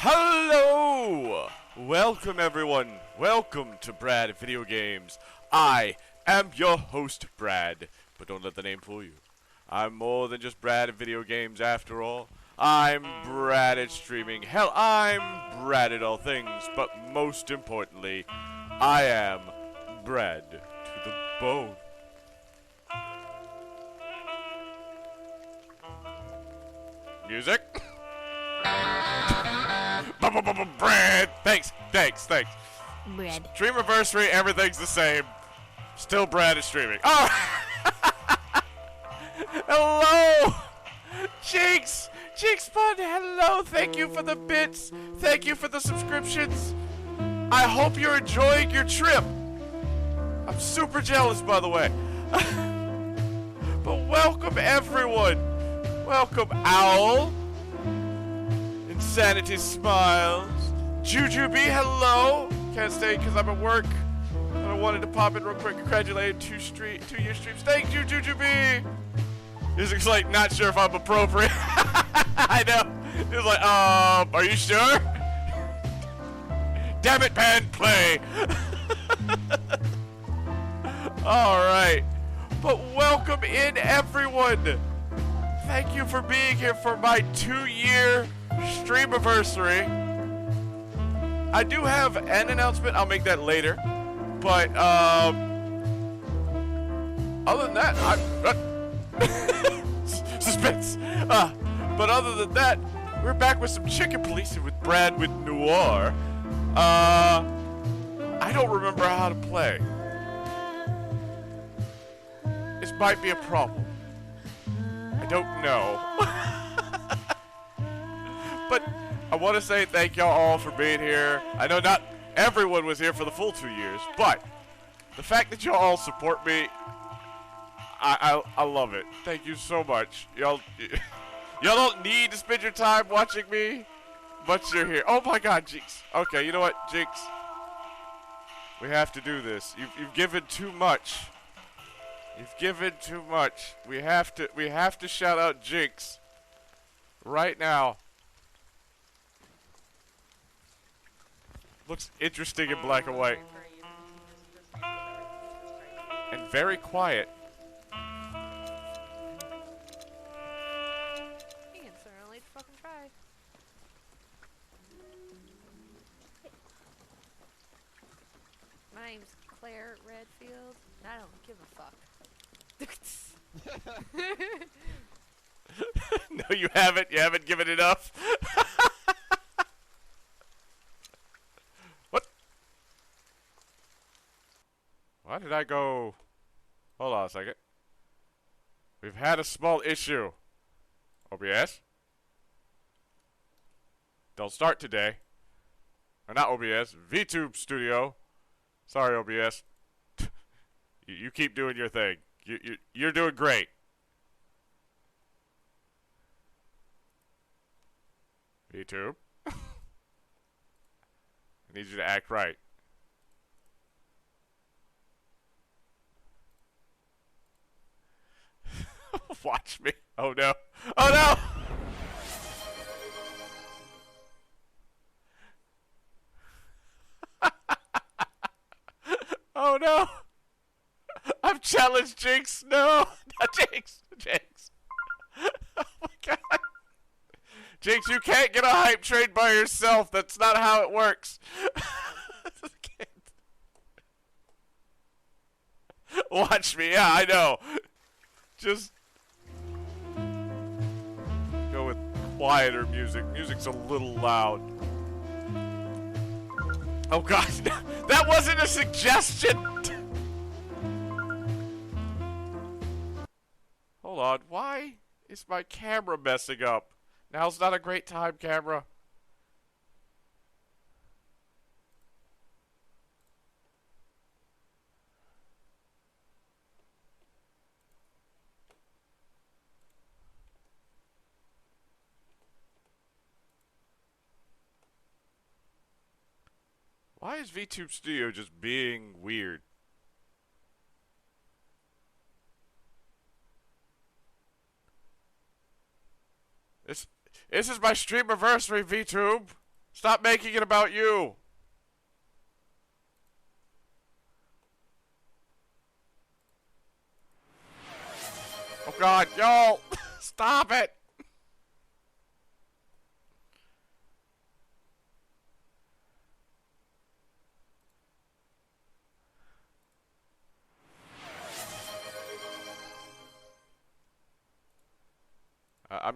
Hello! Welcome everyone. Welcome to Brad Video Games. I am your host, Brad. But don't let the name fool you. I'm more than just Brad at Video Games after all. I'm Brad at streaming. Hell, I'm Brad at all things. But most importantly, I am Brad to the bone. Music? Brad! Thanks. Brad. Streamiversary, everything's the same. Still Brad is streaming. Oh! Hello! Jinx! Jinx Fun, hello! Thank you for the bits. Thank you for the subscriptions. I hope you're enjoying your trip. I'm super jealous, by the way. But welcome, everyone. Welcome, Owl. Insanity Smiles. Juju B, hello. Can't stay because I'm at work. But I wanted to pop in real quick. Congratulate 2 year streams. Thank you, Juju B. Music's like, not sure if I'm appropriate. I know. He's like, are you sure? Damn it, band, play. Alright. But welcome in, everyone. Thank you for being here for my 2-year streamiversary. I do have an announcement. I'll make that later. But, other than that, suspense. But other than that, we're back with some chicken policing with BradWithNoir. I don't remember how to play. This might be a problem. I don't know. But I want to say thank y'all all for being here. I know not everyone was here for the full 2 years, but the fact that y'all all support me, I love it. Thank you so much. Y'all don't need to spend your time watching me, but you're here. Oh my God, Jinx. Okay, you know what, Jinx? We have to do this. You've given too much. You've given too much. We have to shout out Jinx right now. Looks interesting in black and white. And very quiet. You can certainly fucking try. My name's Claire Redfield, and I don't give a fuck. No, you haven't. You haven't given enough. What? Why did I go? Hold on a second. We've had a small issue. OBS? Don't start today. Or not OBS. VTube Studio. Sorry, OBS. You keep doing your thing. You're doing great. VTube. I need you to act right. Watch me. Oh no. Oh no! Oh no! I've challenged Jinx. No, not Jinx. Jinx. Oh my God. Jinx, you can't get a hype train by yourself. That's not how it works. Watch me. Yeah, I know. Just go with quieter music. Music's a little loud. Oh God, that wasn't a suggestion. Hold on, why is my camera messing up? Now's not a great time, camera. Why is VTube Studio just being weird? This is my streamiversary, VTube. Stop making it about you. Oh God, y'all, stop it.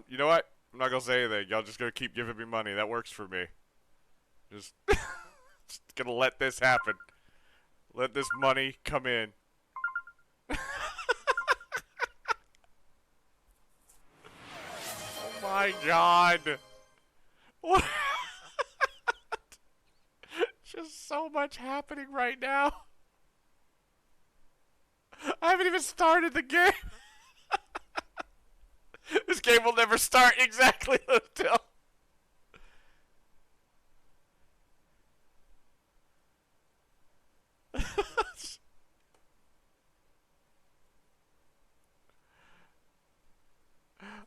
You know what? I'm not gonna say anything. Y'all just gonna keep giving me money. That works for me. Just, just gonna let this happen. Let this money come in. Oh my God. What? Just so much happening right now. I haven't even started the game. This game will never start exactly until...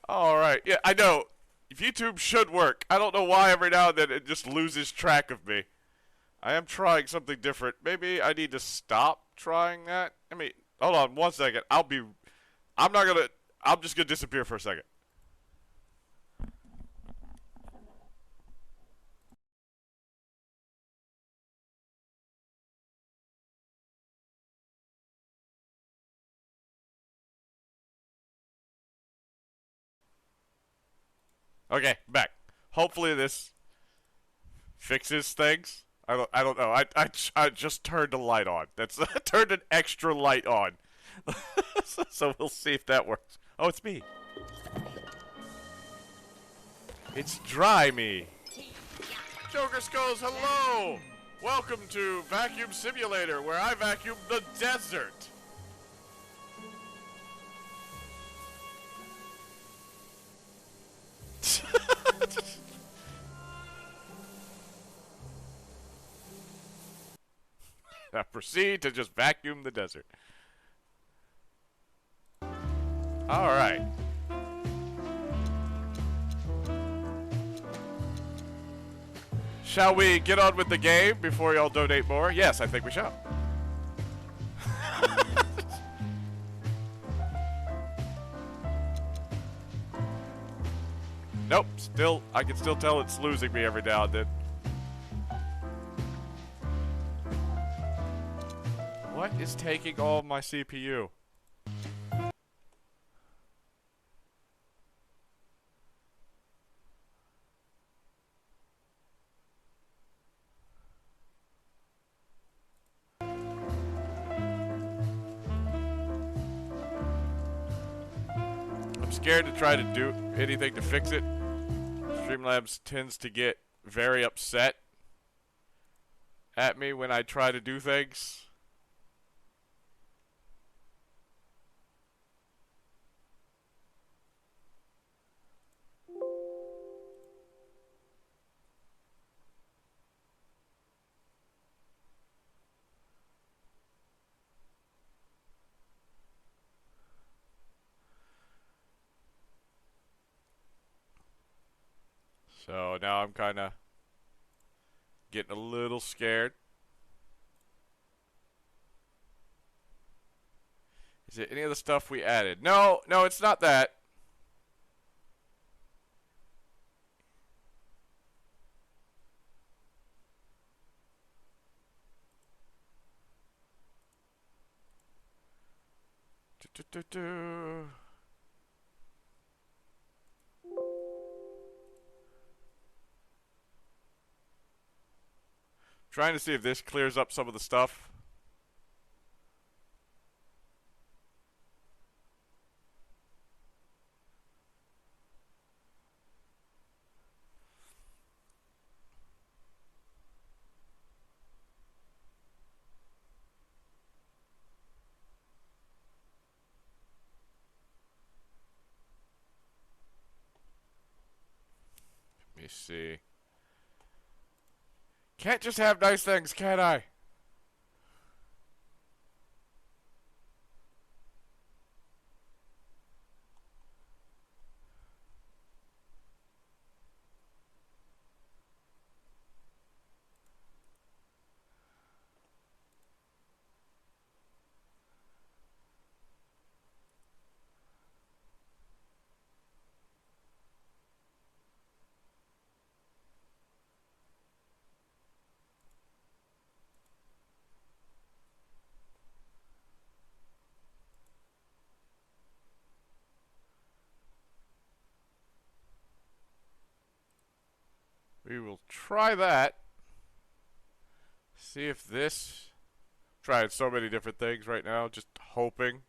Alright, yeah, I know. YouTube should work. I don't know why every now and then it just loses track of me. I am trying something different. Maybe I need to stop trying that. I mean, hold on 1 second. I'm just gonna disappear for a second. Okay, back. Hopefully this fixes things. I don't know. I just turned a light on. That's I turned an extra light on. So we'll see if that works. Oh, it's me. It's Dry Me. Joker Skulls, hello! Welcome to Vacuum Simulator, where I vacuum the desert. Now proceed to just vacuum the desert. Alright. Shall we get on with the game before y'all donate more? Yes, I think we shall. Nope, I can still tell it's losing me every now and then. What is taking all of my CPU? I'm scared to try to do anything to fix it. Streamlabs tends to get very upset at me when I try to do things. So now I'm kind of getting a little scared. Is it any of the stuff we added? No, it's not that. Trying to see if this clears up some of the stuff. Let me see. Can't just have nice things, can I? try that. See if this... Trying so many different things right now, just hoping.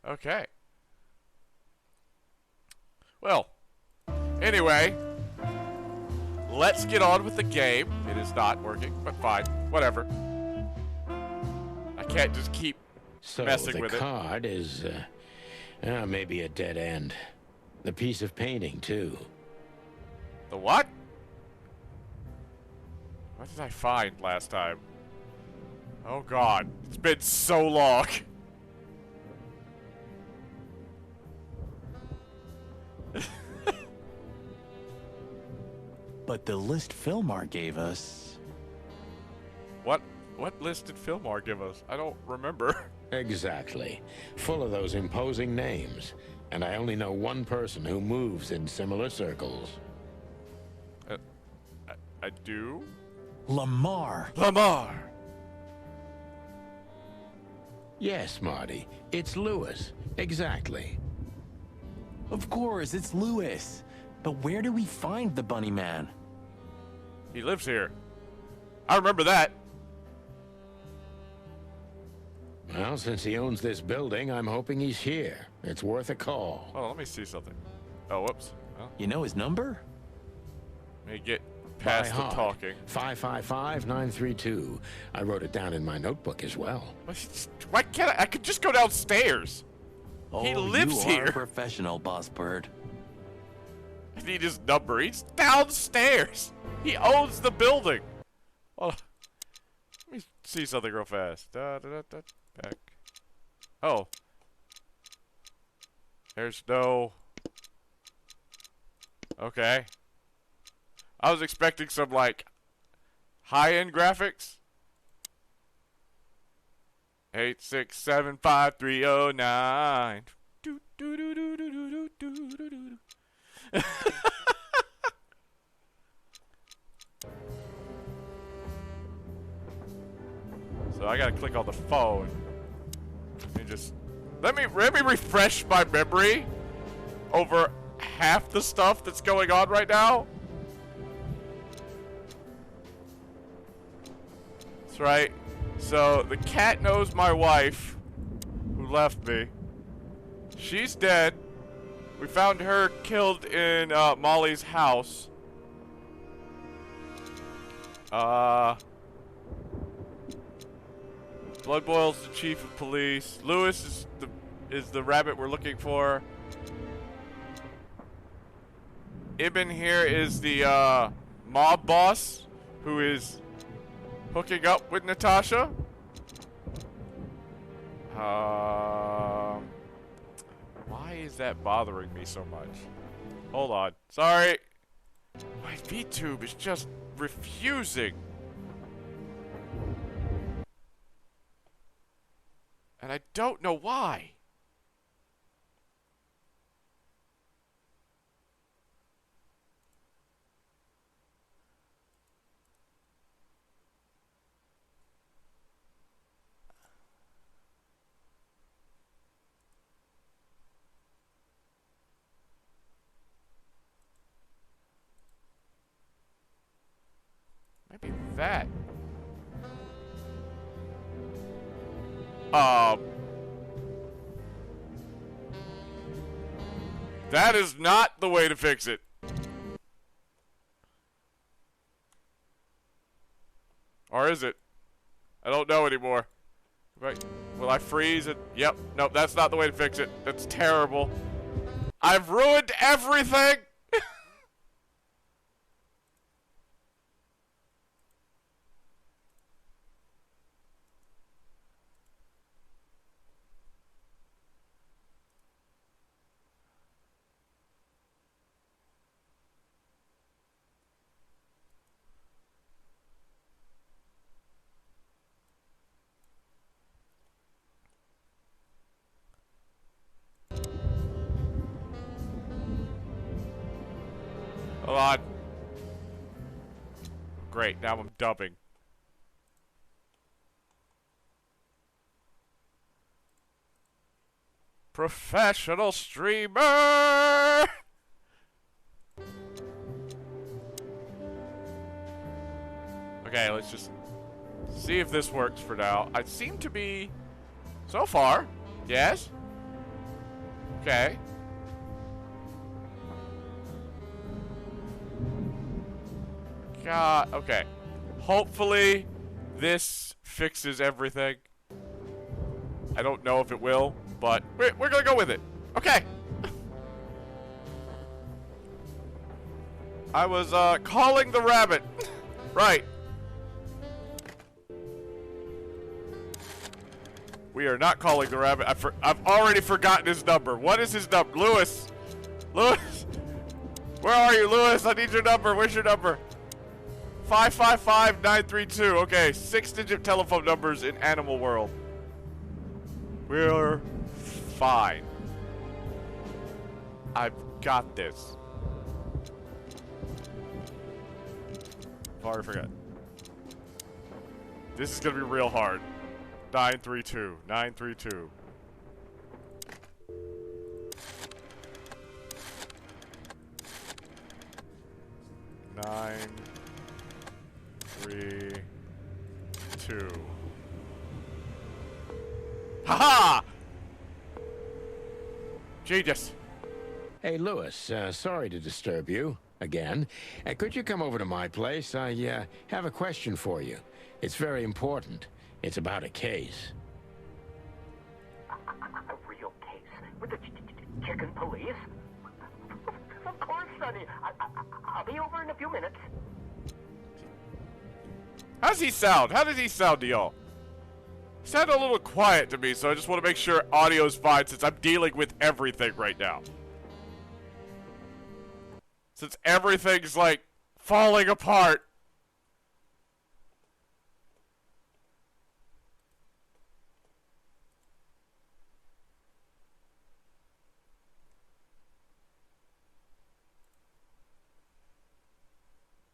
Okay. Well, anyway, let's get on with the game. It is not working, but fine. Whatever. I can't just keep messing with it. So the card is, maybe a dead end. The piece of painting, too. The what? What did I find last time? Oh god, it's been so long. But the list Fillmar gave us... What list did Fillmar give us? I don't remember. Exactly. Full of those imposing names. And I only know one person who moves in similar circles. I do? Lamar. Lamar! Yes, Marty. It's Lewis. Exactly. Of course, it's Lewis. But where do we find the Bunny Man? He lives here. I remember that. Well, since he owns this building, I'm hoping he's here. It's worth a call. Oh, let me see something. Oh, whoops. Well, You know his number? let me get past By the heart. talking. 555-932. I wrote it down in my notebook as well. Why can't I could just go downstairs. Oh, He lives you are here. a professional, Boss Bird. I need his number. He's downstairs. He owns the building. Oh, let me see something real fast. Back. Oh. There's no... Okay. I was expecting some, like, high-end graphics. 8675309. Do do do do do do do do do do. So I gotta click on the phone. Let me refresh my memory over half the stuff that's going on right now. That's right. So the cat knows my wife, who left me. She's dead. We found her killed in Molly's house. Blood Boil's the chief of police. Lewis is the rabbit we're looking for. Ibn here is the mob boss who is hooking up with Natasha. Why is that bothering me so much? Hold on. Sorry. My VTube is just refusing. And I don't know why. Maybe that. That is not the way to fix it. Or is it? I don't know anymore. Right. Will I freeze it? Yep. Nope, that's not the way to fix it. That's terrible. I've ruined everything! Hold on. Great, now I'm dubbing. Professional streamer! Okay, let's just see if this works for now. I seem to be... So far. Yes? Okay. God, okay. Hopefully, this fixes everything. I don't know if it will, but we're gonna go with it. Okay. I was, calling the rabbit. Right. We are not calling the rabbit. I've already forgotten his number. What is his number? Lewis. Lewis. Where are you, Lewis? I need your number. Where's your number? 555-932. Okay, 6-digit telephone numbers in Animal World. We're fine. I've got this. I've already forgot. This is gonna be real hard. 932. 932. Nine, 3, 2. Ha-ha! Genius. Hey, Lewis, sorry to disturb you again. Could you come over to my place? I have a question for you. It's very important. It's about a case. A real case? With the chicken police? Of course, Sonny. I'll be over in a few minutes. How's he sound? How does he sound to y'all? He sounded a little quiet to me, so I just want to make sure audio's fine since I'm dealing with everything right now. Since everything's, like, falling apart.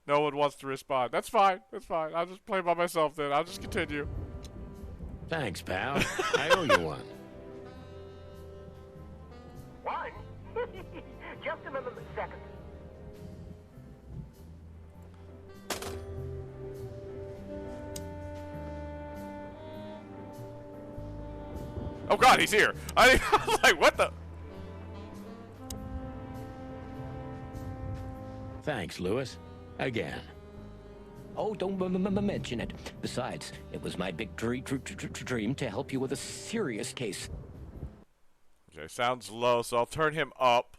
No one wants to respond. That's fine. That's fine. I'll just play by myself then. I'll just continue. Thanks, pal. I owe you one. One? Just a second. Oh God, he's here. I was like, what the? Thanks, Lewis. Again. Oh, don't mention it. Besides, it was my big dream to help you with a serious case. Okay, sounds low, so I'll turn him up.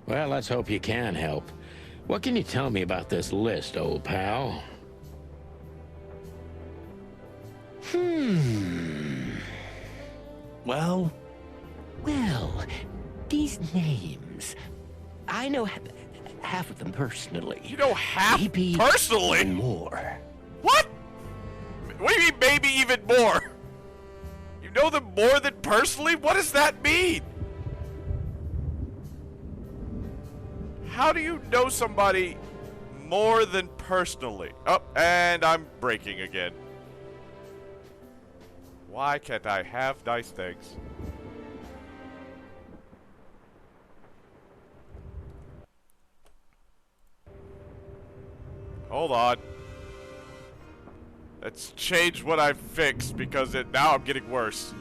Well, let's hope you can help. What can you tell me about this list, old pal? Well, these names. I know half of them personally. You know half Maybe personally? even more. What? What do you mean maybe even more? You know them more than personally? What does that mean? How do you know somebody more than personally? Oh, and I'm breaking again. Why can't I have nice things? Hold on. Let's change what I fixed because now I'm getting worse.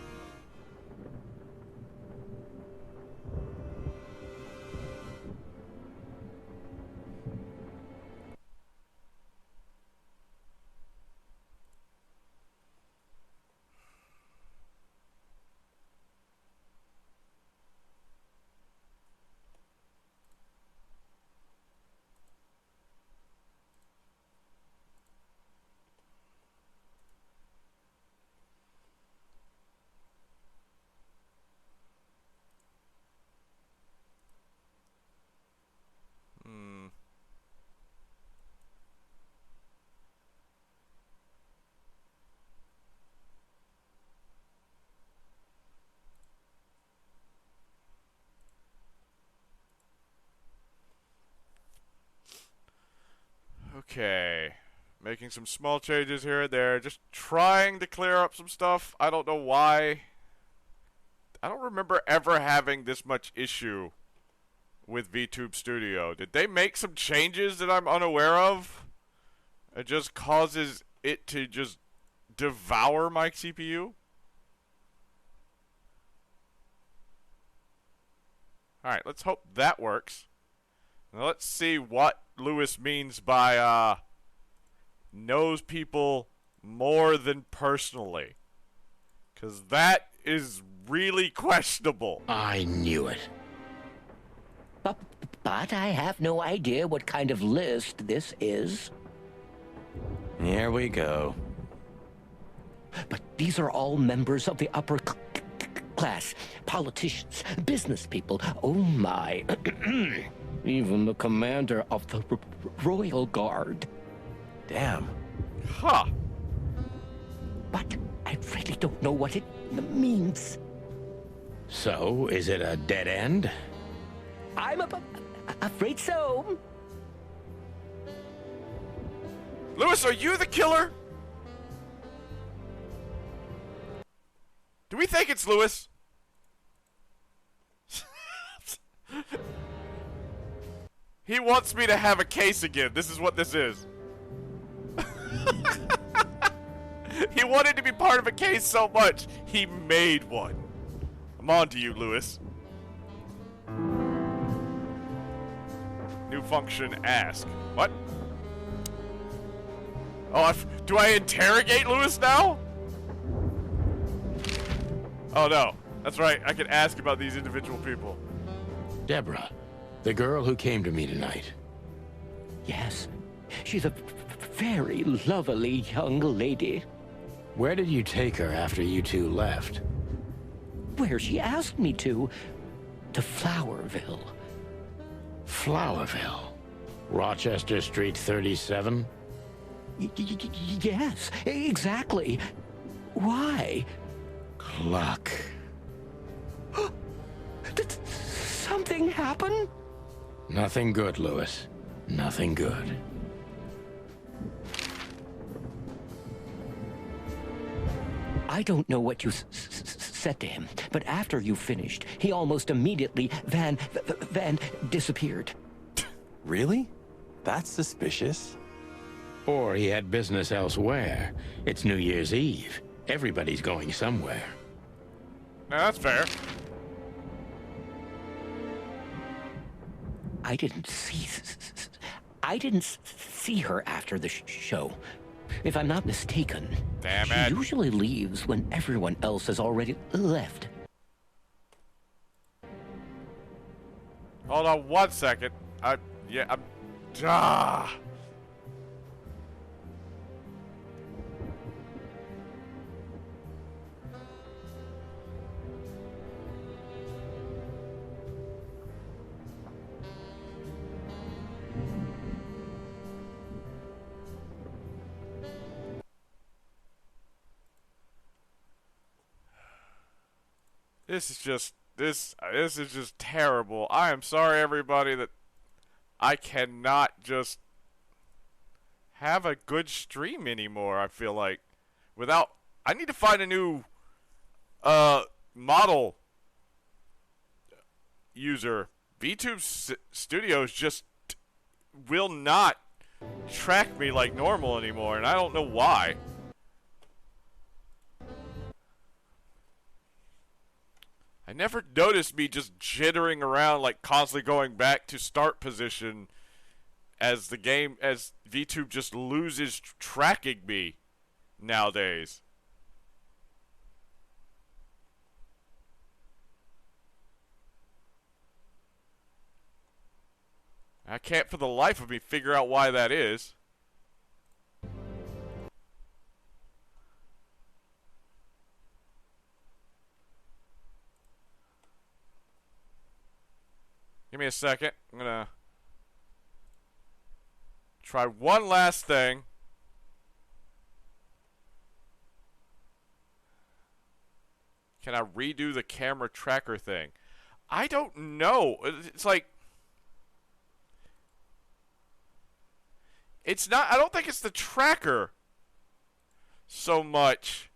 Okay. Making some small changes here and there. Just trying to clear up some stuff. I don't know why. I don't remember ever having this much issue with VTube Studio? Did they make some changes that I'm unaware of? It just causes it to just devour my CPU? Alright, let's hope that works. Now let's see what Lewis means by knows people more than personally. Because that is really questionable. I knew it. But I have no idea what kind of list this is. Here we go. But these are all members of the upper class, politicians, business people. Oh my. Even the commander of the Royal Guard. Damn. Huh. But I really don't know what it means. So, is it a dead end? I'm afraid so. Lewis, are you the killer? Do we think it's Lewis? He wants me to have a case again. This is what this is. He wanted to be part of a case so much, he made one. I'm on to you, Lewis. New function, ask. What? Oh, do I interrogate Lewis now? Oh no, that's right. I can ask about these individual people. Deborah, the girl who came to me tonight. Yes, she's a very lovely young lady. Where did you take her after you two left? Where she asked me to Flowerville. Flowerville? Rochester Street 37? Yes, exactly. Why? Luck. Did something happen? Nothing good, Lewis. Nothing good. I don't know what you said to him, but after you finished, he almost immediately van disappeared. Really? That's suspicious. Or he had business elsewhere. It's New Year's Eve. Everybody's going somewhere. Now that's fair. I didn't see her after the show. If I'm not mistaken, Damn she it. usually leaves when everyone else has already left. Hold on 1 second. I'm. Ah. This is just terrible. I am sorry, everybody, that I cannot just have a good stream anymore. I feel like I need to find a new model user. VTube Studios just will not track me like normal anymore, and I don't know why. I never noticed me just jittering around, like constantly going back to start position as VTube just loses tracking me nowadays. I can't for the life of me figure out why that is. Give me a second. I'm gonna try one last thing. Can I redo the camera tracker thing? I don't know. It's like, it's not, I don't think it's the tracker so much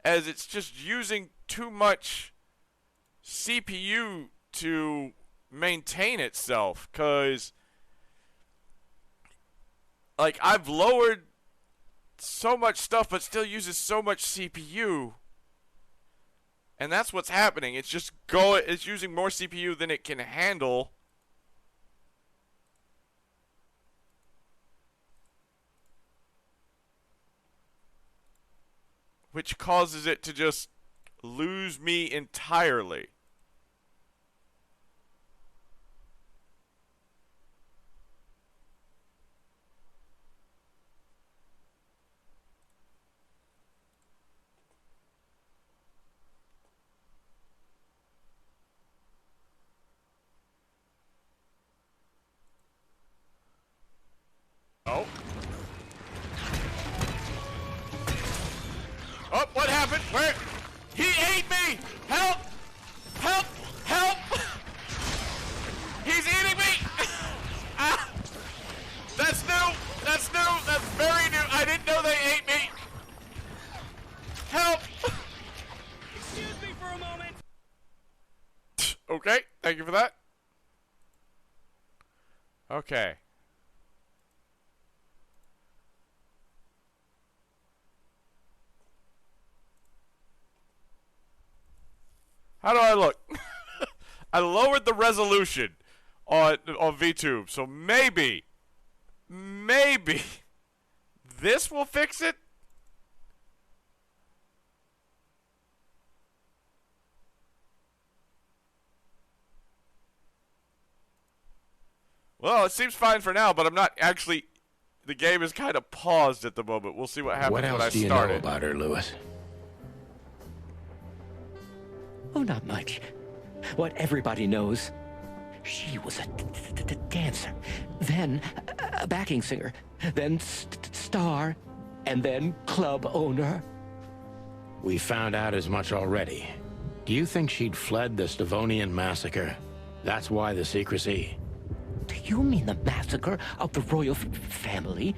as it's just using too much CPU to maintain itself, because like I've lowered so much stuff but still uses so much CPU, and that's what's happening. It's just it's using more CPU than it can handle, which causes it to just lose me entirely. Oh. Oh, what happened? Where? He ate me! Help! Help! Help! He's eating me! Ah! That's new! That's new! That's very new! I didn't know they ate me! Help! Excuse me for a moment. Okay, thank you for that. Okay. How do I look? I lowered the resolution on VTube, so maybe this will fix it? Well, it seems fine for now, but I'm not actually... The game is kind of paused at the moment. We'll see what happens when I start it. What else do you know about her, Lewis? Oh, not much. What everybody knows. She was a dancer, then a backing singer, then star, and then club owner. We found out as much already. Do you think she'd fled the Stavonian massacre? That's why the secrecy. Do you mean the massacre of the royal family?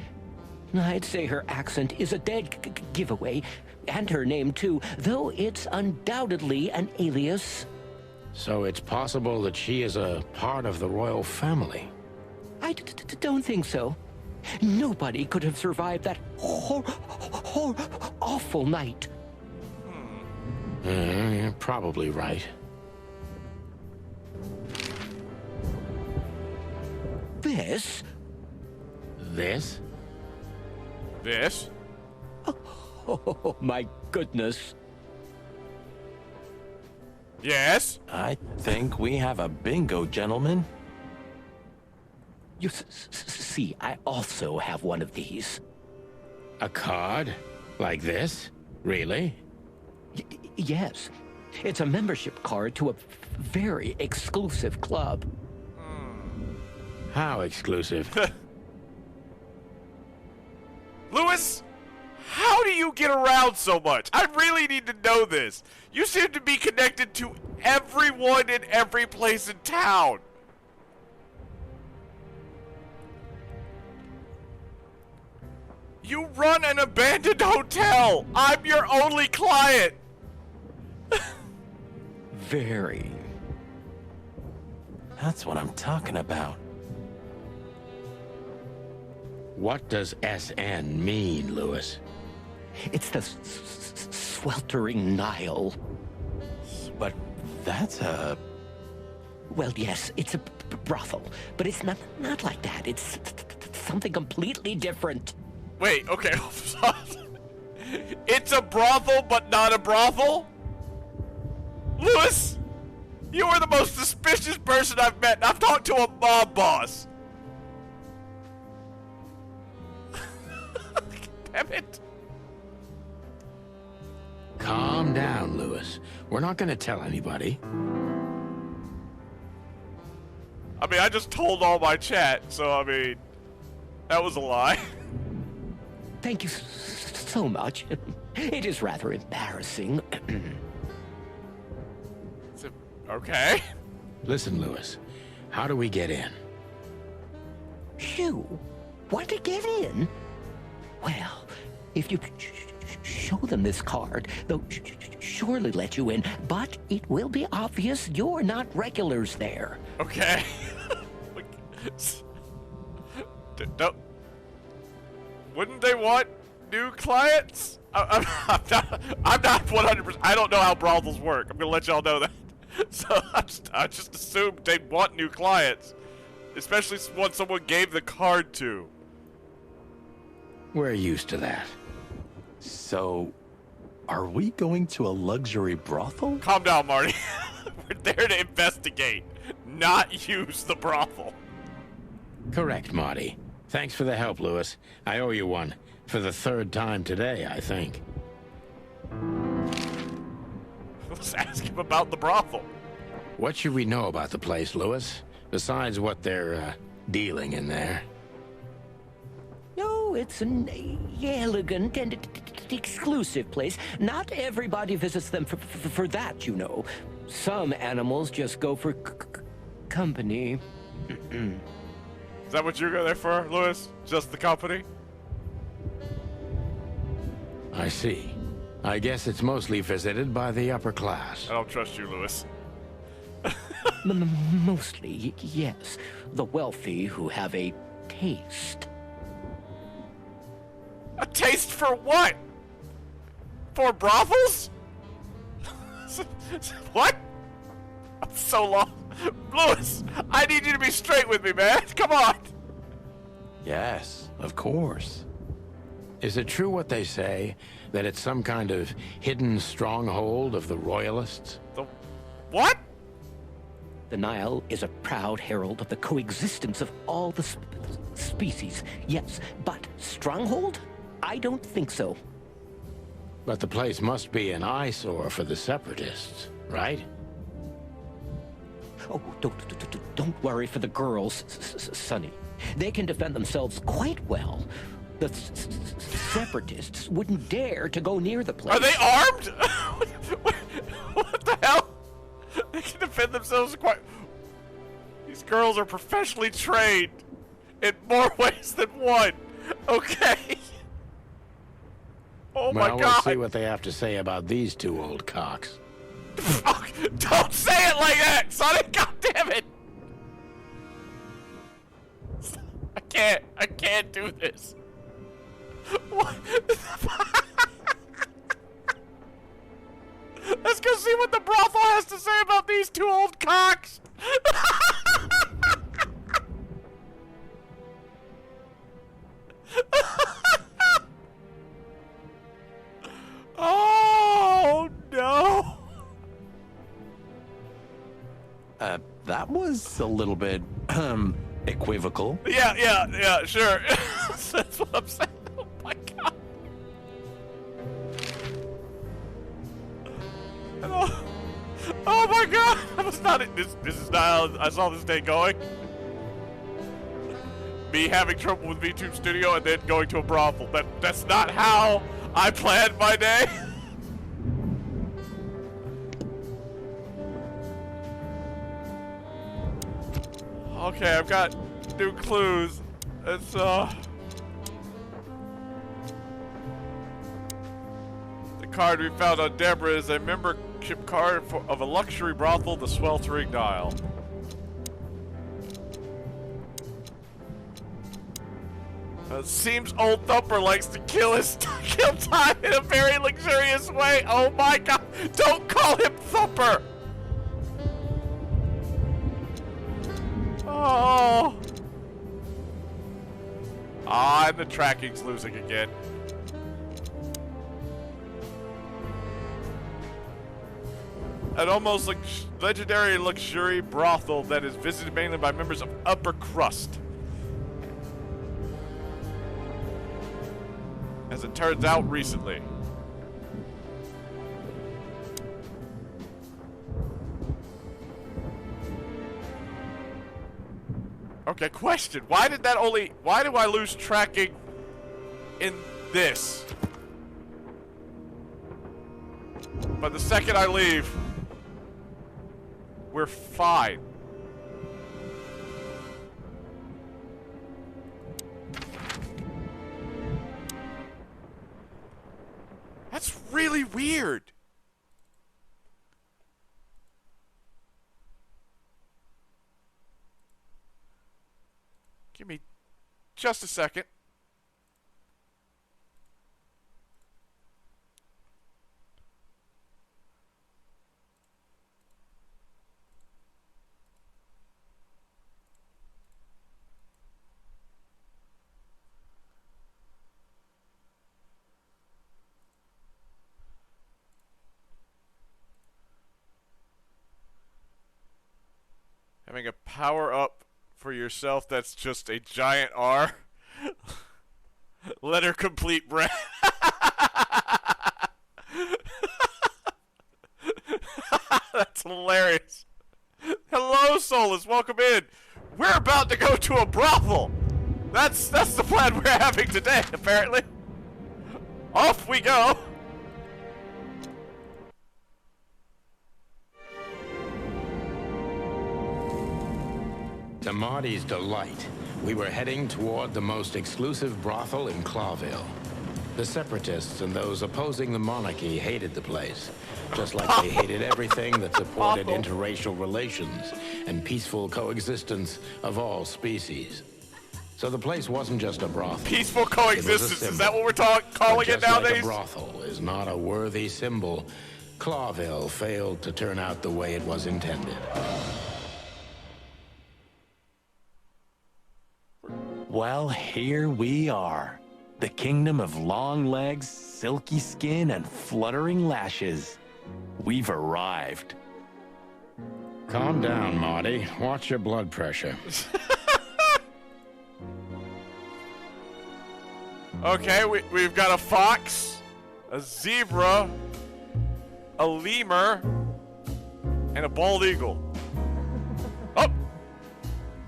I'd say her accent is a dead giveaway, and her name too, though it's undoubtedly an alias. So it's possible that she is a part of the royal family? I don't think so. Nobody could have survived that awful night. You're probably right. This? This? This? Oh, my goodness. Yes? I think we have a bingo, gentlemen. You see, I also have one of these. A card? Like this? Really? Yes. It's a membership card to a very exclusive club. How exclusive? Lewis, how do you get around so much? I really need to know this. You seem to be connected to everyone in every place in town. You run an abandoned hotel. I'm your only client. Very. That's what I'm talking about. What does SN mean, Lewis? It's the sweltering Nile. But that's a... Well, yes, it's a brothel, but it's not like that. It's something completely different. Wait, okay. It's a brothel, but not a brothel? Lewis, you are the most suspicious person I've met. I've talked to a mob boss. Damn it. Calm down, Lewis. We're not going to tell anybody. I mean, I just told all my chat, so I mean, that was a lie. Thank you so much. It is rather embarrassing. Okay. Listen, Lewis. How do we get in? You want to get in? Well, if you show them this card. They'll surely let you in, but it will be obvious you're not regulars there. Okay. Don't. Wouldn't they want new clients? I'm not 100%. I don't know how brothels work. I'm gonna let y'all know that. So I just assumed they'd want new clients, especially one someone gave the card to. We're used to that. So, are we going to a luxury brothel? Calm down, Marty. We're there to investigate, not use the brothel. Correct, Marty. Thanks for the help, Lewis. I owe you one. For the third time today, I think. Let's ask him about the brothel. What should we know about the place, Lewis? Besides what they're, dealing in there? No, it's an elegant and exclusive place. Not everybody visits them for that, you know. Some animals just go for company. Is that what you're there for, Lewis? Just the company? I see. I guess it's mostly visited by the upper class. I don't trust you, Lewis. Mostly, yes. The wealthy who have a taste. A taste for what? For brothels? What? I'm so lost. Lewis, I need you to be straight with me, man. Come on. Yes, of course. Is it true what they say, that it's some kind of hidden stronghold of the royalists? The what? The Nile is a proud herald of the coexistence of all the species. Yes, but stronghold? I don't think so. But the place must be an eyesore for the separatists, right? Oh, don't worry for the girls, Sonny. They can defend themselves quite well. The separatists wouldn't dare to go near the place. Are they armed? What the hell? They can defend themselves quite... These girls are professionally trained in more ways than one. Okay. Oh my well, God. we'll see what they have to say about these two old cocks. Fuck. Don't say it like that, Sonny. God damn it. I can't do this. What? Let's go see what the brothel has to say about these two old cocks. Oh no. That was a little bit, equivocal. Yeah, sure. That's what I'm saying. Oh my God. Oh my God. That was not it. This is not how I saw this day going. Me having trouble with VTube Studio and then going to a brothel. That's not how I planned my day. Okay, I've got new clues. It's the card we found on Deborah is a membership card of a luxury brothel, the Sweltering Nile. Seems old Thumper likes to kill time in a very luxurious way. Oh my God! Don't call him Thumper. Oh. And the tracking's losing again. An almost like legendary luxury brothel that is visited mainly by members of upper crust. As it turns out recently. Okay, question. Why do I lose tracking in this? But the second I leave, we're fine. really weird. Give me just a second. Having a power up for yourself that's just a giant R. Letter complete, Brad. That's hilarious. Hello, Solus. Welcome in. We're about to go to a brothel. That's the plan we're having today, apparently. Off we go. To Marty's delight, we were heading toward the most exclusive brothel in Clawville. The separatists and those opposing the monarchy hated the place, just like they hated everything that supported interracial relations and peaceful coexistence of all species. So the place wasn't just a brothel. Peaceful coexistence, is that what we're calling it nowadays? Like a brothel is not a worthy symbol, Clawville failed to turn out the way it was intended. Well, here we are. The kingdom of long legs, silky skin, and fluttering lashes. We've arrived. Calm down, Marty. Watch your blood pressure. Okay, we've got a fox, a zebra, a lemur, and a bald eagle. Oh!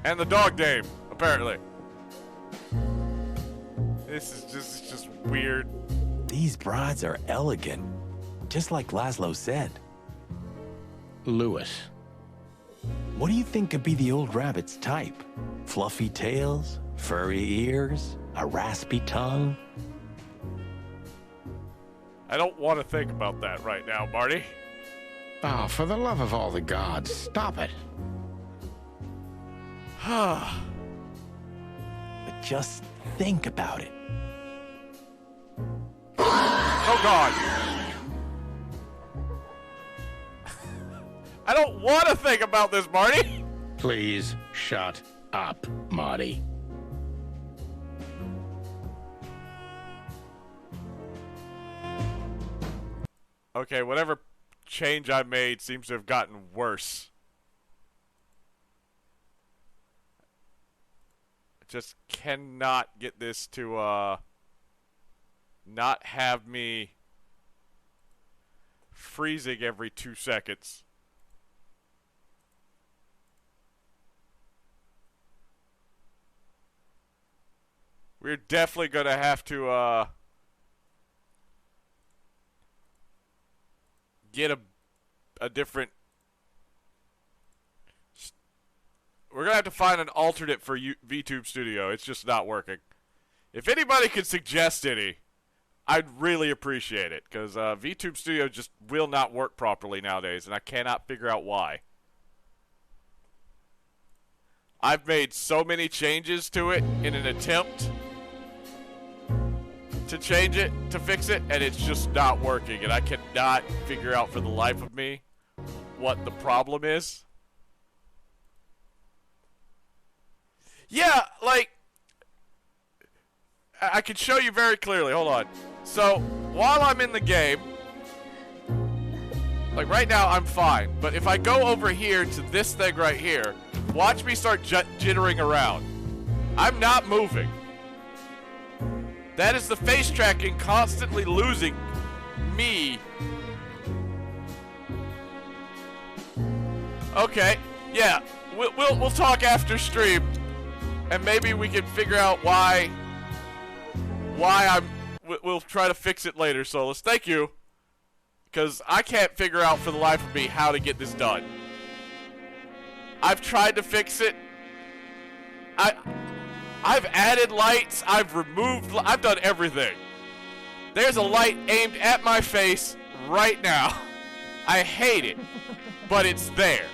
And the dog name, apparently. This is just weird. These brides are elegant, just like Laszlo said. Lewis. What do you think could be the old rabbit's type? Fluffy tails, furry ears, a raspy tongue? I don't want to think about that right now, Marty. Oh, for the love of all the gods, stop it. But just think about it. Oh, God. I don't want to think about this, Marty. Please shut up, Marty. Okay, whatever change I made seems to have gotten worse. I just cannot get this to, not have me freezing every 2 seconds. We're definitely gonna have to, get a different... We're gonna have to find an alternate for VTube Studio. It's just not working. If anybody could suggest any, I'd really appreciate it, because VTube Studio just will not work properly nowadays, and I cannot figure out why. I've made so many changes to it in an attempt to change it, to fix it, and it's just not working, and I cannot figure out for the life of me what the problem is. Yeah, like, I can show you very clearly. Hold on. So, while I'm in the game, like right now I'm fine, but if I go over here to this thing right here, watch me start jittering around. I'm not moving. That is the face tracking constantly losing me. Okay, yeah, we'll talk after stream, and maybe we can figure out why we'll try to fix it later, Solus. Thank you, because I can't figure out for the life of me how to get this done. I've tried to fix it. I've added lights, I've done everything. There's a light aimed at my face right now. I hate it, but it's there.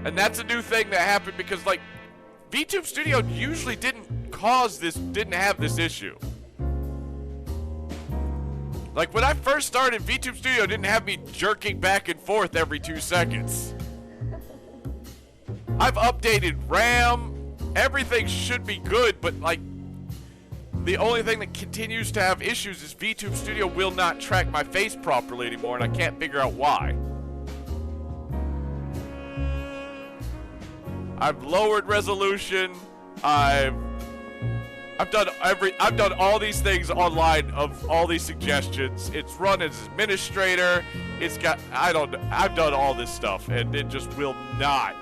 And that's a new thing that happened because, like, VTube Studio usually didn't have this issue. Like, when I first started, VTube Studio didn't have me jerking back and forth every 2 seconds. I've updated RAM. Everything should be good, but, like, the only thing that continues to have issues is VTube Studio will not track my face properly anymore, and I can't figure out why. I've lowered resolution. I've done all these things online of all these suggestions. It's run as administrator. I've done all this stuff, and it just will not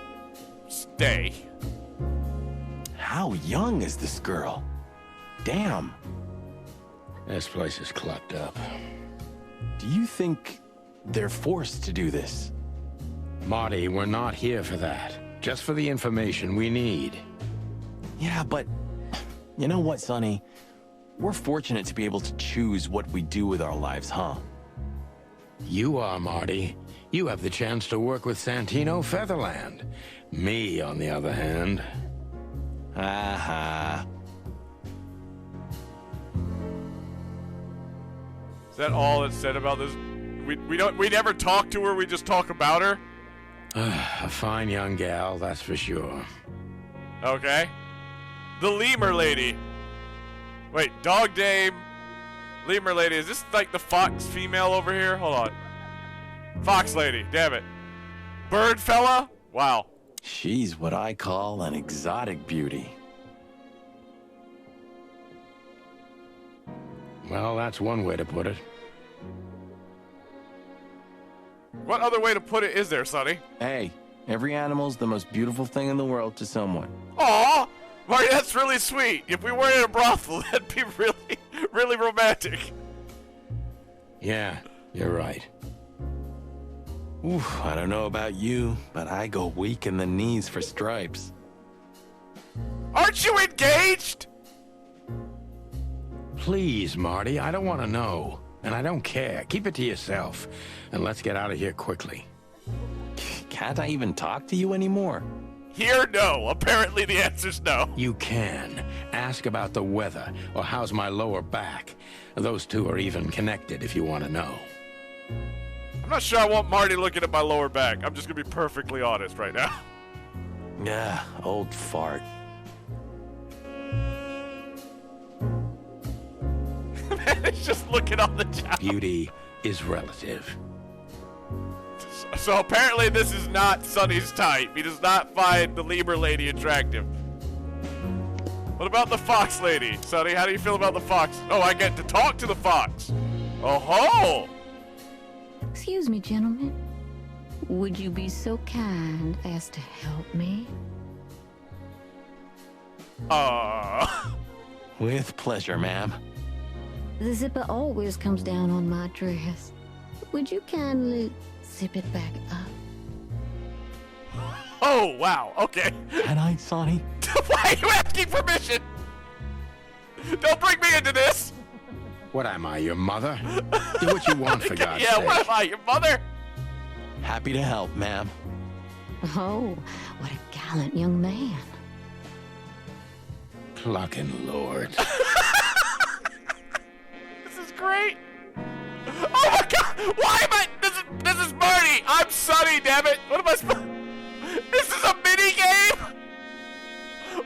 stay. How young is this girl? Damn. This place is clucked up. Do you think they're forced to do this? Marty, we're not here for that. Just for the information we need. Yeah, but you know what, Sonny? We're fortunate to be able to choose what we do with our lives, huh? You are, Marty. You have the chance to work with Santino Featherland. Me, on the other hand. Aha. Is that all that's said about this? We never talk to her, we just talk about her? A fine young gal, that's for sure. Okay. The lemur lady. Wait, dog dame, lemur lady. Is this like the fox female over here? Hold on. Fox lady, damn it. Bird fella? Wow. She's what I call an exotic beauty. Well, that's one way to put it. What other way to put it is there, Sonny? Hey, every animal's the most beautiful thing in the world to someone. Aw! Marty, that's really sweet. If we weren't in a brothel, that'd be really, really romantic. Yeah, you're right. Oof, I don't know about you, but I go weak in the knees for stripes. Aren't you engaged? Please, Marty, I don't want to know. And I don't care. Keep it to yourself. And let's get out of here quickly. Can't I even talk to you anymore? Here, no. Apparently the answer's no. You can. Ask about the weather, or how's my lower back. Those two are even connected if you want to know. I'm not sure I want Marty looking at my lower back. I'm just going to be perfectly honest right now. Yeah, old fart. Man, it's just looking on the job. Beauty is relative. So apparently this is not Sonny's type. He does not find the lemur lady attractive. What about the fox lady? Sonny, how do you feel about the fox? Oh, I get to talk to the fox. Oh-ho! Excuse me, gentlemen. Would you be so kind as to help me? With pleasure, ma'am. The zipper always comes down on my dress. Would you kindly zip it back up? Oh, wow. Okay. Can I, Sonny? Why are you asking permission? Don't bring me into this. What am I, your mother? Do what you want, for God's Yeah, sake. what am I, your mother? Happy to help, ma'am. Oh, what a gallant young man. Clucking Lord. This is great. Oh my God! Why am I? This is Marty. I'm Sonny. Damn it! What am I supposed? This is a mini game.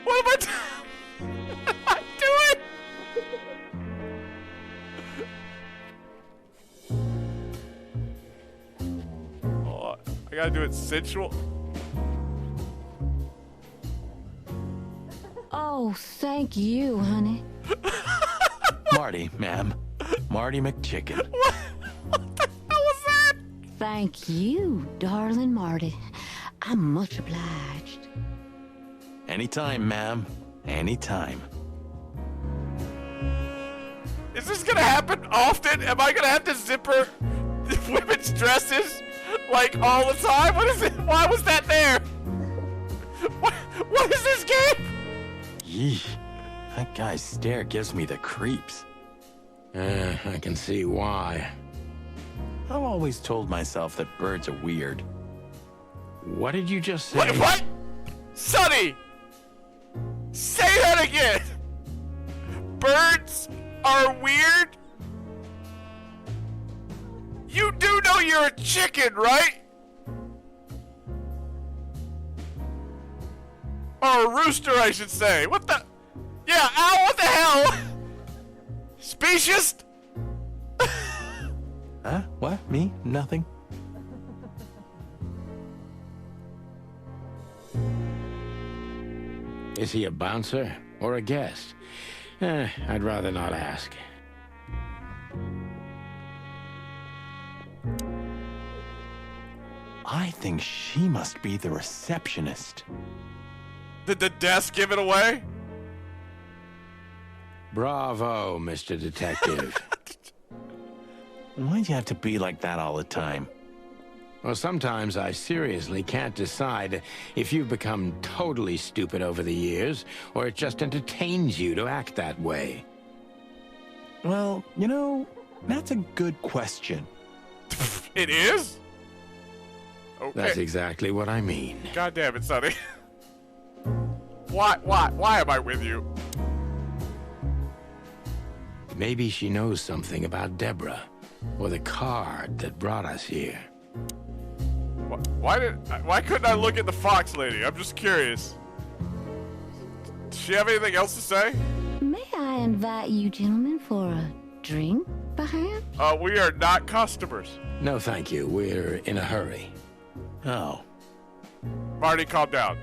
What am I doing? Oh, I gotta do it sensual. Oh, thank you, honey. Marty, ma'am. Marty McChicken. What the hell was that? Thank you, darling Marty. I'm much obliged. Anytime, ma'am. Anytime. Is this gonna happen often? Am I gonna have to zipper women's dresses like all the time? What is it? Why was that there? What is this game? Yeesh. That guy's stare gives me the creeps. I can see why. I've always told myself that birds are weird. What did you just say? What? Sonny! Say that again! Birds are weird? You do know you're a chicken, right? Or a rooster, I should say. What the? Yeah, ow, what the hell? Specious? Huh? What? Me? Nothing? Is he a bouncer or a guest? I'd rather not ask. I think she must be the receptionist. Did the desk give it away? Bravo, Mr. Detective. Why'd you have to be like that all the time? Well, sometimes I seriously can't decide if you've become totally stupid over the years, or it just entertains you to act that way. Well, you know, that's a good question. It is? Okay. That's exactly what I mean. God damn it, Sonny. Why am I with you? Maybe she knows something about Deborah, or the card that brought us here. Why couldn't I look at the fox lady? I'm just curious. Does she have anything else to say? May I invite you gentlemen for a drink, perhaps? We are not customers. No, thank you. We're in a hurry. Oh. Marty, calm down.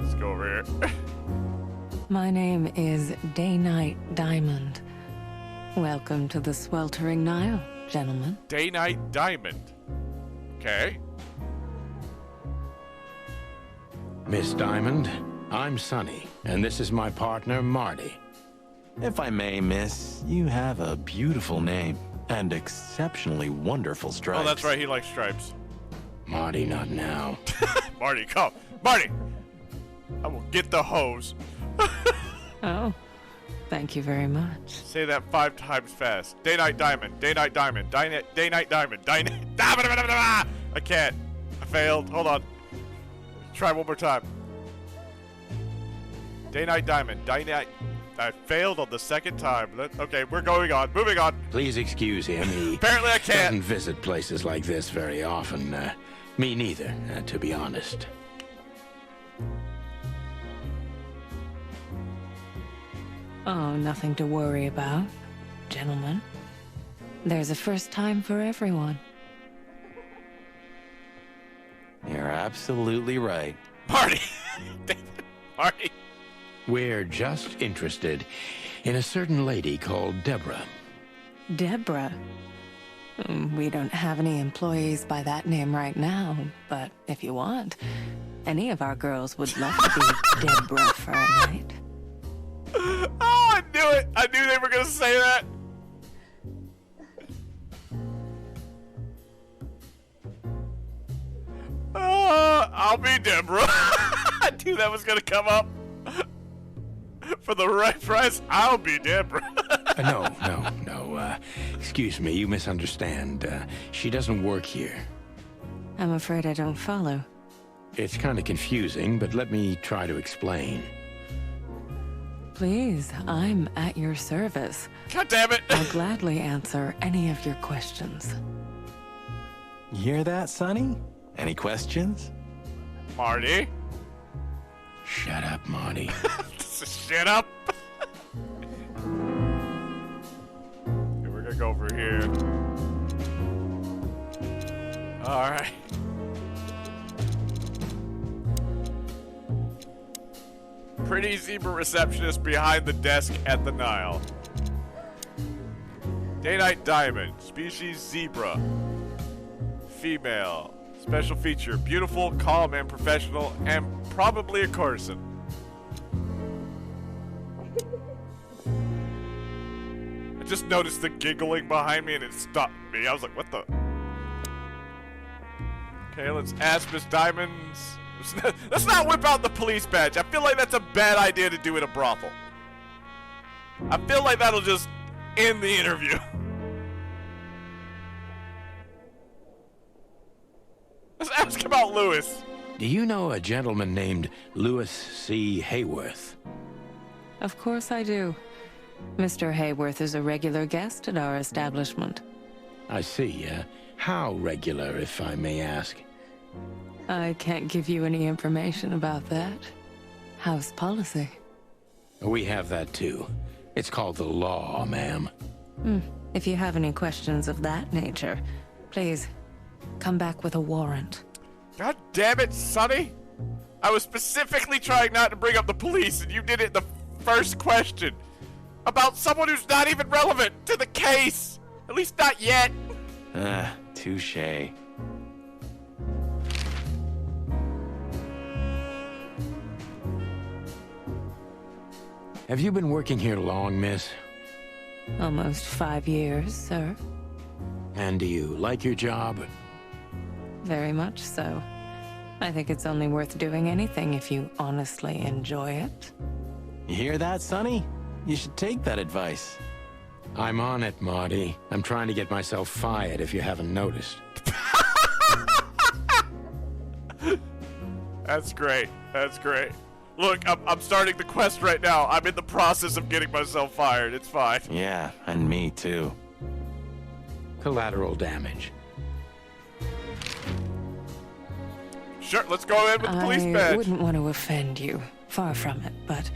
Let's go over here. My name is Day-Night Diamond. Welcome to the sweltering Nile, gentlemen. Day-Night Diamond. Okay. Miss Diamond, I'm Sonny, and this is my partner, Marty. If I may, miss, you have a beautiful name and exceptionally wonderful stripes. Oh, that's right. He likes stripes. Marty, not now. Marty, come. Marty! I will get the hose. Oh, thank you very much. Say that 5 times fast. Day-Night Diamond. Day-Night Diamond. Day-Night Diamond. Day-Night... I can't. I failed. Hold on. Try one more time. Day-Night Diamond. Day-Night... I failed on the second time. Okay, we're going on. Moving on. Please excuse him. He Apparently I can't. doesn't visit places like this very often. Me neither, to be honest. Oh, nothing to worry about, gentlemen. There's a first time for everyone. You're absolutely right. Marty! Marty! We're just interested in a certain lady called Deborah. Deborah? We don't have any employees by that name right now, but if you want, any of our girls would love to be Deborah for a night. Oh, I knew it! I knew they were gonna say that! I'll be Deborah. I knew that was gonna come up. For the right price, I'll be Deborah. No. Excuse me, you misunderstand. She doesn't work here. I'm afraid I don't follow. It's kind of confusing, but let me try to explain. Please, I'm at your service. God damn it! I'll gladly answer any of your questions. You hear that, Sonny? Any questions? Marty? Shut up, Marty. Shut up! Okay, we're gonna go over here. Alright. Pretty zebra receptionist behind the desk at the Nile. Day-Night Diamond, species zebra. Female. Special feature, beautiful, calm, and professional, and probably a courtesan. I just noticed the giggling behind me and it stopped me. I was like, what the? Okay, let's ask Miss Diamonds. Let's not whip out the police badge. I feel like that's a bad idea to do in a brothel. I feel like that'll just end the interview. Let's ask about Lewis. Do you know a gentleman named Lewis C. Hayworth? Of course I do. Mr. Hayworth is a regular guest at our establishment. I see. How regular, if I may ask? I can't give you any information about that. House policy. We have that too. It's called the law, ma'am. If you have any questions of that nature, please come back with a warrant. God damn it, Sonny. I was specifically trying not to bring up the police, and you did it in the first question. About someone who's not even relevant to the case. At least not yet. Touche. Have you been working here long, miss? Almost 5 years, sir. And do you like your job? Very much so. I think it's only worth doing anything if you honestly enjoy it. You hear that, Sonny? You should take that advice. I'm on it, Marty. I'm trying to get myself fired, if you haven't noticed. That's great. That's great. Look, I'm starting the quest right now. I'm in the process of getting myself fired. It's fine. Yeah, and me too. Collateral damage. Sure, let's go in with the police I badge. wouldn't want to offend you. Far from it, but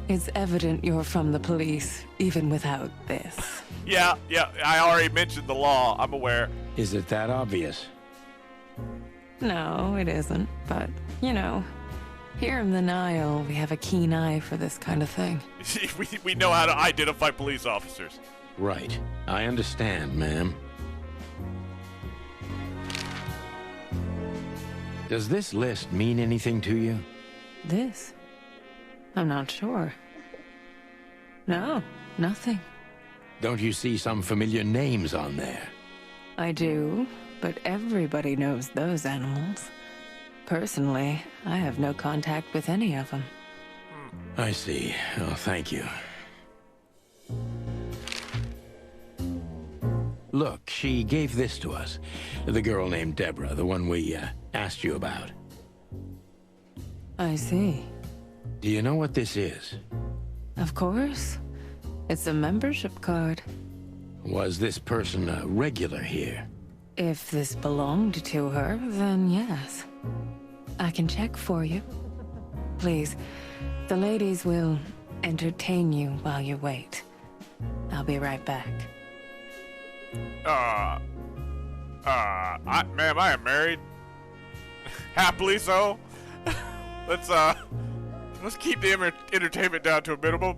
it's evident you're from the police, even without this. Yeah, I already mentioned the law. I'm aware. Is it that obvious? No, it isn't, but, you know, here in the Nile, we have a keen eye for this kind of thing. we know how to identify police officers. Right. I understand, ma'am. Does this list mean anything to you? This? I'm not sure. No, nothing. Don't you see some familiar names on there? I do, but everybody knows those animals. Personally, I have no contact with any of them. I see. Oh, thank you. Look, she gave this to us. The girl named Deborah, the one we asked you about. I see. Do you know what this is? Of course. It's a membership card. Was this person a regular here? If this belonged to her, then yes. I can check for you. Please, the ladies will entertain you while you wait. I'll be right back. Ma'am, I am married. Happily so. Let's keep the entertainment down to a minimum.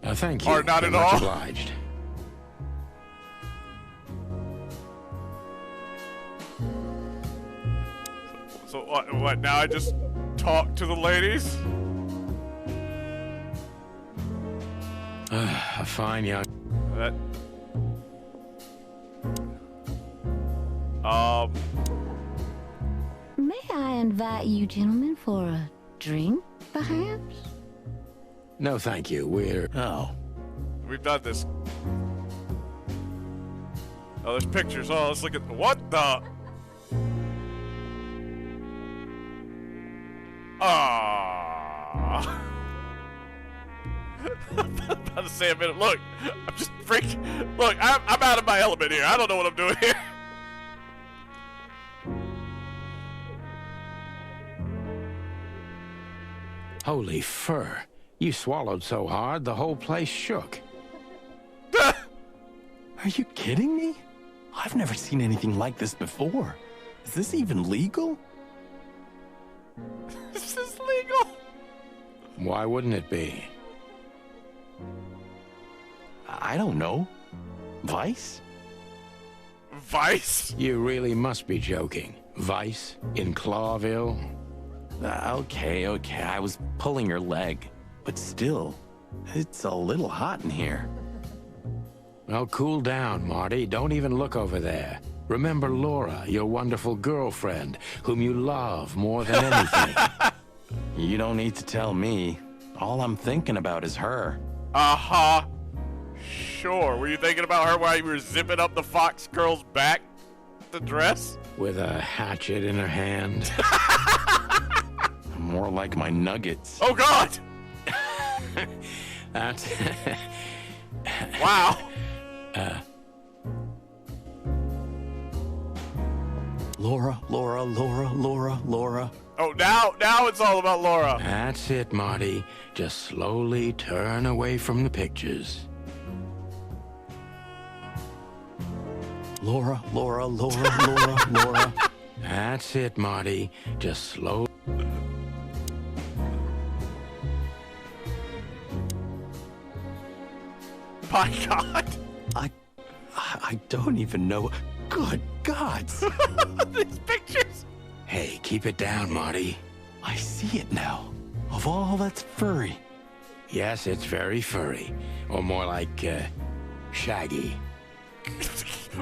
Thank you. Or not at Much all. Obliged. So what? Now I just talk to the ladies? A fine young... That. May I invite you gentlemen for a drink, perhaps? No, thank you. We're... Oh. We've done this. Oh, there's pictures. Oh, let's look at what the. Ah. I'm about to say a minute. Look, I'm just freaking. Look, I'm out of my element here. I don't know what I'm doing here. Holy fur. You swallowed so hard, the whole place shook. Are you kidding me? I've never seen anything like this before. Is this even legal? Is this legal? Why wouldn't it be? I don't know. Vice? Vice? You really must be joking. Vice? In Clawville? Okay, I was pulling your leg. But still, it's a little hot in here. Well, cool down, Marty. Don't even look over there. Remember Laura, your wonderful girlfriend, whom you love more than anything. You don't need to tell me. All I'm thinking about is her. Uh-huh. Sure. Were you thinking about her while you were zipping up the fox girl's back? The dress? With a hatchet in her hand. More like my nuggets. Oh, God! That's... Wow. Laura. Oh, now it's all about Laura. That's it, Marty. Just slowly turn away from the pictures. Laura. That's it, Marty. Just slow. My God. I don't even know. Good gods. These pictures. Hey, keep it down, Marty. I see it now. Of all that's furry. Yes, it's very furry. Or more like, shaggy.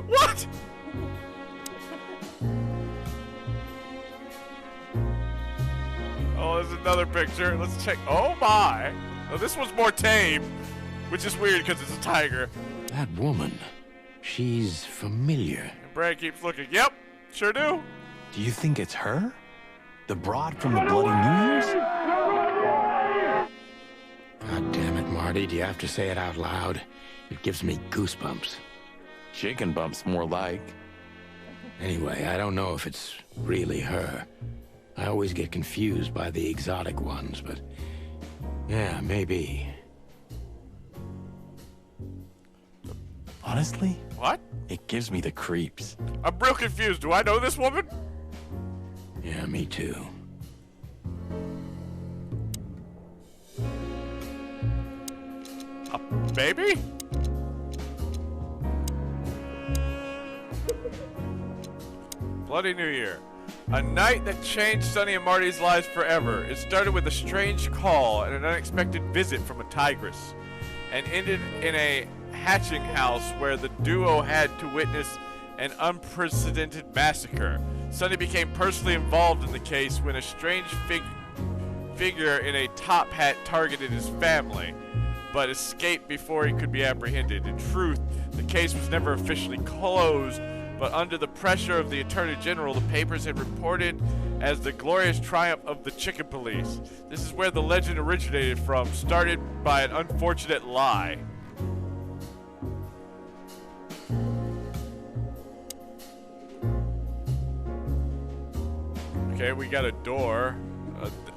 What? Oh, there's another picture. Let's check. Oh, my. Oh, this one's more tame, which is weird because it's a tiger. That woman, she's familiar. And Brad keeps looking. Yep, sure do. Do you think it's her? The broad from the Bloody New Year's? God damn it, Marty. Do you have to say it out loud? It gives me goosebumps. Chicken bumps more like. Anyway, I don't know if it's really her. I always get confused by the exotic ones, but yeah, maybe. Honestly, What? it gives me the creeps. I'm real confused. Do I know this woman? Yeah, me too. Maybe? Bloody New Year. A night that changed Sonny and Marty's lives forever. It started with a strange call and an unexpected visit from a tigress, and ended in a hatching house where the duo had to witness an unprecedented massacre. Sonny became personally involved in the case when a strange figure in a top hat targeted his family, but escaped before he could be apprehended. In truth, the case was never officially closed, but under the pressure of the Attorney General, the papers had reported as the glorious triumph of the chicken police. This is where the legend originated from, started by an unfortunate lie. Okay, we got a door.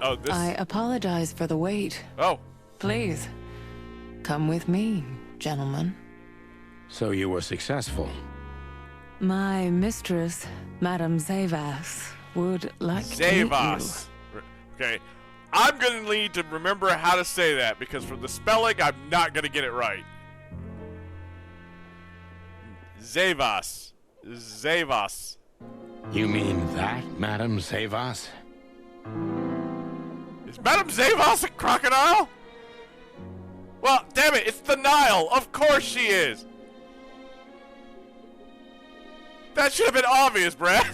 Oh, this. I apologize for the wait. Oh, Please, come with me, gentlemen. So you were successful. My mistress, Madame Zavas, would like to meet you. Zavas. Okay, I'm gonna need to remember how to say that because from the spelling, I'm not gonna get it right. Zavas. Zavas. You mean that, Madame Zavas? Is Madame Zavas a crocodile? Well, damn it, it's the Nile. Of course she is. That should have been obvious, Brad.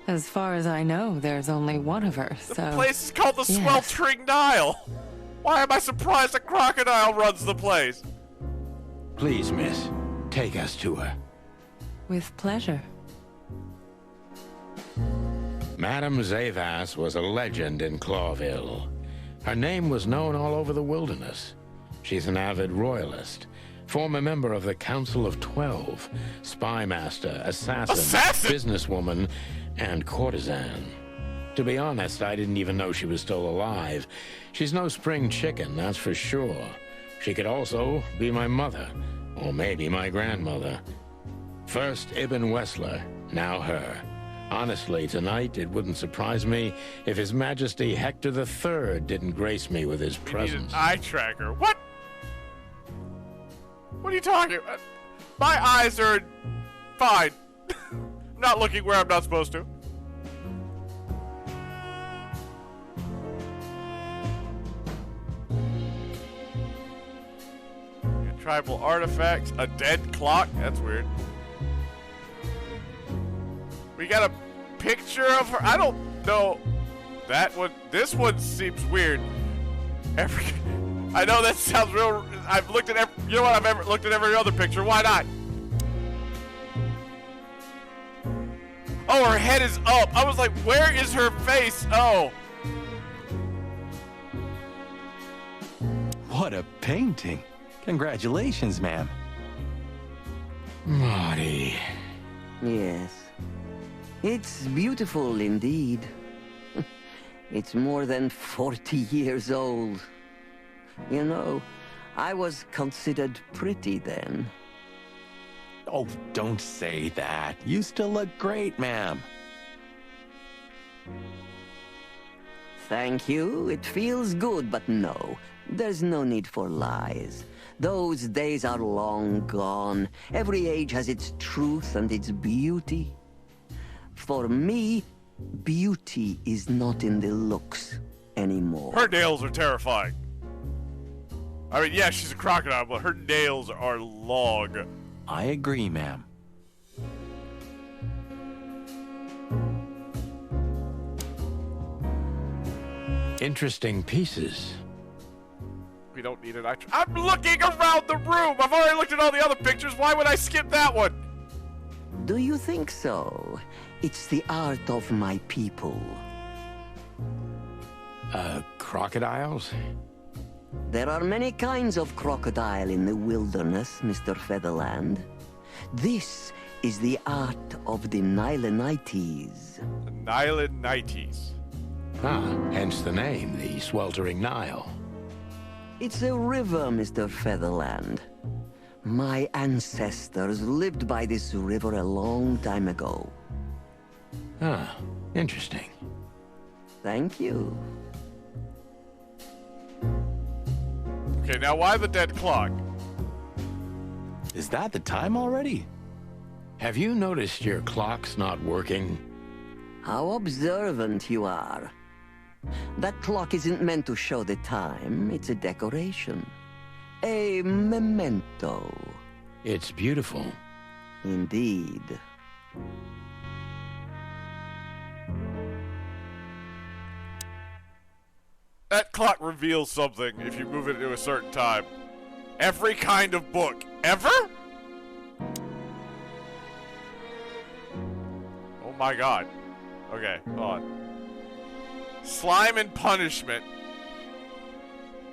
As far as I know, there's only one of her, so... The place is called the yes. Sweltering Nile. Why am I surprised a crocodile runs the place? Please, miss, take us to her. With pleasure. Madame Zavas was a legend in Clawville. Her name was known all over the wilderness. She's an avid royalist, former member of the Council of 12, spy master, assassin, businesswoman, and courtesan. To be honest, I didn't even know she was still alive. She's no spring chicken, that's for sure. She could also be my mother, or maybe my grandmother. First Ibn Wessler, now her. Honestly, tonight, it wouldn't surprise me if His Majesty Hector III didn't grace me with his presence. We need an eye tracker. What? What are you talking about? My eyes are fine. I'm not looking where I'm not supposed to. Tribal artifacts. A dead clock? That's weird. We got a picture of her. I don't know. That one. This one seems weird. I know that sounds real. I've looked at you know what? I've ever looked at every other picture. Why not? Oh, her head is up. I was like, where is her face? Oh. What a painting. Congratulations, ma'am. Marty. Yes. It's beautiful indeed. It's more than 40 years old. You know, I was considered pretty then. Oh, don't say that. You still look great, ma'am. Thank you. It feels good, but no. There's no need for lies. Those days are long gone. Every age has its truth and its beauty. For me, beauty is not in the looks anymore. Her nails are terrifying. I mean, yeah, she's a crocodile, but her nails are long. I agree, ma'am. Interesting pieces. We don't need an actress. I'm looking around the room. I've already looked at all the other pictures. Why would I skip that one? Do you think so? It's the art of my people. Crocodiles? There are many kinds of crocodile in the wilderness, Mr. Featherland. This is the art of the Nilenites. The Nilenites. Ah, hence the name, the sweltering Nile. It's a river, Mr. Featherland. My ancestors lived by this river a long time ago. Ah, interesting. Thank you. Okay, now why the dead clock? Is that the time already? Have you noticed your clock's not working? How observant you are. That clock isn't meant to show the time. It's a decoration. A memento. It's beautiful. Indeed. That clock reveals something if you move it to a certain time. Every kind of book. Ever? Oh my god. Okay, hold on. Slime and Punishment.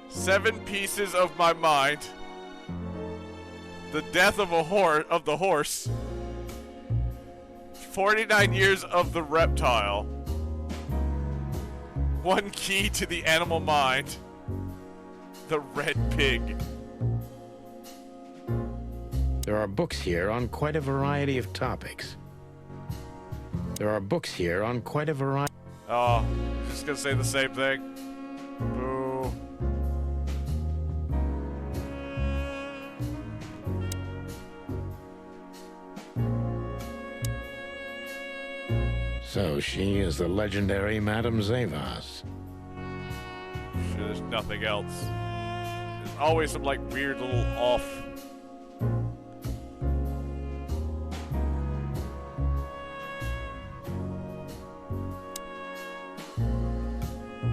7 Pieces of My Mind. The Death of the Horse. 49 Years of the Reptile. 1 Key to the Animal Mind. The Red Pig. There are books here on quite a variety of topics. Oh, just gonna say the same thing. Boo. So she is the legendary Madame Zavas. Sure, there's nothing else. There's always some, like, weird little off.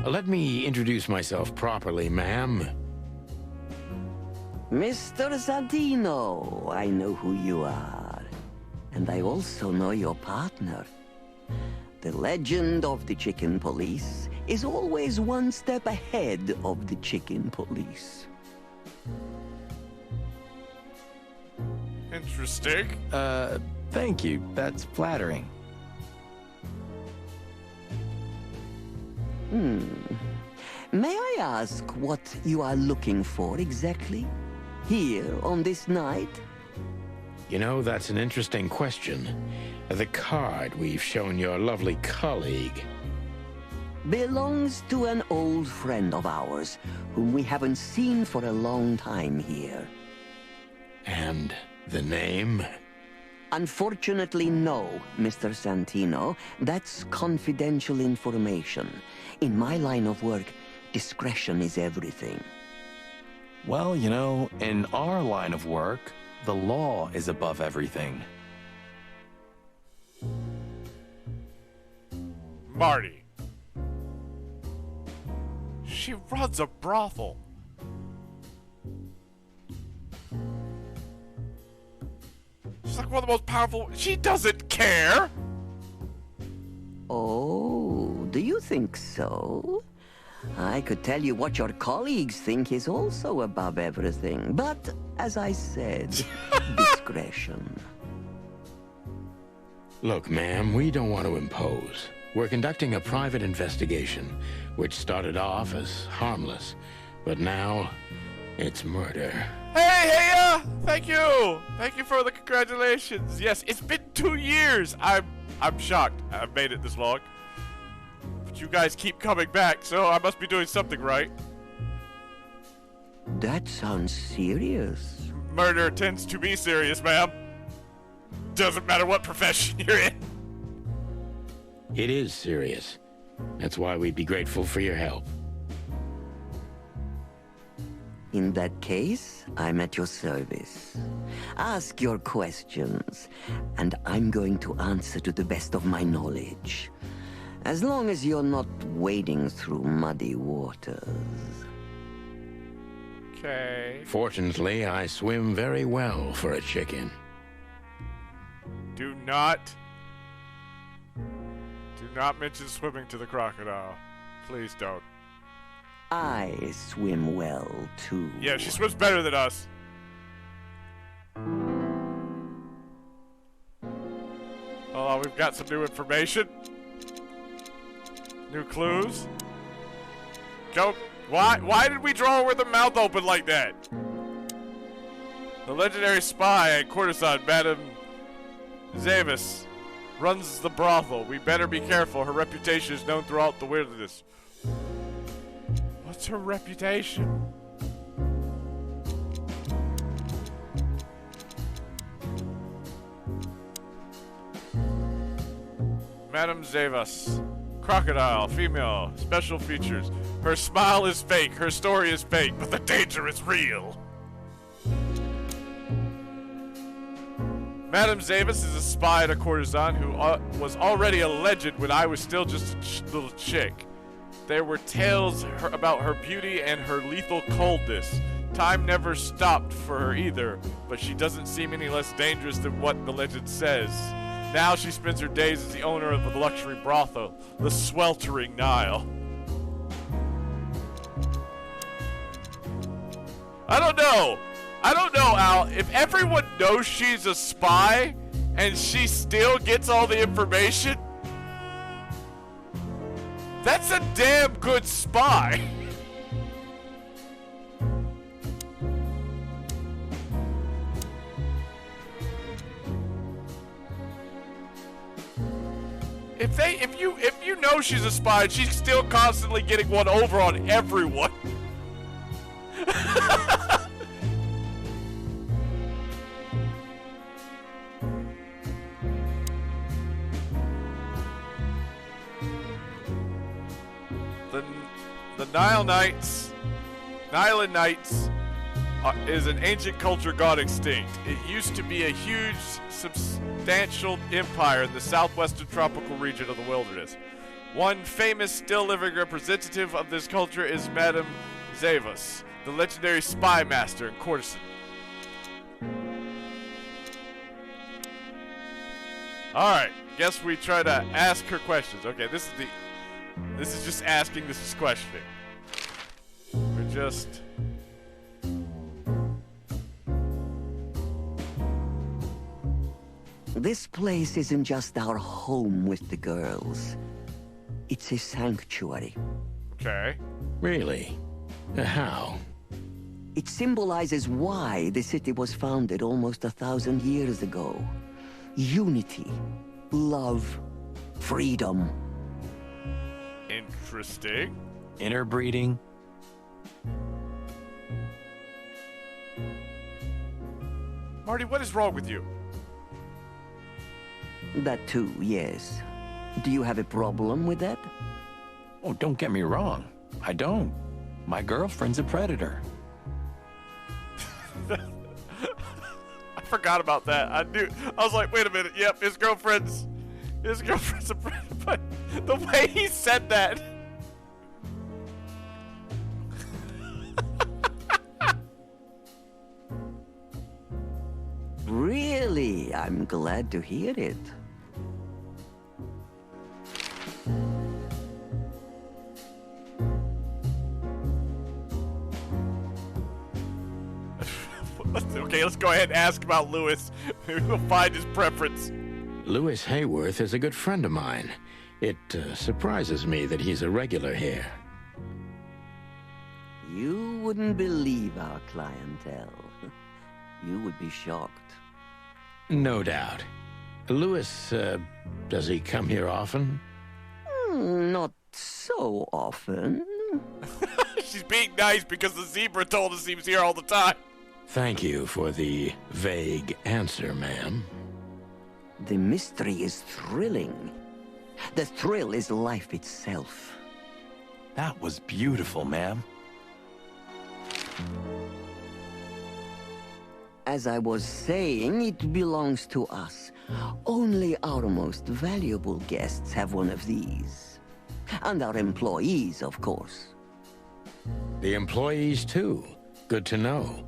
Let me introduce myself properly, ma'am. Mr. Zadino, I know who you are. And I also know your partner. The legend of the Chicken Police is always one step ahead of the Chicken Police. Interesting. Thank you. That's flattering. May I ask what you are looking for exactly? Here on this night? You know, that's an interesting question. The card we've shown your lovely colleague Belongs to an old friend of ours, whom we haven't seen for a long time here. And the name? Unfortunately, no, Mr. Santino. That's confidential information. In my line of work, discretion is everything. Well, you know, in our line of work, the law is above everything. Marty. She runs a brothel. like one of the most powerful. She doesn't care. Oh, do you think so? I could tell you what your colleagues think is also above everything, but as I said, discretion. Look, ma'am, we don't want to impose. We're conducting a private investigation, which started off as harmless, but now it's murder. Hey, thank you. Thank you for the congratulations. Yes, it's been 2 years. I'm shocked I've made it this long. But you guys keep coming back, so I must be doing something right. That sounds serious. Murder tends to be serious, ma'am. Doesn't matter what profession you're in. It is serious. That's why we'd be grateful for your help. In that case, I'm at your service. Ask your questions, and I'm going to answer to the best of my knowledge. As long as you're not wading through muddy waters. Okay. Fortunately, I swim very well for a chicken. Do not mention swimming to the crocodile. Please don't. I swim well, too. Yeah, she swims better than us. Oh, we've got some new information. New clues. Go. Why did we draw her with her mouth open like that? The legendary spy and courtesan, Madame Zavis, runs the brothel. We better be careful. Her reputation is known throughout the wilderness. What's her reputation? Madame Zavas. Crocodile, female, special features. Her smile is fake, her story is fake, but the danger is real. Madame Zavis is a spy and a courtesan who was already a legend when I was still just a little chick. There were tales about her beauty and her lethal coldness. Time never stopped for her either, but she doesn't seem any less dangerous than what the legend says. Now she spends her days as the owner of the luxury brothel, the Sweltering Nile. I don't know, Al. If everyone knows she's a spy and she still gets all the information, that's a damn good spy. If you know she's a spy and she's still constantly getting one over on everyone. The Nile Knights is an ancient culture gone extinct. It used to be a huge, substantial empire in the southwestern tropical region of the wilderness. One famous, still living representative of this culture is Madame Zavas, the legendary spy master and courtesan. Alright, guess we try to ask her questions. Okay, this is just asking, this is questioning. We're just... This place isn't just our home with the girls. It's a sanctuary. Okay. Really? How? It symbolizes why the city was founded almost 1,000 years ago. Unity, love, freedom. Interesting. Interbreeding. Marty, what is wrong with you? That too, yes. Do you have a problem with that? Oh, don't get me wrong. I don't. My girlfriend's a predator. I forgot about that. I was like, wait a minute. Yep, his girlfriend's a predator. But the way he said that. Really? I'm glad to hear it. Okay, let's go ahead and ask about Lewis. Maybe we'll find his preference. Lewis Hayworth is a good friend of mine. It surprises me that he's a regular here. You wouldn't believe our clientele. You would be shocked. No doubt. Lewis, does he come here often? Not so often. She's being nice because the zebra told us he was here all the time. Thank you for the vague answer, ma'am. The mystery is thrilling. The thrill is life itself. That was beautiful, ma'am. As I was saying, it belongs to us. Only our most valuable guests have one of these. And our employees, of course. The employees, too. Good to know.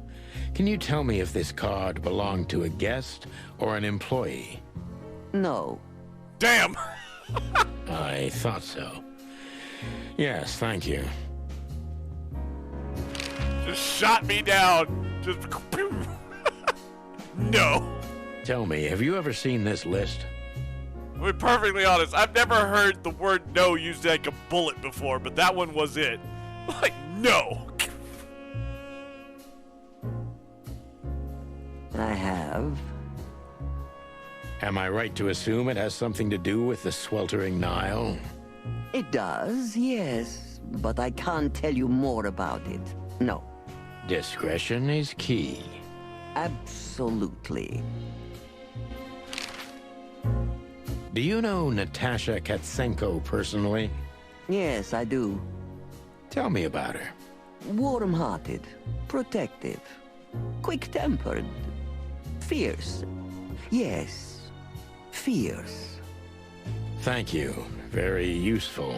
Can you tell me if this card belonged to a guest or an employee? No. Damn! I thought so. Yes, thank you. Just shot me down. Just... No. Tell me, have you ever seen this list? To be perfectly honest, I've never heard the word no used like a bullet before, but that one was it. Like, no. I have. Am I right to assume it has something to do with the sweltering Nile? It does, yes. But I can't tell you more about it. No. Discretion is key. Absolutely. Do you know Natasha Katsenko personally? Yes, I do. Tell me about her. Warm-hearted, protective, quick-tempered, fierce. Yes, fierce. Thank you. Very useful.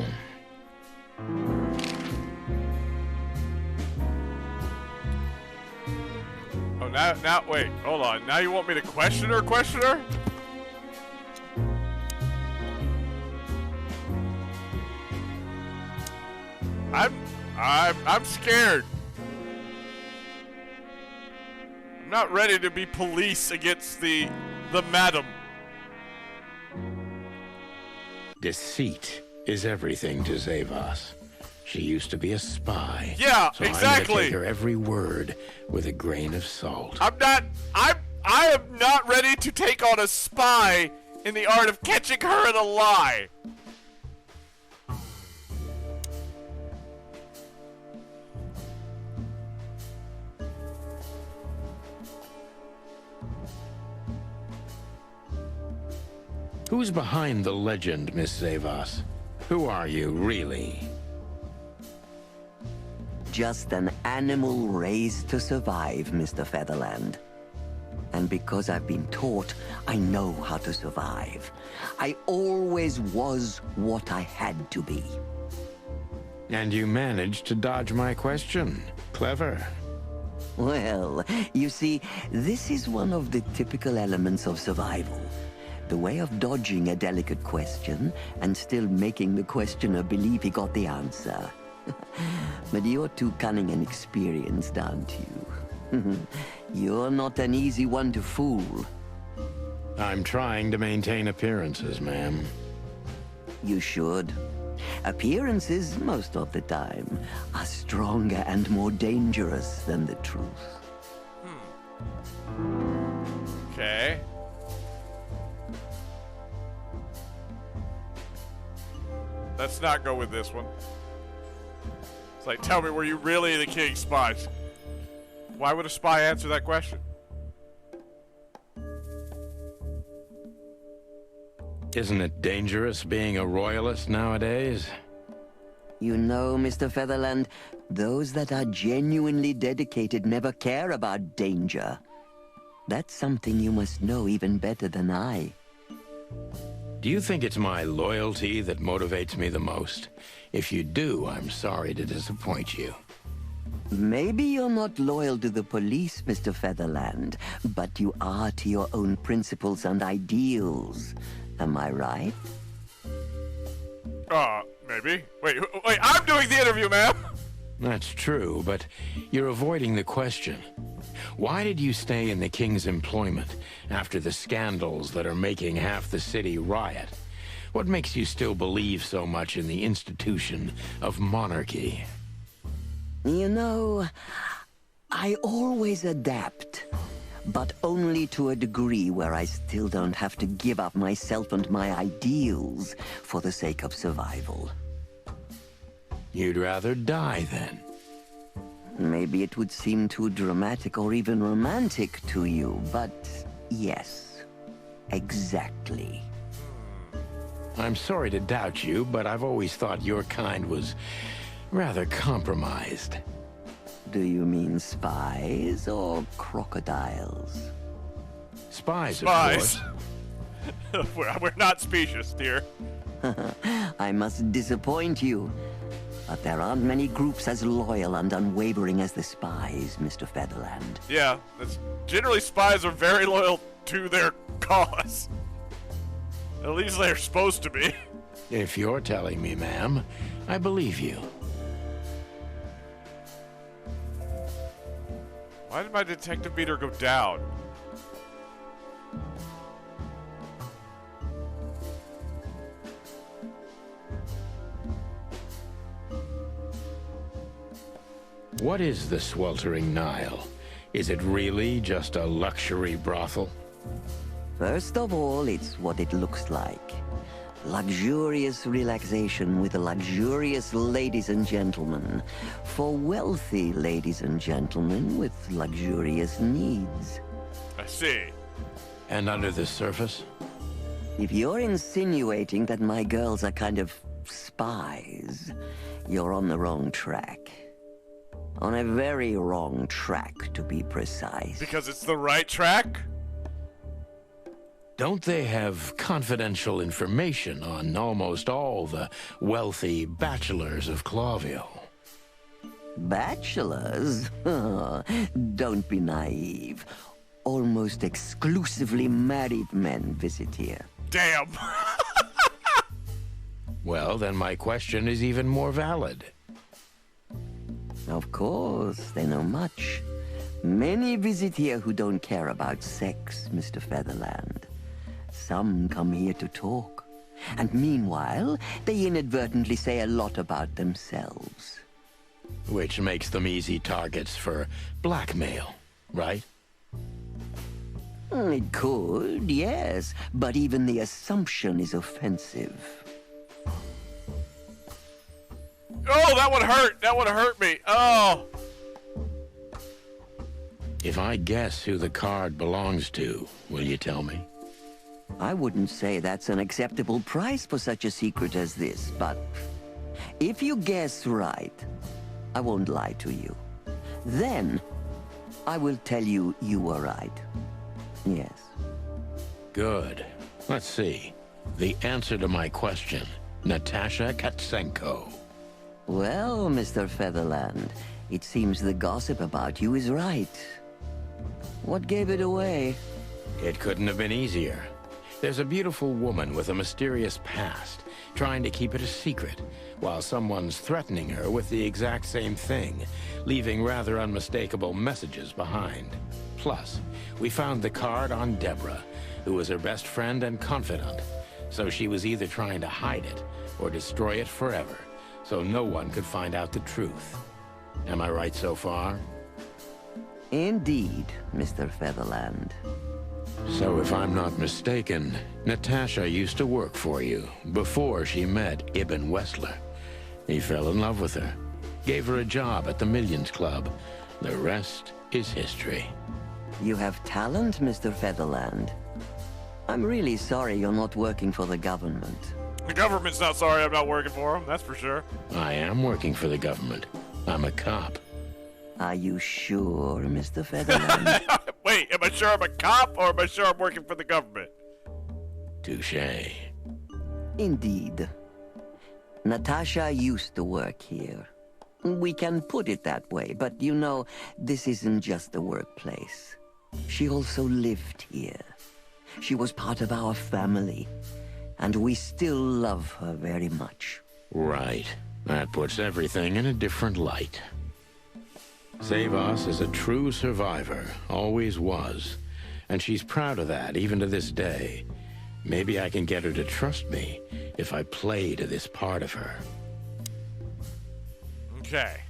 Oh, now, wait, hold on. Now you want me to question her? I'm scared. I'm not ready to be police against the madam. Deceit is everything to Zavos. She used to be a spy. Yeah, so exactly. I'm gonna take her every word with a grain of salt. I am not ready to take on a spy in the art of catching her in a lie. Who's behind the legend, Miss Zavos? Who are you, really? Just an animal raised to survive, Mr. Featherland. And because I've been taught, I know how to survive. I always was what I had to be. And you managed to dodge my question. Clever. Well, you see, this is one of the typical elements of survival. The way of dodging a delicate question and still making the questioner believe he got the answer. But you're too cunning and experienced, aren't you? You're not an easy one to fool. I'm trying to maintain appearances, ma'am. You should. Appearances, most of the time, are stronger and more dangerous than the truth. Okay. Let's not go with this one. It's like, tell me, were you really the king's spies? Why would a spy answer that question? Isn't it dangerous being a royalist nowadays? You know, Mr. Featherland, those that are genuinely dedicated never care about danger. That's something you must know even better than I. Do you think it's my loyalty that motivates me the most? If you do, I'm sorry to disappoint you. Maybe you're not loyal to the police, Mr. Featherland, but you are to your own principles and ideals. Am I right? Maybe. Wait, I'm doing the interview, ma'am! That's true, but you're avoiding the question. Why did you stay in the king's employment after the scandals that are making half the city riot? What makes you still believe so much in the institution of monarchy? You know, I always adapt, but only to a degree where I still don't have to give up myself and my ideals for the sake of survival. You'd rather die, then? Maybe it would seem too dramatic or even romantic to you, but yes, exactly. I'm sorry to doubt you, but I've always thought your kind was rather compromised. Do you mean spies or crocodiles? Spies, of Spies. course. We're not specious, dear. I must disappoint you, but there aren't many groups as loyal and unwavering as the spies, Mr. Featherland. Yeah, generally spies are very loyal to their cause. At least they're supposed to be. If you're telling me, ma'am, I believe you. Why did my detective meter go down? What is the sweltering Nile? Is it really just a luxury brothel? First of all, it's what it looks like. Luxurious relaxation with luxurious ladies and gentlemen. For wealthy ladies and gentlemen with luxurious needs. I see. And under the surface? If you're insinuating that my girls are kind of spies, you're on the wrong track. On a very wrong track, to be precise. Because it's the right track? Don't they have confidential information on almost all the wealthy bachelors of Clawville? Bachelors? Don't be naive. Almost exclusively married men visit here. Damn. Well, then my question is even more valid. Of course, they know much. Many visit here who don't care about sex, Mr. Featherland. Some come here to talk. And meanwhile, they inadvertently say a lot about themselves. Which makes them easy targets for blackmail, right? It could, yes. But even the assumption is offensive. Oh, that would hurt. That would hurt me. Oh. If I guess who the card belongs to, will you tell me? I wouldn't say that's an acceptable price for such a secret as this, but if you guess right, I won't lie to you. Then, I will tell you you were right. Yes. Good. Let's see. The answer to my question, Natasha Katsenko. Well, Mr. Featherland, it seems the gossip about you is right. What gave it away? It couldn't have been easier. There's a beautiful woman with a mysterious past, trying to keep it a secret, while someone's threatening her with the exact same thing, leaving rather unmistakable messages behind. Plus, we found the card on Deborah, who was her best friend and confidant, so she was either trying to hide it or destroy it forever, so no one could find out the truth. Am I right so far? Indeed, Mr. Featherland. So if I'm not mistaken, Natasha used to work for you before she met Ibn Wessler. He fell in love with her, gave her a job at the Millions Club. The rest is history. You have talent, Mr. Featherland. I'm really sorry you're not working for the government. The government's not sorry I'm not working for them, that's for sure. I am working for the government. I'm a cop. Are you sure, Mr. Featherland? Wait, am I sure I'm a cop or am I sure I'm working for the government? Touché. Indeed. Natasha used to work here. We can put it that way, but you know, this isn't just a workplace. She also lived here. She was part of our family, and we still love her very much. Right. That puts everything in a different light. Zavos is a true survivor, always was. And she's proud of that, even to this day. Maybe I can get her to trust me if I play to this part of her. Okay.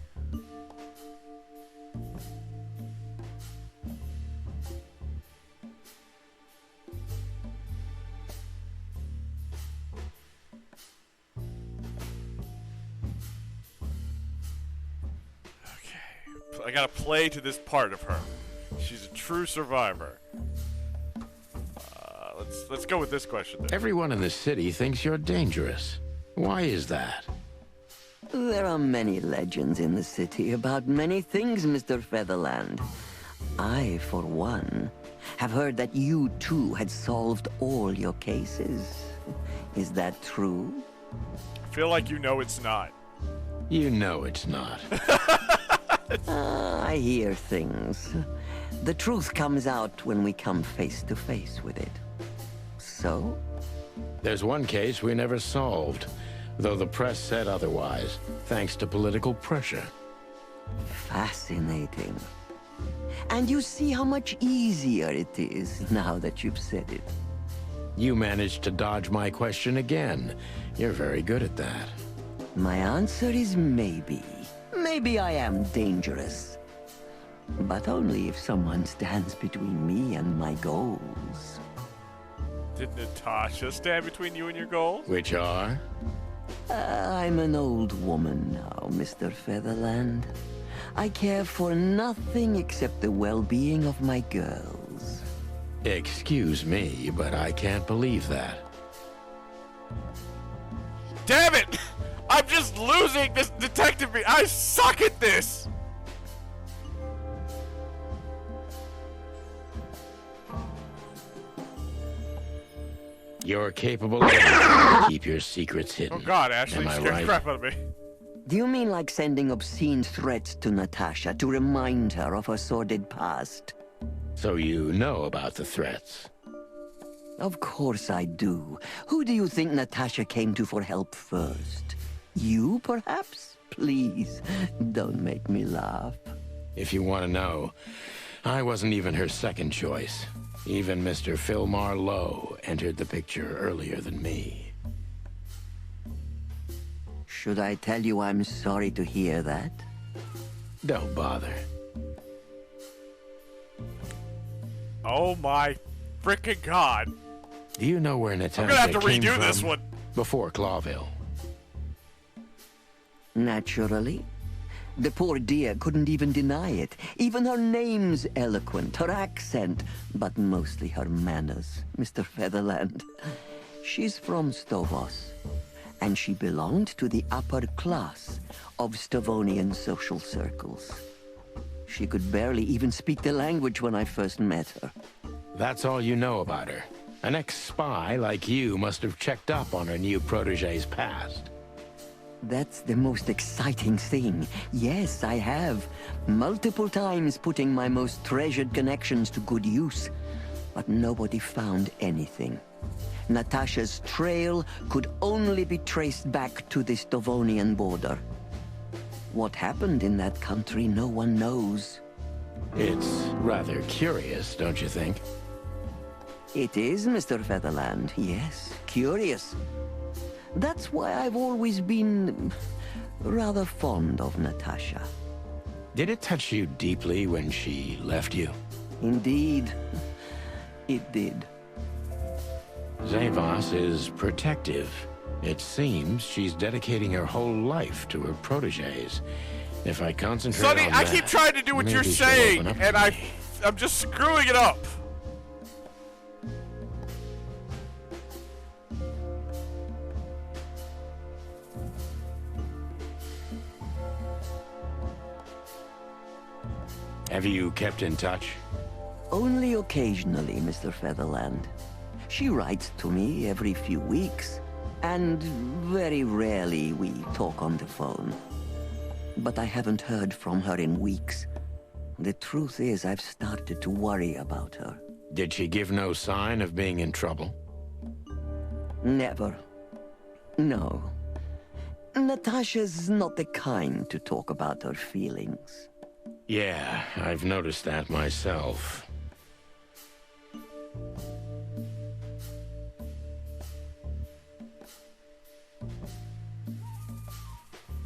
I gotta play to this part of her. She's a true survivor. Let's go with this question then. Everyone in the city thinks you're dangerous. Why is that? There are many legends in the city about many things, Mr. Featherland. I, for one, have heard that you too had solved all your cases. Is that true? I feel like you know it's not. You know it's not. I hear things. The truth comes out when we come face to face with it. So? There's one case we never solved, though the press said otherwise, thanks to political pressure. Fascinating. And you see how much easier it is now that you've said it. You managed to dodge my question again. You're very good at that. My answer is maybe. Maybe I am dangerous. But only if someone stands between me and my goals. Did Natasha stand between you and your goals? Which are? I'm an old woman now, Mr. Featherland. I care for nothing except the well-being of my girls. Excuse me, but I can't believe that. Damn it! I'm just losing this detective. I suck at this! You're capable of keep your secrets hidden. Oh god, Ashley, Am I scared the right? crap out of me. Do you mean like sending obscene threats to Natasha to remind her of her sordid past? So you know about the threats? Of course I do. Who do you think Natasha came to for help first? You, perhaps? Please, don't make me laugh. If you want to know, I wasn't even her second choice. Even Mr. Philmar Lowe entered the picture earlier than me. Should I tell you I'm sorry to hear that? Don't bother. Oh my frickin' god. Do you know where Natasha I'm gonna have to came redo from this one. Before Clawville? Naturally. The poor dear couldn't even deny it. Even her name's eloquent, her accent, but mostly her manners, Mr. Featherland. She's from Stovos, and she belonged to the upper class of Stavonian social circles. She could barely even speak the language when I first met her. That's all you know about her. An ex-spy like you must have checked up on her new protege's past. That's the most exciting thing. Yes, I have. Multiple times putting my most treasured connections to good use. But nobody found anything. Natasha's trail could only be traced back to the Stavonian border. What happened in that country, no one knows. It's rather curious, don't you think? It is, Mr. Featherland. Yes, curious. That's why I've always been rather fond of Natasha. Did it touch you deeply when she left you? Indeed, it did. Zavos is protective. It seems she's dedicating her whole life to her proteges. If I concentrate Sonny, on I that, keep trying to do what you're maybe she'll saying, open up and to me. I'm just screwing it up. Have you kept in touch? Only occasionally, Mr. Featherland. She writes to me every few weeks, and very rarely we talk on the phone. but I haven't heard from her in weeks. The truth is, I've started to worry about her. Did she give no sign of being in trouble? Never. No. Natasha's not the kind to talk about her feelings. Yeah, I've noticed that myself.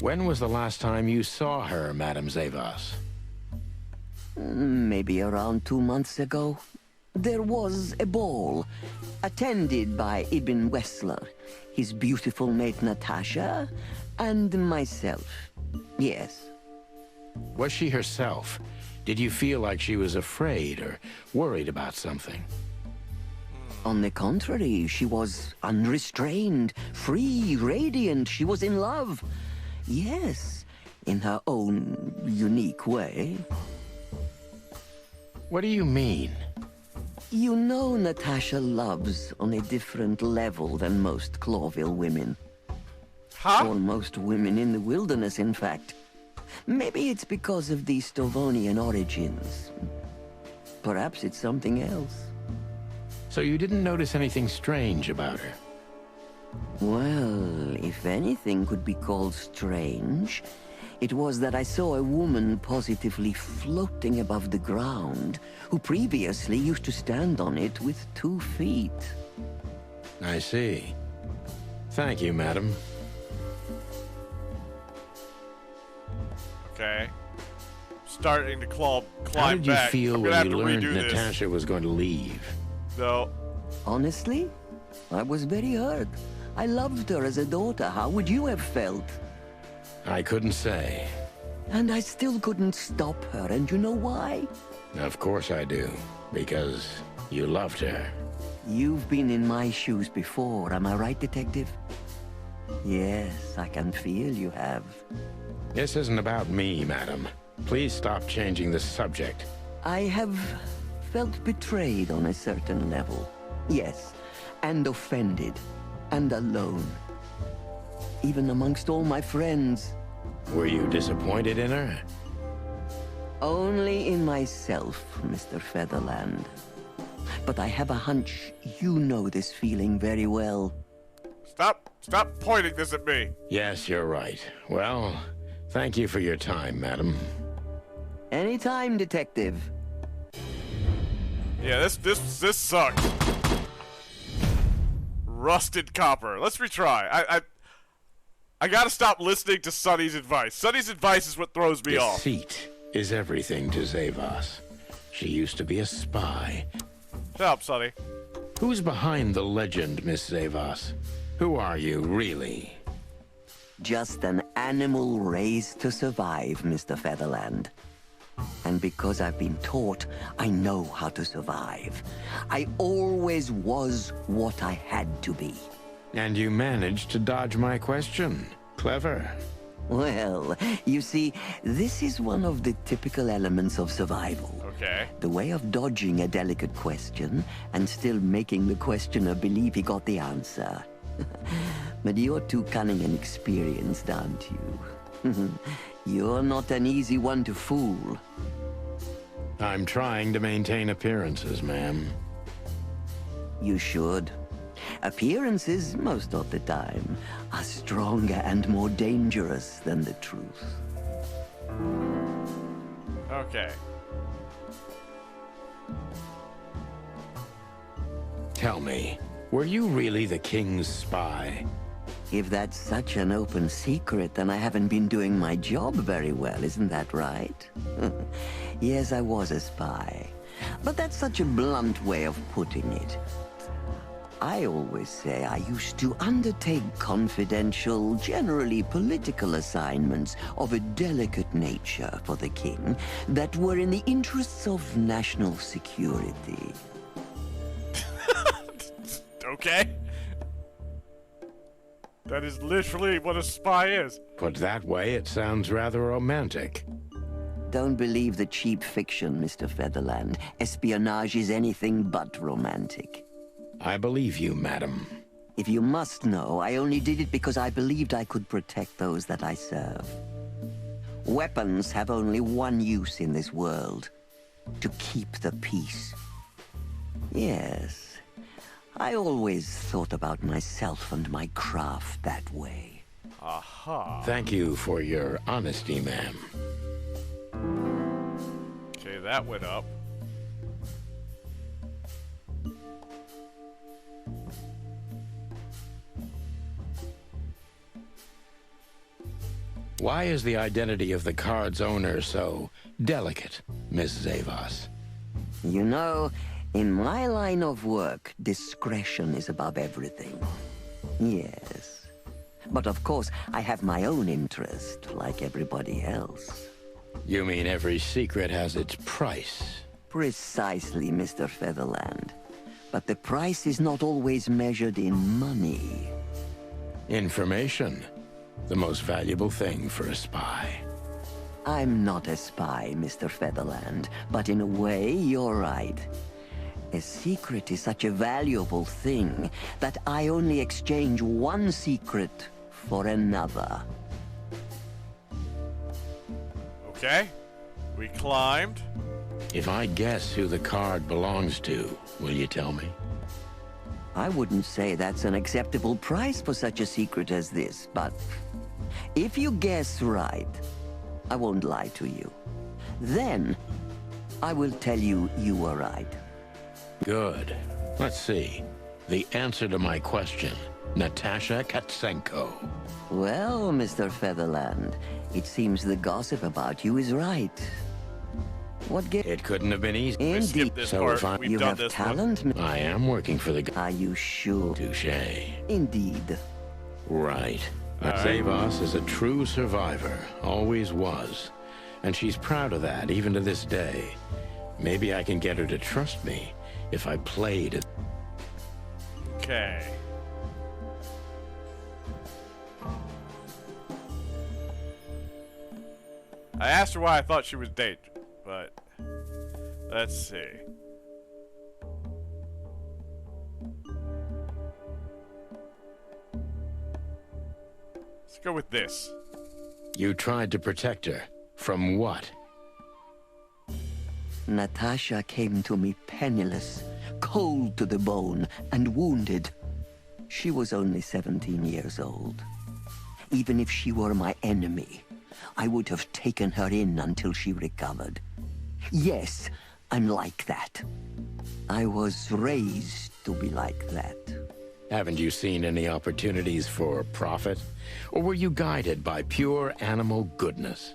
When was the last time you saw her, Madame Zavas? Maybe around 2 months ago. There was a ball, attended by Ibn Wessler, his beautiful mate Natasha, and myself. Yes. Was she herself? Did you feel like she was afraid or worried about something? On the contrary, she was unrestrained, free, radiant. She was in love. Yes, in her own unique way. What do you mean? You know Natasha loves on a different level than most Clawville women. Huh? Or most women in the wilderness, in fact. Maybe it's because of the Stovonian origins. Perhaps it's something else. So you didn't notice anything strange about her? Well, if anything could be called strange, it was that I saw a woman positively floating above the ground, who previously used to stand on it with 2 feet. I see. Thank you, madam. Okay. Starting to climb How did you back. feel I'm gonna when have you to learned redo this. Natasha was going to leave? No. Honestly, I was very hurt. I loved her as a daughter. How would you have felt? I couldn't say. And I still couldn't stop her, and you know why? Of course I do. Because you loved her. You've been in my shoes before, am I right, Detective? Yes, I can feel you have. This isn't about me, madam. Please stop changing the subject. I have felt betrayed on a certain level. Yes, and offended, and alone. Even amongst all my friends. Were you disappointed in her? Only in myself, Mr. Featherland. But I have a hunch you know this feeling very well. Stop pointing this at me. Yes, you're right. Well, thank you for your time, madam. Anytime, Detective. Yeah, this sucks. Rusted copper. Let's retry. I gotta stop listening to Sonny's advice. Sonny's advice is what throws me off. Deceit is everything to Zavas. She used to be a spy. Shut up, Sonny. Who's behind the legend, Miss Zavas? Who are you, really? Just an animal raised to survive, Mr. Featherland. And because I've been taught, I know how to survive. I always was what I had to be. And you managed to dodge my question. Clever. Well, you see, this is one of the typical elements of survival. Okay. The way of dodging a delicate question and still making the questioner believe he got the answer. But you're too cunning and experienced, aren't you? You're not an easy one to fool. I'm trying to maintain appearances, ma'am. You should. Appearances, most of the time, are stronger and more dangerous than the truth. Okay. Tell me, were you really the king's spy? If that's such an open secret, then I haven't been doing my job very well, isn't that right? Yes, I was a spy. But that's such a blunt way of putting it. I always say I used to undertake confidential, generally political assignments of a delicate nature for the king that were in the interests of national security. Okay. That is literally what a spy is. Put that way, it sounds rather romantic. Don't believe the cheap fiction, Mr. Featherland. Espionage is anything but romantic. I believe you, madam. If you must know, I only did it because I believed I could protect those that I serve. Weapons have only one use in this world. To keep the peace. Yes. I always thought about myself and my craft that way. Aha. Thank you for your honesty, ma'am. Okay, that went up. Why is the identity of the card's owner so delicate, Miss Zavas? You know, in my line of work, discretion is above everything. Yes. But of course, I have my own interest, like everybody else. You mean every secret has its price? Precisely, Mr. Featherland. But the price is not always measured in money. Information. The most valuable thing for a spy. I'm not a spy, Mr. Featherland, but in a way, you're right. A secret is such a valuable thing that I only exchange one secret for another. Okay. We climbed. If I guess who the card belongs to, will you tell me? I wouldn't say that's an acceptable price for such a secret as this, but if you guess right, I won't lie to you. Then, I will tell you you were right. Good. Let's see. The answer to my question. Natasha Katsenko. Well, Mr. Featherland, it seems the gossip about you is right. What get? It couldn't have been easy. We Indeed. skipped this So part. if I- We've You done have this talent. I am working for the... Are you sure? Touché. Indeed. Right. All right. Zavas is a true survivor. Always was. And she's proud of that, even to this day. Maybe I can get her to trust me if I played it. Okay. I asked her why I thought she was dangerous, but let's see. Let's go with this. You tried to protect her. From what? Natasha came to me penniless, cold to the bone, and wounded. She was only 17 years old. Even if she were my enemy, I would have taken her in until she recovered. Yes, I'm like that. I was raised to be like that. Haven't you seen any opportunities for profit? Or were you guided by pure animal goodness?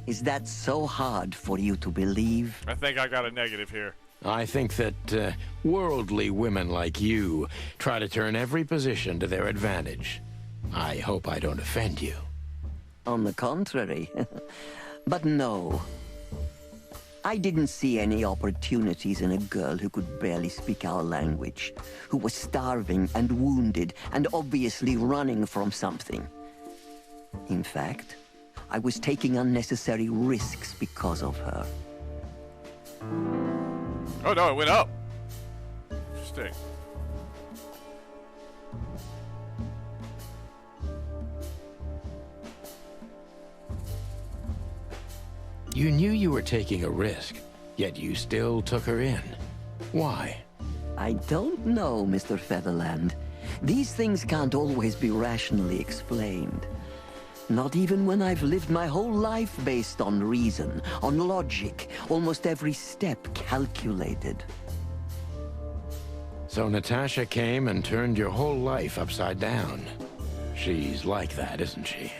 Is that so hard for you to believe? I think I got a negative here. I think that worldly women like you try to turn every position to their advantage. I hope I don't offend you. On the contrary. But no. I didn't see any opportunities in a girl who could barely speak our language, who was starving and wounded and obviously running from something. In fact, I was taking unnecessary risks because of her. Oh no, it went up. Interesting. You knew you were taking a risk, yet you still took her in. Why? I don't know, Mr. Featherland. These things can't always be rationally explained. Not even when I've lived my whole life based on reason, on logic, almost every step calculated. So Natasha came and turned your whole life upside down. She's like that, isn't she?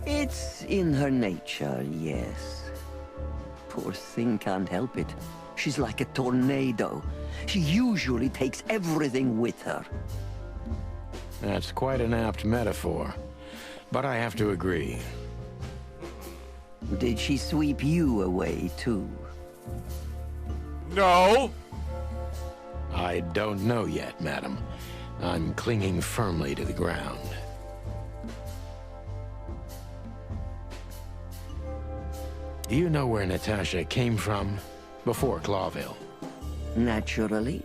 It's in her nature, yes. Poor thing can't help it. She's like a tornado. She usually takes everything with her. That's quite an apt metaphor. But I have to agree. Did she sweep you away, too? No! I don't know yet, madam. I'm clinging firmly to the ground. Do you know where Natasha came from? Before Clawville? Naturally.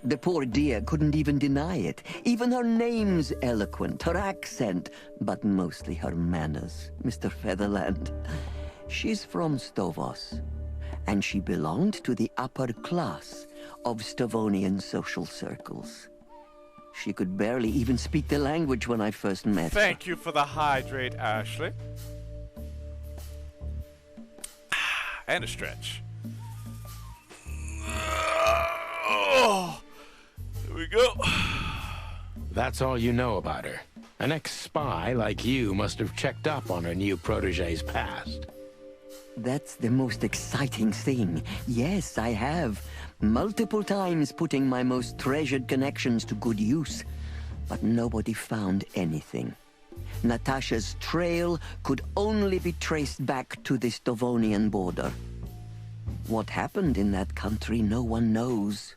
The poor dear couldn't even deny it. Even her name's eloquent, her accent, but mostly her manners, Mr. Featherland. She's from Stovos, and she belonged to the upper class of Stovonian social circles. She could barely even speak the language when I first met her. Thank you for the hydrate, Ashley. And a stretch. Oh, here we go. That's all you know about her. An ex-spy like you must have checked up on her new protege's past. That's the most exciting thing. Yes, I have. Multiple times putting my most treasured connections to good use. But nobody found anything. Natasha's trail could only be traced back to the Stovonian border. What happened in that country, no one knows.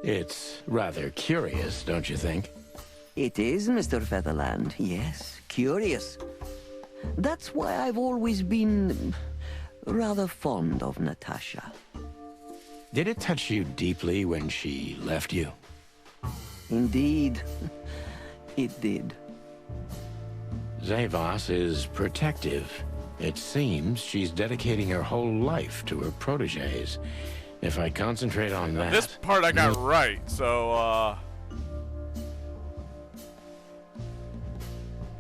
It's rather curious, don't you think? It is, Mr. Featherland. Yes, curious. That's why I've always been rather fond of Natasha. Did it touch you deeply when she left you? Indeed, it did. Zavos is protective. It seems she's dedicating her whole life to her proteges. If I concentrate on that... This part I got right, so,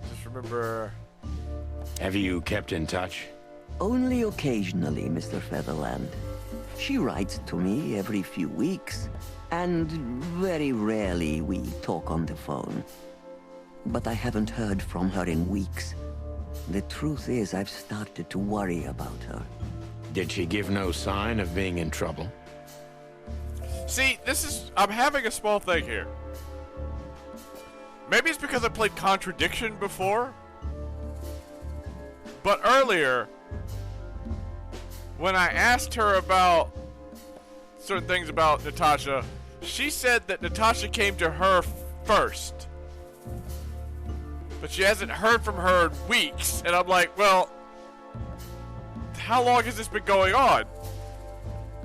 just remember... Have you kept in touch? Only occasionally, Mr. Featherland. She writes to me every few weeks, and very rarely we talk on the phone. But I haven't heard from her in weeks. The truth is, I've started to worry about her. Did she give no sign of being in trouble? See, I'm having a small thing here. Maybe it's because I played Contradiction before. But earlier, when I asked her about certain things about Natasha, she said that Natasha came to her first. But she hasn't heard from her in weeks. And I'm like, well, how long has this been going on?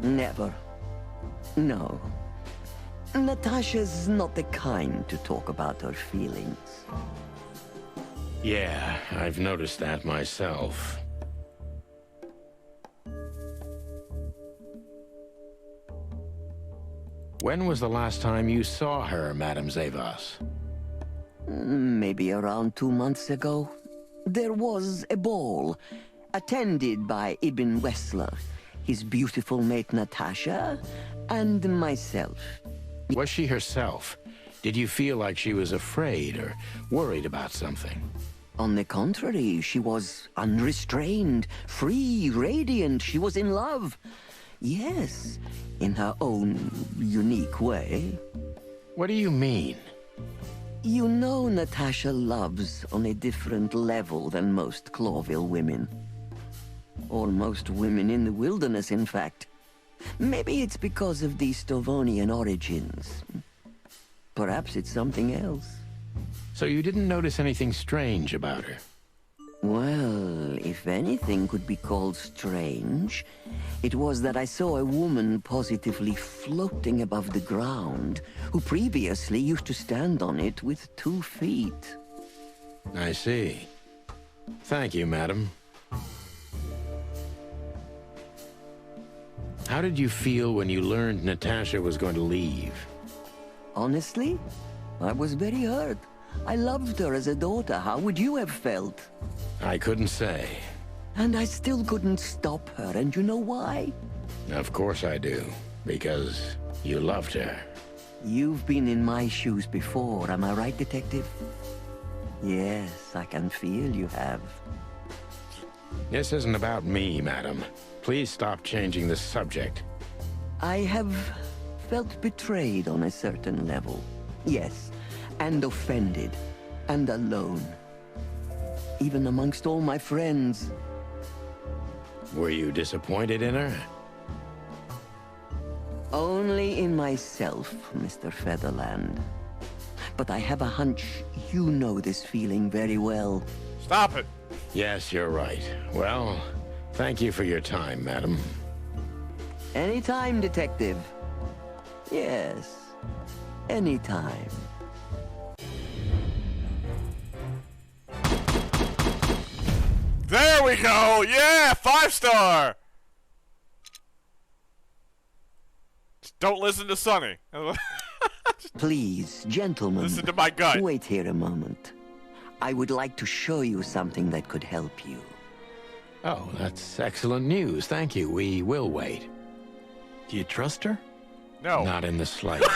Never. No. Natasha's not the kind to talk about her feelings. Yeah, I've noticed that myself. When was the last time you saw her, Madame Zavos? Maybe around 2 months ago. There was a ball, attended by Ibn Wessler, his beautiful mate Natasha, and myself. Was she herself? Did you feel like she was afraid or worried about something? On the contrary, she was unrestrained, free, radiant. She was in love. Yes, in her own unique way. What do you mean? You know Natasha loves on a different level than most Clawville women. Or most women in the wilderness, in fact. Maybe it's because of the Stovonian origins. Perhaps it's something else. So you didn't notice anything strange about her? Well, if anything could be called strange, it was that I saw a woman positively floating above the ground, who previously used to stand on it with 2 feet. I see. Thank you, madam. How did you feel when you learned Natasha was going to leave? Honestly, I was very hurt. I loved her as a daughter. How would you have felt? I couldn't say. And I still couldn't stop her, and you know why? Of course I do. Because you loved her. You've been in my shoes before, am I right, Detective? Yes, I can feel you have. This isn't about me, madam. Please stop changing the subject. I have felt betrayed on a certain level. Yes, and offended, and alone. Even amongst all my friends. Were you disappointed in her? Only in myself, Mr. Featherland. But I have a hunch you know this feeling very well. Stop it. Yes, you're right. Well, thank you for your time, madam. Anytime, Detective. Yes. anytime. There we go! Yeah! 5-star! Just don't listen to Sonny. Please, gentlemen, Listen to my gut. wait here a moment. I would like to show you something that could help you. Oh, that's excellent news. Thank you. We will wait. Do you trust her? No. Not in the slightest.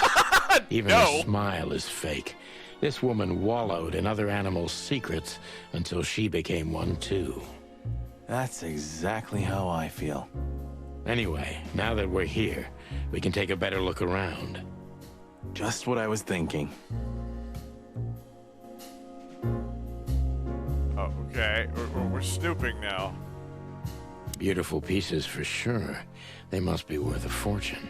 Even No. her smile is fake. This woman wallowed in other animals' secrets until she became one too. That's exactly how I feel. Anyway, now that we're here, we can take a better look around. Just what I was thinking. Oh, okay. We're snooping now. Beautiful pieces for sure. They must be worth a fortune.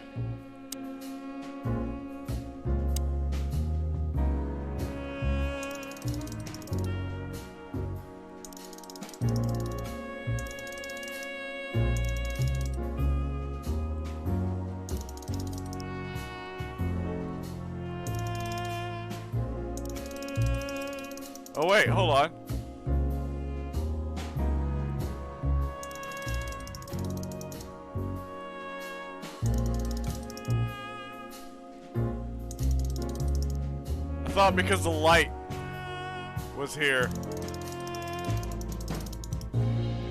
Oh, wait, hold on. I thought because the light was here.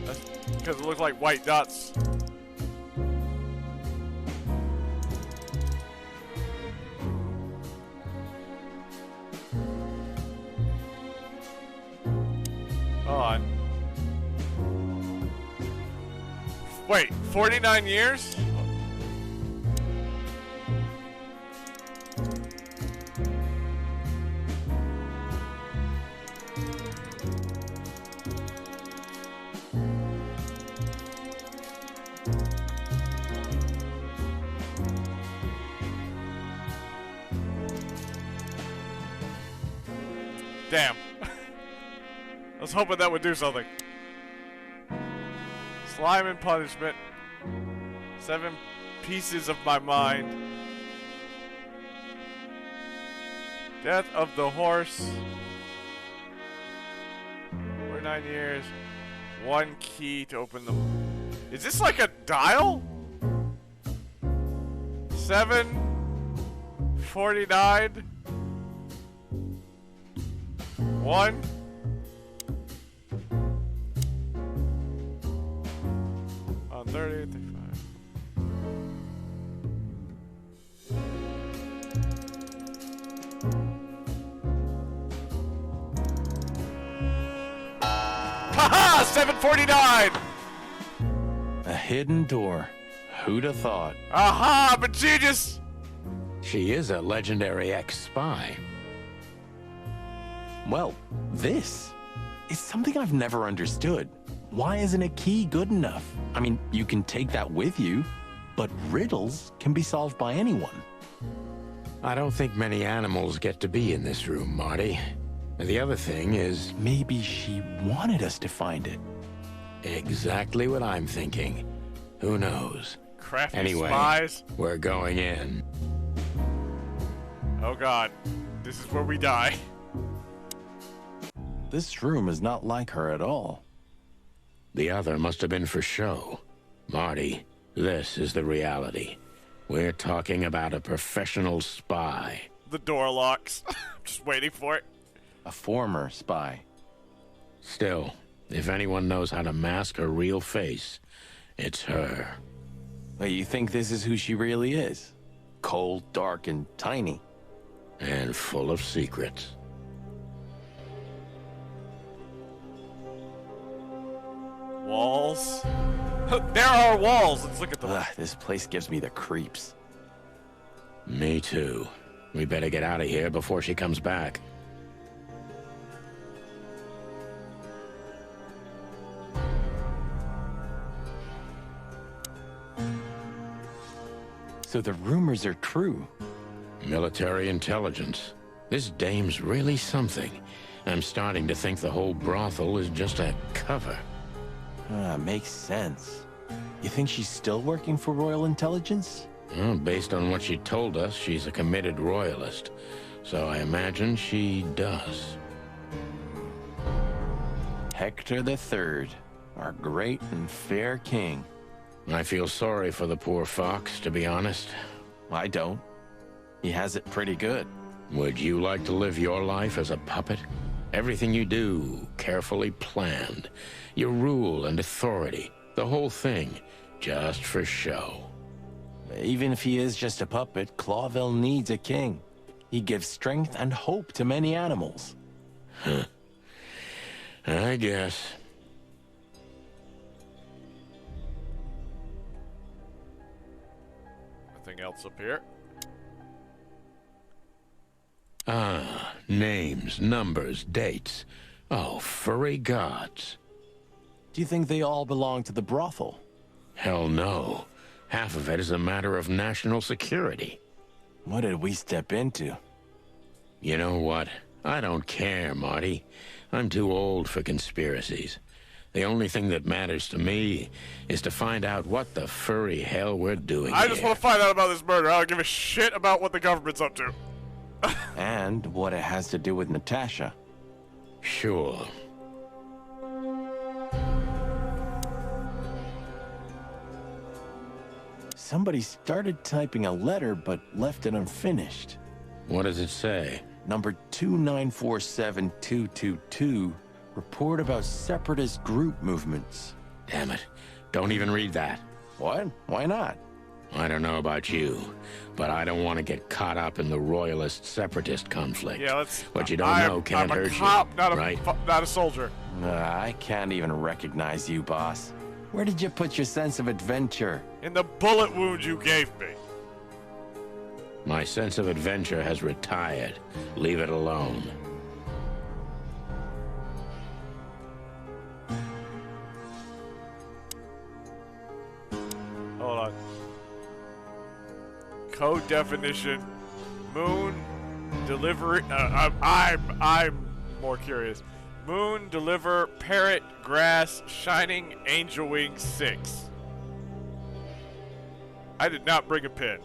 That's because it looked like white dots. On. Wait, 49 years? Damn. I was hoping that would do something. Slime and punishment. 7 pieces of my mind. Death of the horse. 49 years. 1 key to open the... Is this like a dial? 749 1 on 30, 35. Haha! 749! A hidden door. Who'd have thought? Aha! I'm a genius! She is a legendary ex-spy. Well, this is something I've never understood. Why isn't a key good enough? I mean, you can take that with you, but riddles can be solved by anyone. I don't think many animals get to be in this room, Marty. And the other thing is... Maybe she wanted us to find it. Exactly what I'm thinking. Who knows? Crafty Anyway, spies. we're going in. Oh god. This is where we die. This room is not like her at all. The other must have been for show. Marty, this is the reality. We're talking about a professional spy. The door locks. Just waiting for it. A former spy. Still, if anyone knows how to mask her real face, it's her. Wait, you think this is who she really is? Cold, dark, and tiny. And full of secrets. Walls. There are walls. Let's look at them. Ugh, this place gives me the creeps. Me too. We better get out of here before she comes back. So the rumors are true. Military intelligence. This dame's really something. I'm starting to think the whole brothel is just a cover. Makes sense. You think she's still working for Royal Intelligence? Well, based on what she told us, she's a committed royalist. So I imagine she does. Hector III, our great and fair king. I feel sorry for the poor fox, to be honest. I don't. He has it pretty good. Would you like to live your life as a puppet? Everything you do, carefully planned. Your rule and authority, the whole thing, just for show. Even if he is just a puppet, Clawville needs a king. He gives strength and hope to many animals. Huh. I guess. Nothing else up here? Ah, names, numbers, dates. Oh, furry gods. Do you think they all belong to the brothel? Hell no. Half of it is a matter of national security. What did we step into? You know what? I don't care, Marty. I'm too old for conspiracies. The only thing that matters to me is to find out what the furry hell we're doing I just want to find out about this murder. I don't give a shit about what the government's up to. And what it has to do with Natasha. Sure. Somebody started typing a letter but left it unfinished. What does it say? Number 2947222. Report about separatist group movements. Damn it. Don't even read that. What? Why not? I don't know about you, but I don't want to get caught up in the royalist-separatist conflict. Yeah, let's... What you don't know can't hurt you, I'm a cop, right? not a soldier. I can't even recognize you, boss. Where did you put your sense of adventure? In the bullet wound you gave me. My sense of adventure has retired. Leave it alone. Hold on. Code definition. Moon delivery. I'm more curious. Moon deliver parrot grass shining angel wing 6. I did not bring a pen.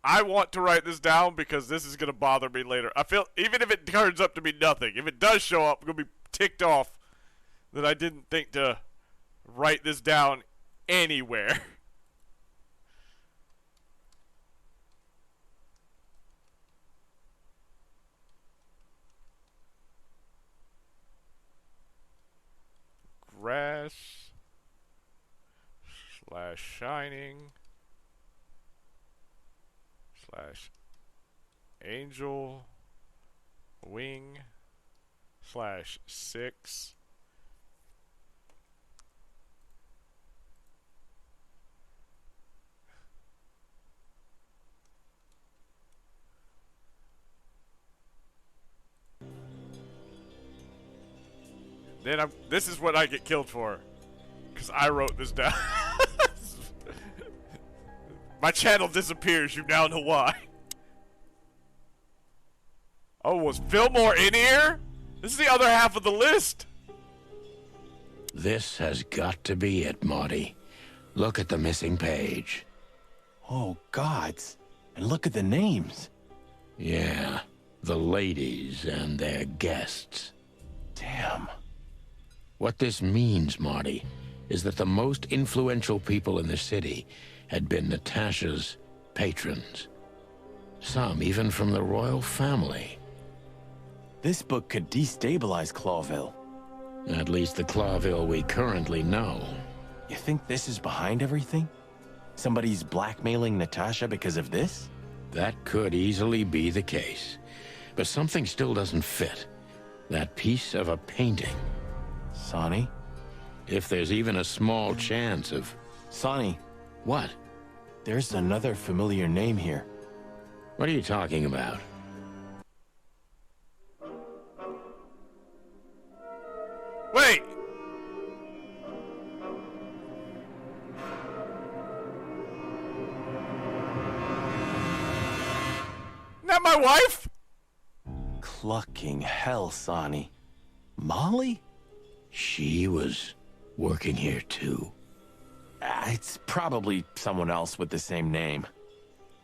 I want to write this down because this is gonna bother me later. I feel even if it turns up to be nothing, if it does show up, I'm gonna be ticked off that I didn't think to write this down anywhere. Grass / shining / angel wing / 6. Then this is what I get killed for. Because I wrote this down. My channel disappears, you now know why. Oh, was Fillmore in here? This is the other half of the list. This has got to be it, Marty. Look at the missing page. Oh, gods. And look at the names. Yeah, the ladies and their guests. Damn. What this means, Marty, is that the most influential people in the city had been Natasha's patrons. Some even from the royal family. This book could destabilize Clawville. At least the Clawville we currently know. You think this is behind everything? Somebody's blackmailing Natasha because of this? That could easily be the case. But something still doesn't fit. That piece of a painting. Sonny? If there's even a small chance of... Sonny. What? There's another familiar name here. What are you talking about? Wait! Isn't that my wife? Clucking hell, Sonny. Molly? She was working here too? It's probably someone else with the same name.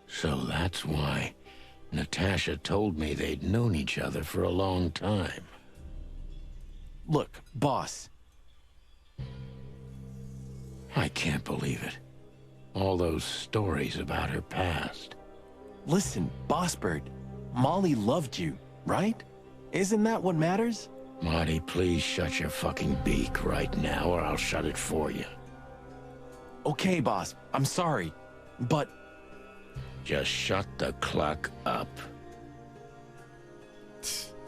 So that's why Natasha told me they'd known each other for a long time. Look, boss. I can't believe it. All those stories about her past. Listen, Boss Bird, Molly loved you, right? Isn't that what matters? Marty, please shut your fucking beak right now, or I'll shut it for you. Okay, boss, I'm sorry, but... Just shut the cluck up.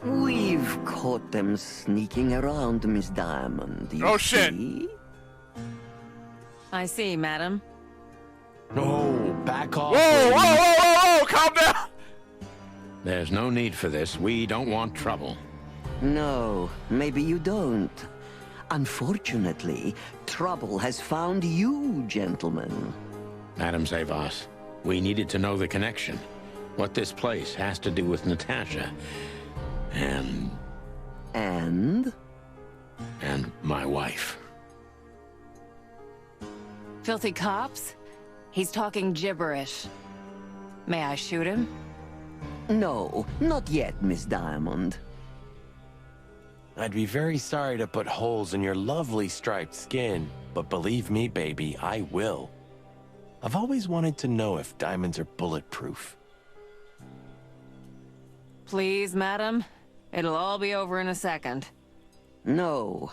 We've caught them sneaking around, Miss Diamond. You shit! see? I see, madam. No, back off. Whoa, whoa, whoa, whoa, whoa! Calm down! There's no need for this. We don't want trouble. No, maybe you don't. Unfortunately, trouble has found you, gentlemen. Madam Zavas, we needed to know the connection. What this place has to do with Natasha. And my wife. Filthy cops? He's talking gibberish. May I shoot him? No, not yet, Miss Diamond. I'd be very sorry to put holes in your lovely striped skin, but believe me, baby, I will. I've always wanted to know if diamonds are bulletproof. Please, madam. It'll all be over in a second. No.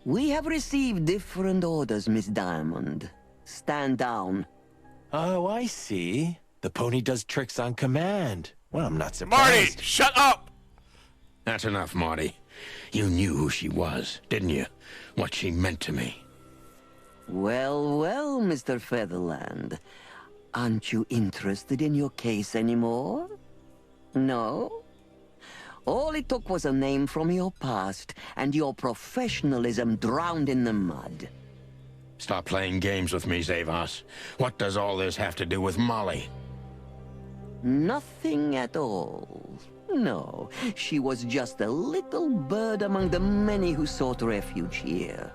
We have received different orders, Miss Diamond. Stand down. Oh, I see. The pony does tricks on command. Well, I'm not Marty, surprised. shut up! That's enough, Marty. You knew who she was, didn't you? What she meant to me. Well, well, Mr. Featherland. Aren't you interested in your case anymore? No? All it took was a name from your past, and your professionalism drowned in the mud. Stop playing games with me, Zavas. What does all this have to do with Molly? Nothing at all. No, she was just a little bird among the many who sought refuge here.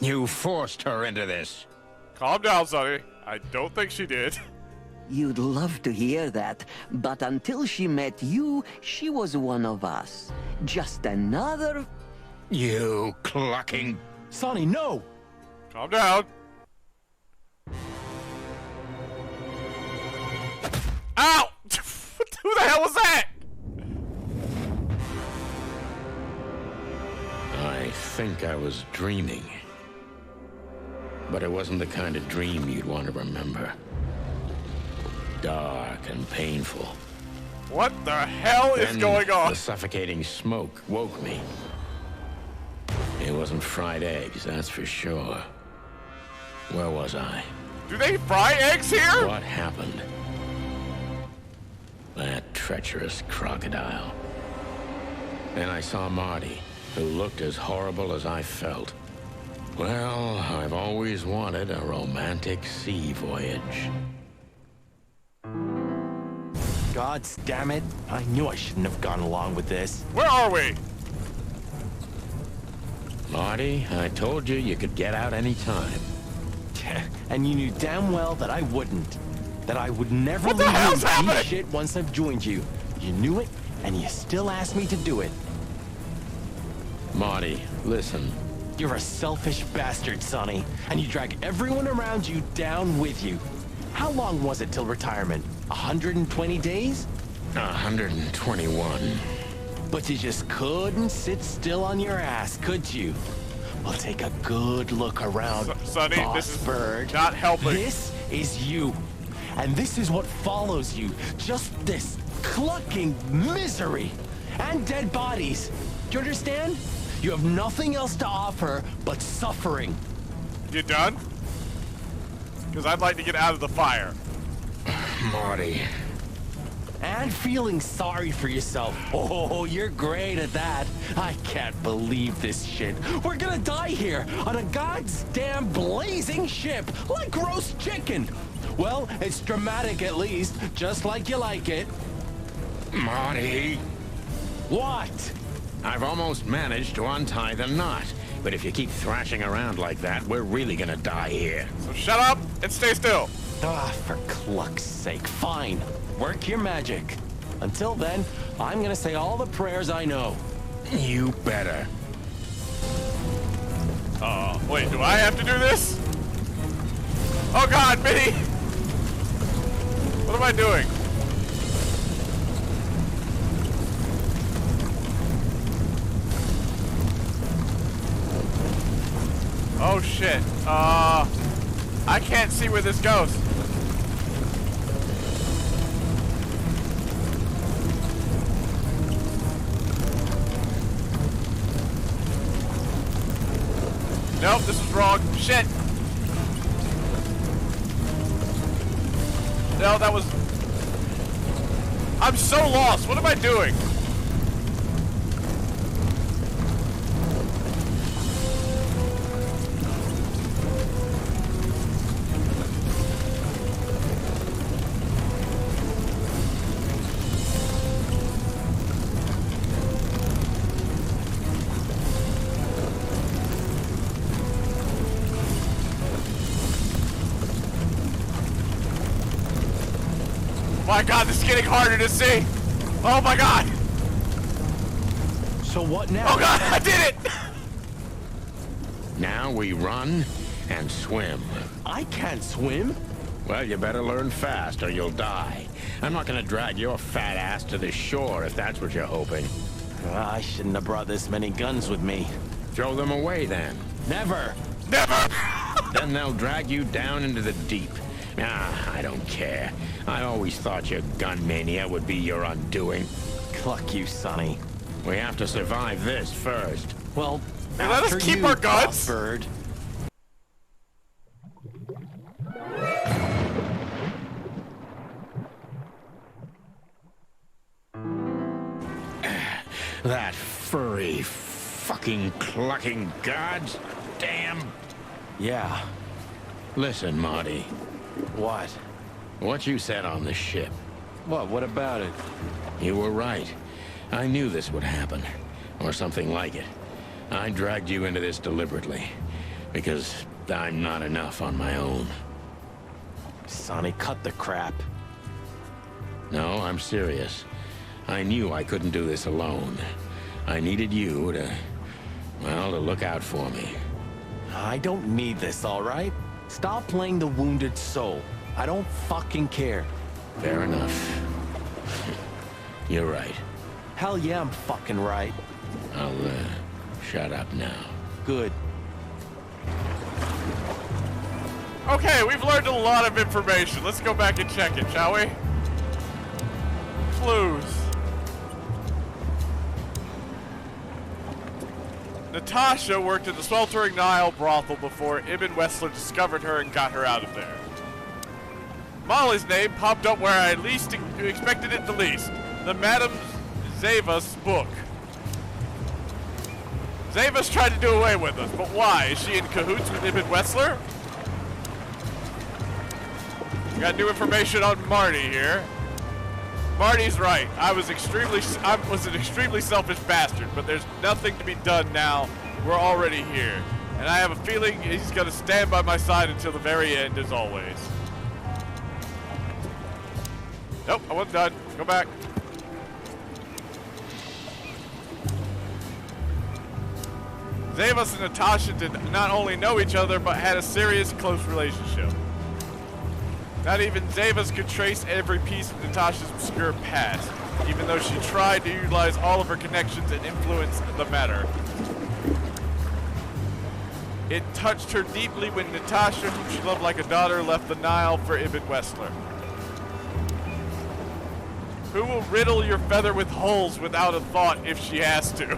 You forced her into this. Calm down, Sonny. I don't think she did. You'd love to hear that, but until she met you, she was one of us. Just another... You clucking... Sonny, no! Calm down. Ow! Who the hell was that? I think I was dreaming. But it wasn't the kind of dream you'd want to remember. Dark and painful. What the hell is Then going on? the suffocating smoke woke me. It wasn't fried eggs, that's for sure. Where was I? Do they fry eggs here? What happened? That treacherous crocodile. Then I saw Marty, who looked as horrible as I felt. Well, I've always wanted a romantic sea voyage. God damn it. I knew I shouldn't have gone along with this. Where are we? Marty, I told you you could get out any time. And you knew damn well that I wouldn't. That I would never What the leave you hell's in happening? shit once I've joined you. You knew it, and you still asked me to do it. Marty, listen. You're a selfish bastard, Sonny, and you drag everyone around you down with you. How long was it till retirement? 120 days? 121. But you just couldn't sit still on your ass, could you? Well, take a good look around, Sonny, Boss this is Bird. not helping. This is you. And this is what follows you. Just this clucking misery. And dead bodies. Do you understand? You have nothing else to offer but suffering. You done? Because I'd like to get out of the fire. Marty. And feeling sorry for yourself. Oh, you're great at that. I can't believe this shit. We're gonna die here on a goddamn blazing ship like roast chicken. Well, it's dramatic at least, just like you like it. Marty. What? I've almost managed to untie the knot. But if you keep thrashing around like that, we're really gonna die here. So shut up and stay still. Ah, for cluck's sake. Fine. Work your magic. Until then, I'm gonna say all the prayers I know. You better. Wait, do I have to do this? Oh God, Minnie! What am I doing? Oh shit. I can't see where this goes. Nope, this is wrong. Shit. No, that was... I'm so lost. What am I doing? My God, this is getting harder to see. Oh my God. So what now? Oh God, I did it. Now we run and swim. I can't swim. Well, you better learn fast or you'll die. I'm not gonna drag your fat ass to the shore if that's what you're hoping. I shouldn't have brought this many guns with me. Throw them away then. Never. Never. Then they'll drag you down into the deep. Ah, I don't care. I always thought your gun mania would be your undoing. Cluck you, Sonny. We have to survive this first. Well, Hey, let us after keep you, our guns. Bird. That furry, fucking clucking gods. Damn. Yeah. Listen, Marty. What? What you said on the ship. What about it? You were right. I knew this would happen. Or something like it. I dragged you into this deliberately. Because I'm not enough on my own. Sonny, cut the crap. No, I'm serious. I knew I couldn't do this alone. I needed you to, well, to look out for me. I don't need this, all right? Stop playing the wounded soul. I don't fucking care. Fair enough. You're right. Hell yeah, I'm fucking right. I'll, shut up now. Good. Okay, we've learned a lot of information. Let's go back and check it, shall we? Clues. Natasha worked at the Sweltering Nile brothel before Ibn Wessler discovered her and got her out of there. Molly's name popped up where I least expected it the least. The Madame Zavas book. Zavas tried to do away with us, but why? Is she in cahoots with Ibn Wessler? Got new information on Marty here. Marty's right. I was an extremely selfish bastard, but there's nothing to be done now. We're already here. And I have a feeling he's gonna stand by my side until the very end, as always. Nope, I wasn't done. Go back. Zavas and Natasha did not only know each other, but had a serious, close relationship. Not even Zavas could trace every piece of Natasha's obscure past, even though she tried to utilize all of her connections and influence the matter. It touched her deeply when Natasha, whom she loved like a daughter, left the Nile for Ibn Wessler. Who will riddle your feather with holes without a thought if she has to?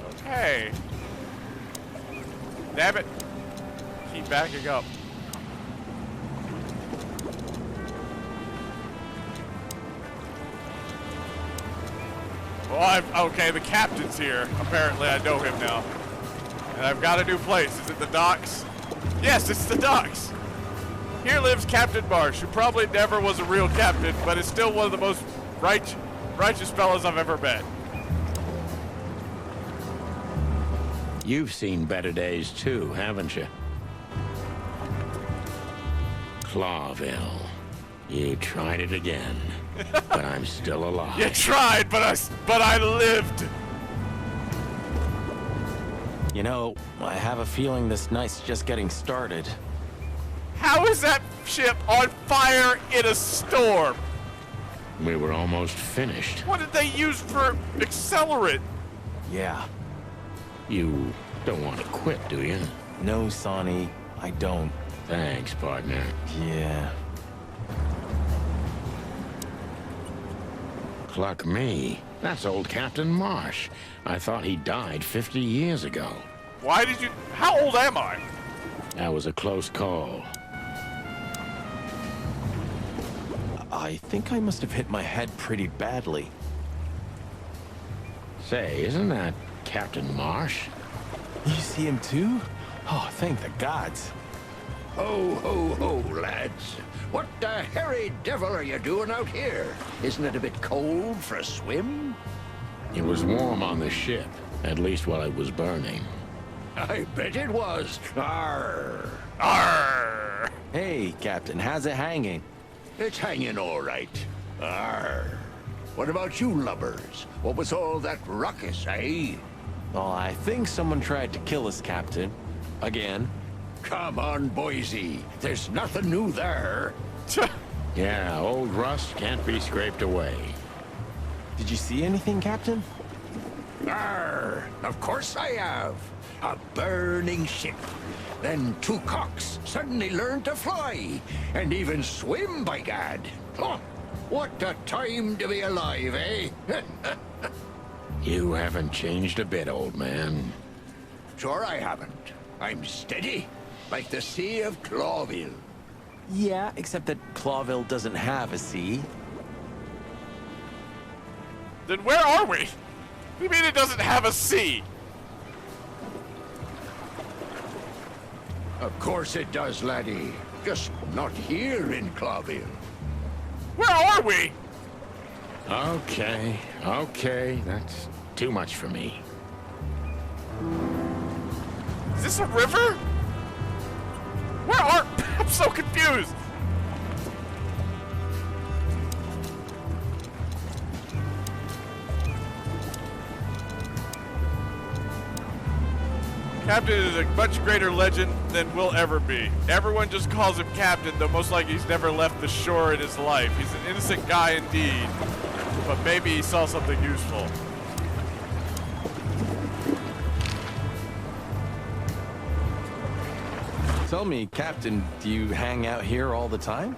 Okay. Damn it. Keep backing up. Well, okay, the captain's here. Apparently, I know him now. And I've got a new place. Is it the docks? Yes, it's the docks. Here lives Captain Marsh, who probably never was a real captain, but is still one of the most righteous fellows I've ever met. You've seen better days too, haven't you? Clawville. You tried it again. But I'm still alive. You tried, but I lived. You know, I have a feeling this night's just getting started. How is that ship on fire in a storm? We were almost finished. What did they use for accelerant? Yeah. You don't want to quit, do you? No, Sonny, I don't. Thanks, partner. Yeah. Cluck me. That's old Captain Marsh. I thought he died 50 years ago. Why did you... How old am I? That was a close call. I think I must have hit my head pretty badly. Say, isn't that Captain Marsh? You see him too? Oh, thank the gods. Ho, ho, ho, lads. What the hairy devil are you doing out here? Isn't it a bit cold for a swim? It was warm on the ship, at least while it was burning. I bet it was. Arr. Arr! Hey, Captain, how's it hanging? It's hanging all right. Arr. What about you lubbers? What was all that ruckus, eh? Oh, I think someone tried to kill us, Captain. Again. Come on, Boise. There's nothing new there. Yeah, old rust can't be scraped away. Did you see anything, Captain? Arr. Of course I have. A burning ship. Then two cocks suddenly learned to fly. And even swim, by gad. Oh, what a time to be alive, eh? You haven't changed a bit, old man. Sure I haven't. I'm steady, like the Sea of Clawville. Yeah, except that Clawville doesn't have a sea. Then where are we? What do you mean it doesn't have a sea? Of course it does, laddie. Just not here in Clawville. Where are we? Okay, okay, that's too much for me. Is this a river? Where are... I'm so confused. Captain is a much greater legend than we'll ever be. Everyone just calls him Captain, though most likely he's never left the shore in his life. He's an innocent guy indeed, but maybe he saw something useful. Tell me, Captain, do you hang out here all the time?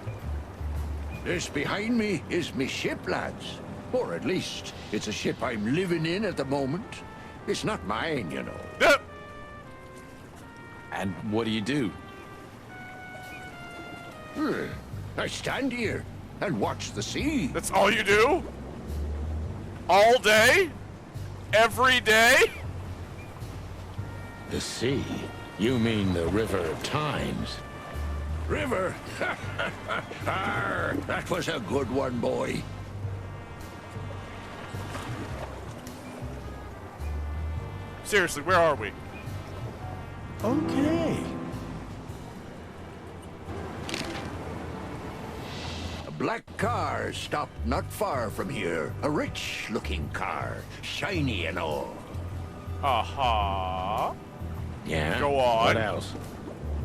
This behind me is me ship, lads. Or at least, it's a ship I'm living in at the moment. It's not mine, you know. And what do you do? I stand here and watch the sea. That's all you do? All day? Every day? The sea? You mean the River Times? River? Arr, that was a good one, boy. Seriously, where are we? Okay. A black car stopped not far from here. A rich-looking car, shiny and all. Uh-huh. Yeah? Go on. What else?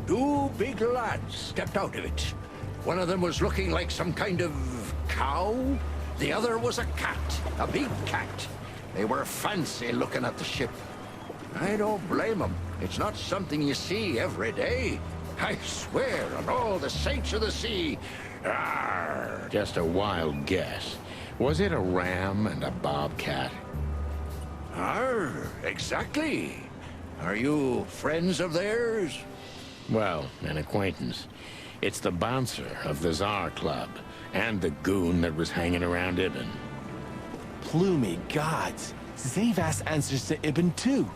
Two big lads stepped out of it. One of them was looking like some kind of cow. The other was a cat, a big cat. They were fancy looking at the ship. I don't blame them. It's not something you see every day. I swear on all the saints of the sea. Arr. Just a wild guess. Was it a ram and a bobcat? Arr, exactly. Are you friends of theirs? Well, an acquaintance. It's the bouncer of the Tsar Club, and the goon that was hanging around Ibn. Plumey gods. Zavas answers to Ibn too.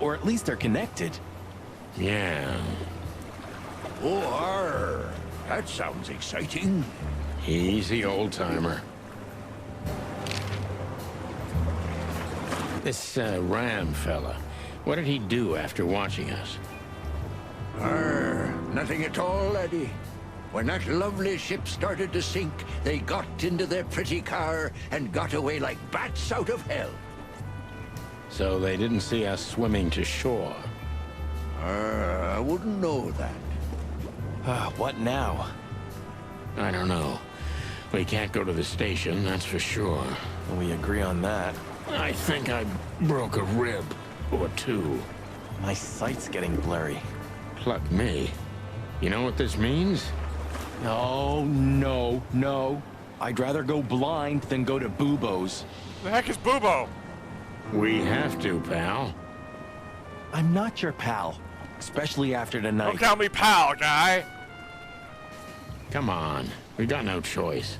Or at least they're connected. Yeah. Oh, arr. That sounds exciting. Easy, old-timer. This Ram fella, What did he do after watching us? Nothing at all, laddie. When that lovely ship started to sink, they got into their pretty car and got away like bats out of hell. So they didn't see us swimming to shore. I wouldn't know that. What now? I don't know. We can't go to the station, that's for sure. We agree on that. I think I broke a rib or two. My sight's getting blurry. Pluck me. You know what this means? Oh, no. I'd rather go blind than go to Bubo's. The heck is Bubo? We have to, pal. I'm not your pal, especially after tonight. Don't call me pal, guy. Come on. We got no choice.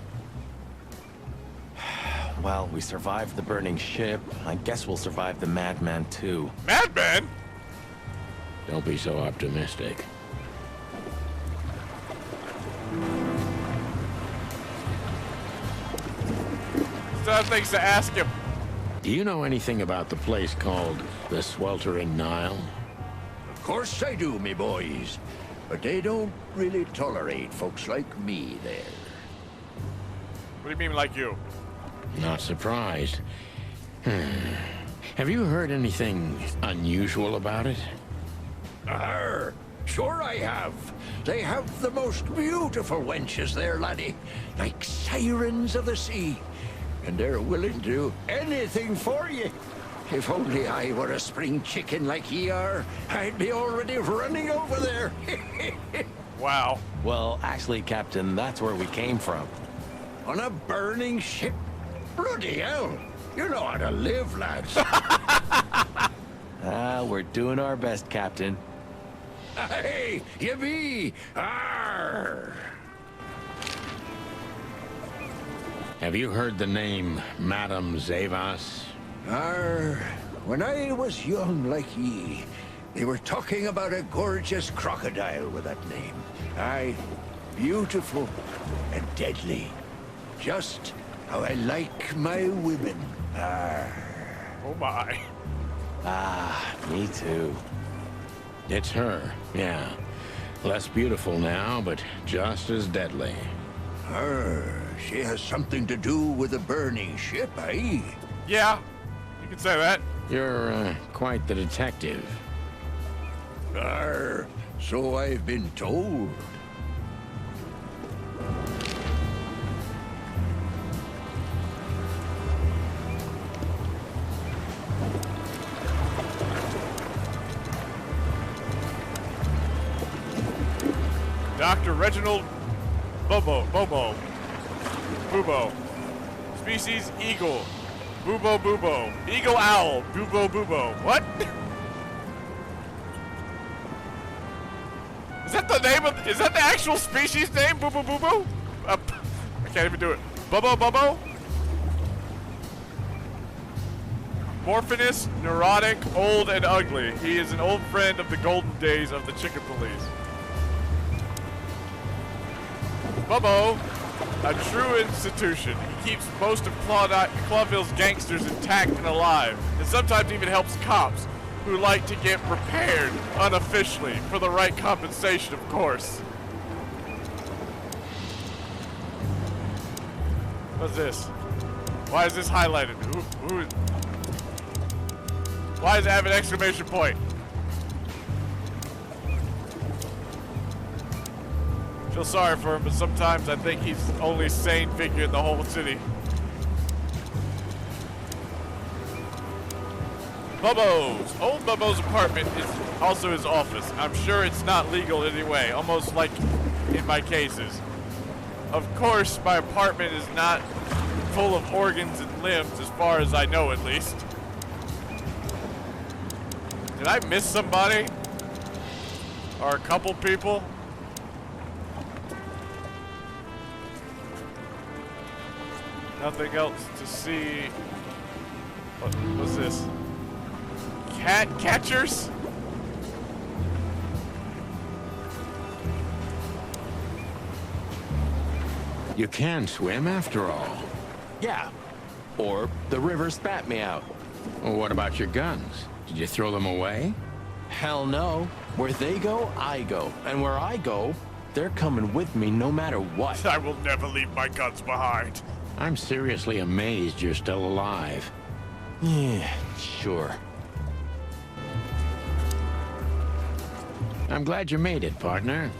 Well, we survived the burning ship. I guess we'll survive the madman, too. Madman? Don't be so optimistic. Still have things to ask him. Do you know anything about the place called the Sweltering Nile? Of course I do, me boys. But they don't really tolerate folks like me there. What do you mean, like you? Not surprised. Have you heard anything unusual about it? Sure I have. They have the most beautiful wenches there, laddie. Like sirens of the sea. And they're willing to do anything for you. If only I were a spring chicken like ye are, I'd be already running over there. Wow. Well, actually, Captain, that's where we came from. On a burning ship? Bloody hell. You know how to live, lads. We're doing our best, Captain. Hey, you be. Arr. Have you heard the name Madame Zavas? When I was young like ye, they were talking about a gorgeous crocodile with that name. Aye, beautiful and deadly. Just how I like my women. Oh my. Me too. It's her, yeah. Less beautiful now, but just as deadly. She has something to do with the burning ship, eh? Yeah, you can say that. You're quite the detective. So I've been told. Dr. Reginald Bubo. Species eagle. Bubo. Eagle owl. Bubo. What? Is that the name of, is that the actual species name? Bubo? I can't even do it. Bubo? Morphinous, neurotic, old, and ugly. He is an old friend of the golden days of the chicken police. Bubbo, a true institution. He keeps most of Clawville's gangsters intact and alive, and sometimes even helps cops who like to get prepared unofficially for the right compensation, of course. What's this? Why is this highlighted? Why does it have an exclamation point? Feel sorry for him, but sometimes I think he's the only sane figure in the whole city. Old Bubbo's apartment is also his office. I'm sure it's not legal in any way, almost like in my cases. Of course, my apartment is not full of organs and limbs, as far as I know at least. Did I miss somebody? Or a couple people? Nothing else to see. What's this? Cat catchers? You can swim after all. Yeah. Or the river spat me out. Well, what about your guns? Did you throw them away? Hell no. Where they go, I go. And where I go, they're coming with me no matter what. I will never leave my guns behind. I'm seriously amazed you're still alive. Yeah, sure. I'm glad you made it, partner.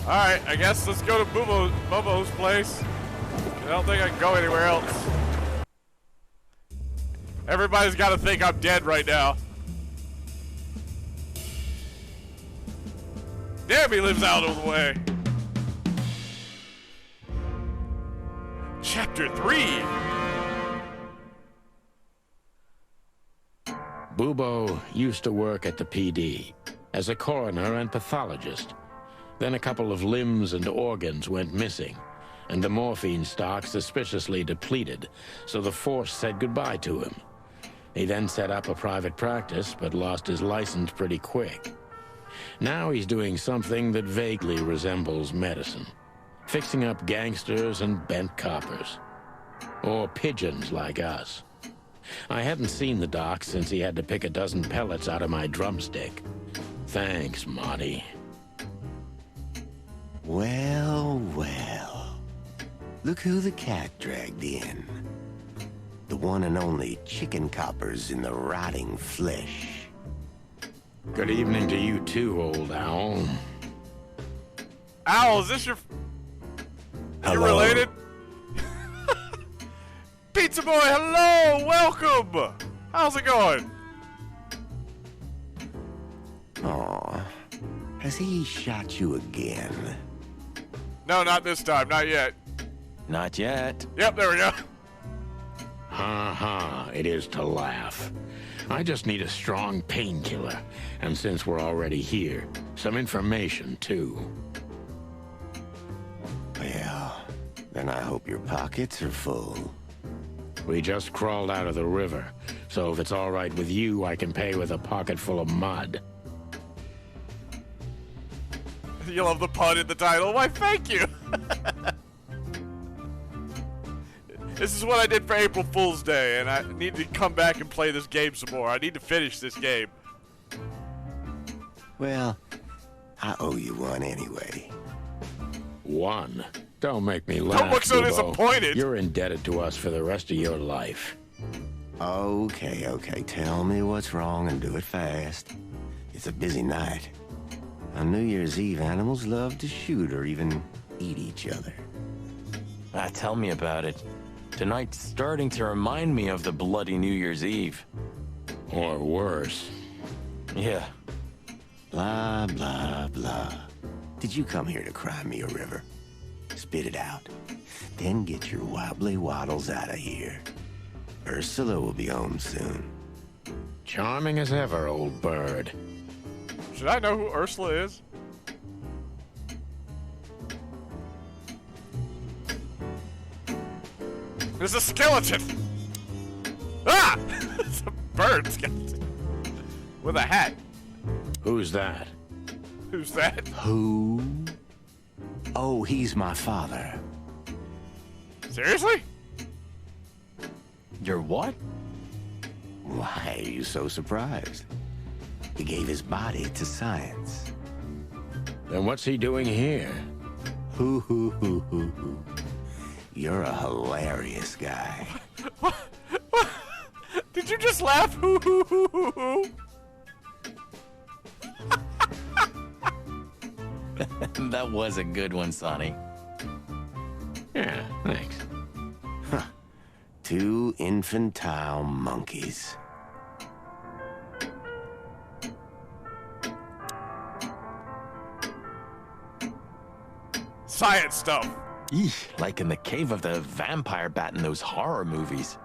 Alright, I guess let's go to Bobo's place. I don't think I can go anywhere else. Everybody's got to think I'm dead right now. Damn, he lives out of the way. Chapter 3. Bubo used to work at the PD as a coroner and pathologist. Then a couple of limbs and organs went missing, and the morphine stock suspiciously depleted, so the force said goodbye to him. He then set up a private practice, but lost his license pretty quick. Now he's doing something that vaguely resembles medicine, fixing up gangsters and bent coppers. Or pigeons like us. I hadn't seen the doc since he had to pick a dozen pellets out of my drumstick. Thanks, Monty. Well, well. Look who the cat dragged in. The one and only chicken coppers in the rotting flesh. Good evening to you too, old owl. Owl, is this your... Hello. You related? Pizza Boy, hello! Welcome! How's it going? Aw. Has he shot you again? No, not this time. Not yet. Not yet. Yep, there we go. Ha ha, it is to laugh. I just need a strong painkiller, and since we're already here, some information too. Well, then I hope your pockets are full. We just crawled out of the river, so if it's all right with you, I can pay with a pocket full of mud. You love the pun in the title. Why, thank you. This is what I did for April Fool's Day, and I need to come back and play this game some more. I need to finish this game. Well, I owe you one anyway. One? Don't make me laugh, Don't look so Bubo. disappointed. You're indebted to us for the rest of your life. Okay, okay. Tell me what's wrong and do it fast. It's a busy night. On New Year's Eve, animals love to shoot or even eat each other. Tell me about it. Tonight's starting to remind me of the bloody New Year's Eve. Or worse. Yeah. Blah, blah, blah. Did you come here to cry me a river? Spit it out. Then get your wobbly waddles out of here. Ursula will be home soon. Charming as ever, old bird. Should I know who Ursula is? There's a skeleton! Ah! It's a bird skeleton. With a hat. Who's that? Who's that? Who? Oh, he's my father. Seriously? You're what? Why are you so surprised? He gave his body to science. Then what's he doing here? Hoo. You're a hilarious guy. What? Did you just laugh? Hoo. That was a good one, Sonny. Yeah, thanks. Huh. Two infantile monkeys. Science stuff. Eesh, like in the cave of the vampire bat in those horror movies.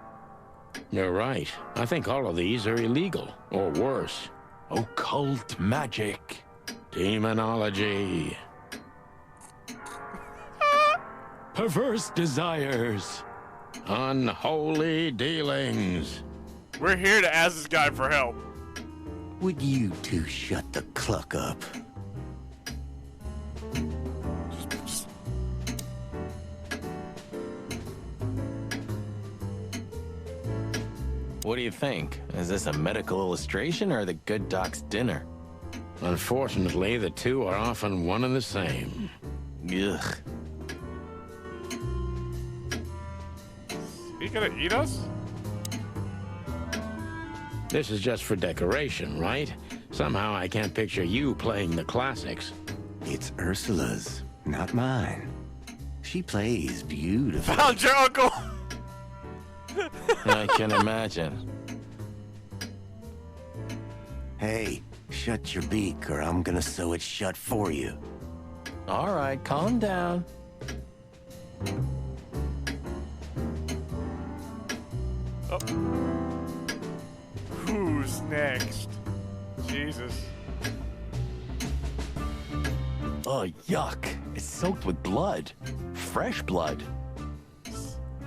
You're right. I think all of these are illegal, or worse. Occult magic. Demonology. Perverse desires. Unholy dealings. We're here to ask this guy for help. Would you two shut the cluck up? What do you think? Is this a medical illustration or the good doc's dinner? Unfortunately, the two are often one and the same. Ugh. He gonna eat us? This is just for decoration, right? Somehow I can't picture you playing the classics. It's Ursula's, not mine. She plays beautifully. Found your uncle! I can imagine. Hey, shut your beak or I'm gonna sew it shut for you. All right, calm down. Oh. Who's next? Jesus. Oh, yuck. It's soaked with blood. Fresh blood.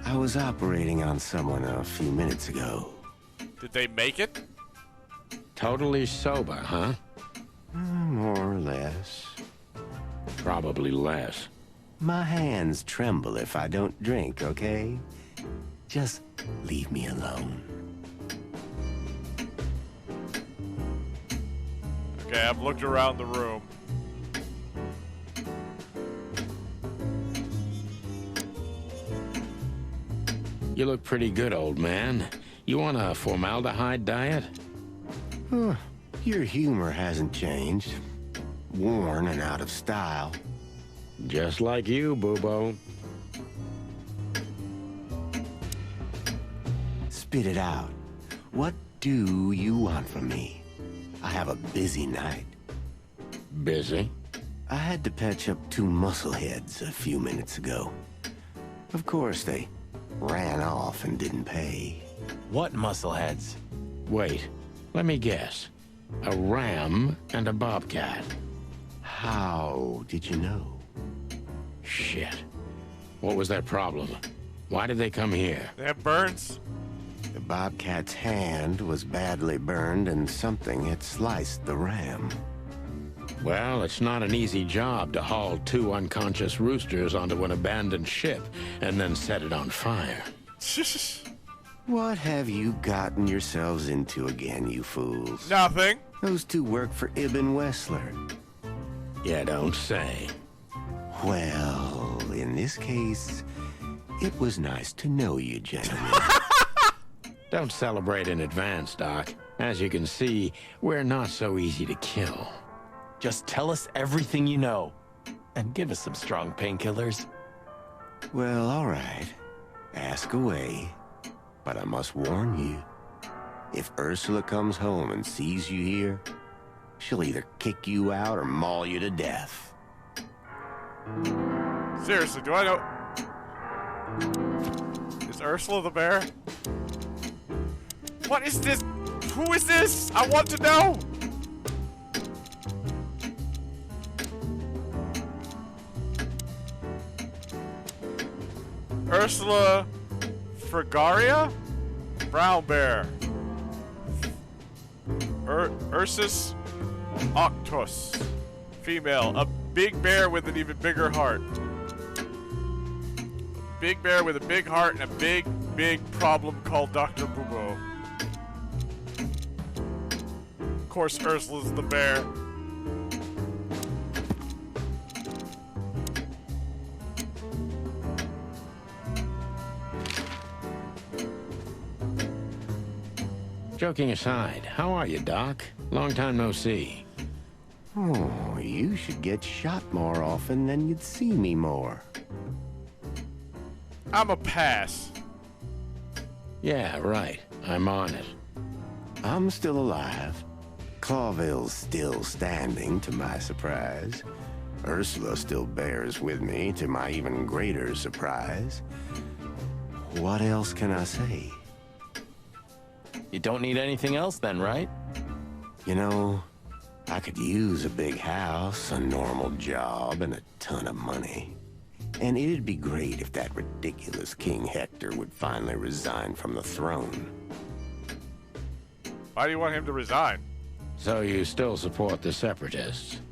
I was operating on someone a few minutes ago. Did they make it? Totally sober, huh? More or less. Probably less. My hands tremble if I don't drink, okay? Just leave me alone. Okay, I've looked around the room. You look pretty good, old man. You want a formaldehyde diet? Your humor hasn't changed. Worn and out of style. Just like you, Boobo. Spit it out. What do you want from me? I have a busy night. Busy? I had to patch up 2 muscleheads a few minutes ago. Of course, they ran off and didn't pay. What muscleheads? Wait, let me guess. A ram and a bobcat. How did you know? Shit. What was their problem? Why did they come here? They have burns. The bobcat's hand was badly burned and something had sliced the ram. Well, it's not an easy job to haul 2 unconscious roosters onto an abandoned ship and then set it on fire. What have you gotten yourselves into again, you fools? Nothing. Those 2 work for Ibn Wessler. You don't say. Well, in this case, it was nice to know you, gentlemen. Don't celebrate in advance, Doc. As you can see, we're not so easy to kill. Just tell us everything you know. And give us some strong painkillers. Well, all right. Ask away. But I must warn you. If Ursula comes home and sees you here, she'll either kick you out or maul you to death. Seriously, do I know? Is Ursula the bear? What is this? Who is this? I want to know! Ursula Fragaria? Brown bear. Ursus Octus. Female. A big bear with an even bigger heart. Big bear with a big heart and a big, big problem called Dr. Boobo. Of course, Ursula's the bear. Joking aside, how are you, Doc? Long time no see. Oh, you should get shot more often, then you'd see me more. I'm a pass. Yeah, right. I'm on it. I'm still alive. Clawville's still standing, to my surprise. Ursula still bears with me, to my even greater surprise. What else can I say? You don't need anything else then, right? You know, I could use a big house, a normal job, and a ton of money. And it'd be great if that ridiculous King Hector would finally resign from the throne. Why do you want him to resign? So you still support the Separatists?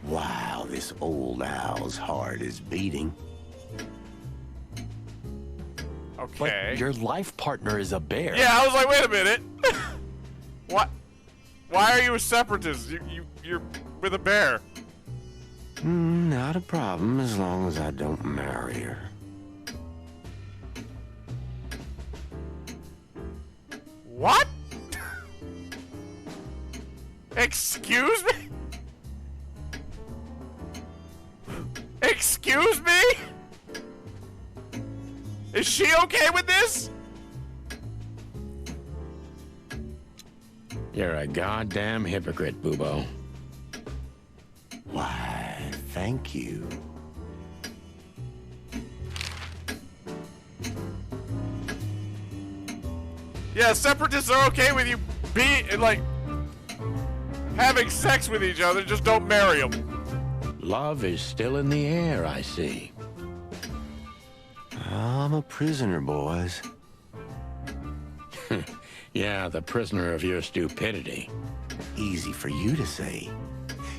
Wow, this old owl's heart is beating. Okay. But your life partner is a bear. Yeah, I was like, wait a minute. What? Why are you a separatist? You're with a bear. Not a problem as long as I don't marry her. What? Excuse me? Excuse me? Is she okay with this? You're a goddamn hypocrite, Bubo. Why, thank you. Yeah, separatists are okay with you like, having sex with each other, just don't marry them. Love is still in the air, I see. I'm a prisoner, boys. Yeah, the prisoner of your stupidity. Easy for you to say.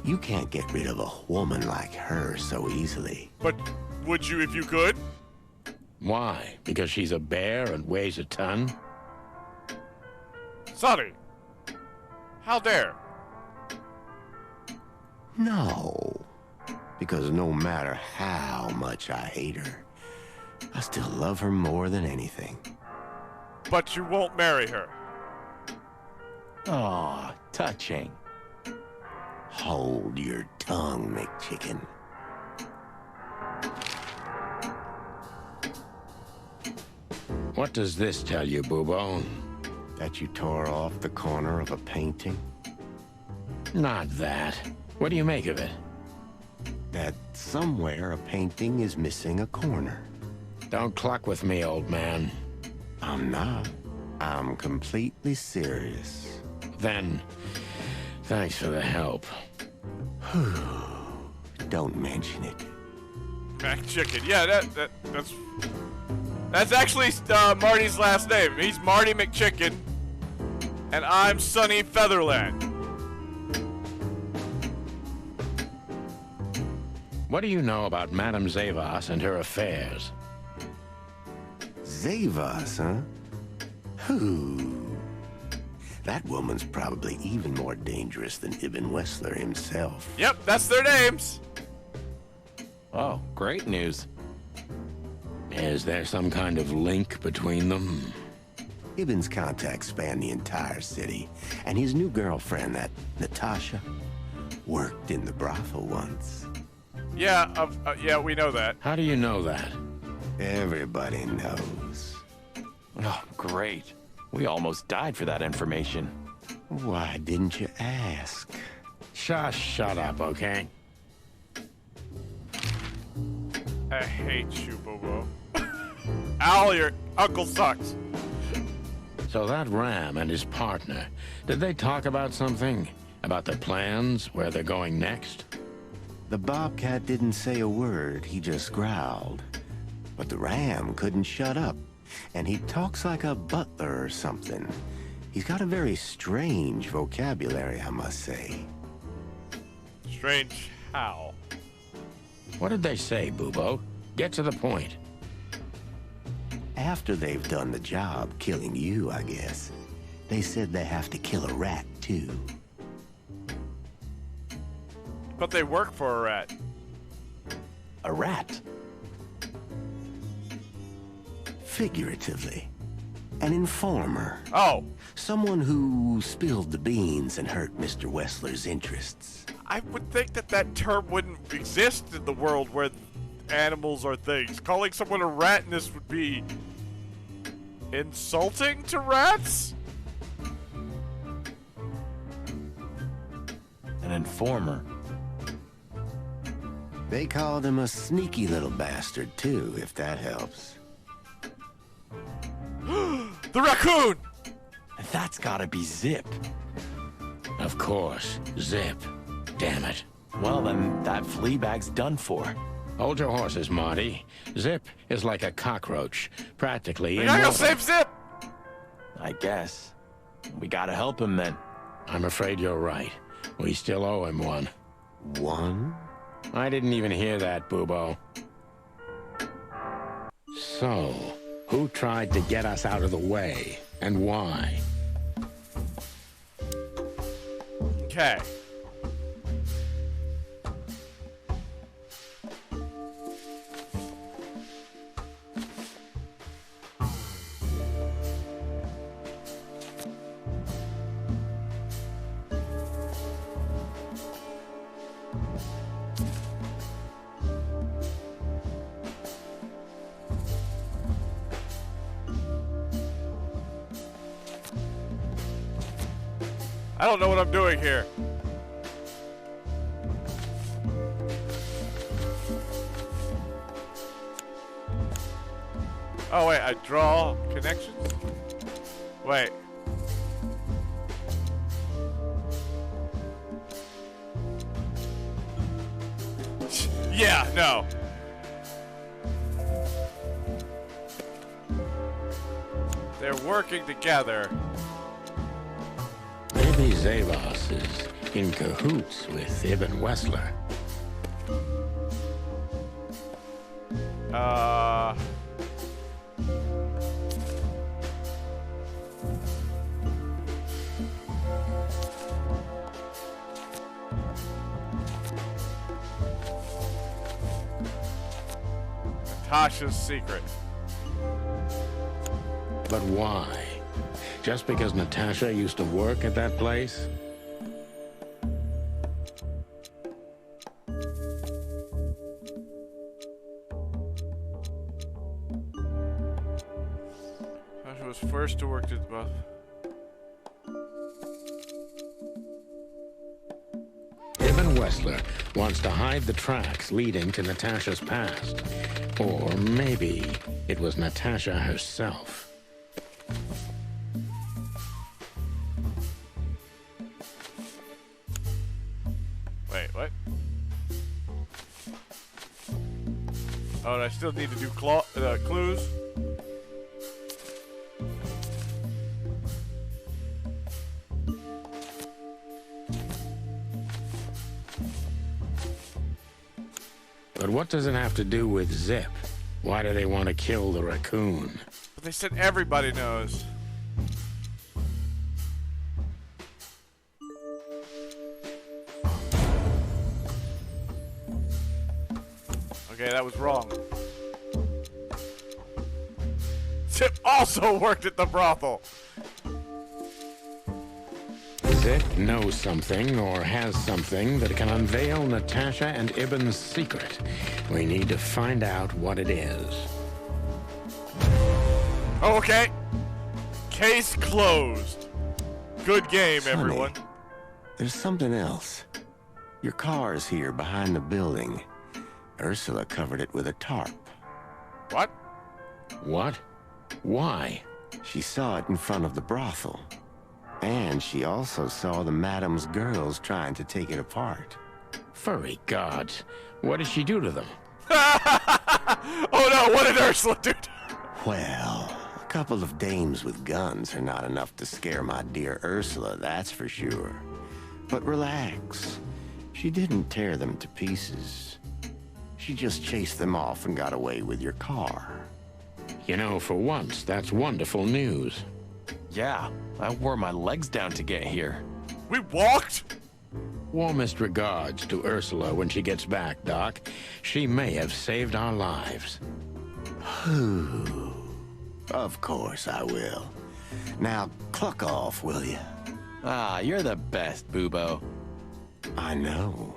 You can't get rid of a woman like her so easily. But would you if you could? Why? Because she's a bear and weighs a ton? Sonny, how dare? No. Because no matter how much I hate her, I still love her more than anything. But you won't marry her. Aw, touching. Hold your tongue, McChicken. What does this tell you, Bubo? That you tore off the corner of a painting? Not that. What do you make of it? That somewhere a painting is missing a corner. Don't cluck with me, old man. I'm not. I'm completely serious. Then, thanks for the help. Don't mention it. McChicken. Yeah, that's actually Marty's last name. He's Marty McChicken, and I'm Sonny Featherland. What do you know about Madame Zavas and her affairs? Zavas, huh? Who? That woman's probably even more dangerous than Ibn Wessler himself. Yep, that's their names. Oh, great news. Is there some kind of link between them? Ibn's contacts span the entire city, and his new girlfriend, that Natasha, worked in the brothel once. Yeah, yeah, we know that. How do you know that? Everybody knows. Oh, great. We almost died for that information. Why didn't you ask? Shut up, okay? I hate you, Bobo. Al, your uncle sucks. So that Ram and his partner, did they talk about something? About their plans, where they're going next? The Bobcat didn't say a word, he just growled. But the Ram couldn't shut up, and he talks like a butler or something. He's got a very strange vocabulary, I must say. Strange how? What did they say, Bubo? Get to the point. After they've done the job killing you, I guess, they said they have to kill a rat, too. But they work for a rat. A rat? Figuratively. An informer. Oh. Someone who spilled the beans and hurt Mr. Wessler's interests. I would think that term wouldn't exist in the world where animals are things. Calling someone a rat in this would be insulting to rats? An informer. They called him a sneaky little bastard, too, if that helps. The raccoon! That's gotta be Zip. Of course, Zip. Damn it. Well, then that flea bag's done for. Hold your horses, Marty. Zip is like a cockroach, practically You're not gonna immortal. save Zip! I guess. We gotta help him then. I'm afraid you're right. We still owe him one. One? I didn't even hear that, Bubo. So, Who tried to get us out of the way, and why? Okay. I don't know what I'm doing here. Oh wait, I draw connections? Wait. Yeah, no. They're working together. Maybe Zavos is in cahoots with Ibn Wessler. Natasha's secret. But why? Just because Natasha used to work at that place? Natasha was first to work at both. Ibn Wessler wants to hide the tracks leading to Natasha's past. Or maybe it was Natasha herself. Wait, what? Oh, and I still need to do clues? But what does it have to do with Zip? Why do they want to kill the raccoon? But they said everybody knows. Okay, that was wrong. Zip also worked at the brothel. Zip knows something or has something that can unveil Natasha and Ibn's secret. We need to find out what it is. Oh, okay. Case closed. Good game, Sonny, everyone. There's something else. Your car's here behind the building. Ursula covered it with a tarp. What? What? Why? She saw it in front of the brothel. And she also saw the madam's girls trying to take it apart. Furry gods. What did she do to them? Oh no, what did Ursula do to her? Well, a couple of dames with guns are not enough to scare my dear Ursula, that's for sure. But relax. She didn't tear them to pieces. She just chased them off and got away with your car. You know, for once, that's wonderful news. Yeah, I wore my legs down to get here. We walked? Warmest regards to Ursula when she gets back, Doc. She may have saved our lives. Of course I will. Now, cluck off, will you? Ah, you're the best, Boobo. I know.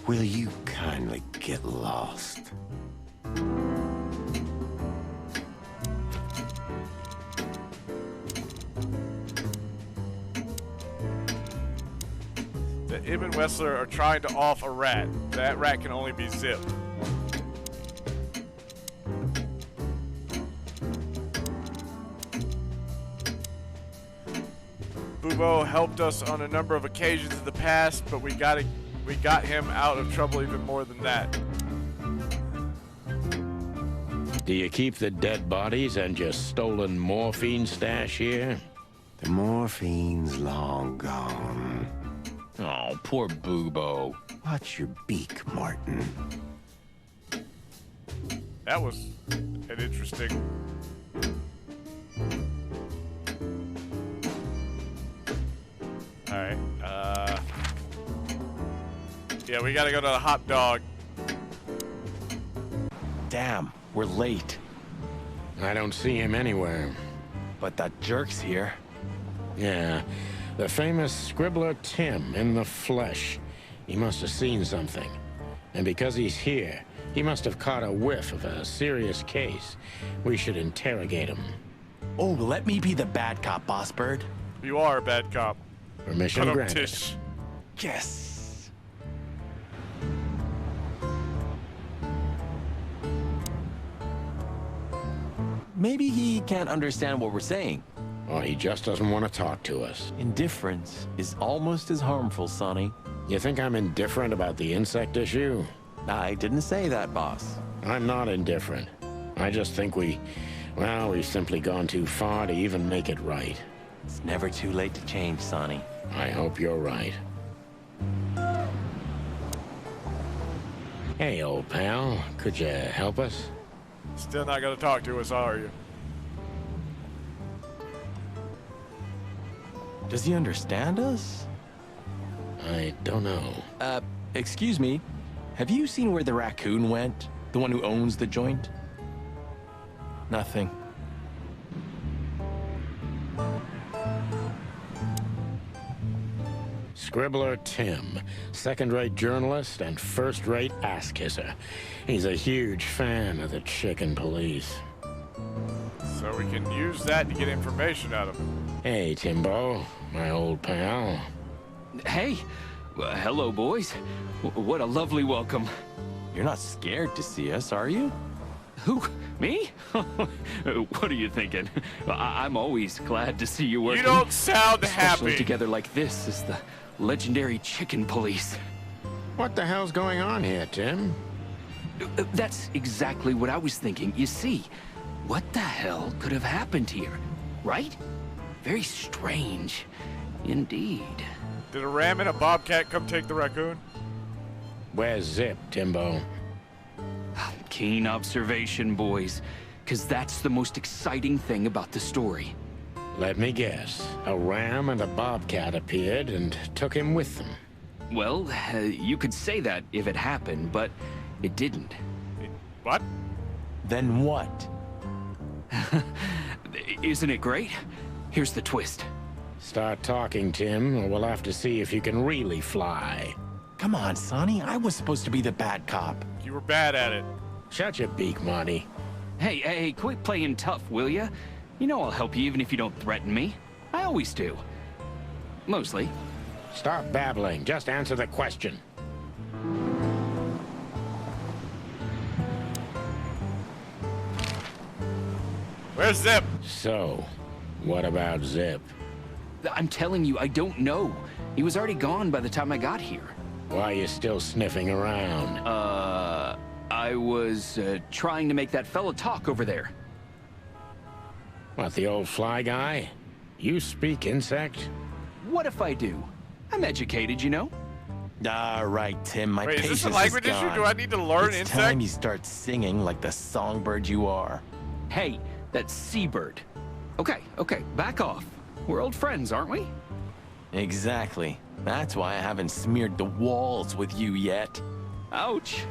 Will you kindly get lost? The Ibn Wessler are trying to off a rat. That rat can only be Zip. Bubo helped us on a number of occasions in the past, but we got him out of trouble even more than that. Do you keep the dead bodies and your stolen morphine stash here? The morphine's long gone. Oh, poor Boobo. Watch your beak, Martin. That was an interesting... Alright, yeah, we gotta go to the hot dog. Damn, we're late. I don't see him anywhere. But that jerk's here. Yeah, the famous scribbler Tim in the flesh. He must have seen something. And because he's here, he must have caught a whiff of a serious case. We should interrogate him. Oh, let me be the bad cop, Boss Bird. You are a bad cop. Permission granted. Tish. Yes. Maybe he can't understand what we're saying. Or he just doesn't want to talk to us. Indifference is almost as harmful, Sonny. You think I'm indifferent about the insect issue? I didn't say that, boss. I'm not indifferent. I just think we've simply gone too far to even make it right. It's never too late to change, Sonny. I hope you're right. Hey, old pal, could you help us? Still not gonna talk to us, are you? Does he understand us? I don't know. Excuse me. Have you seen where the raccoon went? The one who owns the joint? Nothing. Scribbler Tim, second-rate journalist and first-rate ass-kisser. He's a huge fan of the chicken police. So we can use that to get information out of him. Hey, Timbo, my old pal. Hey. Well, hello, boys. What a lovely welcome. You're not scared to see us, are you? Who? Me? What are you thinking? I'm always glad to see you working. You don't sound Especially happy. together like this as the legendary chicken police. What the hell's going on here, Tim? That's exactly what I was thinking. You see, what the hell could have happened here, right? Very strange, indeed. Did a ram and a bobcat come take the raccoon? Where's Zip, Timbo? Keen observation, boys, because that's the most exciting thing about the story. Let me guess. A ram and a bobcat appeared and took him with them. Well, you could say that if it happened, but it didn't. What? Then what? Isn't it great? Here's the twist. Start talking, Tim, or we'll have to see if you can really fly. Come on, Sonny. I was supposed to be the bad cop. You were bad at it. Shut your beak, Monty. Hey, quit playing tough, will ya? You know I'll help you even if you don't threaten me. I always do. Mostly. Stop babbling. Just answer the question. Where's Zip? So, what about Zip? I'm telling you, I don't know. He was already gone by the time I got here. Why are you still sniffing around? I was trying to make that fella talk over there. What, the old fly guy? You speak insect? What if I do? I'm educated, you know? All right, Tim, my Wait, patience is this a language is issue? gone. Do I need to learn it's insect? time you start singing like the songbird you are. Hey, that's seabird. Okay, back off. We're old friends, aren't we? Exactly. That's why I haven't smeared the walls with you yet. Ouch.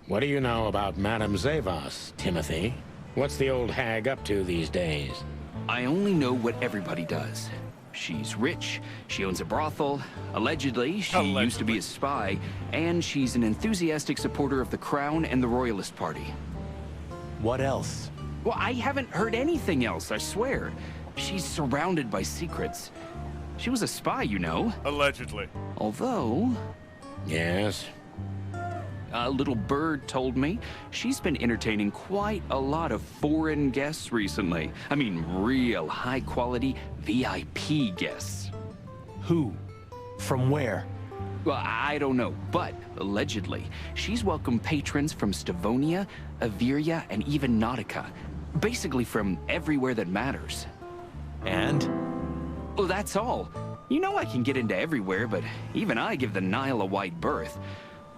What do you know about Madame Zavos, Timothy? What's the old hag up to these days? I only know what everybody does. She's rich, she owns a brothel, allegedly she used to be a spy, and she's an enthusiastic supporter of the Crown and the Royalist Party. What else? Well, I haven't heard anything else, I swear. She's surrounded by secrets. She was a spy, you know. Allegedly. Although... Yes? A little bird told me she's been entertaining quite a lot of foreign guests recently. I mean, real high-quality VIP guests. Who? From where? Well, I don't know, but allegedly, she's welcomed patrons from Stavonia, Averia, and even Nautica. Basically from everywhere that matters. And? Well, that's all. You know I can get into everywhere, but even I give the Nile a wide berth.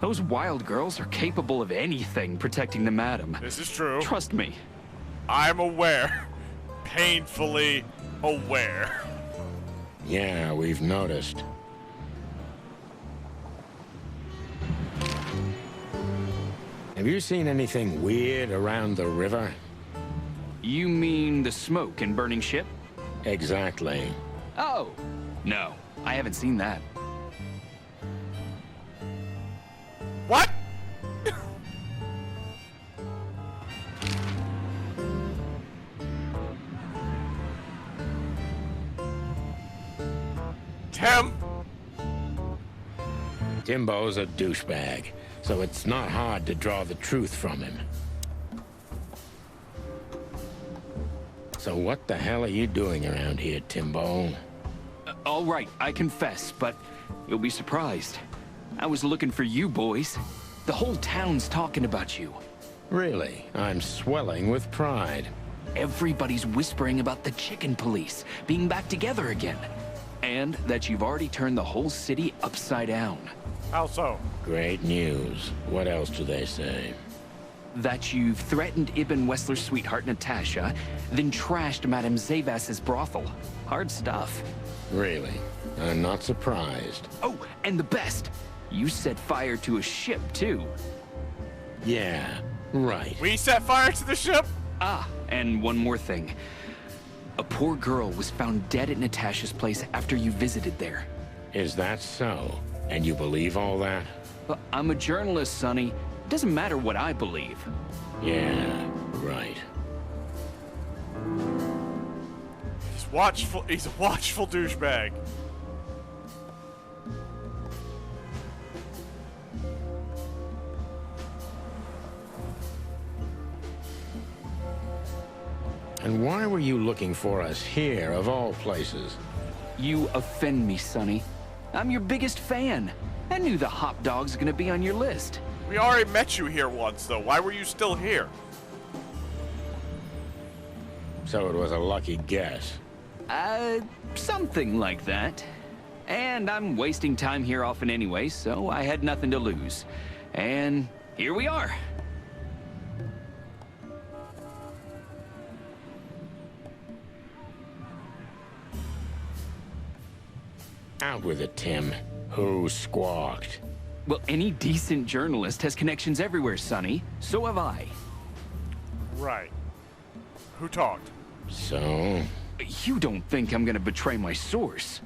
Those wild girls are capable of anything protecting the madam. This is true. Trust me. I'm aware. Painfully aware. Yeah, we've noticed. Have you seen anything weird around the river? You mean the smoke and burning ship? Exactly. Oh, no. I haven't seen that. What? Tim? Timbo's a douchebag, so it's not hard to draw the truth from him. So what the hell are you doing around here, Timbo? All right, I confess, but you'll be surprised. I was looking for you boys. The whole town's talking about you. Really? I'm swelling with pride. Everybody's whispering about the chicken police being back together again. And that you've already turned the whole city upside down. How so? Great news. What else do they say? That you've threatened Ibn Wessler's sweetheart, Natasha, then trashed Madame Zavas's brothel. Hard stuff. Really? I'm not surprised. Oh, and the best! You set fire to a ship, too. Yeah, right. We set fire to the ship? Ah, and one more thing. A poor girl was found dead at Natasha's place after you visited there. Is that so? And you believe all that? I'm a journalist, Sonny. Doesn't matter what I believe. Yeah, right. He's a watchful douchebag. And why were you looking for us here, of all places? You offend me, Sonny. I'm your biggest fan. I knew the hot dog's gonna be on your list. We already met you here once, though. Why were you still here? So it was a lucky guess. Something like that. And I'm wasting time here often anyway, so I had nothing to lose. And here we are. Out with it, Tim. Who squawked? Well, any decent journalist has connections everywhere, Sonny. So have I. Right. Who talked? So? You don't think I'm gonna betray my source?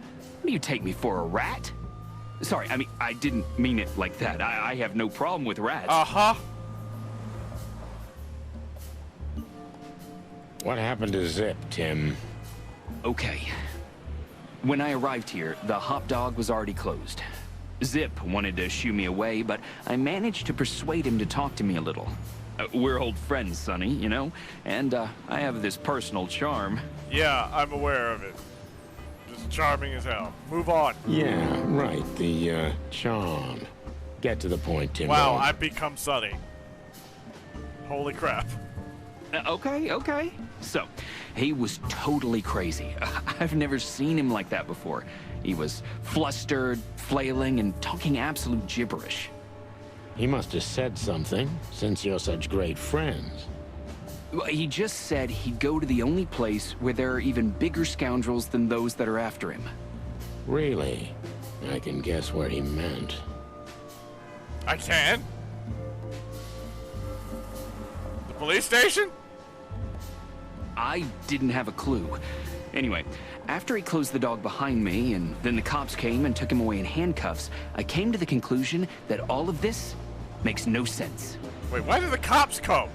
Do you take me for a rat? Sorry, I mean, I didn't mean it like that. I have no problem with rats. Uh-huh. What happened to Zip, Tim? Okay. When I arrived here, the hot dog was already closed. Zip wanted to shoo me away, but I managed to persuade him to talk to me a little. We're old friends, Sonny, you know? And I have this personal charm. Yeah, I'm aware of it. Just charming as hell. Move on. Yeah, right. The, charm. Get to the point, Tim. Wow, I've become Sonny. Holy crap. Okay. So, he was totally crazy. I've never seen him like that before. He was flustered, flailing, and talking absolute gibberish. He must have said something, since you're such great friends. He just said he'd go to the only place where there are even bigger scoundrels than those that are after him. Really? I can guess what he meant. I can? The police station? I didn't have a clue. Anyway, after he closed the dog behind me, and then the cops came and took him away in handcuffs, I came to the conclusion that all of this makes no sense. Wait, why did the cops come?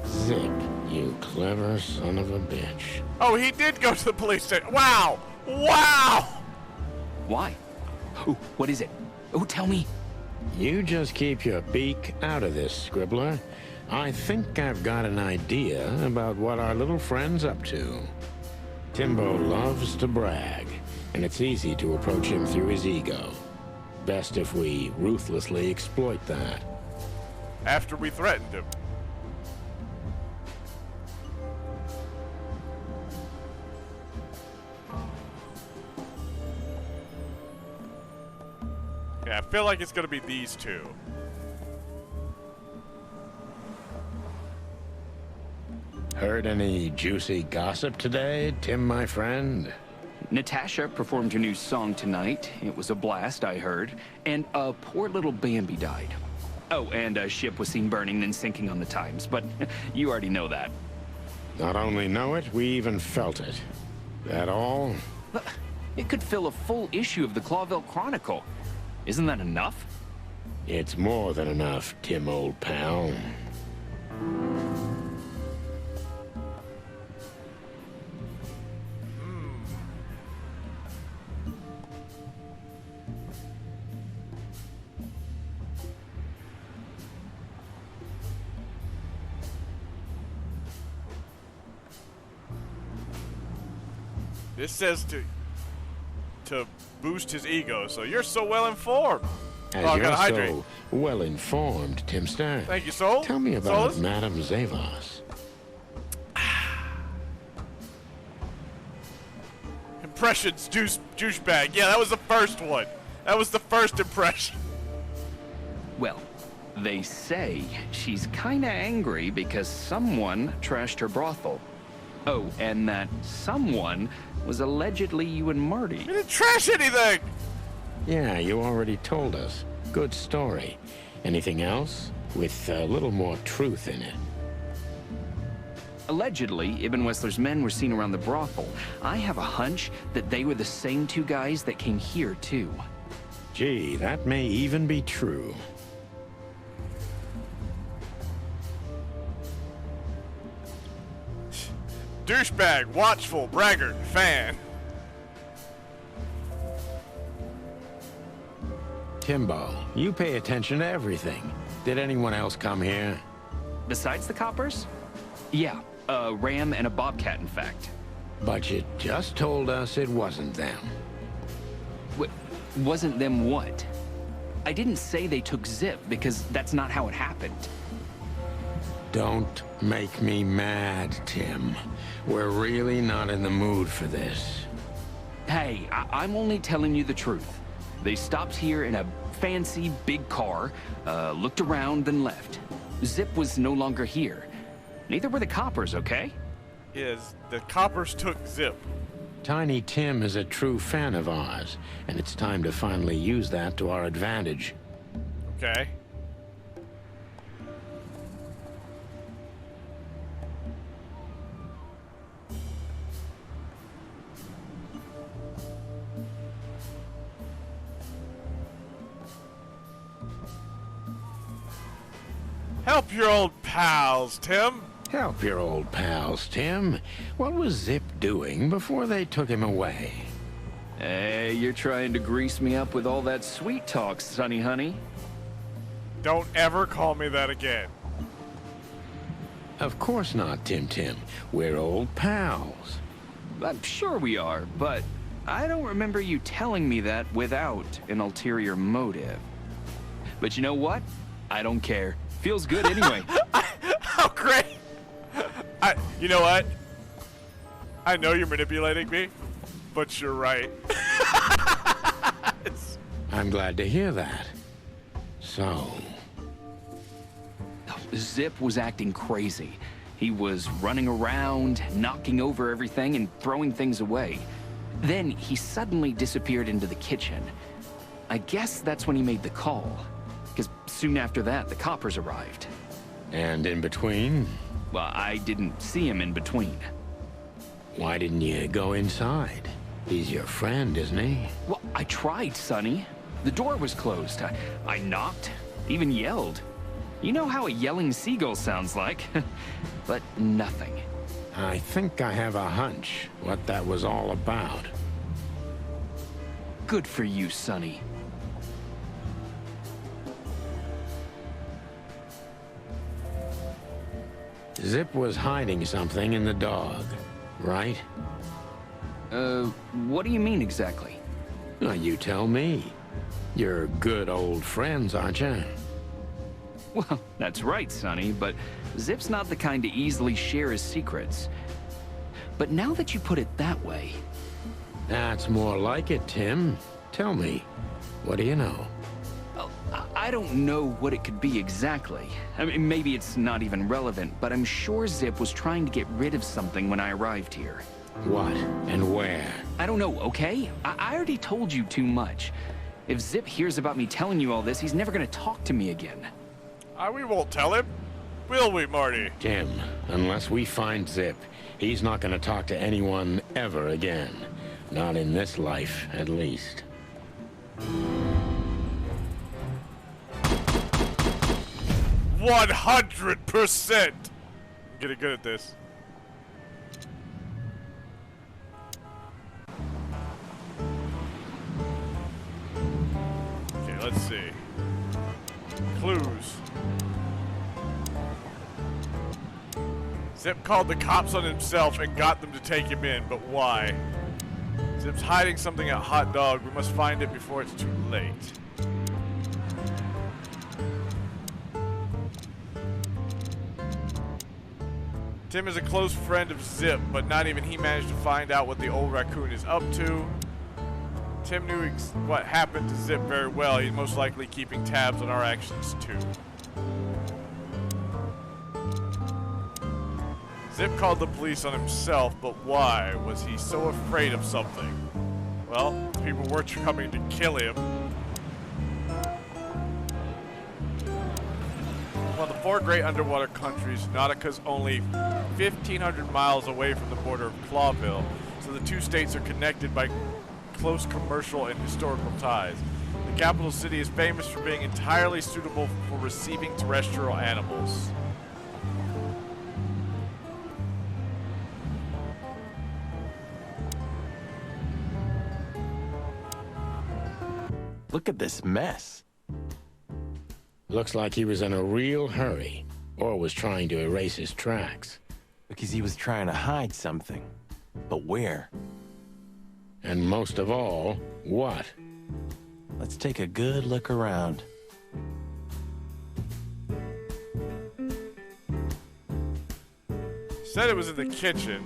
Zip, you clever son of a bitch. Oh, he did go to the police station. Wow! Wow! Why? Oh, what is it? Oh, tell me. You just keep your beak out of this, Scribbler. I think I've got an idea about what our little friend's up to. Timbo loves to brag, and it's easy to approach him through his ego. Best if we ruthlessly exploit that. After we threatened him. Yeah, I feel like it's gonna be these two. Heard any juicy gossip today, Tim, my friend? Natasha performed her new song tonight. It was a blast, I heard. And a poor little Bambi died. Oh, and a ship was seen burning and sinking on the Times, but you already know that. Not only know it, we even felt it. That all? It could fill a full issue of the Clawville Chronicle. Isn't that enough? It's more than enough, Tim, old pal. This says to boost his ego, so you're so well informed. As I you're gotta hydrate. so well informed, Tim Stern. Thank you, Soul. Tell me about Solus? Madame Zavos. Impressions, douchebag. Yeah, that was the first one. That was the first impression. Well, they say she's kinda angry because someone trashed her brothel. Oh, and that someone was allegedly you and Marty. We didn't trash anything! Yeah, you already told us. Good story. Anything else? With a little more truth in it. Allegedly, Ibn Wessler's men were seen around the brothel. I have a hunch that they were the same two guys that came here, too. Gee, that may even be true. Douchebag, watchful, braggart, fan. Timbo, you pay attention to everything. Did anyone else come here? Besides the coppers? Yeah, a ram and a bobcat, in fact. But you just told us it wasn't them. Wasn't them what? I didn't say they took Zip, because that's not how it happened. Don't make me mad, Tim. We're really not in the mood for this. Hey, I'm only telling you the truth. They stopped here in a fancy big car, looked around, then left. Zip was no longer here. Neither were the coppers, okay? Yes, the coppers took Zip. Tiny Tim is a true fan of ours, and it's time to finally use that to our advantage. Okay. Help your old pals, Tim. Help your old pals, Tim. What was Zip doing before they took him away? Hey, you're trying to grease me up with all that sweet talk, Sonny honey. Don't ever call me that again. Of course not, Tim. We're old pals. I'm sure we are, but I don't remember you telling me that without an ulterior motive. But you know what? I don't care. Feels good anyway. Oh, great. You know what? I know you're manipulating me, but you're right. I'm glad to hear that. So... Zip was acting crazy. He was running around, knocking over everything and throwing things away. Then he suddenly disappeared into the kitchen. I guess that's when he made the call, because soon after that, the coppers arrived. And in between? Well, I didn't see him in between. Why didn't you go inside? He's your friend, isn't he? Well, I tried, Sonny. The door was closed. I knocked, even yelled. You know how a yelling seagull sounds like. But nothing. I think I have a hunch what that was all about. Good for you, Sonny. Zip was hiding something in the dog, right? What do you mean exactly? Well, you tell me. You're good old friends, aren't you? Well, that's right, Sonny, but Zip's not the kind to easily share his secrets. But now that you put it that way... That's more like it, Tim. Tell me, what do you know? I don't know what it could be exactly. I mean, maybe it's not even relevant, but I'm sure Zip was trying to get rid of something when I arrived here. What and where? I don't know, okay? I already told you too much. If Zip hears about me telling you all this, he's never gonna talk to me again. We won't tell him. Will we, Marty? Tim, unless we find Zip, he's not going to talk to anyone ever again. Not in this life, at least. 100%! I'm getting good at this. Okay, let's see. Clues. Zip called the cops on himself and got them to take him in, but why? Zip's hiding something at Hot Dog. We must find it before it's too late. Tim is a close friend of Zip, but not even he managed to find out what the old raccoon is up to. Tim knew what happened to Zip very well. He's most likely keeping tabs on our actions too. Zip called the police on himself, but why? Was he so afraid of something? Well, people were coming to kill him. Well, the four great underwater countries, Nautica's only 1,500 miles away from the border of Clawville, so the two states are connected by close commercial and historical ties. The capital city is famous for being entirely suitable for receiving terrestrial animals. Look at this mess. Looks like he was in a real hurry, or was trying to erase his tracks. Because he was trying to hide something. But where? And most of all, what? Let's take a good look around. Said it was in the kitchen.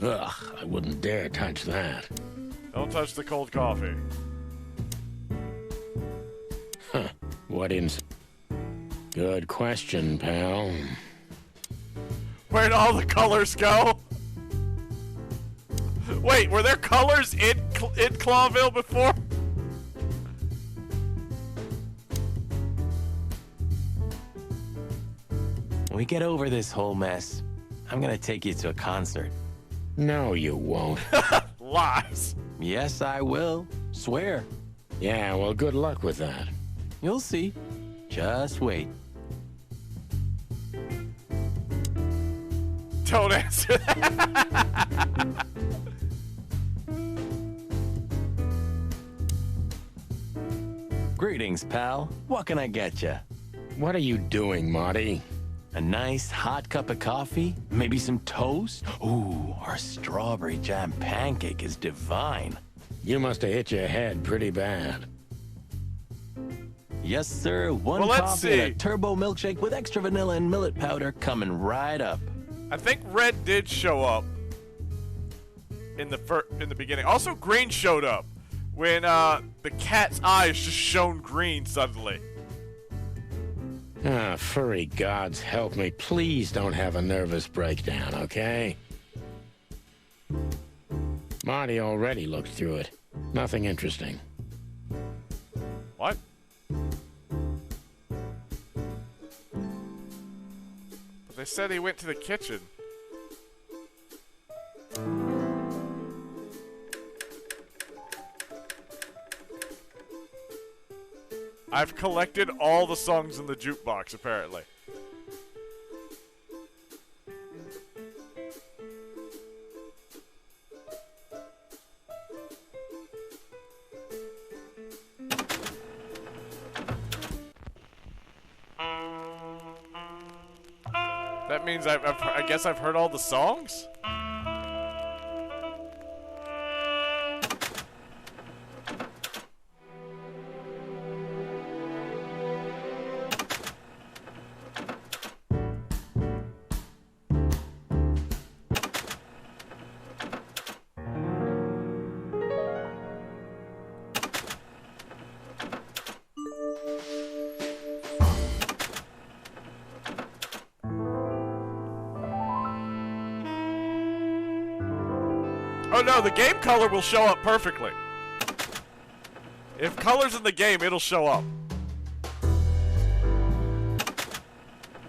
Ugh, I wouldn't dare touch that. Don't touch the cold coffee. Huh, what Good question, pal. Where'd all the colors go? Wait, were there colors in Clawville before? When we get over this whole mess, I'm gonna take you to a concert. No, you won't. Lies. Yes, I will. Swear. Yeah, well, good luck with that. You'll see. Just wait. Don't answer that. Greetings, pal. What can I get you? What are you doing, Marty? A nice hot cup of coffee? Maybe some toast? Ooh, our strawberry jam pancake is divine. You must have hit your head pretty bad. Yes, sir. One coffee and a turbo milkshake with extra vanilla and millet powder coming right up. I think Red did show up in the beginning. Also, Green showed up when the cat's eyes just shone green suddenly. Ah, furry gods help me. Please don't have a nervous breakdown, okay? Marty already looked through it. Nothing interesting. What? But they said he went to the kitchen. I've collected all the songs in the jukebox, apparently. That means I guess I've heard all the songs? no, the game color will show up perfectly. If color's in the game, it'll show up.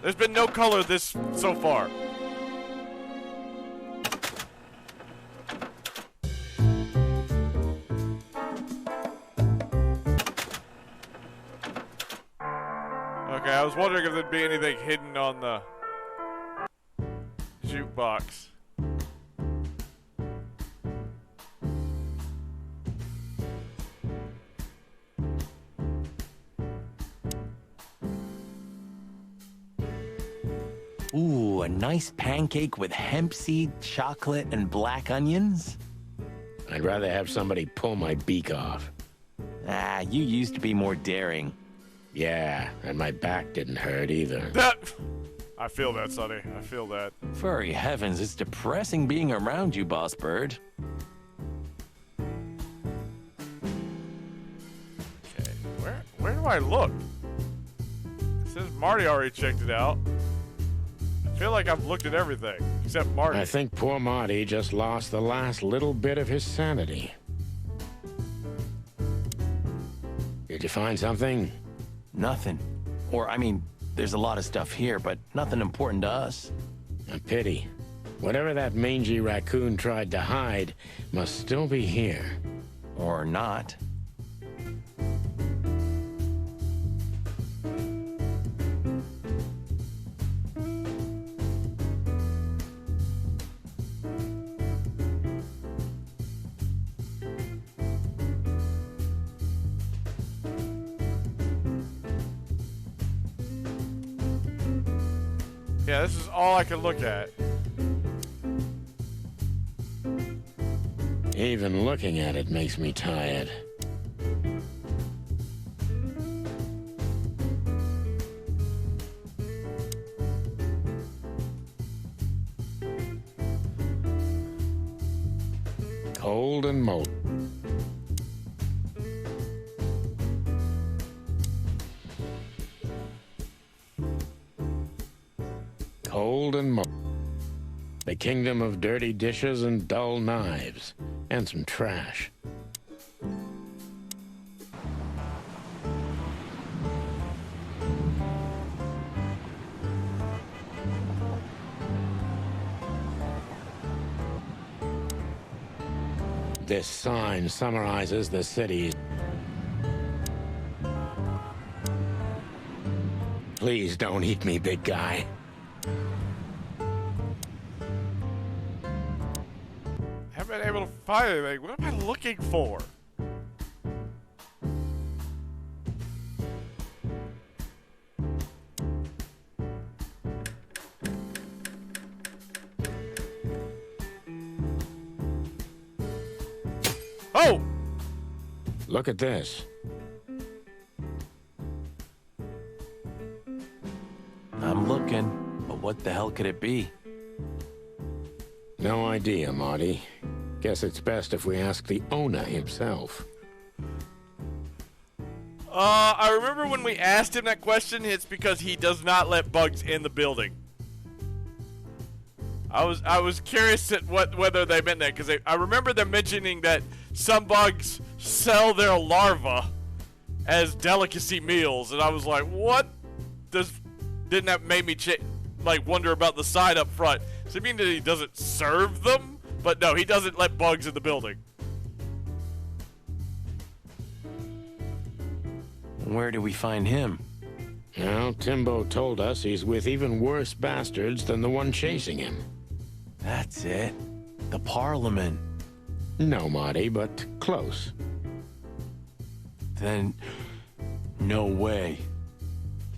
There's been no color this so far. Okay, I was wondering if there'd be anything hidden on the jukebox. Ooh, a nice pancake with hemp seed, chocolate, and black onions? I'd rather have somebody pull my beak off. Ah, you used to be more daring. Yeah, and my back didn't hurt either. I feel that, Sonny. I feel that. Furry heavens, it's depressing being around you, Boss Bird. Okay, where do I look? It says Marty already checked it out. I feel like I've looked at everything, except Marty. I think poor Marty just lost the last little bit of his sanity. Did you find something? Nothing. Or, I mean, there's a lot of stuff here, but nothing important to us. A pity. Whatever that mangy raccoon tried to hide must still be here. Or not. Yeah, this is all I can look at. Even looking at it makes me tired. Cold and molten. Cold and molten. The kingdom of dirty dishes and dull knives. And some trash. This sign summarizes the city. Please don't eat me, big guy. Haven't been able to find anything. What am I looking for? Oh! Look at this. I'm looking, but what the hell could it be? No idea, Marty. Guess it's best if we ask the owner himself. I remember when we asked him that question, it's because he does not let bugs in the building. I was curious at whether they meant that, because I remember them mentioning that some bugs sell their larvae as delicacy meals, and I was like, what? Didn't that make me wonder about the sign up front? Does it mean that he doesn't serve them? But no, he doesn't let bugs in the building. Where do we find him? Well, Timbo told us he's with even worse bastards than the one chasing him. That's it. The Parliament. No, Marty, but close. Then, no way.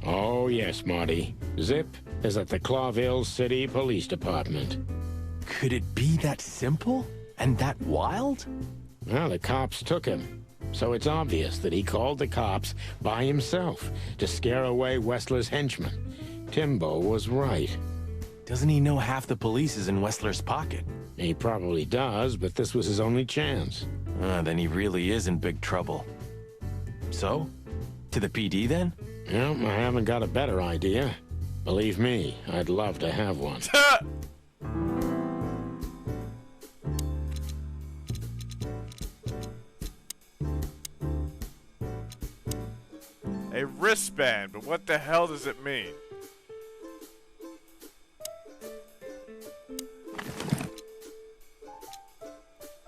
Oh, yes, Marty. Zip is at the Clawville City Police Department. Could it be that simple? And that wild? Well, the cops took him. So it's obvious that he called the cops by himself to scare away Wessler's henchmen. Timbo was right. Doesn't he know half the police is in Wessler's pocket? He probably does, but this was his only chance. Then he really is in big trouble. So? To the PD, then? Well, I haven't got a better idea. Believe me, I'd love to have one. A wristband, but what the hell does it mean?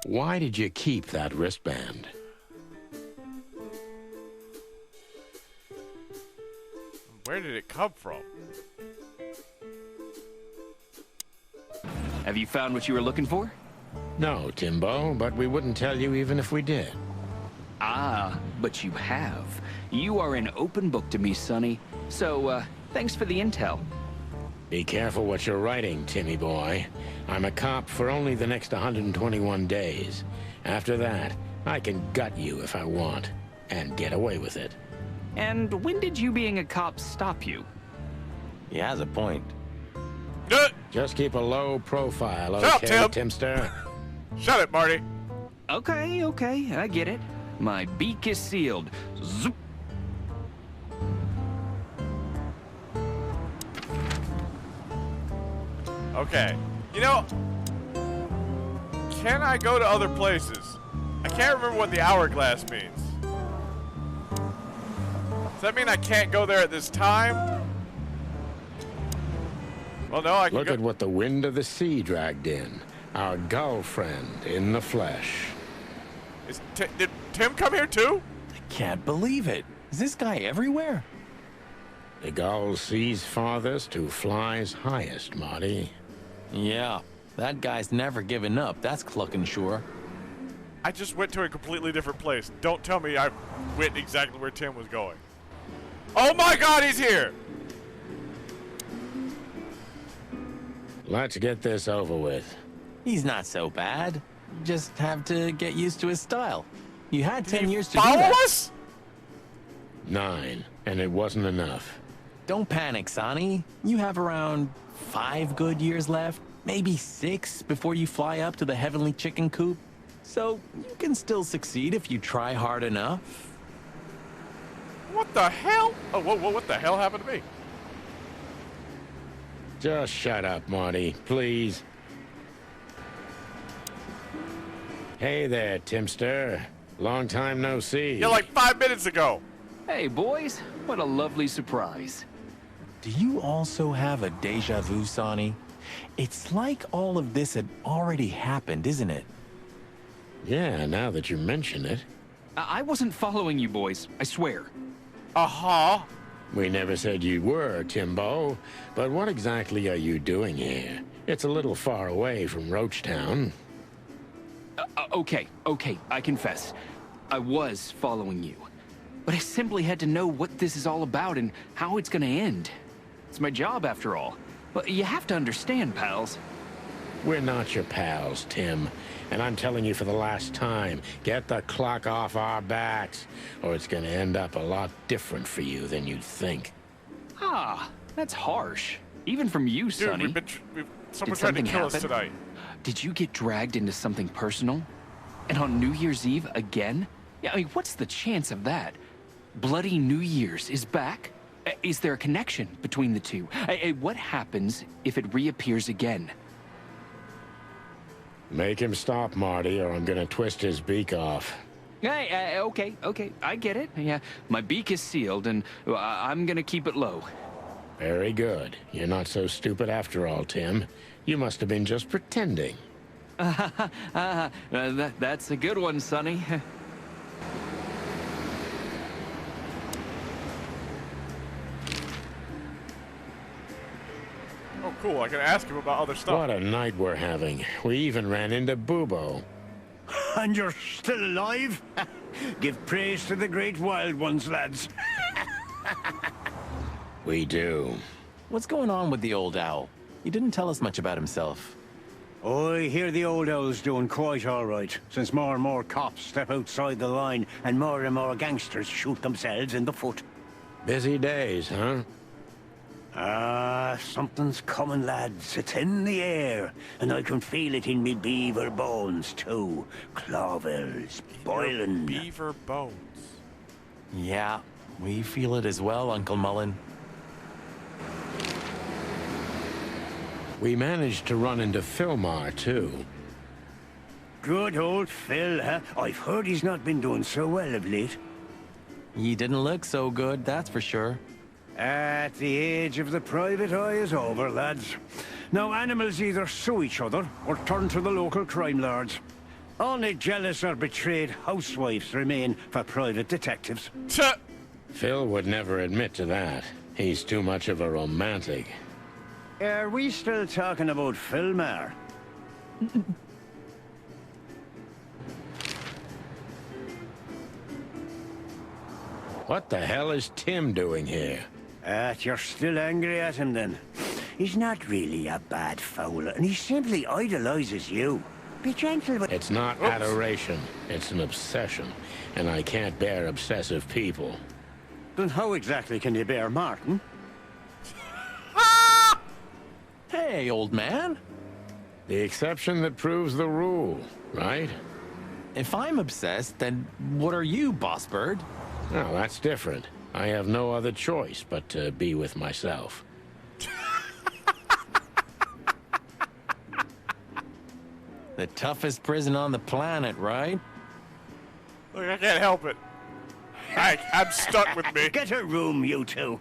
Why did you keep that wristband? Where did it come from? Have you found what you were looking for? No, Timbo, but we wouldn't tell you even if we did. Ah, but you have. You are an open book to me, Sonny. So, thanks for the intel. Be careful what you're writing, Timmy boy. I'm a cop for only the next 121 days. After that, I can gut you if I want, and get away with it. And when did you being a cop stop you? He has a point. Just keep a low profile, Shut okay, up, Timster? Shut it, Marty. Okay, I get it. My beak is sealed. Zoop. Okay. You know, can I go to other places? I can't remember what the hourglass means. Does that mean I can't go there at this time? Well, no, I can Look at what the wind of the sea dragged in. Our gull friend in the flesh. Did Tim come here too? I can't believe it. Is this guy everywhere? The gull sees farthest who flies highest, Marty. Yeah, that guy's never given up. That's clucking sure. I just went to a completely different place. Don't tell me I went exactly where Tim was going. Oh my God, he's here! Let's get this over with. He's not so bad. You just have to get used to his style. You had 10 years to do Follow that. us? 9, and it wasn't enough. Don't panic, Sonny. You have around 5 good years left, maybe 6 before you fly up to the heavenly chicken coop. So you can still succeed if you try hard enough. What the hell? Oh, whoa, what the hell happened to me? Just shut up, Marty, please. Hey there, Timster. Long time no see. Yeah, like 5 minutes ago. Hey, boys. What a lovely surprise. Do you also have a deja vu, Sonny? It's like all of this had already happened, isn't it? Yeah, now that you mention it. I wasn't following you boys, I swear. Uh-huh. We never said you were, Timbo. But what exactly are you doing here? It's a little far away from Roachtown. Okay, I confess. I was following you. But I simply had to know what this is all about and how it's gonna end. It's my job, after all. But you have to understand, pals. We're not your pals, Tim. And I'm telling you for the last time, get the clock off our backs, or it's gonna end up a lot different for you than you'd think. Ah, that's harsh. Even from you, Sonny. Dude, someone tried to kill us tonight. Did you get dragged into something personal? And on New Year's Eve again? Yeah, I mean, what's the chance of that? Bloody New Year's is back? Is there a connection between the two? What happens if it reappears again? Make him stop, Marty, or I'm gonna twist his beak off. Hey, okay, I get it. Yeah, my beak is sealed, and I'm gonna keep it low. Very good. You're not so stupid after all, Tim. You must have been just pretending. That's a good one, Sonny. Oh, cool. I can ask him about other stuff. What a night we're having. We even ran into Bubo. And you're still alive? Give praise to the great wild ones, lads. We do. What's going on with the old owl? He didn't tell us much about himself. I hear the old owl's doing quite all right, since more and more cops step outside the line and more gangsters shoot themselves in the foot. Busy days, huh? Something's coming, lads. It's in the air, and I can feel it in me beaver bones, too. Clawville's boiling. Beaver bones. Yeah, we feel it as well, Uncle Mullen. We managed to run into Philmar, too. Good old Phil, huh? I've heard he's not been doing so well of late. You didn't look so good, that's for sure. At the age of the private eye is over, lads. Now animals either sue each other or turn to the local crime lords. Only jealous or betrayed housewives remain for private detectives. Phil would never admit to that. He's too much of a romantic. Are we still talking about Philmar? What the hell is Tim doing here? You're still angry at him then? He's not really a bad fowler, and he simply idolizes you. Be gentle with... It's not adoration, it's an obsession. And I can't bear obsessive people. Then how exactly can you bear Martin? Hey, old man. The exception that proves the rule, right? If I'm obsessed, then what are you, boss bird? Well, that's different. I have no other choice but to be with myself. The toughest prison on the planet, right? Look, I can't help it. I'm stuck with me. Get a room, you two.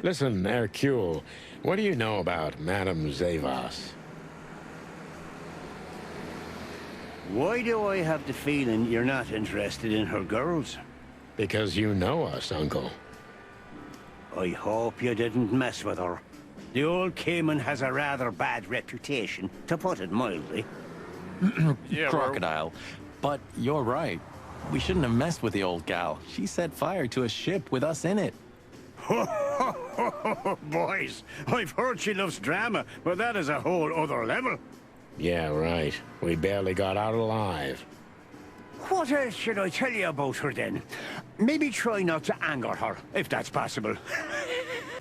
Listen, Hercule, what do you know about Madame Zavas? Why do I have the feeling you're not interested in her girls? Because you know us, Uncle. I hope you didn't mess with her. The old Cayman has a rather bad reputation, to put it mildly. Yeah, Crocodile. But you're right. We shouldn't have messed with the old gal. She set fire to a ship with us in it. Boys, I've heard she loves drama, but that is a whole other level. Yeah, right. We barely got out alive. What else should I tell you about her then? Maybe try not to anger her, if that's possible.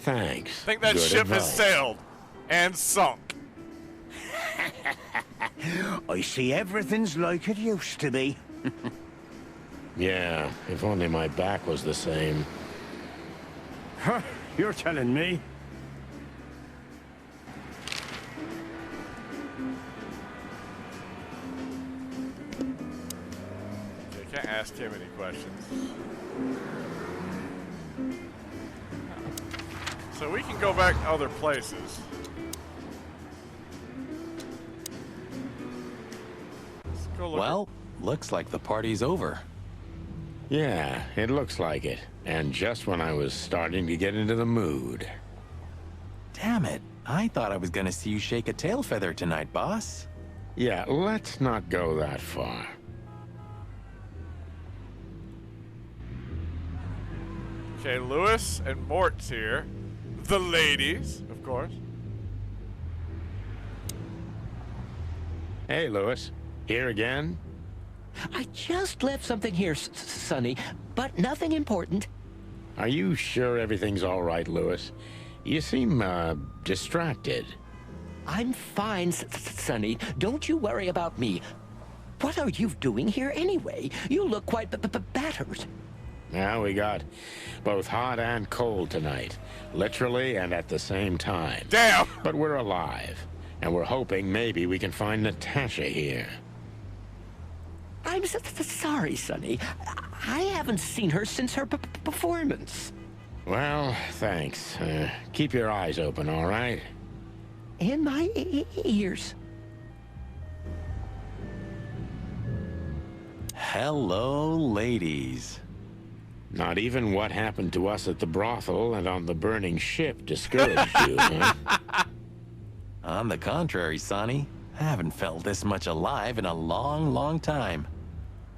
Thanks. I think that ship has sailed and sunk. I see everything's like it used to be. Yeah, if only my back was the same. Huh, you're telling me. I can't ask him any questions. So we can go back to other places. Let's go look. Well, looks like the party's over. Yeah, it looks like it. And just when I was starting to get into the mood. Damn it. I thought I was gonna see you shake a tail feather tonight, boss. Yeah, let's not go that far. Okay, Lewis and Mort's here. The ladies, of course. Hey, Lewis. Here again? I just left something here, Sonny, but nothing important. Are you sure everything's all right, Lewis? You seem, distracted. I'm fine, Sonny. Don't you worry about me. What are you doing here anyway? You look quite battered. Now we got both hot and cold tonight. Literally and at the same time. Damn! But we're alive. And we're hoping maybe we can find Natasha here. I'm sorry, Sonny. I haven't seen her since her performance. Well, thanks. Keep your eyes open, all right? And my ears. Hello, ladies. Not even what happened to us at the brothel and on the burning ship discouraged you, huh? On the contrary, Sonny. I haven't felt this much alive in a long, long time.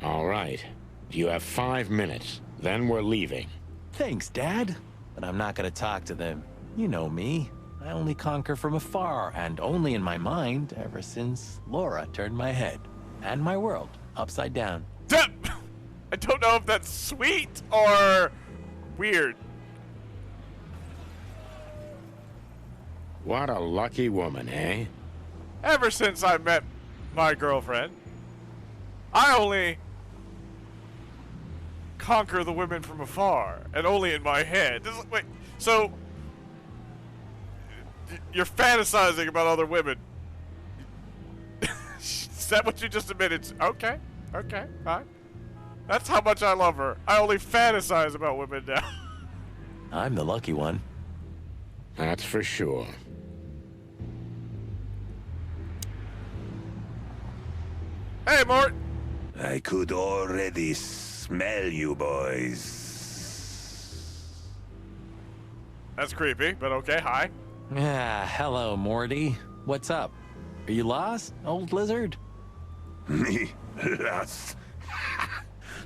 All right. You have 5 minutes. Then we're leaving. Thanks, Dad. But I'm not gonna talk to them. You know me. I only conquer from afar, and only in my mind, ever since Laura turned my head. And my world upside down. I don't know if that's sweet or weird. What a lucky woman, eh? Ever since I met my girlfriend, I only conquer the women from afar, and only in my head. Wait, so you're fantasizing about other women Is that what you just admitted to? Okay. Okay. Fine. That's how much I love her. I only fantasize about women now. I'm the lucky one. That's for sure. Hey, Mort. I could already smell you boys. That's creepy, but okay. Hi. Ah, hello, Morty. What's up? Are you lost, old lizard? Me? Lost?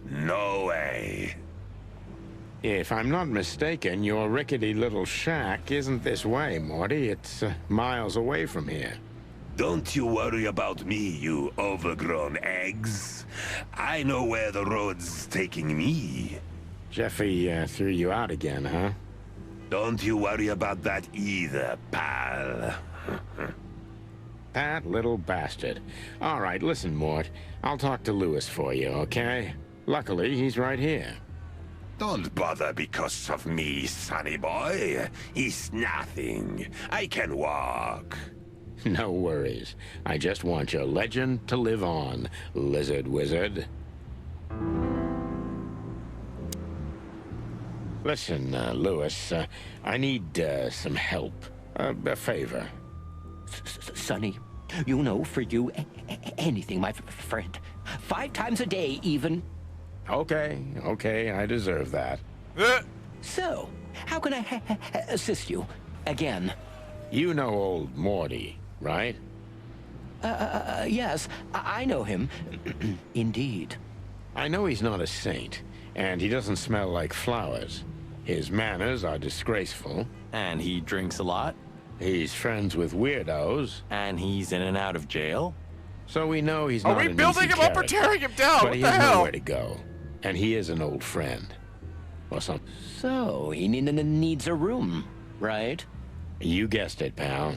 No way. If I'm not mistaken, your rickety little shack isn't this way, Morty. It's miles away from here. Don't you worry about me, you overgrown eggs. I know where the road's taking me. Jeffy threw you out again, huh? Don't you worry about that either, pal. That little bastard. All right, listen, Mort. I'll talk to Lewis for you, okay? Luckily, he's right here. Don't bother because of me, sonny boy. It's nothing. I can walk. No worries. I just want your legend to live on, lizard wizard. Listen, Lewis, I need some help. A favor. Sonny, you know, for you, anything, my friend. 5 times a day, even. Okay, I deserve that. So, how can I assist you? Again. You know old Morty, right? Yes, I know him. Indeed. I know he's not a saint, and he doesn't smell like flowers. His manners are disgraceful. And he drinks a lot. He's friends with weirdos. And he's in and out of jail. So we know he's not an easy Are we building him up or tearing him down? But What he the has hell? nowhere to go. And he is an old friend. Or something. So, he needs a room, right? You guessed it, pal.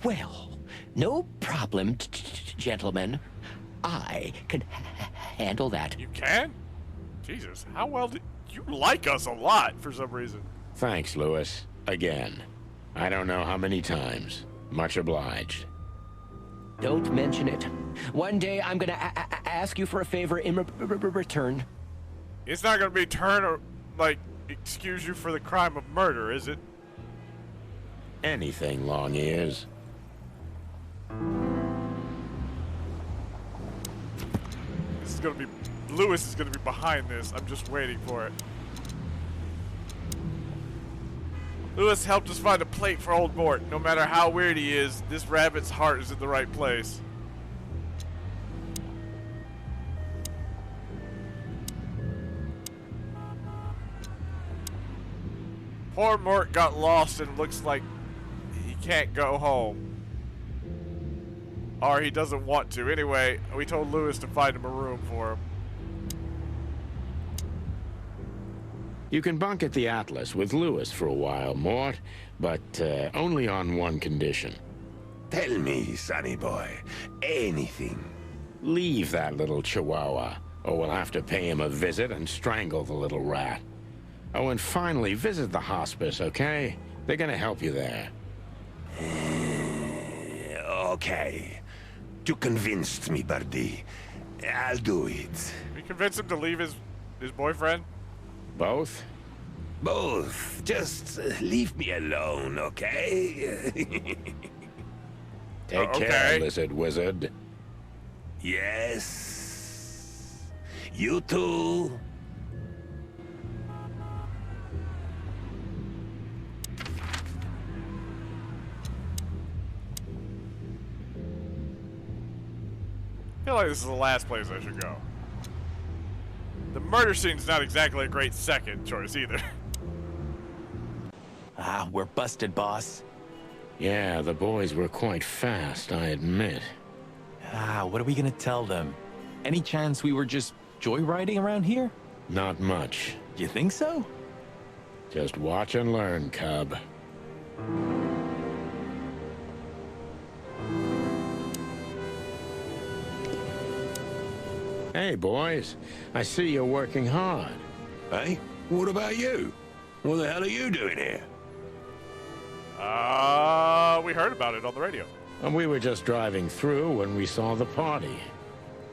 Well, no problem, gentlemen. I can handle that. You can? Jesus, how well do you like us a lot for some reason? Thanks, Lewis. Again. I don't know how many times. Much obliged. Don't mention it. One day I'm gonna ask you for a favor in return. It's not gonna be turn or, like, excuse you for the crime of murder, is it? Anything, long ears. This is gonna be... Lewis is gonna be behind this. I'm just waiting for it. Lewis helped us find a plate for old Mort. No matter how weird he is, this rabbit's heart is in the right place. Poor Mort got lost and looks like he can't go home. Or he doesn't want to. Anyway, we told Lewis to find him a room for him. You can bunk at the Atlas with Lewis for a while, Mort, but only on one condition. Tell me, sonny boy, anything. Leave that little chihuahua, or we'll have to pay him a visit and strangle the little rat. Oh, and finally, visit the hospice, okay? They're gonna help you there. Okay. You convinced me, Birdie. I'll do it. We convinced him to leave his boyfriend? Both? Both. Just leave me alone, okay? Take care, lizard wizard. Yes. You too. I feel like this is the last place I should go. The murder scene's not exactly a great second choice either. Ah, we're busted, boss. Yeah, the boys were quite fast, I admit. Ah, what are we gonna tell them? Any chance we were just joyriding around here? Not much. You think so? Just watch and learn, cub. Hey, boys. I see you're working hard. Hey, what about you? What the hell are you doing here? We heard about it on the radio. And we were just driving through when we saw the party.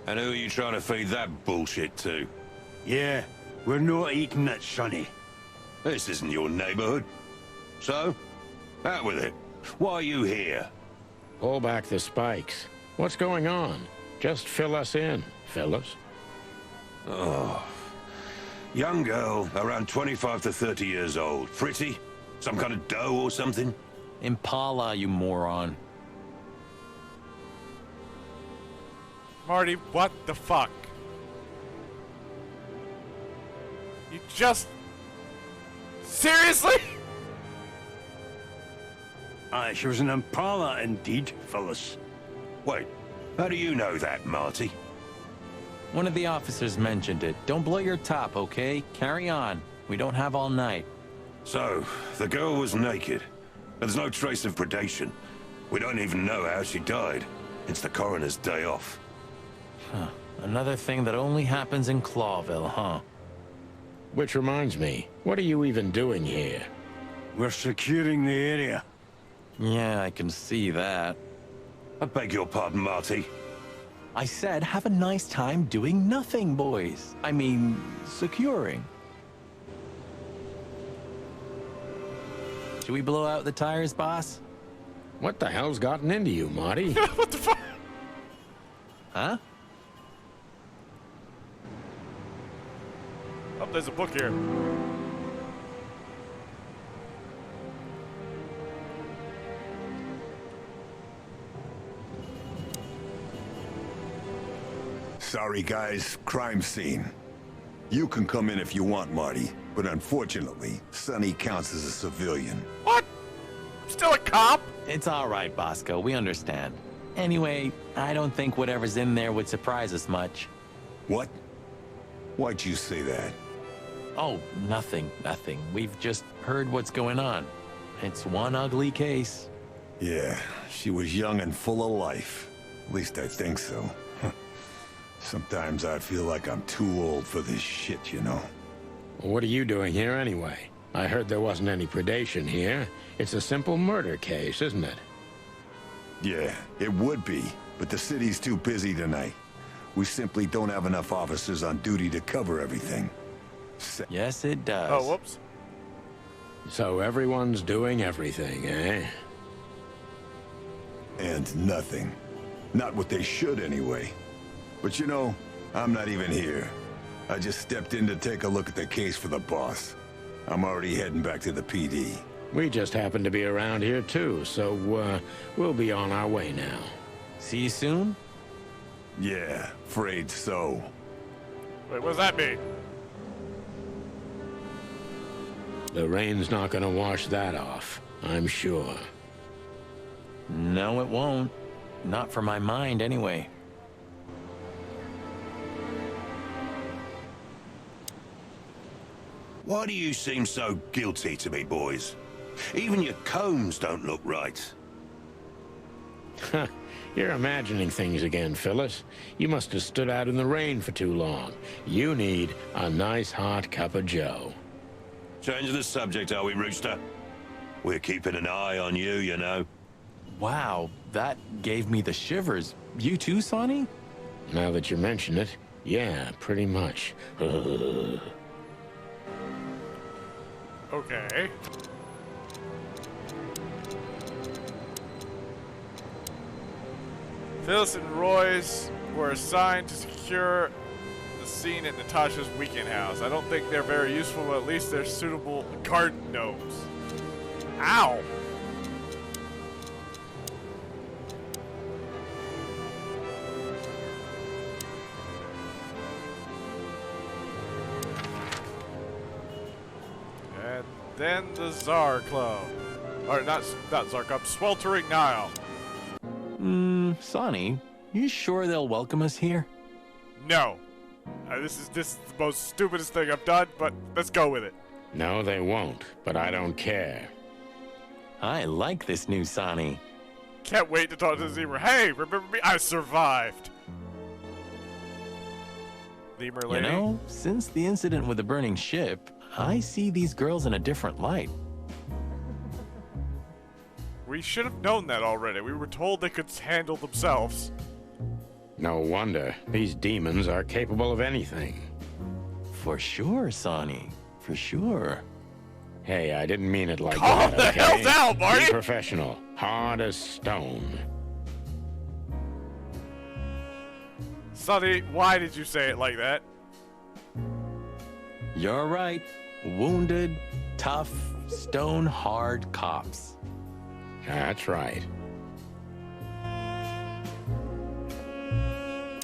And who are you trying to feed that bullshit to? Yeah, we're not eating it, Sonny. This isn't your neighborhood. So, out with it. Why are you here? Pull back the spikes. What's going on? Just fill us in, fellas. Oh. Young girl, around 25 to 30 years old. Pretty? Some kind of dough or something? Impala, you moron. Marty, what the fuck? You just... Seriously? Aye, she was an Impala indeed, fellas. Wait, how do you know that, Marty? One of the officers mentioned it. Don't blow your top, okay? Carry on. We don't have all night. So, the girl was naked. There's no trace of predation. We don't even know how she died. It's the coroner's day off. Huh. Another thing that only happens in Clawville, huh? Which reminds me, what are you even doing here? We're securing the area. Yeah, I can see that. I beg your pardon, Marty. I said have a nice time doing nothing, boys. I mean, securing. Should we blow out the tires, boss? What the hell's gotten into you, Marty? What the fuck? Huh? Oh, there's a book here. Sorry, guys. Crime scene. You can come in if you want, Marty, but unfortunately, Sonny counts as a civilian. What? Still a cop? It's all right, Bosco. We understand. Anyway, I don't think whatever's in there would surprise us much. What? Why'd you say that? Oh, nothing. We've just heard what's going on. It's one ugly case. Yeah, she was young and full of life. At least I think so. Sometimes I feel like I'm too old for this shit, you know? Well, what are you doing here anyway? I heard there wasn't any predation here. It's a simple murder case, isn't it? Yeah, it would be, but the city's too busy tonight. We simply don't have enough officers on duty to cover everything. Yes, it does. Oh, whoops. So everyone's doing everything, eh? And nothing. Not what they should, anyway. But you know, I'm not even here. I just stepped in to take a look at the case for the boss. I'm already heading back to the PD. We just happen to be around here too, so we'll be on our way now. See you soon? Yeah, afraid so. Wait, what does that mean? The rain's not gonna wash that off, I'm sure. No, it won't. Not for my mind, anyway. Why do you seem so guilty to me, boys? Even your combs don't look right. You're imagining things again, Phyllis. You must have stood out in the rain for too long. You need a nice hot cup of joe. Change the subject, are we, Rooster? We're keeping an eye on you, you know. Wow, that gave me the shivers. You too, Sonny? Now that you mention it, yeah, pretty much. Okay. Phyllis and Royce were assigned to secure the scene at Natasha's weekend house. I don't think they're very useful, but at least they're suitable garden gnomes. Ow! And then the Czar Club. Or not Czar Club, Sweltering Nile. Sonny, you sure they'll welcome us here? No. This is the most stupidest thing I've done, but let's go with it. No, they won't, but I don't care. I like this new Sonny. Can't wait to talk to Zemer. Hey, remember me? I survived. Zemer You lady. know, since the incident with the burning ship, I see these girls in a different light. We should have known that already. We were told they could handle themselves. No wonder. These demons are capable of anything. For sure, Sonny. For sure. Hey, I didn't mean it like Calm that, the okay? hell down, Marty! Be professional. Hard as stone. Sonny, why did you say it like that? You're right. Wounded, tough, stone-hard cops. That's right.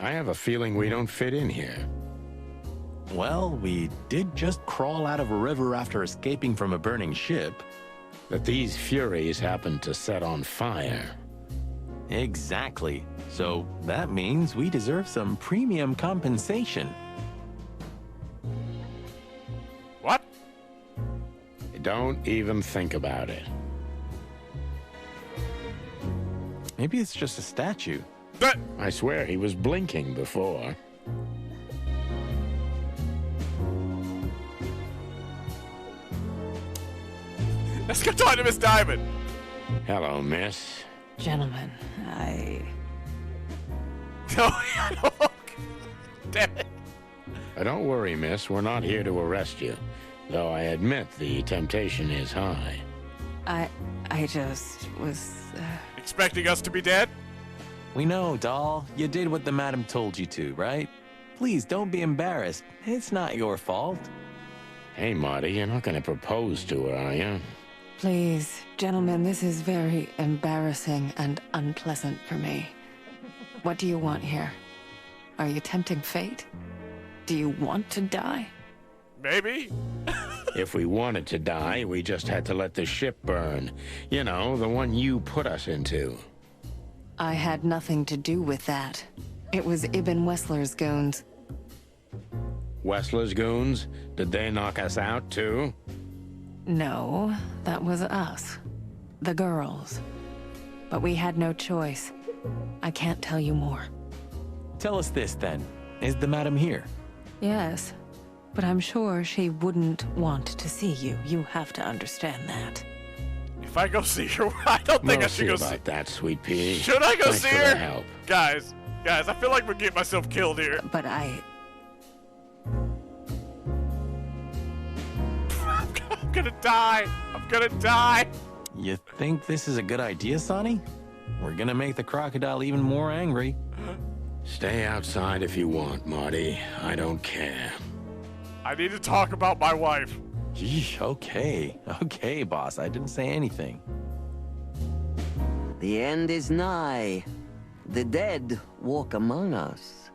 I have a feeling we don't fit in here. Well, we did just crawl out of a river after escaping from a burning ship. But these furies happened to set on fire. Exactly. So that means we deserve some premium compensation. What? Don't even think about it. Maybe it's just a statue. I swear he was blinking before. Let's go talk to Miss Diamond. Hello, miss. Gentlemen, No, damn it. Don't worry, miss. We're not here to arrest you. Though I admit the temptation is high. I just was... Expecting us to be dead? We know, doll. You did what the madam told you to, right? Please, don't be embarrassed. It's not your fault. Hey, Marty, you're not going to propose to her, are you? Please, gentlemen, this is very embarrassing and unpleasant for me. What do you want here? Are you tempting fate? Do you want to die? Maybe. If we wanted to die, we just had to let the ship burn. You know, the one you put us into. I had nothing to do with that. It was Ibn Wessler's goons. Wessler's goons? Did they knock us out, too? No, that was us. The girls. But we had no choice. I can't tell you more. Tell us this, then. Is the madam here? Yes, but I'm sure she wouldn't want to see you. You have to understand that. If I go see her, I don't think I should go see. About that, sweet pea. Should I go Thanks see for her? the help. Guys, I feel like we're getting myself killed here. But I'm gonna die. I'm gonna die. You think this is a good idea, Sonny? We're gonna make the crocodile even more angry. Stay outside if you want, Marty. I don't care. I need to talk about my wife. Yeesh, okay. Okay, boss. I didn't say anything. The end is nigh. The dead walk among us.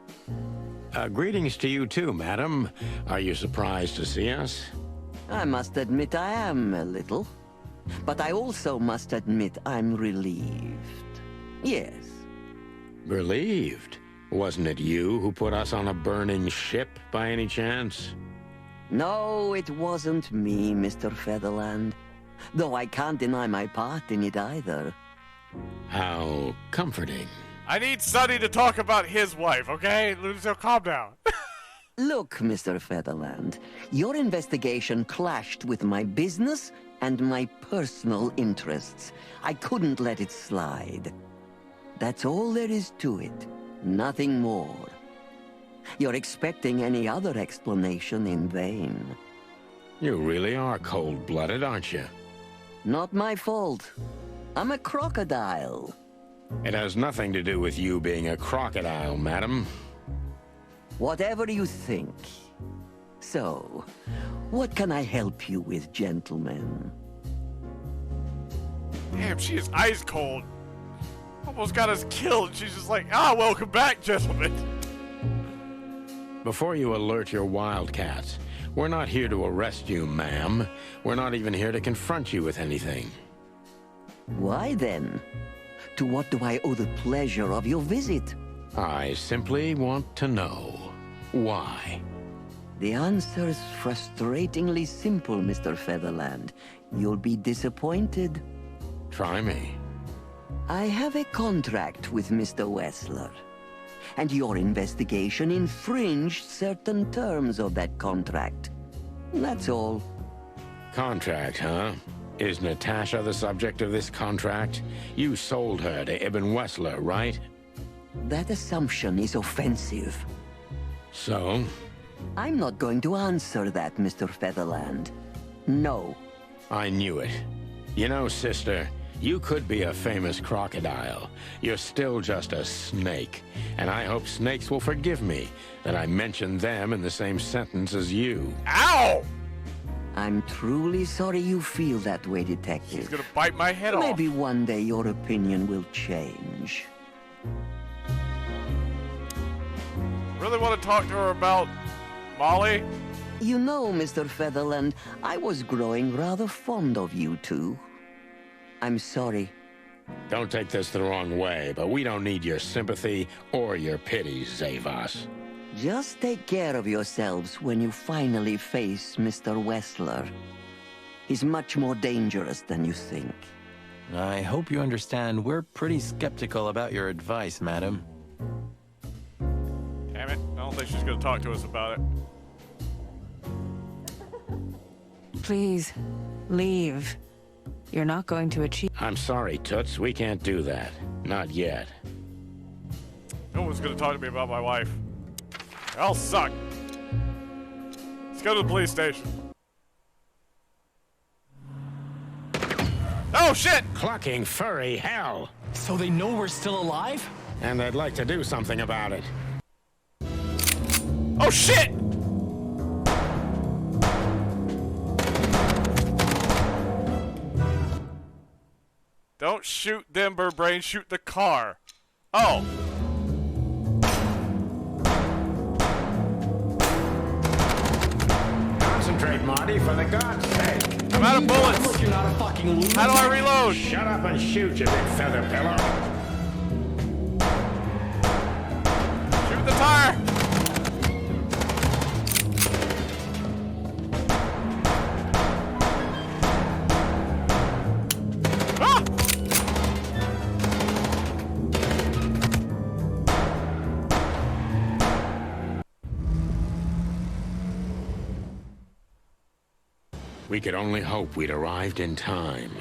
Greetings to you too, madam. Are you surprised to see us? I must admit I am a little. But I also must admit I'm relieved. Yes. Relieved? Wasn't it you who put us on a burning ship by any chance? No, it wasn't me, Mr. Featherland. Though I can't deny my part in it either. How comforting. I need Sonny to talk about his wife, okay? So calm down. Look, Mr. Featherland, your investigation clashed with my business and my personal interests. I couldn't let it slide. That's all there is to it. Nothing more. You're expecting any other explanation in vain. You really are cold-blooded, aren't you? Not my fault. I'm a crocodile. It has nothing to do with you being a crocodile, madam. Whatever you think. So, what can I help you with, gentlemen? Damn, she is ice cold. Almost got us killed. She's just like, welcome back, gentlemen. Before you alert your wildcats, we're not here to arrest you, ma'am. We're not even here to confront you with anything. Why then? To what do I owe the pleasure of your visit? I simply want to know why. The answer's frustratingly simple, Mr. Featherland. You'll be disappointed. Try me. I have a contract with Mr. Wessler, and your investigation infringed certain terms of that contract. That's all. Contract, huh? Is Natasha the subject of this contract? You sold her to Ibn Wessler, right? That assumption is offensive. So? I'm not going to answer that, Mr. Featherland. No. I knew it. You know, sister, you could be a famous crocodile. You're still just a snake. And I hope snakes will forgive me that I mentioned them in the same sentence as you. Ow! I'm truly sorry you feel that way, Detective. He's gonna bite my head off. Maybe one day your opinion will change. Really want to talk to her about Molly? You know, Mr. Featherland, I was growing rather fond of you two. I'm sorry. Don't take this the wrong way, but we don't need your sympathy or your pity, Zavos. Just take care of yourselves when you finally face Mr. Wessler. He's much more dangerous than you think. I hope you understand we're pretty skeptical about your advice, madam. Damn it. I don't think she's gonna talk to us about it. Please, leave. You're not going to achieve... I'm sorry, Toots. We can't do that. Not yet. No one's gonna talk to me about my wife. They all suck. Let's go to the police station. Oh, shit! Clucking furry hell! So they know we're still alive? And they'd like to do something about it. Oh, shit! Don't shoot them, Brain. Shoot the car. Oh. Concentrate, Marty, for the God's sake. I'm out of bullets. Look, you're not a fucking loser. How do I reload? Shut up and shoot, you big feather pillow. Shoot the tire. Ah! We could only hope we'd arrived in time.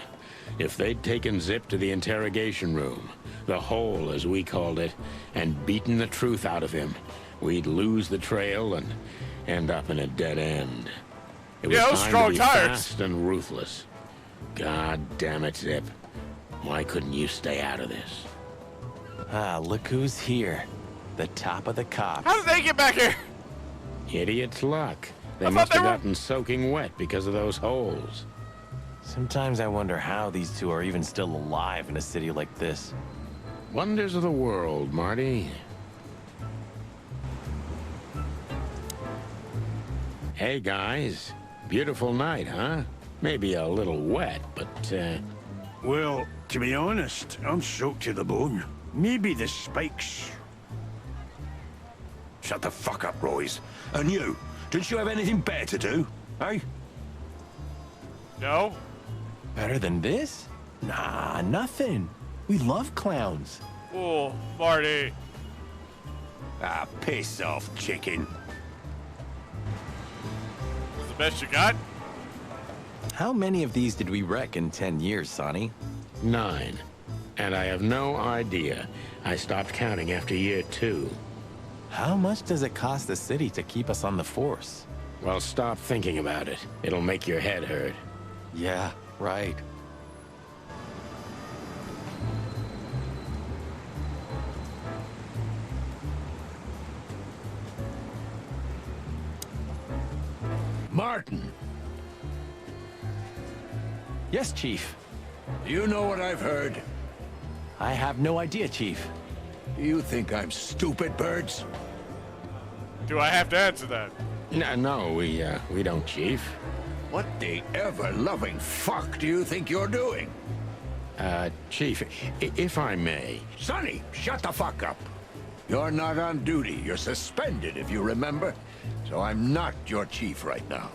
If they'd taken Zip to the interrogation room, the hole as we called it, and beaten the truth out of him, we'd lose the trail and end up in a dead end. It was those time strong to be tires. fast and ruthless. God damn it, Zip. Why couldn't you stay out of this? Ah, look who's here. The top of the cops. How did they get back here? Idiot's luck. They I thought must they have were- gotten soaking wet because of those holes. Sometimes I wonder how these two are even still alive in a city like this. Wonders of the world, Marty. Hey, guys. Beautiful night, huh? Maybe a little wet, but, Well, to be honest, I'm soaked to the bone. Maybe the spikes. Shut the fuck up, Royce. And you, didn't you have anything better to do, eh? No. Better than this? Nah, nothing. We love clowns. Oh, Marty. Ah, piss off, chicken. This is the best you got? How many of these did we wreck in 10 years, Sonny? 9. And I have no idea. I stopped counting after year 2. How much does it cost the city to keep us on the force? Well, stop thinking about it. It'll make your head hurt. Yeah, right. Martin, Yes, Chief. you know what I've heard? I have no idea, Chief. You think I'm stupid, Birds? Do I have to answer that? No, we don't, Chief. What the ever-loving fuck do you think you're doing? Chief, if I may. Sonny, shut the fuck up. You're not on duty. You're suspended, if you remember. So I'm not your chief right now.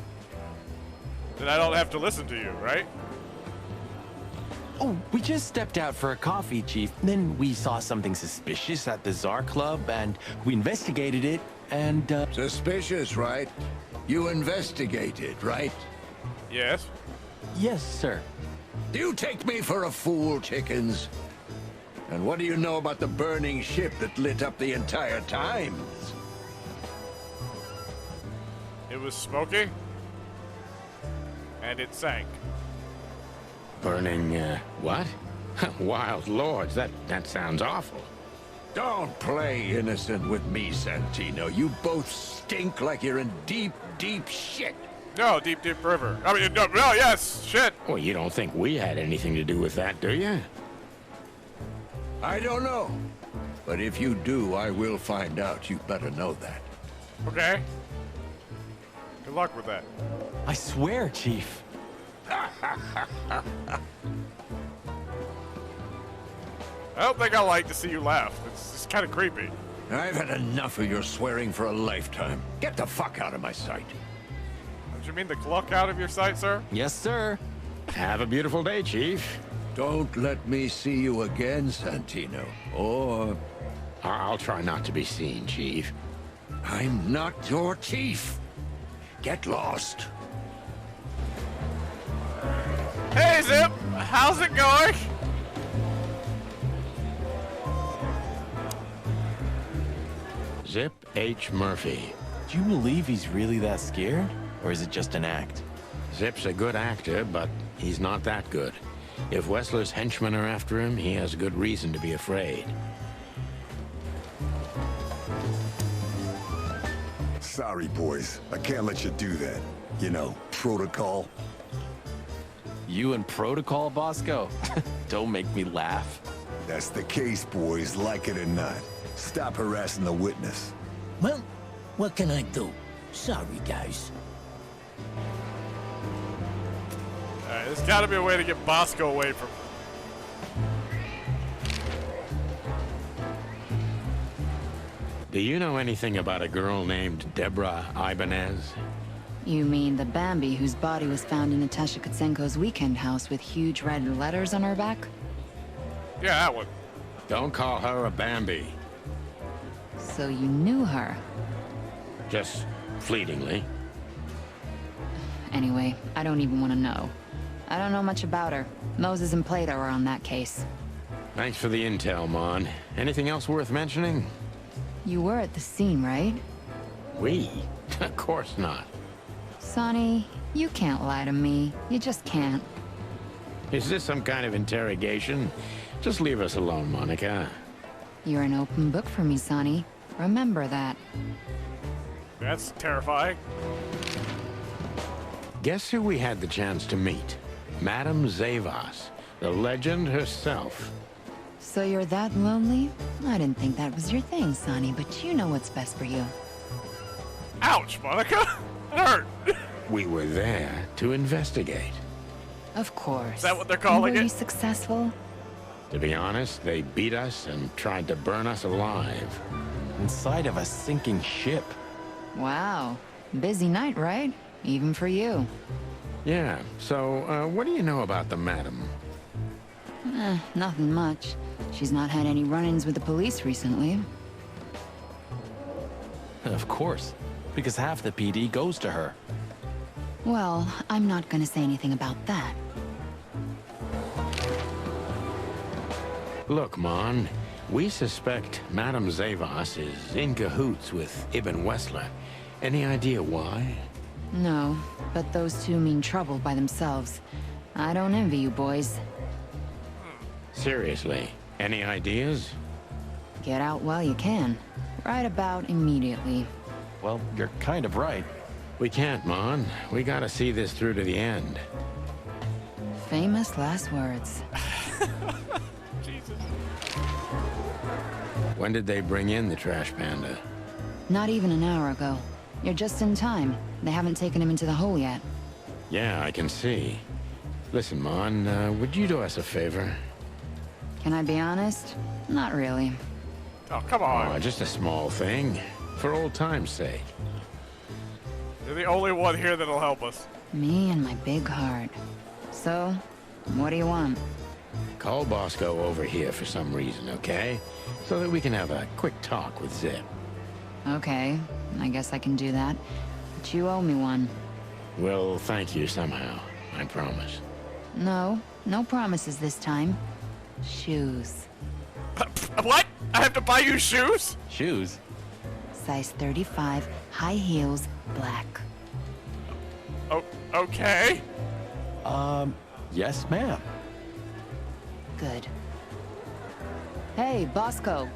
Then I don't have to listen to you, right? Oh, we just stepped out for a coffee, Chief. Then we saw something suspicious at the Czar Club, and we investigated it, and, Suspicious, right? You investigated, right? Yes. Yes, sir. Do you take me for a fool, chickens? And what do you know about the burning ship that lit up the entire Times? It was smoky, and it sank. Burning, what? Wild lords, that sounds awful. Don't play innocent with me, Santino. You both stink like you're in deep, deep shit. No, deep, deep river. I mean, no, yes, shit. Well, you don't think we had anything to do with that, do you? I don't know. But if you do, I will find out. You better know that. Okay. Good luck with that. I swear, Chief. I don't think I like to see you laugh. It's just kind of creepy. I've had enough of your swearing for a lifetime. Get the fuck out of my sight. Don't you mean the cluck out of your sight, sir? Yes, sir. Have a beautiful day, Chief. Don't let me see you again, Santino. Or... I'll try not to be seen, Chief. I'm not your chief. Get lost. Hey, Zip! How's it going? Zip H. Murphy. Do you believe he's really that scared? Or is it just an act? Zip's a good actor, but he's not that good. If Wessler's henchmen are after him, he has good reason to be afraid. Sorry, boys. I can't let you do that. You know, protocol. You and protocol, Bosco? Don't make me laugh. That's the case, boys, like it or not. Stop harassing the witness. Well, what can I do? Sorry, guys. Alright, there's gotta be a way to get Bosco away from... Do you know anything about a girl named Deborah Ibanez? You mean the Bambi whose body was found in Natasha Kutsenko's weekend house with huge red letters on her back? Yeah, that one. Don't call her a Bambi. So you knew her? Just fleetingly. Anyway, I don't even want to know. I don't know much about her. Moses and Plato are on that case. Thanks for the intel, Mon. Anything else worth mentioning? You were at the scene, right? We? Of course not. Sonny, you can't lie to me. You just can't. Is this some kind of interrogation? Just leave us alone, Monica. You're an open book for me, Sonny. Remember that. That's terrifying. Guess who we had the chance to meet? Madame Zavas, the legend herself. So you're that lonely? I didn't think that was your thing, Sonny, but you know what's best for you. Ouch, Monica! That hurt! We were there to investigate. Of course. Is that what they're calling Were it? you successful? To be honest, they beat us and tried to burn us alive. Inside of a sinking ship. Wow. Busy night, right? Even for you. Yeah, so, what do you know about the madam? Nothing much. She's not had any run-ins with the police recently. Of course. Because half the PD goes to her. Well, I'm not gonna say anything about that. Look, Mon, we suspect Madame Zavas is in cahoots with Ibn Wessler. Any idea why? No, but those two mean trouble by themselves. I don't envy you boys. Seriously, any ideas? Get out while you can. Right about immediately. Well, you're kind of right. We can't, Mon. We gotta see this through to the end. Famous last words. Jesus. When did they bring in the trash panda? Not even an hour ago. You're just in time. They haven't taken him into the hole yet. Yeah, I can see. Listen, Mon, would you do us a favor? Can I be honest? Not really. Oh, come on. Oh, just a small thing. For old time's sake. You're the only one here that'll help us. Me and my big heart. So, what do you want? Call Bosco over here for some reason, okay? So that we can have a quick talk with Zip. Okay, I guess I can do that. But you owe me one. We'll thank you somehow, I promise. No, No promises this time. Shoes. What? I have to buy you shoes? Shoes? Size 35, high heels, black. Oh, okay. Yes, ma'am. Good. Hey, Bosco.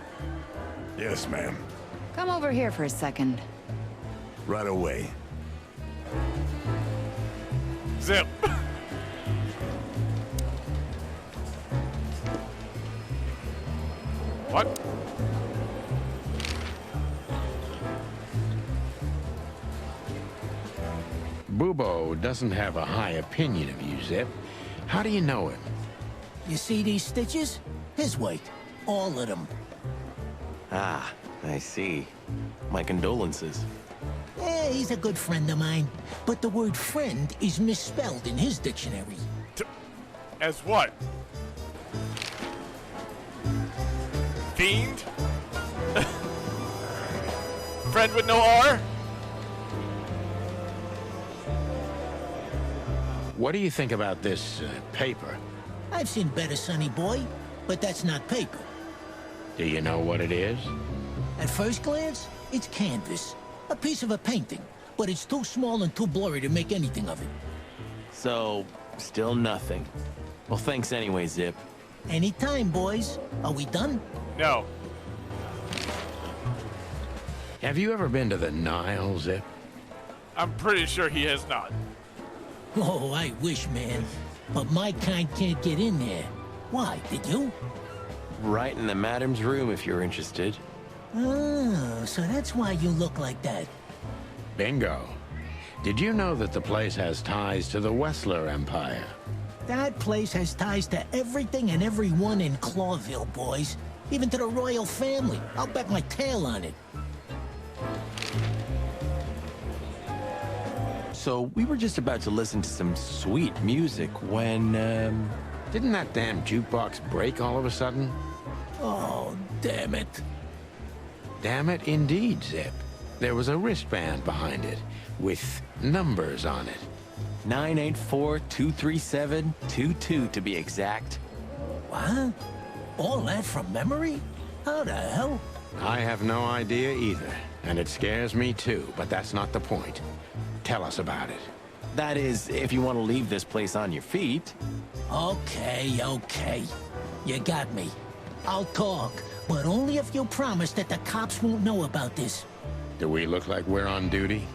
Yes, ma'am. Come over here for a second. Right away. Zip. What? Bubo doesn't have a high opinion of you, Zip. How do you know him? You see these stitches? His weight. All of them. Ah, I see. My condolences. Yeah, he's a good friend of mine. But the word friend is misspelled in his dictionary. As what? Fiend? Friend with no R? What do you think about this paper? I've seen better, sonny boy, but that's not paper. Do you know what it is? At first glance, it's canvas. A piece of a painting, but it's too small and too blurry to make anything of it. So, still nothing. Well, thanks anyway, Zip. Anytime, boys. Are we done? No. Have you ever been to the Nile, Zip? I'm pretty sure he has not. Oh, I wish, man. But my kind can't get in there. Why, did you? Right in the madam's room if you're interested. Oh, so that's why you look like that. Bingo. Did you know that the place has ties to the Wessler Empire? That place has ties to everything and everyone in Clawville, boys. Even to the royal family. I'll bet my tail on it. So, we were just about to listen to some sweet music when, Didn't that damn jukebox break all of a sudden? Oh, damn it. Damn it, indeed, Zip. There was a wristband behind it, with numbers on it. 984-237-22 to be exact. What? All that from memory? How the hell? I have no idea either, and it scares me too, but that's not the point. Tell us about it. That is, if you want to leave this place on your feet. Okay, okay. You got me. I'll talk, but only if you promise that the cops won't know about this. Do we look like we're on duty?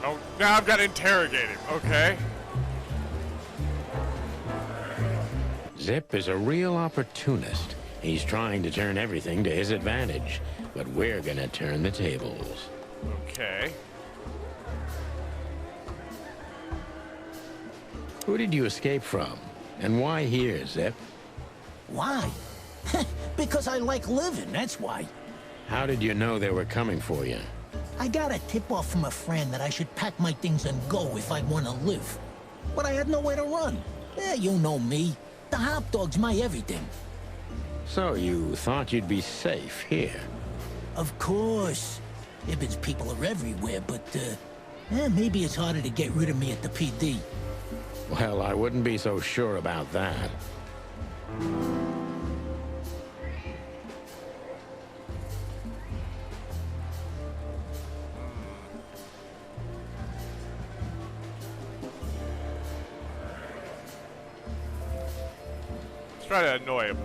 Oh, now I've got to interrogate him, okay? Zip is a real opportunist. He's trying to turn everything to his advantage, but we're gonna turn the tables. Okay. Who did you escape from? And why here, Zip? Why? Because I like living, that's why. How did you know they were coming for you? I got a tip-off from a friend that I should pack my things and go if I want to live. But I had nowhere to run. Yeah, you know me. The hot dog's my everything. So you thought you'd be safe here? Of course. Ibben's people are everywhere, but, maybe it's harder to get rid of me at the PD. Well, I wouldn't be so sure about that. Let's try to annoy him.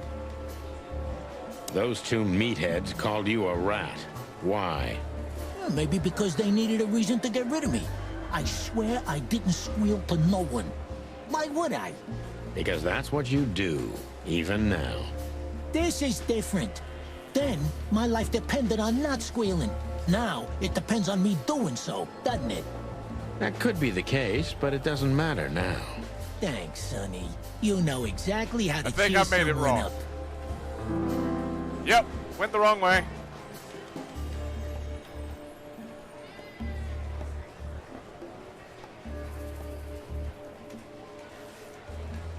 Those two meatheads called you a rat. Why? Well, maybe because they needed a reason to get rid of me. I swear I didn't squeal to no one. Why would I? Because that's what you do, even now. This is different. Then, my life depended on not squealing. Now, it depends on me doing so, doesn't it? That could be the case, but it doesn't matter now. Thanks, Sonny. You know exactly how to cheer I think I made it someone wrong. up. Yep, went the wrong way.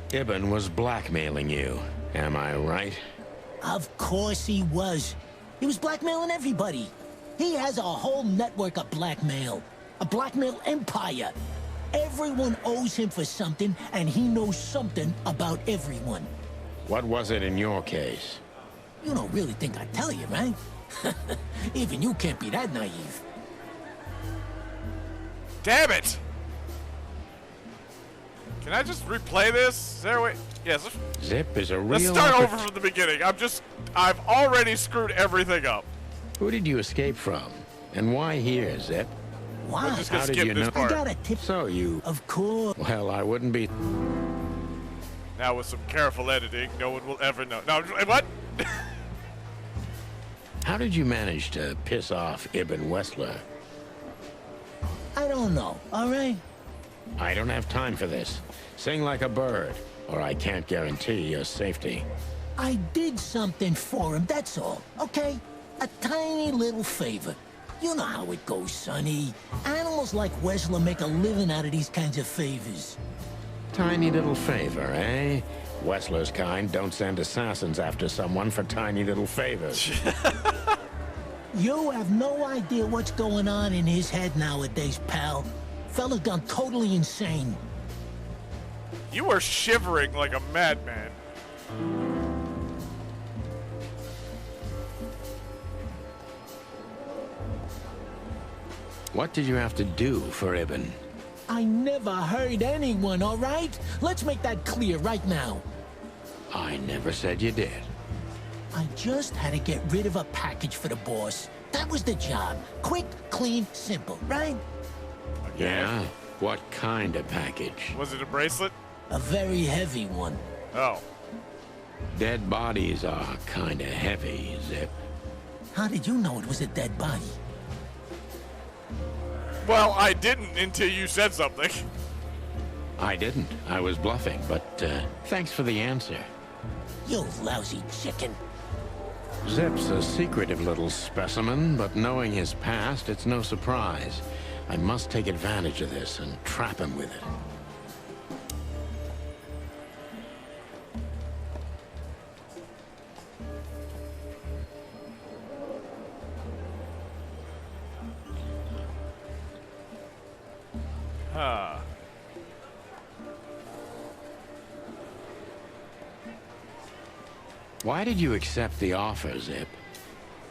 Ibben was blackmailing you, am I right? Of course he was. He was blackmailing everybody. He has a whole network of blackmail. A blackmail empire. Everyone owes him for something, and he knows something about everyone. What was it in your case? You don't really think I'd tell you, right? Even you can't be that naive. Damn it! Can I just replay this? Is there a way? Yes. Zip is a real... Let's start over from the beginning. I've already screwed everything up. Who did you escape from? And why here, Zip? Why? I'm just gonna How did skip you this know? part. I got a tip. So you... Of course. Well, I wouldn't be... Now with some careful editing, no one will ever know. No, what? How did you manage to piss off Ibn Wessler? I don't know, all right? I don't have time for this. Sing like a bird, or I can't guarantee your safety. I did something for him, that's all, okay? A tiny little favor. You know how it goes, Sonny. Animals like Wessler make a living out of these kinds of favors. Tiny little favor, eh? Wessler's kind don't send assassins after someone for tiny little favors. You have no idea what's going on in his head nowadays, pal. Fella's gone totally insane. You are shivering like a madman. What did you have to do for Ibn? I never hurt anyone, all right? Let's make that clear right now. I never said you did. I just had to get rid of a package for the boss. That was the job. Quick, clean, simple, right? Yeah? What kind of package? Was it a bracelet? A very heavy one. Oh. Dead bodies are kinda heavy, Zip. How did you know it was a dead body? Well, I didn't until you said something. I didn't. I was bluffing, but thanks for the answer. You lousy chicken. Zip's a secretive little specimen, but knowing his past, it's no surprise. I must take advantage of this and trap him with it. Huh. Why did you accept the offer, Zip?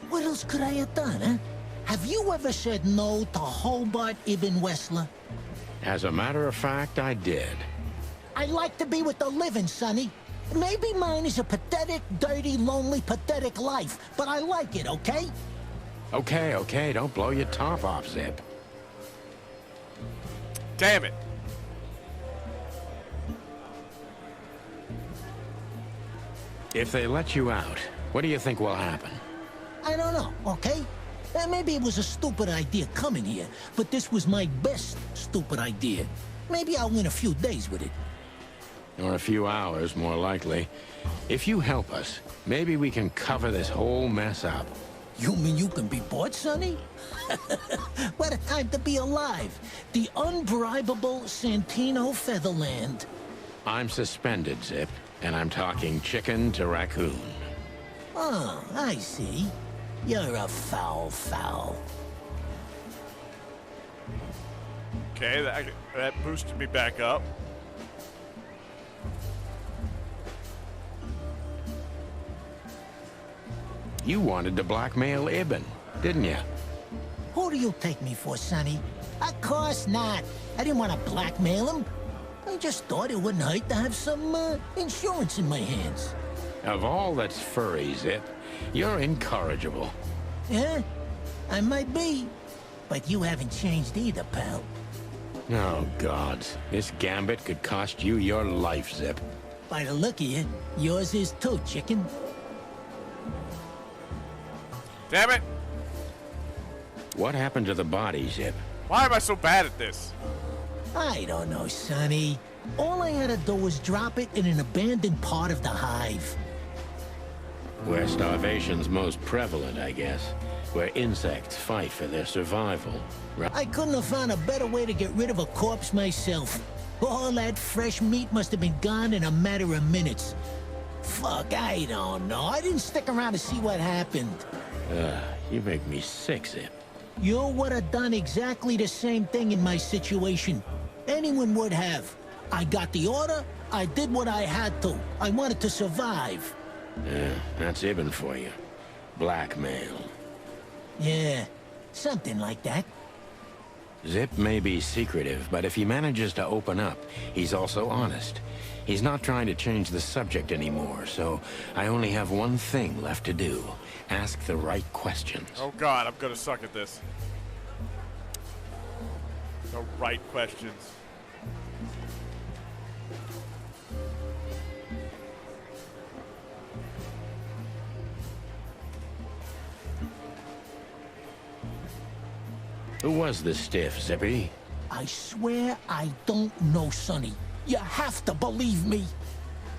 What else could I have done, huh? Have you ever said no to Hobart Ibn Wessler? As a matter of fact, I did. I like to be with the living, Sonny. Maybe mine is a pathetic, dirty, lonely, pathetic life, but I like it, okay? Okay, don't blow your top off, Zip. Damn it. If they let you out, what do you think will happen? I don't know, okay? Maybe it was a stupid idea coming here, but this was my best stupid idea. Maybe I'll win a few days with it. Or a few hours, more likely. If you help us, maybe we can cover this whole mess up. You mean you can be bought, Sonny? What a time to be alive. The unbribable Santino Featherland. I'm suspended, Zip, and I'm talking chicken to raccoon. Oh, I see. You're a foul. Okay, that boosted me back up. You wanted to blackmail Ibn, didn't you? Who do you take me for, Sonny? Of course not. I didn't want to blackmail him. I just thought it wouldn't hurt to have some insurance in my hands. Of all that's furry, Zip, you're incorrigible. Yeah, I might be. But you haven't changed either, pal. Oh, gods. This gambit could cost you your life, Zip. By the look of you, yours is too, chicken. Damn it! What happened to the body, Zip? Why am I so bad at this? I don't know, Sonny. All I had to do was drop it in an abandoned part of the hive. Where starvation's most prevalent, I guess. Where insects fight for their survival. Right? I couldn't have found a better way to get rid of a corpse myself. All that fresh meat must have been gone in a matter of minutes. Fuck, I don't know. I didn't stick around to see what happened. You make me sick, Zip. You would have done exactly the same thing in my situation. Anyone would have. I got the order, I did what I had to. I wanted to survive. Yeah, that's Ibn for you. Blackmail. Yeah, something like that. Zip may be secretive, but if he manages to open up, he's also honest. He's not trying to change the subject anymore, so I only have one thing left to do. Ask the right questions. Oh God, I'm gonna suck at this. The right questions. Who was this stiff, Zippy? I swear I don't know, Sonny. You have to believe me.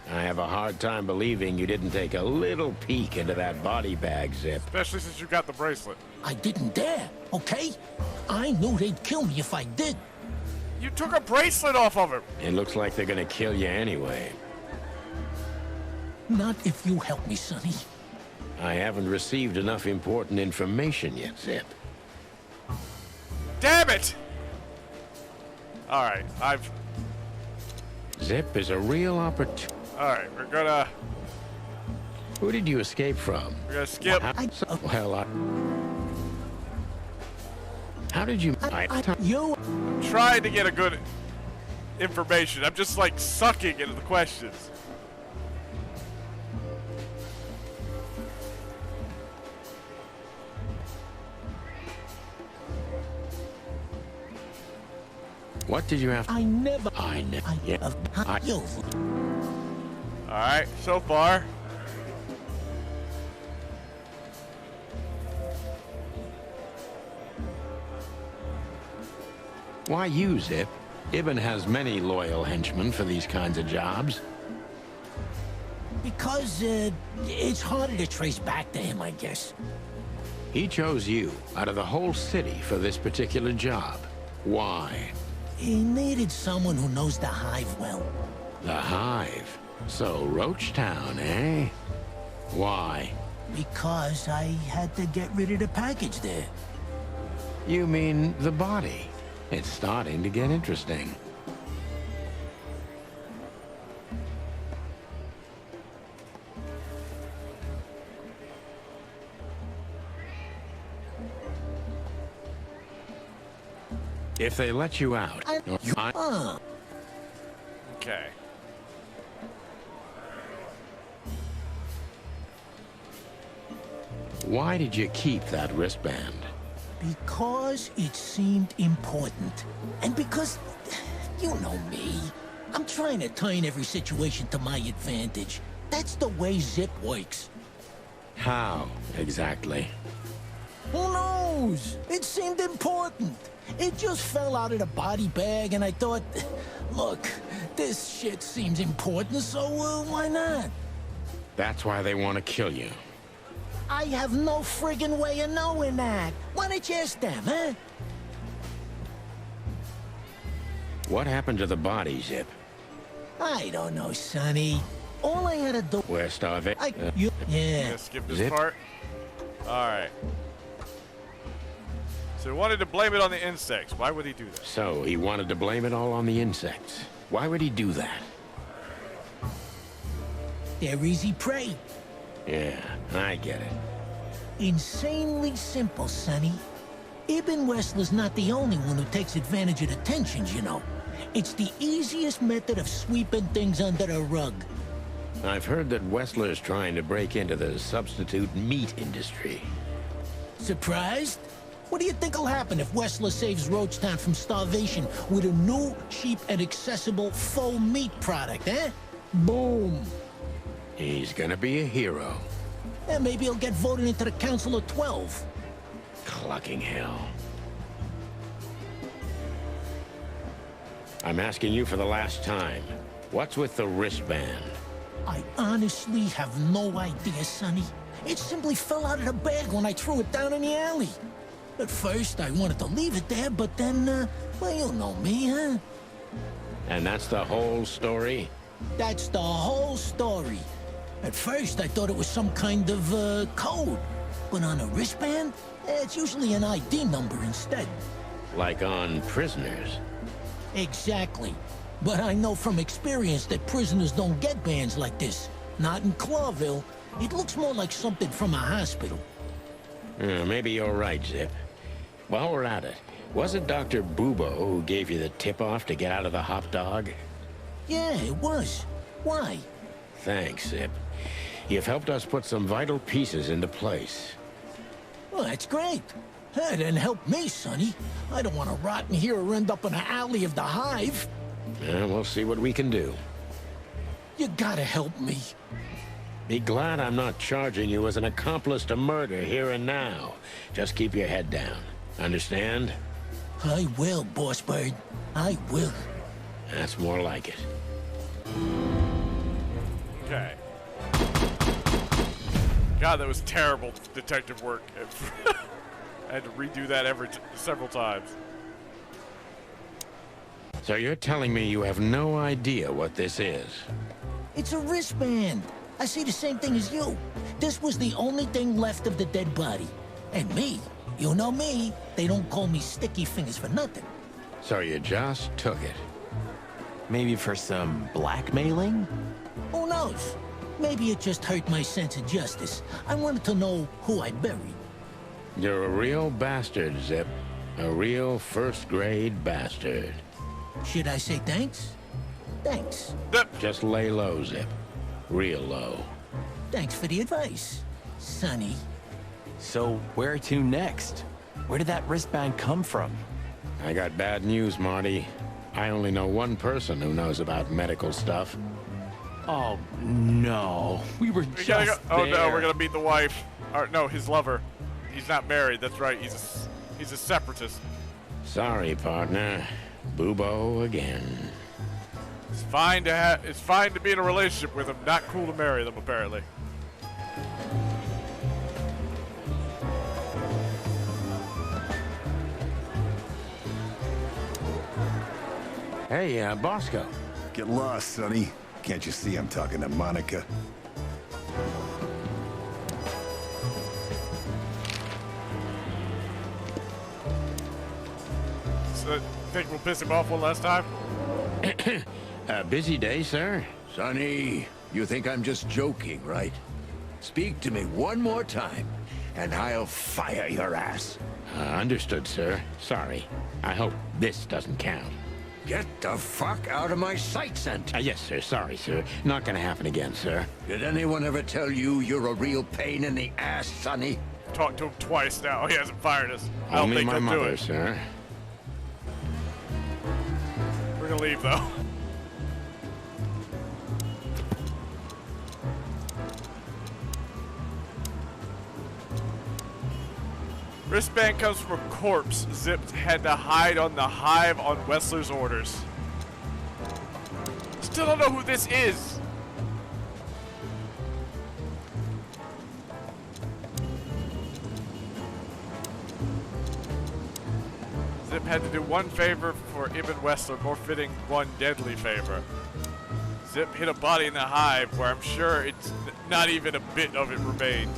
I have a hard time believing you didn't take a little peek into that body bag, Zip. Especially since you got the bracelet. I didn't dare, okay? I knew they'd kill me if I did. You took a bracelet off of him. It looks like they're gonna kill you anyway. Not if you help me, Sonny. I haven't received enough important information yet, Zip. Damn it! Alright, Zip is a real opportunity. Alright, we're gonna... Who did you escape from? We're gonna skip. How did you... I'm trying to get a good information. I'm just like sucking into the questions. What did you have? I never... Yeah. Alright, so far. Why you, Zip? Ibn has many loyal henchmen for these kinds of jobs. Because, it's harder to trace back to him, I guess. He chose you out of the whole city for this particular job. Why? He needed someone who knows the Hive well. The Hive? So, Roach Town, eh? Why? Because I had to get rid of the package there. You mean the body? It's starting to get interesting. If they let you out... Okay. Why did you keep that wristband? Because it seemed important. And because, you know me, I'm trying to turn every situation to my advantage. That's the way Zip works. How, exactly? Who knows? It seemed important. It just fell out of the body bag, and I thought, look, this shit seems important, so why not? That's why they want to kill you. I have no friggin' way of knowing that. Why don't you ask them, huh? What happened to the body, Zip? I don't know, Sonny. All I had to do... We're starving. Yeah. Let's skip this Zip. part. Alright. So he wanted to blame it on the insects. Why would he do that? So, he wanted to blame it all on the insects. Why would he do that? They're easy prey. Yeah, I get it. Insanely simple, Sonny. Ibn Wessler's not the only one who takes advantage of the tensions, you know. It's the easiest method of sweeping things under the rug. I've heard that Wessler's trying to break into the substitute meat industry. Surprised? What do you think will happen if Wessler saves Roachtown from starvation with a new, cheap, and accessible faux meat product, eh? Boom! He's gonna be a hero. And maybe he'll get voted into the Council of 12. Clucking hell. I'm asking you for the last time. What's with the wristband? I honestly have no idea, Sonny. It simply fell out of the bag when I threw it down in the alley. At first, I wanted to leave it there, but then, well, you know me, huh? And that's the whole story? That's the whole story. At first, I thought it was some kind of, code. But on a wristband, it's usually an ID number instead. Like on prisoners? Exactly. But I know from experience that prisoners don't get bands like this. Not in Clawville. It looks more like something from a hospital. Maybe you're right, Zip. While we're at it, was it Dr. Bubo who gave you the tip-off to get out of the hot dog? Yeah, it was. Why? Thanks, Zip. You've helped us put some vital pieces into place. Well, that's great. Hey, then help me, Sonny. I don't want to rot in here or end up in an alley of the Hive. We'll see what we can do. You gotta help me. Be glad I'm not charging you as an accomplice to murder here and now. Just keep your head down. Understand? I will, Boss Bird. I will. That's more like it. Okay. God, that was terrible detective work. I had to redo that several times. So you're telling me you have no idea what this is? It's a wristband. I see the same thing as you. This was the only thing left of the dead body. And me, you know me, they don't call me Sticky Fingers for nothing. So you just took it? Maybe for some blackmailing? Who knows? Maybe it just hurt my sense of justice. I wanted to know who I buried. You're a real bastard, Zip. A real first-grade bastard. Should I say thanks? Thanks. Just lay low, Zip. Real low. Thanks for the advice, Sonny. So where to next? Where did that wristband come from? I got bad news, Marty. I only know one person who knows about medical stuff. Oh, no. We were We just gotta go. Oh, there. no, we're gonna meet the wife. Or, no, his lover. He's not married, that's right. He's a separatist. Sorry, partner. Bubo again. It's fine to be in a relationship with him, not cool to marry them, apparently. Hey, Bosco. Get lost, Sonny. Can't you see I'm talking to Monica? So, think we'll piss him off one last time? A busy day, sir? Sonny, you think I'm just joking, right? Speak to me one more time, and I'll fire your ass. Understood, sir. Sorry. I hope this doesn't count. Get the fuck out of my sight, Scent. Yes, sir. Sorry, sir. Not gonna happen again, sir. Did anyone ever tell you you're a real pain in the ass, Sonny? Talked to him twice now. He hasn't fired us. I don't Only think my he'll do mother, it. sir. We're gonna leave, though. Wristband comes from a corpse. Zip had to hide on the Hive on Wessler's orders. Still don't know who this is. Zip had to do one favor for Ibn Wessler, more fitting one deadly favor. Zip hit a body in the Hive where I'm sure it's not even a bit of it remained.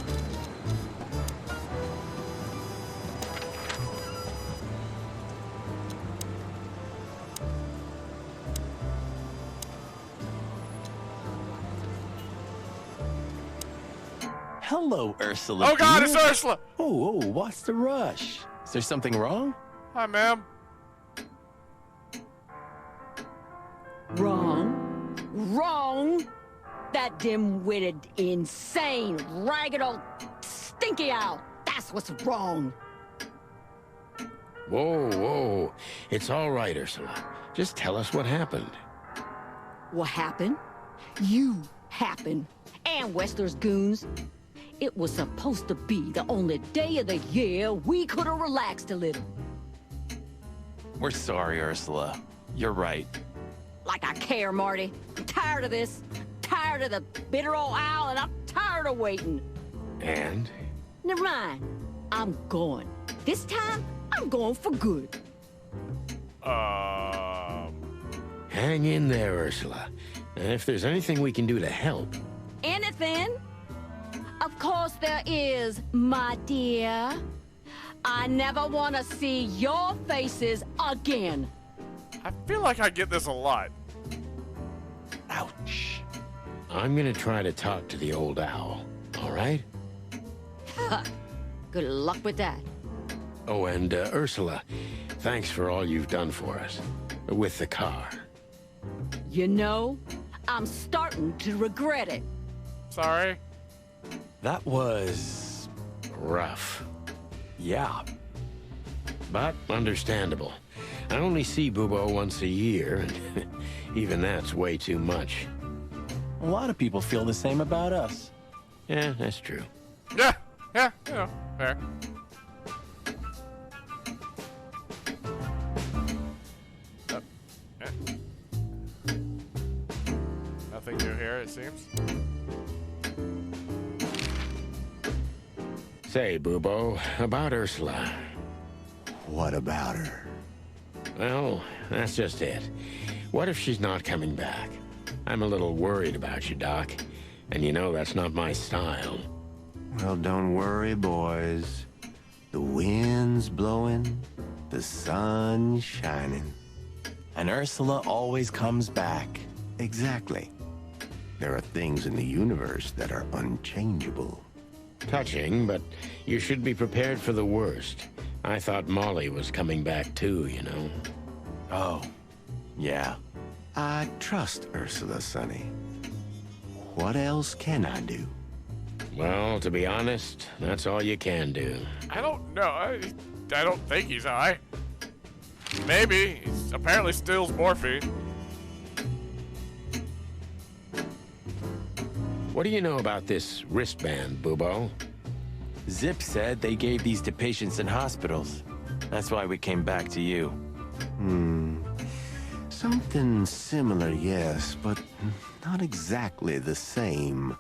Hello, Ursula. Oh God, dear. it's Ursula! Oh, what's the rush? Is there something wrong? Hi, ma'am. Wrong. Wrong. That dim-witted, insane, ragged old stinky owl. That's what's wrong. Whoa, whoa. It's all right, Ursula. Just tell us what happened. What happened? You happened. And Wessler's goons. It was supposed to be the only day of the year we could have relaxed a little. We're sorry, Ursula. You're right. Like I care, Marty. I'm tired of this. Tired of the bitter old owl, and I'm tired of waiting. And? Never mind. I'm going. This time, I'm going for good. Hang in there, Ursula. And if there's anything we can do to help... Anything? Of course there is, my dear. I never want to see your faces again. I feel like I get this a lot. Ouch. I'm gonna try to talk to the old owl, all right? Good luck with that. Oh, and Ursula, thanks for all you've done for us. With the car. You know, I'm starting to regret it. Sorry. That was... rough. Yeah. But understandable. I only see Bubo once a year, and even that's way too much. A lot of people feel the same about us. Yeah, that's true. Yeah, you know, fair. Nothing new here, it seems. Say, Bubo, about Ursula. What about her? Well, that's just it. What if she's not coming back? I'm a little worried about you, Doc. And you know that's not my style. Well, don't worry, boys. The wind's blowing, the sun's shining. And Ursula always comes back. Exactly. There are things in the universe that are unchangeable. Touching, but you should be prepared for the worst. I thought Molly was coming back too, you know. Oh, yeah. I trust Ursula, Sonny. What else can I do? Well, to be honest, that's all you can do. I don't know. I don't think he's high. Maybe. He apparently steals morphine. What do you know about this wristband, Bubo? Zip said they gave these to patients in hospitals. That's why we came back to you. Something similar, yes, but not exactly the same.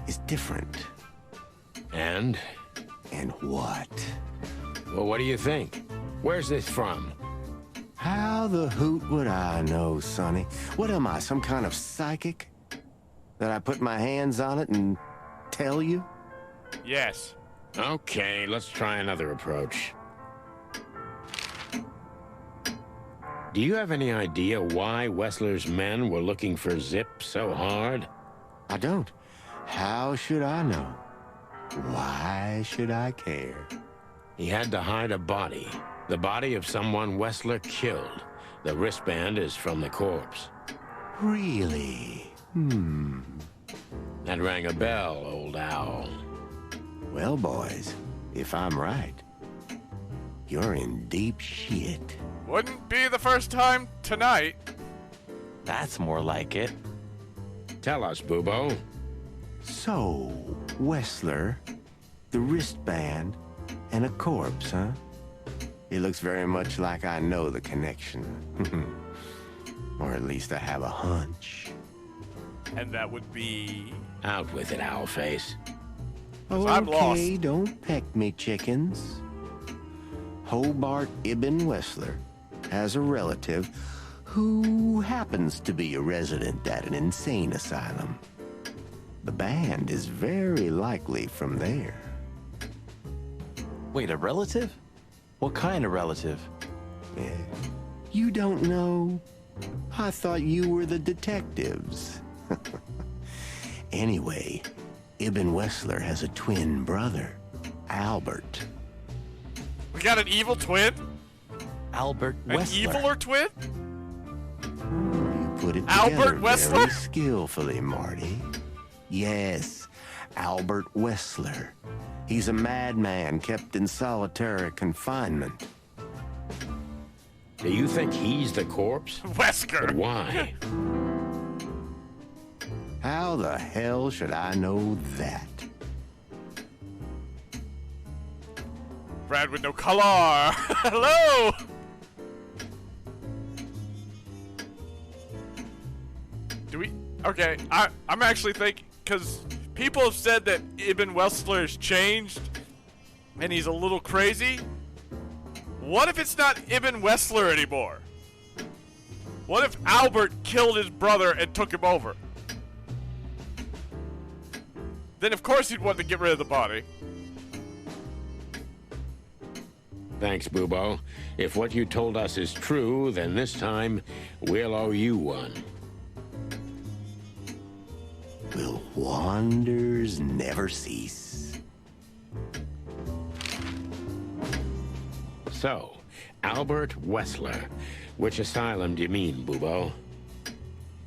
It's different. And? And what? Well, what do you think? Where's this from? How the hoot would I know, Sonny? What am I, some kind of psychic? That I put my hands on it and tell you? Yes. Okay, let's try another approach. Do you have any idea why Wessler's men were looking for Zip so hard? I don't. How should I know? Why should I care? He had to hide a body. The body of someone Wessler killed. The wristband is from the corpse. Really? That rang a bell, old owl. Well, boys, if I'm right, you're in deep shit. Wouldn't be the first time tonight. That's more like it. Tell us, Bubo. So, Wessler, the wristband, and a corpse, huh? It looks very much like I know the connection. Or at least I have a hunch. And that would be... Out with it, Owlface. I'm lost. Okay, don't peck me, chickens. Hobart Ibn Wessler has a relative who happens to be a resident at an insane asylum. The band is very likely from there. Wait, a relative? What kind of relative? Yeah. You don't know? I thought you were the detectives. Anyway, Ibn Wessler has a twin brother, Albert. We got an evil twin? Albert An Wessler. eviler twin? You put it Albert together Wessler? very skillfully, Marty. Yes, Albert Wessler. He's a madman kept in solitary confinement. Do you think he's the corpse? Wesker. But why? How the hell should I know that? Brad with no color. Hello. Do we? Okay, I'm actually thinking, because people have said that Ibn Wessler has changed and he's a little crazy. What if it's not Ibn Wessler anymore? What if Albert killed his brother and took him over? Then of course he'd want to get rid of the body. Thanks, Bubo. If what you told us is true, then this time we'll owe you one. Will wonders never cease? So, Albert Wessler. Which asylum do you mean, Bubo?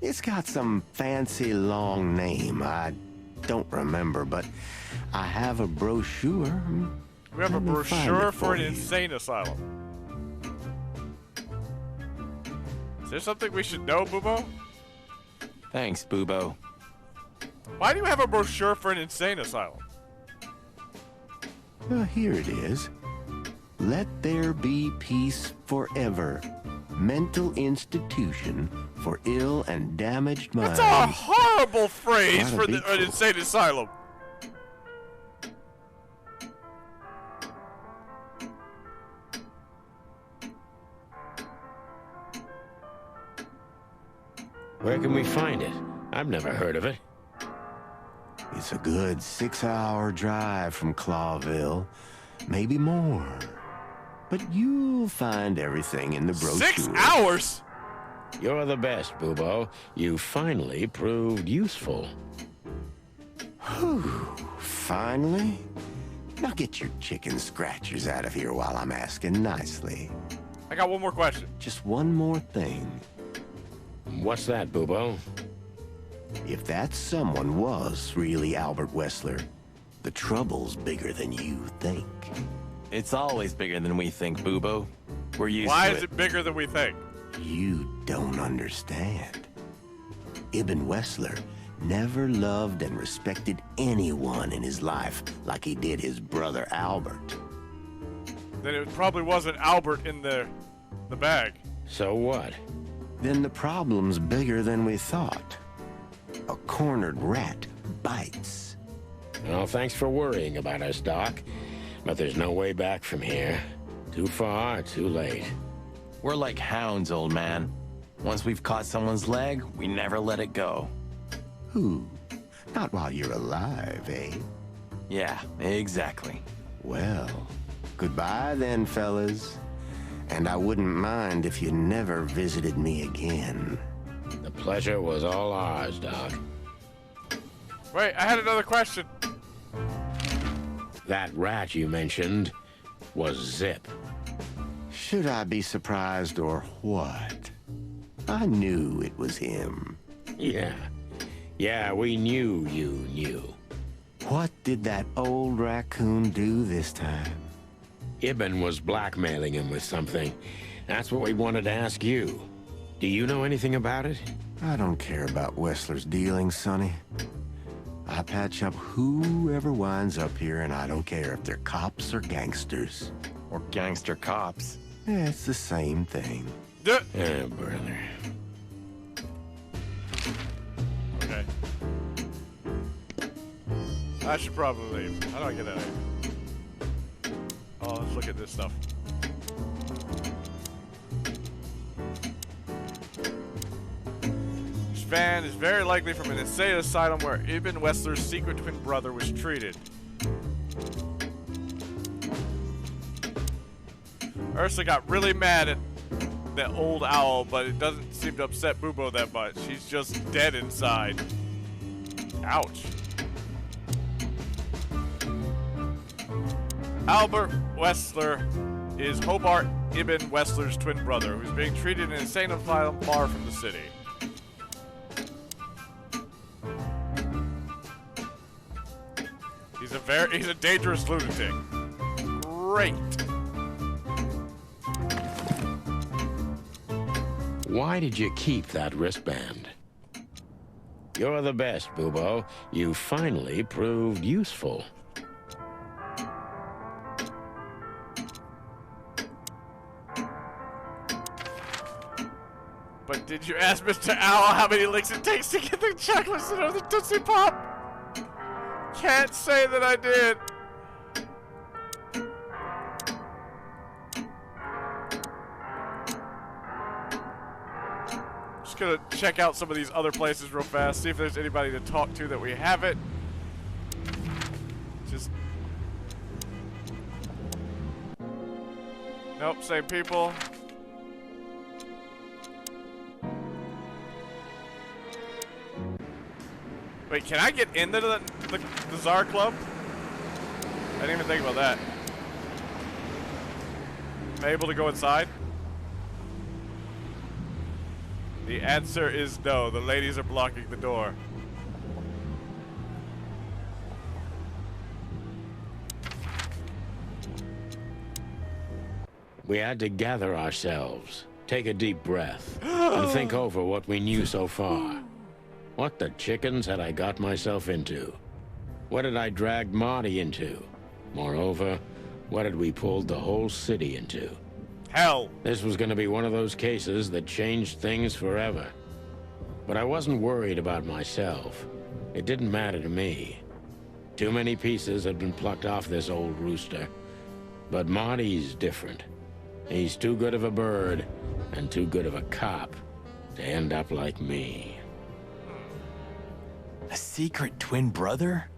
It's got some fancy long name. I don't remember, but I have a brochure. We have a brochure for an insane asylum. Is there something we should know, Bubo? Thanks, Bubo. Why do you have a brochure for an insane asylum? Well, here it is. Let there be peace forever. Mental institution for ill and damaged minds. That's a horrible phrase Gotta for be an insane asylum. Where can we find it? I've never heard of it. It's a good 6-hour drive from Clawville. Maybe more. But you'll find everything in the brochure. 6 hours? You're the best, Bubo. You finally proved useful. Whew. Finally? Now get your chicken scratchers out of here while I'm asking nicely. I got one more question. Just one more thing. What's that, Bubo? If that someone was really Albert Wessler, the trouble's bigger than you think. It's always bigger than we think, Bubo. We're used Why to is it bigger than we think? You don't understand. Ibn Wessler never loved and respected anyone in his life like he did his brother Albert. Then it probably wasn't Albert in the bag. So what? Then the problem's bigger than we thought. A cornered rat bites. Well, thanks for worrying about us, Doc. But there's no way back from here. Too far, too late. We're like hounds, old man. Once we've caught someone's leg, we never let it go. Who? Not while you're alive, eh? Yeah, exactly. Well, goodbye then, fellas. And I wouldn't mind if you never visited me again. The pleasure was all ours, Doc. Wait, I had another question. That rat you mentioned was Zip. Should I be surprised or what? I knew it was him. Yeah, we knew you knew. What did that old raccoon do this time? Ibn was blackmailing him with something. That's what we wanted to ask you. Do you know anything about it? I don't care about Wessler's dealings, Sonny. I patch up whoever winds up here, and I don't care if they're cops or gangsters. Or gangster cops. Yeah, it's the same thing. Oh, brother. Okay. I should probably leave. How do I get out of here? Oh, let's look at this stuff. This van is very likely from an insane asylum where Ibn Wessler's secret twin brother was treated. Ursa got really mad at that old owl, but it doesn't seem to upset Bubo that much. He's just dead inside. Ouch. Albert Wessler is Hobart Ibn Wessler's twin brother, who's being treated in an insane asylum far from the city. He's a dangerous lunatic. Great. Why did you keep that wristband? You're the best, Bubo. You finally proved useful. But did you ask Mr. Owl how many licks it takes to get the chocolate out of the Tootsie Pop? Can't say that I did. Just gonna check out some of these other places real fast, see if there's anybody to talk to that we haven't. Just Nope, same people. Wait, can I get into the Tsar Club? I didn't even think about that. Am I able to go inside? The answer is no. The ladies are blocking the door. We had to gather ourselves, take a deep breath, and think over what we knew so far. What the chickens had I got myself into? What had I dragged Marty into? Moreover, what had we pulled the whole city into? Hell! This was going to be one of those cases that changed things forever. But I wasn't worried about myself. It didn't matter to me. Too many pieces had been plucked off this old rooster. But Marty's different. He's too good of a bird and too good of a cop to end up like me. A secret twin brother?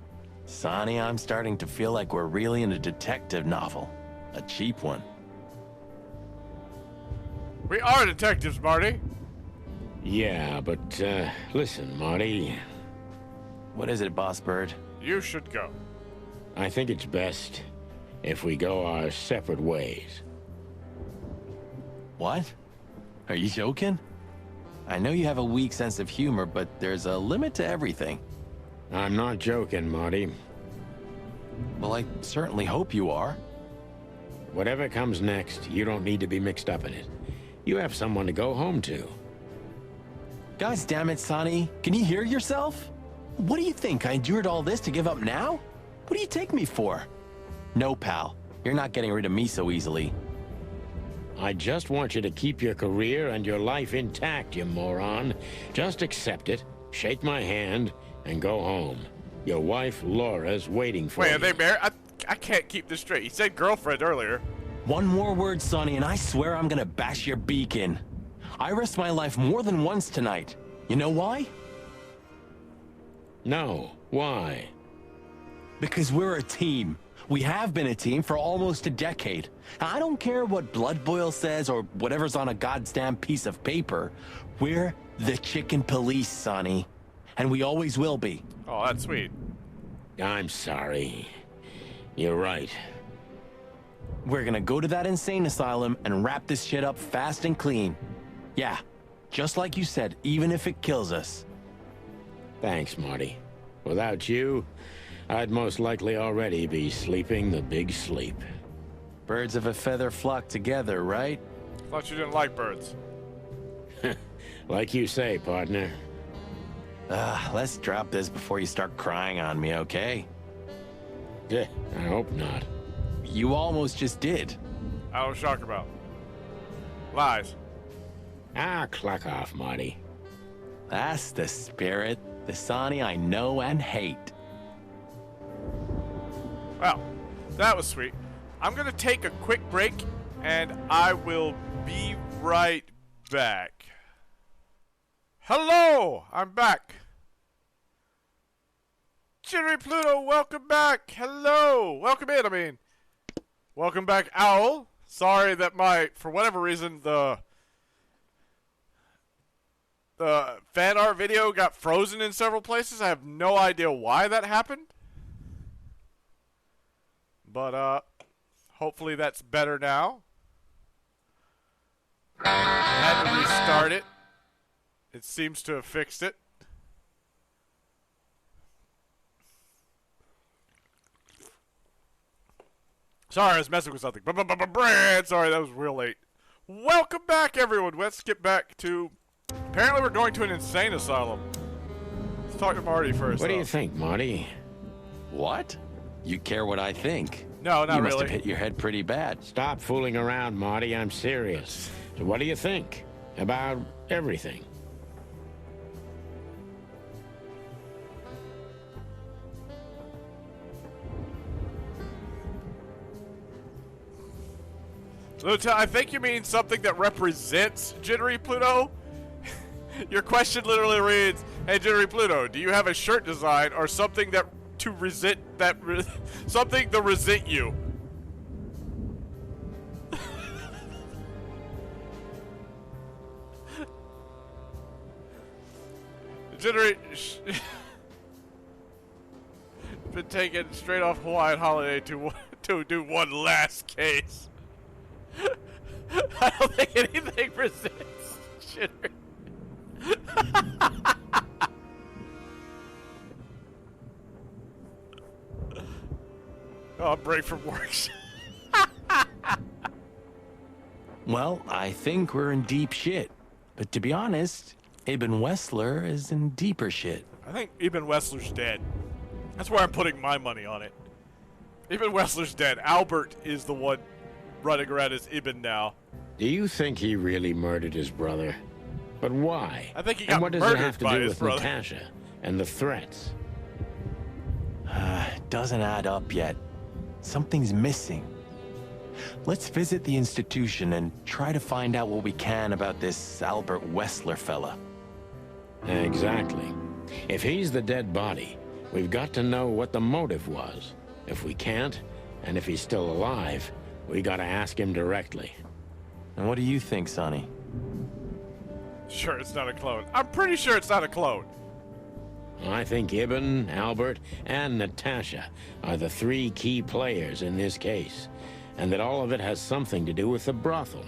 Sonny, I'm starting to feel like we're really in a detective novel. A cheap one. We are detectives, Marty. Yeah, but, listen, Marty. What is it, Boss Bird? You should go. I think it's best if we go our separate ways. What? Are you joking? I know you have a weak sense of humor, but there's a limit to everything. I'm not joking, Marty. Well, I certainly hope you are. Whatever comes next, you don't need to be mixed up in it. You have someone to go home to. Guys, damn it, Sonny. Can you hear yourself? What do you think? I endured all this to give up now? What do you take me for? No, pal. You're not getting rid of me so easily. I just want you to keep your career and your life intact, you moron. Just accept it, shake my hand, and go home. Your wife, Laura's waiting for you. Wait, are they married? I can't keep this straight. He said girlfriend earlier. One more word, Sonny, and I swear I'm gonna bash your beak in. I risked my life more than once tonight. You know why? No. Why? Because we're a team. We have been a team for almost a decade. I don't care what Blood Boil says or whatever's on a goddamn piece of paper. We're the chicken police, Sonny. And we always will be. Oh, that's sweet. I'm sorry. You're right. We're gonna go to that insane asylum and wrap this shit up fast and clean. Yeah, just like you said, even if it kills us. Thanks, Marty. Without you, I'd most likely already be sleeping the big sleep. Birds of a feather flock together, right? Thought you didn't like birds. Like you say, partner. Let's drop this before you start crying on me, okay? Yeah, I hope not. You almost just did. I was shocked about. Lies. Clock off, Marty. That's the spirit. The Sonny I know and hate. Well, that was sweet. I'm going to take a quick break, and I will be right back. Hello! I'm back. Jittery Pluto, welcome back. Hello! Welcome in, I mean. Welcome back, Owl. Sorry that for whatever reason, the fan art video got frozen in several places. I have no idea why that happened. But, hopefully that's better now. I had to restart it. It seems to have fixed it. Sorry, I was messing with something. Brad, sorry, that was real late. Welcome back, everyone. Let's get back to... Apparently we're going to an insane asylum. Let's talk to Marty first. What do you think, Marty? What? You care what I think? No, not you really. You must have hit your head pretty bad. Stop fooling around, Marty. I'm serious. So what do you think about everything? Lieutenant, I think you mean something that represents Jittery Pluto. Your question literally reads, "Hey, Jittery Pluto, do you have a shirt design or something that to resent that something to resent you?" Considering been taken straight off Hawaiian holiday to do one last case. I don't think anything resists. Shitter. Oh, break from work. Well, I think we're in deep shit. But to be honest, Ibn Wessler is in deeper shit. I think Ibn Wessler's dead. That's where I'm putting my money on it. Ibn Wessler's dead. Albert is the one running around as Ibn now. Do you think he really murdered his brother? But why? I think he and got what does it murdered have to by do his with brother. Natasha and the threats? Doesn't add up yet. Something's missing. Let's visit the institution and try to find out what we can about this Albert Wessler fella. Exactly. If he's the dead body, we've got to know what the motive was. If we can't, and if he's still alive, we gotta ask him directly. And what do you think, Sonny? Sure, it's not a clone. I'm pretty sure it's not a clone. I think Ibn, Albert, and Natasha are the three key players in this case, and that all of it has something to do with the brothel.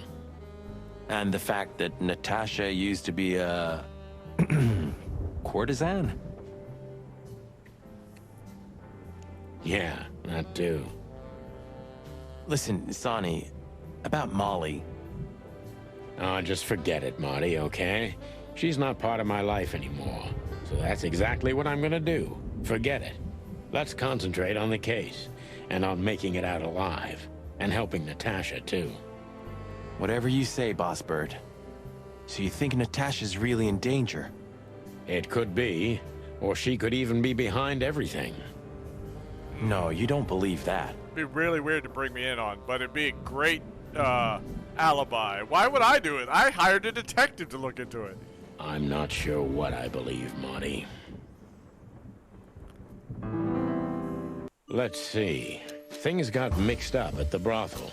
And the fact that Natasha used to be a courtesan? Yeah, that too. Listen, Sonny, about Molly. Oh, just forget it, Marty, okay? She's not part of my life anymore. So that's exactly what I'm gonna do. Forget it. Let's concentrate on the case, and on making it out alive, and helping Natasha, too. Whatever you say, Boss Bird. So you think Natasha's really in danger? It could be, or she could even be behind everything. No, you don't believe that. It'd be really weird to bring me in on, but it'd be a great, alibi. Why would I do it? I hired a detective to look into it. I'm not sure what I believe, Marty. Let's see. Things got mixed up at the brothel.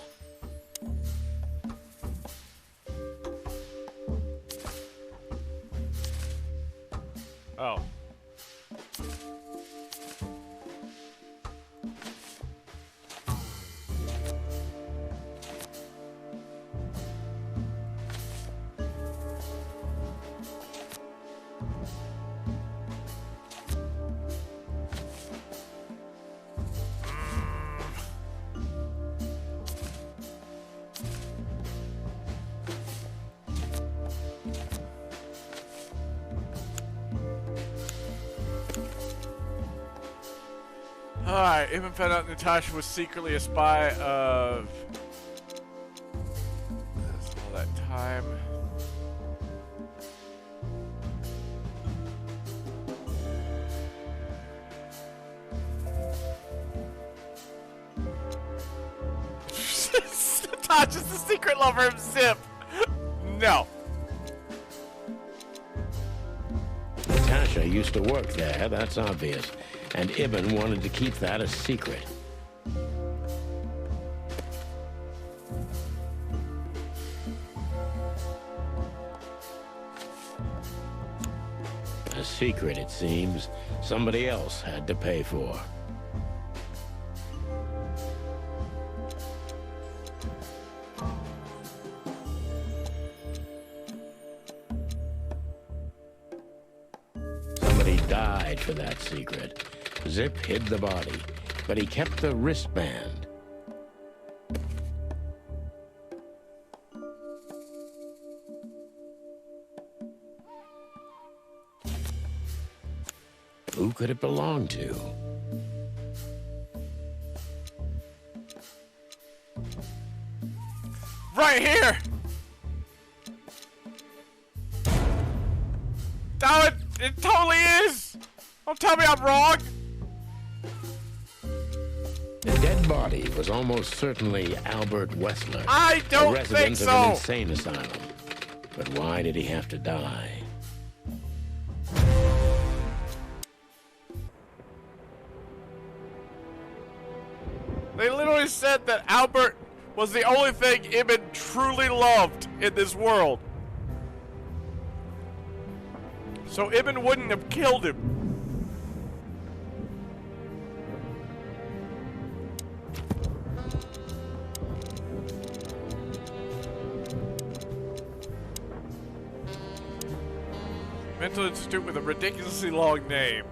Oh. Alright, Ibn found out Natasha was secretly a spy of... That's all that time. Natasha's the secret lover of Zip! No. Natasha used to work there, that's obvious. And Ibn wanted to keep that a secret. A secret, it seems, somebody else had to pay for. Somebody died for that secret. Zip hid the body, but he kept the wristband. Who could it belong to? Right here! Oh, it totally is! Don't tell me I'm wrong! The dead body was almost certainly Albert Wessler, I don't a resident think of an so. insane asylum. But why did he have to die? They literally said that Albert was the only thing Ibn truly loved in this world. So Ibn wouldn't have killed him. Mental institute with a ridiculously long name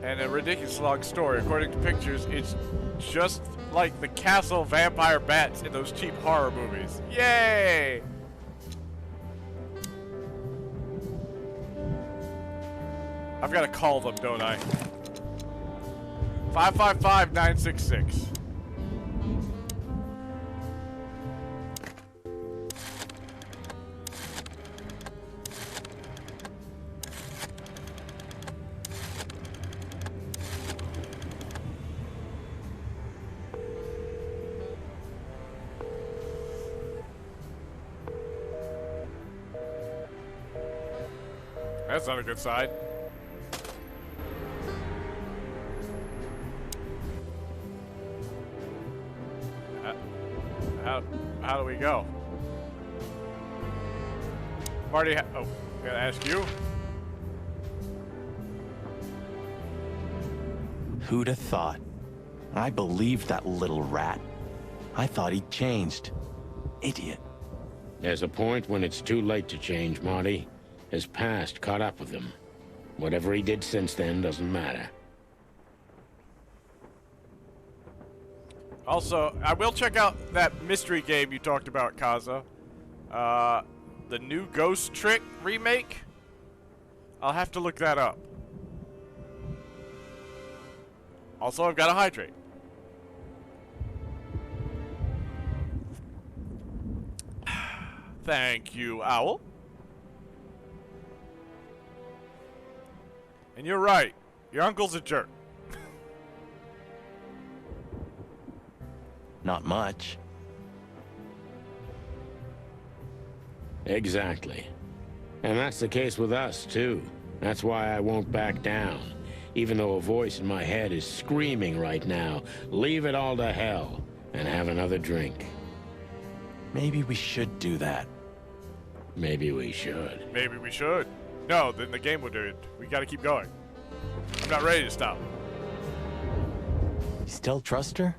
and a ridiculously long story. According to pictures, it's just like the castle vampire bats in those cheap horror movies. Yay! I've got to call them, don't I? 555-966. That's not a good sign. How do we go? Marty, oh, gotta ask you. Who'd have thought? I believed that little rat. I thought he'd changed. Idiot. There's a point when it's too late to change, Marty. His past caught up with him. Whatever he did since then doesn't matter. Also, I will check out that mystery game you talked about, Kaza. The new Ghost Trick remake. I'll have to look that up. Also, I've got to hydrate. Thank you, Owl. And you're right. Your uncle's a jerk. Not much. Exactly. And that's the case with us, too. That's why I won't back down. Even though a voice in my head is screaming right now, leave it all to hell and have another drink. Maybe we should do that. Maybe we should. Maybe we should. No, then the game will do it. We gotta keep going. I'm not ready to stop. You still trust her?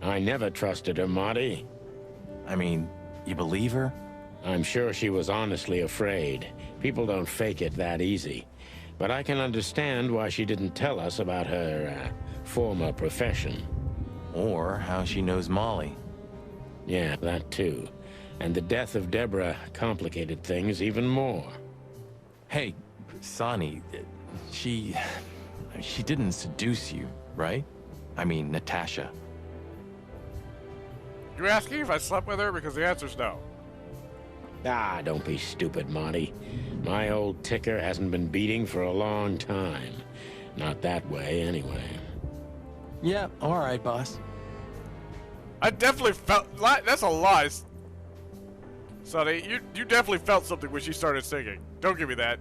I never trusted her, Marty. I mean, you believe her? I'm sure she was honestly afraid. People don't fake it that easy. But I can understand why she didn't tell us about her former profession. Or how she knows Molly. Yeah, that too. And the death of Deborah complicated things even more. Hey, Sonny, she didn't seduce you, right? I mean, Natasha. You're asking if I slept with her? Because the answer's no. Ah, don't be stupid, Marty. My old ticker hasn't been beating for a long time. Not that way, anyway. Yeah, all right, boss. I definitely felt... That's a lie. Sonny, you definitely felt something when she started singing. Don't give me that.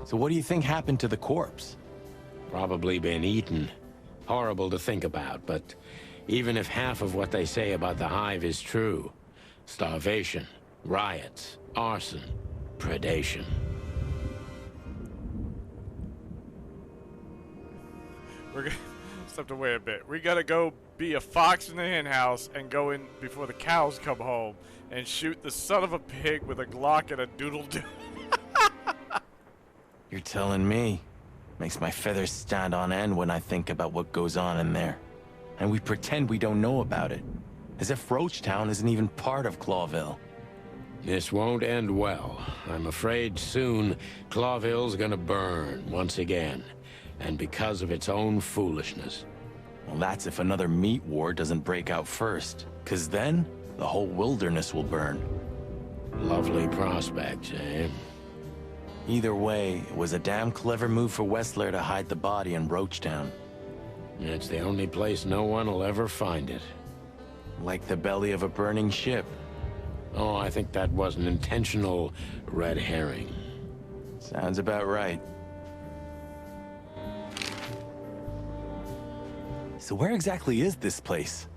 So what do you think happened to the corpse? Probably been eaten. Horrible to think about, but even if half of what they say about the Hive is true, starvation, riots, arson, predation. We're gonna have to wait a bit. We gotta go be a fox in the hen house and go in before the cows come home and shoot the son of a pig with a Glock and a doodle-doo. You're telling me. Makes my feathers stand on end when I think about what goes on in there. And we pretend we don't know about it. As if Roachtown isn't even part of Clawville. This won't end well. I'm afraid soon Clawville's gonna burn once again. And because of its own foolishness. Well, that's if another meat war doesn't break out first. 'Cause then, the whole wilderness will burn. Lovely prospects, eh? Either way, it was a damn clever move for Wessler to hide the body in Roachtown. It's the only place no one will ever find it. Like the belly of a burning ship. Oh, I think that was an intentional red herring. Sounds about right. So where exactly is this place?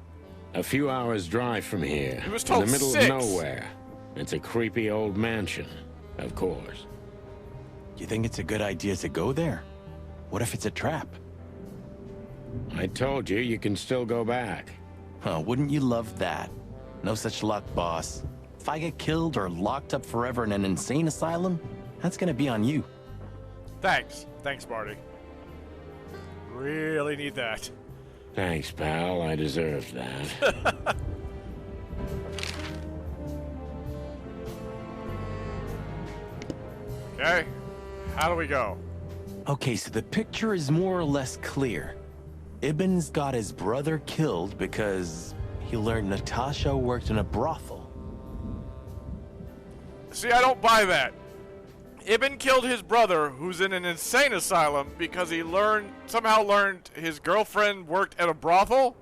A few hours drive from here. He was told in the middle 6. of nowhere. It's a creepy old mansion, of course. You think it's a good idea to go there? What if it's a trap? I told you, you can still go back. Huh, wouldn't you love that? No such luck, boss. If I get killed or locked up forever in an insane asylum, that's gonna be on you. Thanks. Thanks, Marty. Really need that. Thanks, pal. I deserved that. Okay. How do we go? Okay, so the picture is more or less clear. Ibn's got his brother killed because he learned Natasha worked in a brothel. See, I don't buy that. Ibn killed his brother, who's in an insane asylum, because he somehow learned his girlfriend worked at a brothel?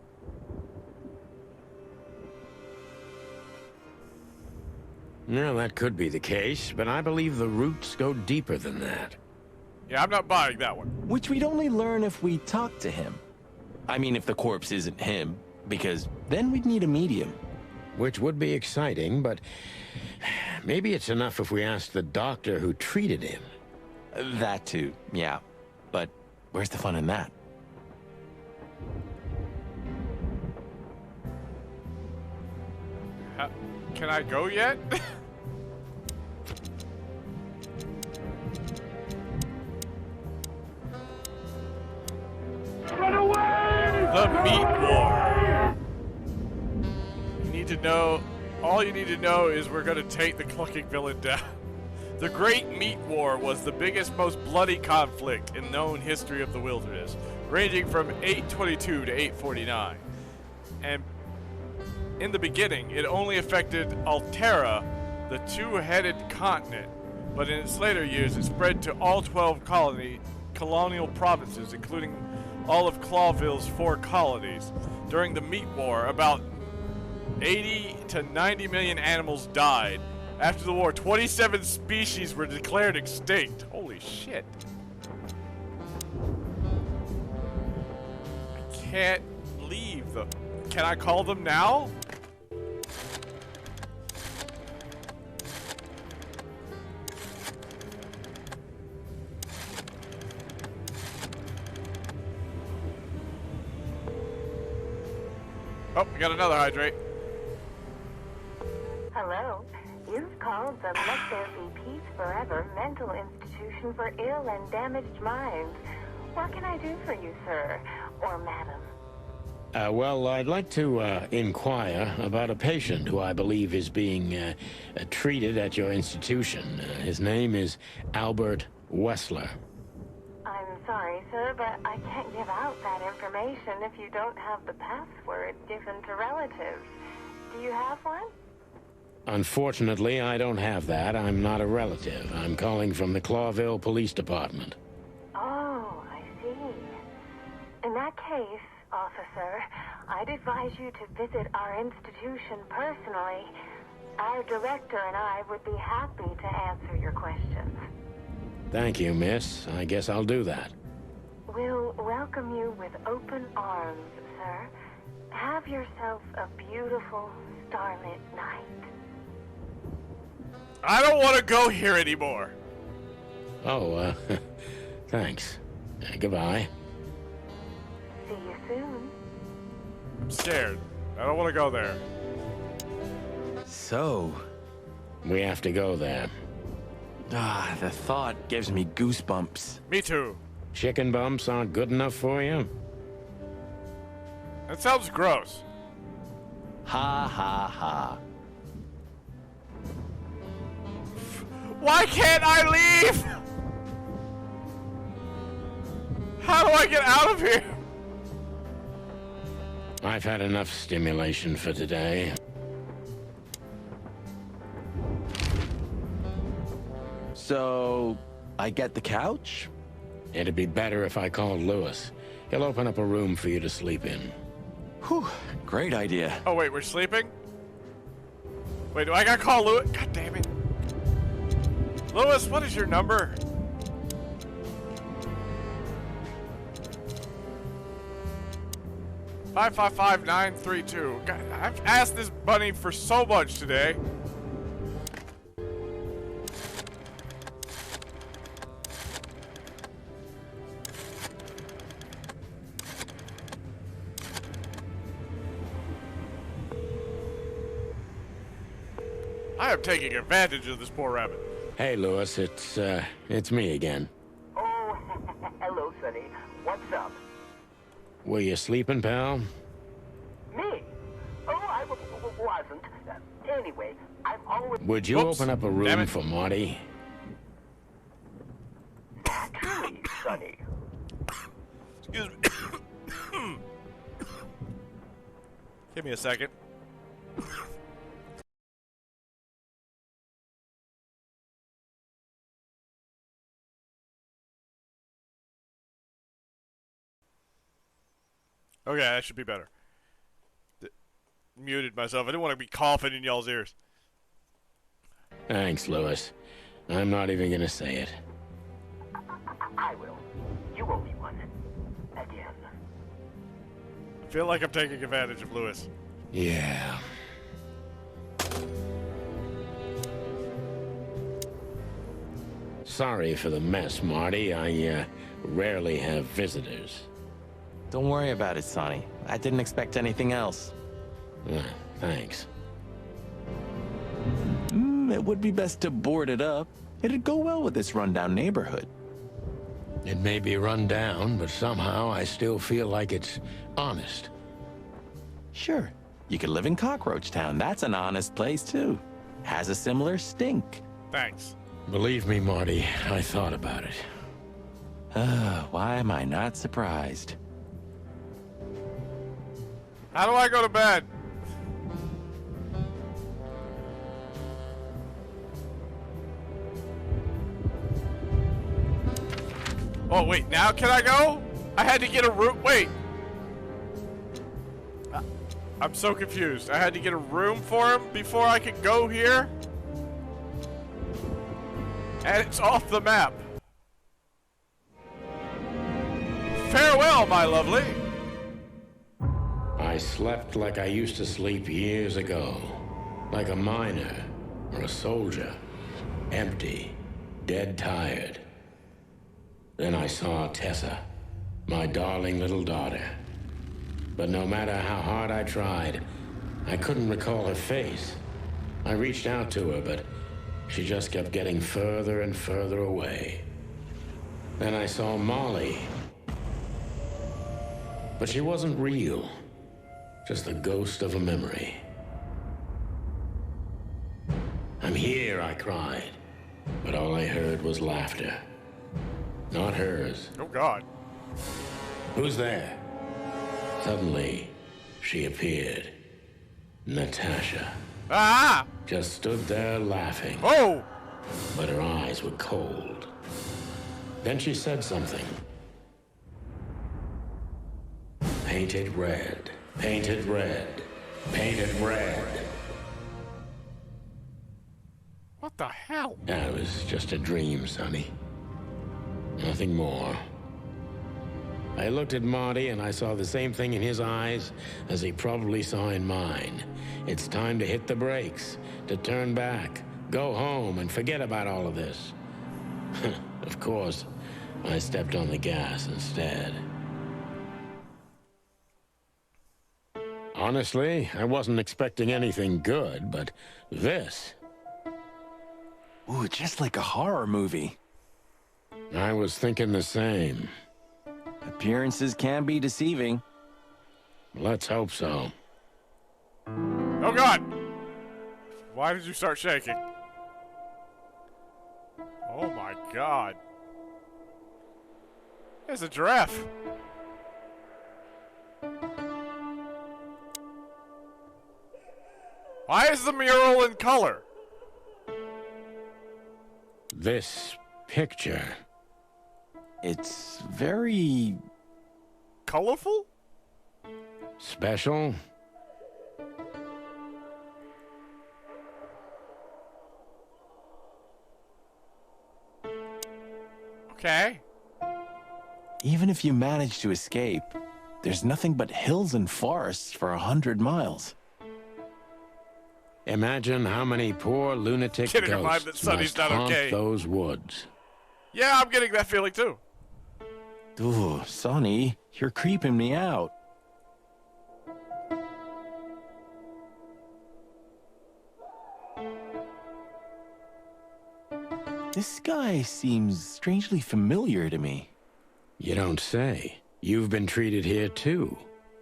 No, that could be the case, but I believe the roots go deeper than that. Yeah, I'm not buying that one. Which we'd only learn if we talk to him. I mean, if the corpse isn't him, because then we'd need a medium. Which would be exciting, but maybe it's enough if we ask the doctor who treated him. That too, yeah. But where's the fun in that? Can I go yet? Run away! The Meat War. You need to know, all you need to know is we're going to take the clucking villain down. The Great Meat War was the biggest, most bloody conflict in known history of the wilderness, ranging from 822 to 849. And in the beginning, it only affected Altera, the two-headed continent, but in its later years, it spread to all 12 colonial provinces, including all of Clawville's 4 colonies. During the Meat War, about 80 to 90 million animals died. After the war, 27 species were declared extinct. Holy shit. I can't leave the... Can I call them now? Oh, we got another hydrate. Hello. You've called the Let There Be Peace Forever mental institution for ill and damaged minds. What can I do for you, sir? Or madam? Well, I'd like to inquire about a patient who I believe is being treated at your institution. His name is Albert Wessler. I'm sorry, sir, but I can't give out that information if you don't have the password given to relatives. Do you have one? Unfortunately, I don't have that. I'm not a relative. I'm calling from the Clawville Police Department. Oh, I see. In that case, officer, I'd advise you to visit our institution personally. Our director and I would be happy to answer your questions. Thank you, miss. I guess I'll do that. We'll welcome you with open arms, sir. Have yourself a beautiful, starlit night. I don't want to go here anymore. Oh, thanks. Goodbye. See you soon. I'm scared. I don't want to go there. So... we have to go there. Ah, the thought gives me goosebumps. Me too. Chicken bumps aren't good enough for you? That sounds gross. Ha ha ha. Why can't I leave? How do I get out of here? I've had enough stimulation for today. So, I get the couch? It'd be better if I called Lewis. He'll open up a room for you to sleep in. Whew, great idea. Oh, wait, we're sleeping? Wait, do I gotta call Lewis? God damn it. Lewis, what is your number? $555-932. God, I've asked this bunny for so much today. I am taking advantage of this poor rabbit. Hey, Lewis, it's me again. Oh, hello, Sonny. What's up? Were you sleeping, pal? Me? Oh, I wasn't. Anyway, I've always... Would you open up a room for Marty? Naturally, Sonny. Excuse me. Give me a second. Okay, that should be better. Muted myself. I didn't want to be coughing in y'all's ears. Thanks, Lewis. I'm not even gonna say it. I will. You owe me one. Again. I feel like I'm taking advantage of Lewis. Yeah. Sorry for the mess, Marty. I rarely have visitors. Don't worry about it, Sonny. I didn't expect anything else. Thanks. It would be best to board it up. It'd go well with this rundown neighborhood. It may be run down, but somehow I still feel like it's honest. Sure. You could live in Cockroach Town. That's an honest place, too. Has a similar stink. Thanks. Believe me, Marty, I thought about it. Why am I not surprised? How do I go to bed? Oh, wait, now can I go? I had to get a room. Wait. I'm so confused. I had to get a room for him before I could go here? And it's off the map. Farewell, my lovely. I slept like I used to sleep years ago. Like a miner or a soldier. Empty. Dead tired. Then I saw Tessa, my darling little daughter. But no matter how hard I tried, I couldn't recall her face. I reached out to her, but she just kept getting further and further away. Then I saw Molly. But she wasn't real. Just the ghost of a memory. I'm here, I cried. But all I heard was laughter. Not hers. Oh, God. Who's there? Suddenly, she appeared. Natasha. Ah! Just stood there laughing. Oh! But her eyes were cold. Then she said something. Painted red. Painted red. Painted red. What the hell? That was just a dream, Sonny. Nothing more. I looked at Marty and I saw the same thing in his eyes as he probably saw in mine. It's time to hit the brakes, to turn back, go home and forget about all of this. Of course, I stepped on the gas instead. Honestly, I wasn't expecting anything good, but this... Ooh, just like a horror movie. I was thinking the same. Appearances can be deceiving. Let's hope so. Oh, God! Why did you start shaking? Oh, my God. There's a giraffe. Why is the mural in color? This picture... It's very... colorful? Special? Okay. Even if you manage to escape, there's nothing but hills and forests for 100 miles. Imagine how many poor lunatic Getting a vibe that ghosts Sonny's must not haunt okay. those woods. Yeah, I'm getting that feeling too. Ooh, Sonny, you're creeping me out. This guy seems strangely familiar to me. You don't say. You've been treated here too.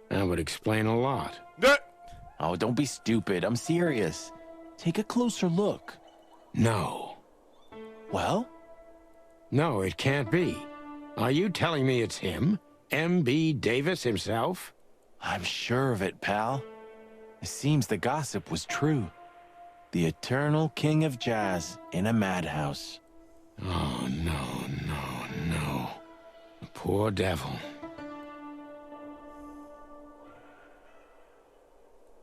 That would explain a lot. Oh, don't be stupid. I'm serious. Take a closer look. No. Well? No, it can't be. Are you telling me it's him? M.B. Davis himself? I'm sure of it, pal. It seems the gossip was true. The eternal king of jazz in a madhouse. Oh, no. The poor devil.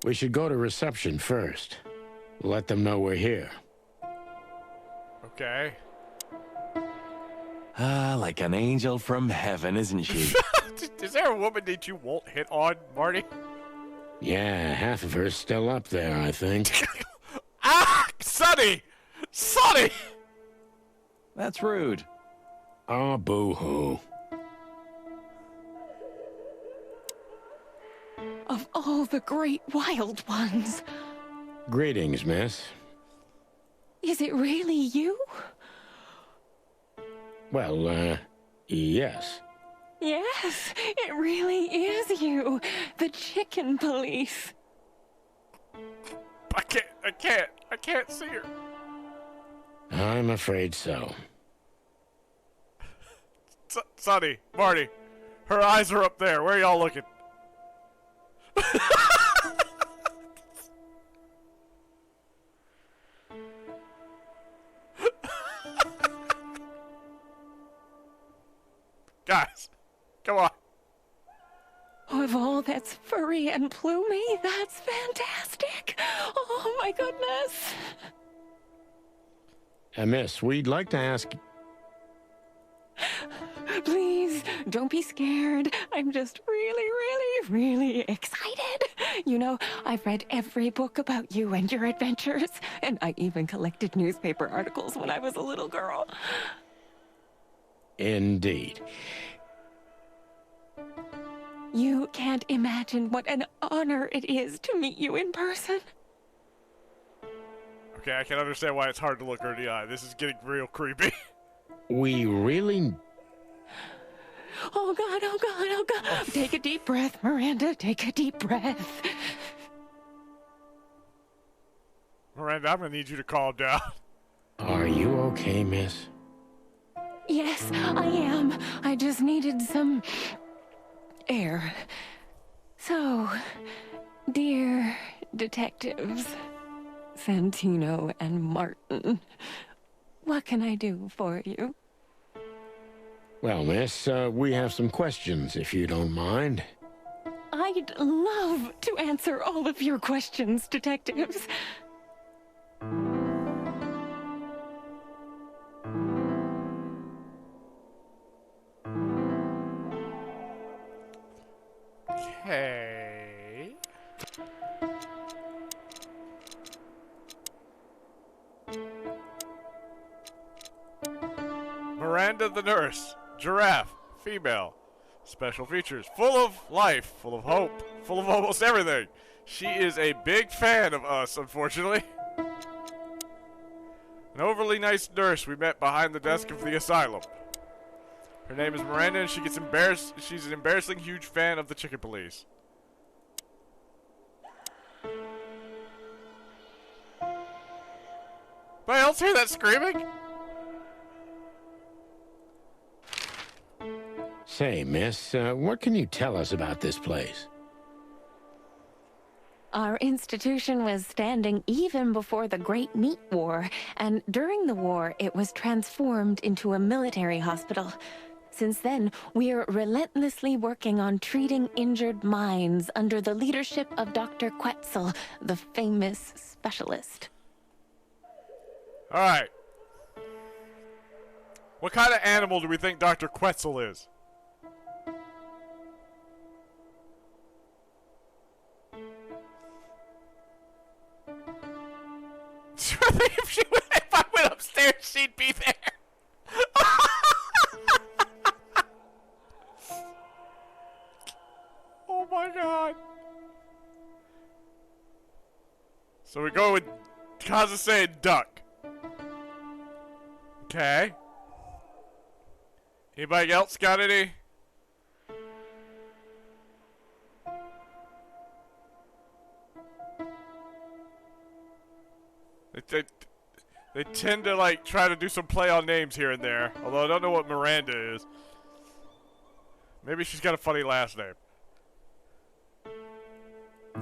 We should go to reception first. Let them know we're here. Okay. Ah, like an angel from heaven, isn't she? Is there a woman that you won't hit on, Marty? Yeah, half of her's still up there, I think. Ah! Sonny! Sonny! That's rude. Oh, boo-hoo. Of all the great wild ones. Greetings, miss. Is it really you? Well, yes. Yes, it really is you. The chicken police. I can't see her. I'm afraid so. Sonny, Marty, her eyes are up there. Where are y'all looking? Guys, come on. Of all that's furry and plumy, that's fantastic. Oh my goodness. Miss, we'd like to ask... Please, don't be scared. I'm just really excited. You know, I've read every book about you and your adventures, and I even collected newspaper articles when I was a little girl. Indeed. You can't imagine what an honor it is to meet you in person. Okay, I can understand why it's hard to look her in the eye. This is getting real creepy. We really... Oh God, oh God, oh God. Take a deep breath, Miranda. Take a deep breath. Miranda, I'm gonna need you to calm down. Are you okay, miss? Yes, I am. I just needed some air. So, dear detectives, Santino and Martin, what can I do for you? Well, miss, we have some questions, if you don't mind. I'd love to answer all of your questions, detectives. Okay. Miranda the nurse. Giraffe. Female. Special features. Full of life. Full of hope. Full of almost everything. She is a big fan of us, unfortunately. An overly nice nurse we met behind the desk of the asylum. Her name is Miranda, and she gets embarrassed. She's an embarrassing huge fan of the chicken police. Anybody else hear that screaming? Say, miss, what can you tell us about this place? Our institution was standing even before the Great Meat War, and during the war, it was transformed into a military hospital. Since then, we're relentlessly working on treating injured minds under the leadership of Dr. Quetzal, the famous specialist. All right. What kind of animal do we think Dr. Quetzal is? If I went upstairs, she'd be there. Oh my God. So we go with Kaza saying duck. Okay. Anybody else got any? They tend to, like, try to do some play on names here and there. Although I don't know what Miranda is. Maybe she's got a funny last name.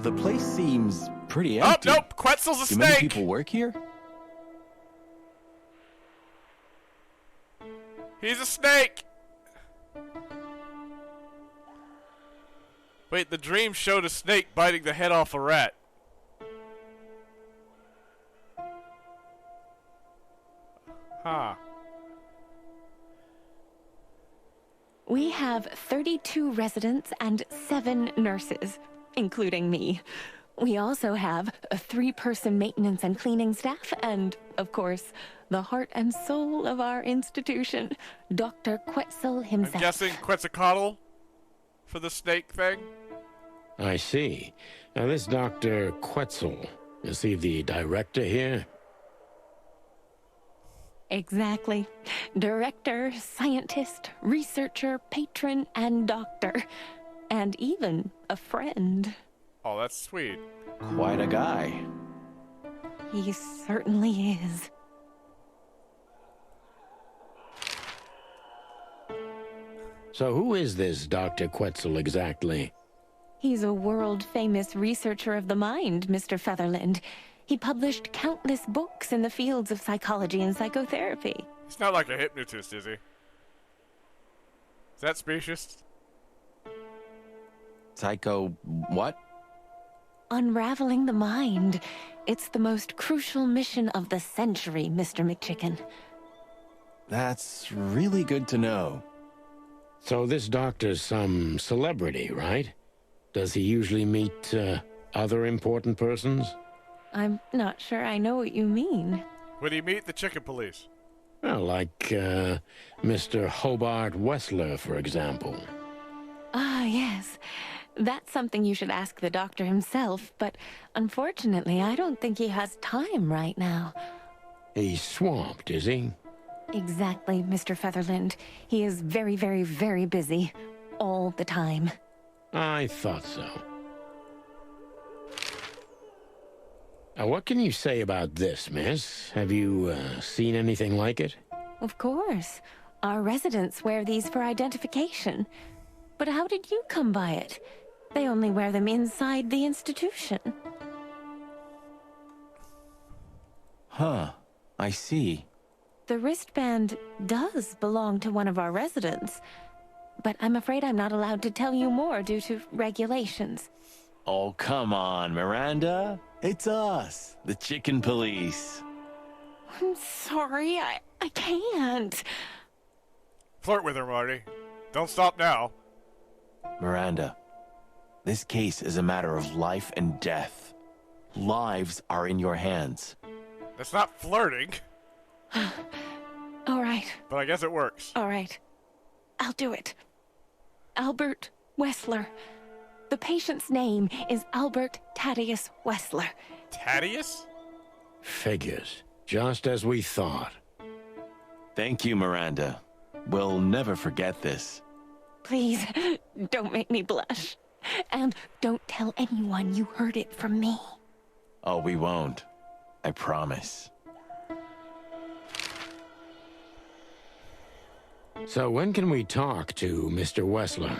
The place seems pretty empty. Oh, nope! Quetzal's a Do snake! many people work here? He's a snake! Wait, the dream showed a snake biting the head off a rat. Huh. We have 32 residents and 7 nurses, including me. We also have a 3-person maintenance and cleaning staff, and, of course, the heart and soul of our institution, Dr. Quetzal himself. I'm guessing Quetzalcoatl for the snake thing? I see. Now, this Dr. Quetzal, is he the director here? Exactly. Director, scientist, researcher, patron, and doctor. And even a friend. Oh, that's sweet. Quite a guy. He certainly is. So who is this Dr. Quetzal exactly? He's a world-famous researcher of the mind, Mr. Featherland. He published countless books in the fields of psychology and psychotherapy. He's not like a hypnotist, is he? Is that specious? Psycho what? Unraveling the mind. It's the most crucial mission of the century, Mr. McChicken. That's really good to know. So this doctor's some celebrity, right? Does he usually meet other important persons? I'm not sure I know what you mean. Would he meet the chicken police? Well, like Mr. Hobart Wessler, for example. Ah, yes. That's something you should ask the doctor himself, but unfortunately, I don't think he has time right now. He's swamped, is he? Exactly, Mr. Featherland. He is very, very, very busy. All the time. I thought so. Now, what can you say about this, miss? Have you seen anything like it? Of course. Our residents wear these for identification. But how did you come by it? They only wear them inside the institution. Huh. I see. The wristband does belong to one of our residents, but I'm afraid I'm not allowed to tell you more due to regulations. Oh, come on, Miranda. It's us, the chicken police. I'm sorry, I can't. Flirt with her, Marty. Don't stop now. Miranda, this case is a matter of life and death. Lives are in your hands. That's not flirting. All right. But I guess it works. All right. I'll do it. Albert Wessler. The patient's name is Albert Thaddeus Wessler. Thaddeus? Figures. Just as we thought. Thank you, Miranda. We'll never forget this. Please, don't make me blush. And don't tell anyone you heard it from me. Oh, we won't. I promise. So when can we talk to Mr. Wessler?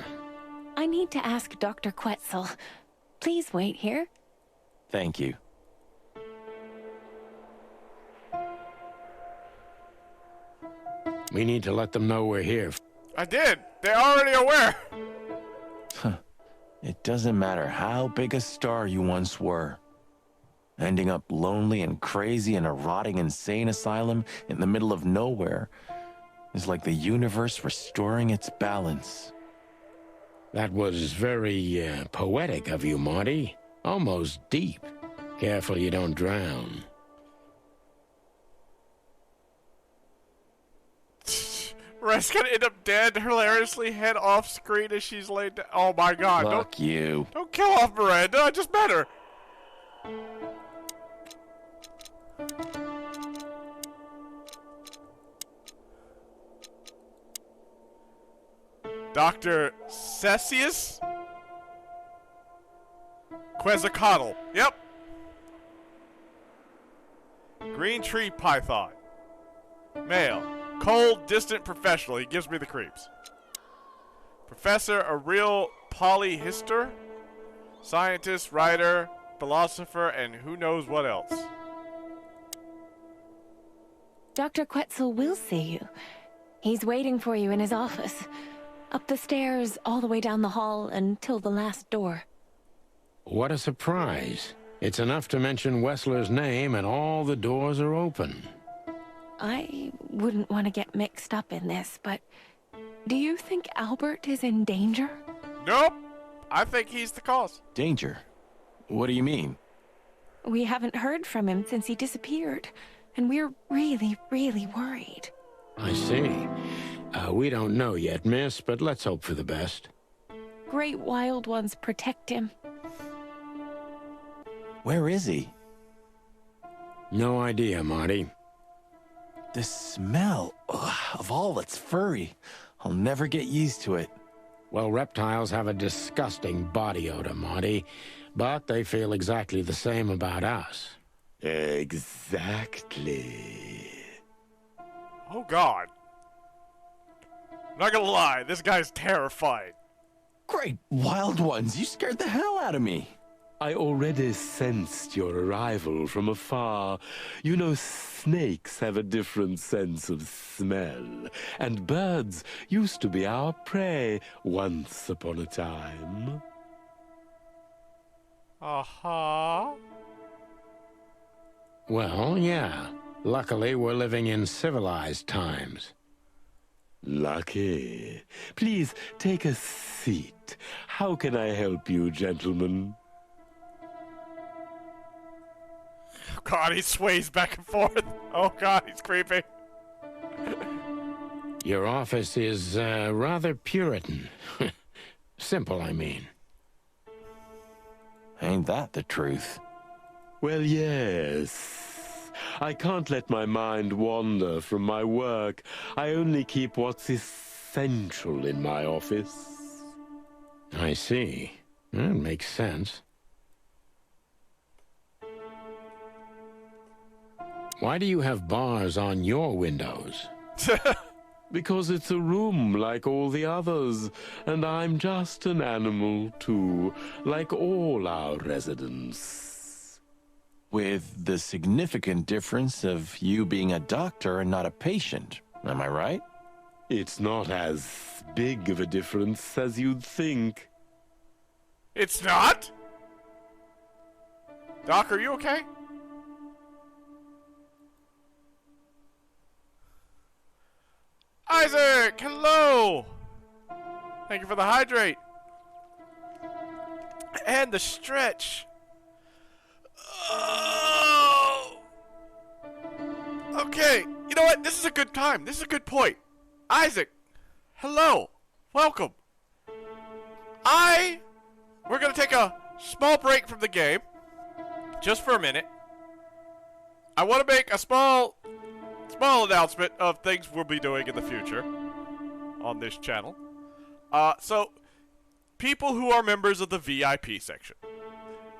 I need to ask Dr. Quetzal. Please wait here. Thank you. We need to let them know we're here. I did. They're already aware. It doesn't matter how big a star you once were. Ending up lonely and crazy in a rotting insane asylum in the middle of nowhere is like the universe restoring its balance. That was very poetic of you, Marty. Almost deep. Careful you don't drown. Rest gonna end up dead, hilariously head off screen as she's laid down. Oh my god. Fuck you. Don't kill off Miranda. I just met her. Dr. Cesius Quetzalcoatl. Yep. Green tree python. Male. Cold, distant professional. He gives me the creeps. Professor, a real polyhister. Scientist, writer, philosopher, and who knows what else. Dr. Quetzal will see you. He's waiting for you in his office. Up the stairs, all the way down the hall, until the last door. What a surprise. It's enough to mention Wessler's name and all the doors are open. I wouldn't want to get mixed up in this, but do you think Albert is in danger? Nope. I think he's the cause. Danger? What do you mean? We haven't heard from him since he disappeared, and we're really, really worried. I see. We don't know yet, miss, but let's hope for the best. Great wild ones protect him. Where is he? No idea, Marty. The smell of all that's furry. I'll never get used to it. Well, reptiles have a disgusting body odor, Marty, but they feel exactly the same about us. Exactly. Oh, God. I'm not gonna lie, this guy's terrifying. Great wild ones, you scared the hell out of me. I already sensed your arrival from afar. You know, snakes have a different sense of smell, and birds used to be our prey once upon a time. Uh-huh. Well, yeah. Luckily, we're living in civilized times. Lucky. Please, take a seat. How can I help you, gentlemen? God, he sways back and forth. Oh, God, he's creepy. Your office is, rather Puritan. Simple, I mean. Ain't that the truth? Well, yes. I can't let my mind wander from my work. I only keep what's essential in my office. I see. That makes sense. Why do you have bars on your windows? Because it's a room like all the others, and I'm just an animal, too, like all our residents. With the significant difference of you being a doctor and not a patient, am I right? It's not as big of a difference as you'd think. It's not? Doc, are you okay? Isaac, hello! Thank you for the hydrate. And the stretch. Oh! Okay, you know what? This is a good time. This is a good point. Isaac, hello. Welcome. We're going to take a small break from the game. Just for a minute. I want to make a small announcement of things we'll be doing in the future on this channel. So, people who are members of the VIP section.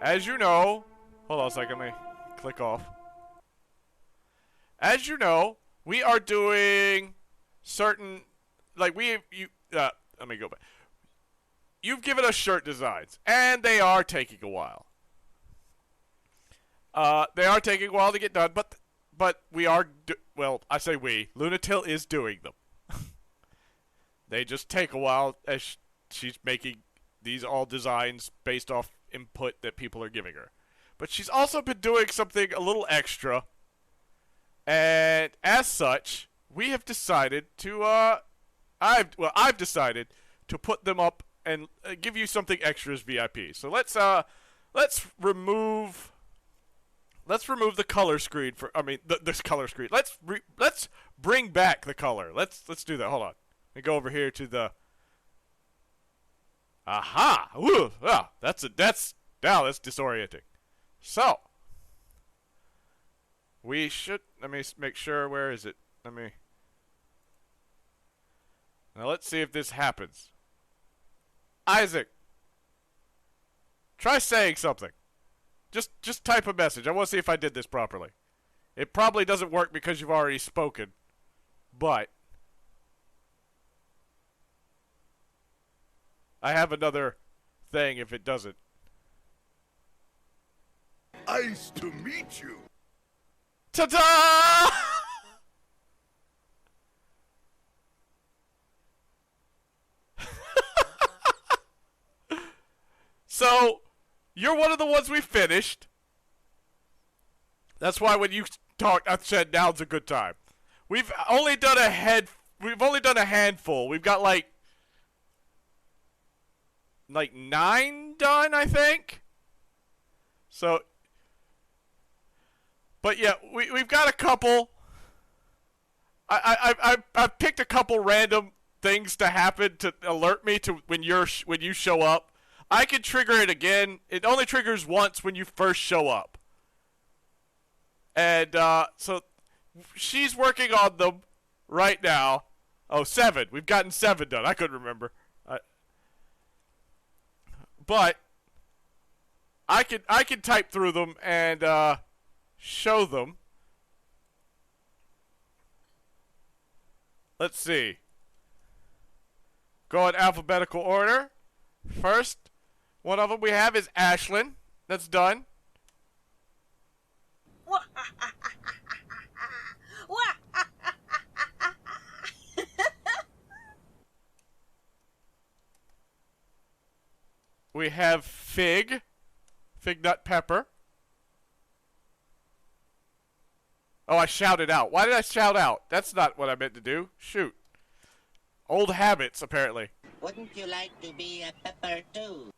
As you know, hold on a second, let me click off. As you know, we are doing certain, like let me go back. You've given us shirt designs, and they are taking a while. They are taking a while to get done, but we are, well, I say we. Lunatil is doing them. They just take a while as she's making these all designs based off input that people are giving her. But she's also been doing something a little extra. And as such, we have decided to, I've decided to put them up and give you something extra as VIP. So let's remove the color screen this color screen. Let's bring back the color. Let's do that. Hold on. Let me go over here to the. Aha! Ooh, that's disorienting. So we should. Let me make sure. Where is it? Now let's see if this happens. Isaac, try saying something. Just type a message. I want to see if I did this properly. It probably doesn't work because you've already spoken, but I have another thing if it doesn't. Nice to meet you. Ta-da! So, you're one of the ones we finished. That's why when you talked, I said now's a good time. We've only done a handful. We've got like 9 done, I think. So, but yeah, we've got a couple. I picked a couple random things to happen to alert me to when you show up. I can trigger it again. It only triggers once when you first show up. And so she's working on them right now. Oh, 7. We've gotten 7 done. I couldn't remember. But I can type through them and show them. Let's see. Go in alphabetical order. First one of them we have is Ashlyn. That's done. We have Fig Nut Pepper. Oh, I shouted out. Why did I shout out? That's not what I meant to do. Shoot. Old habits, apparently. Wouldn't you like to be a pepper too?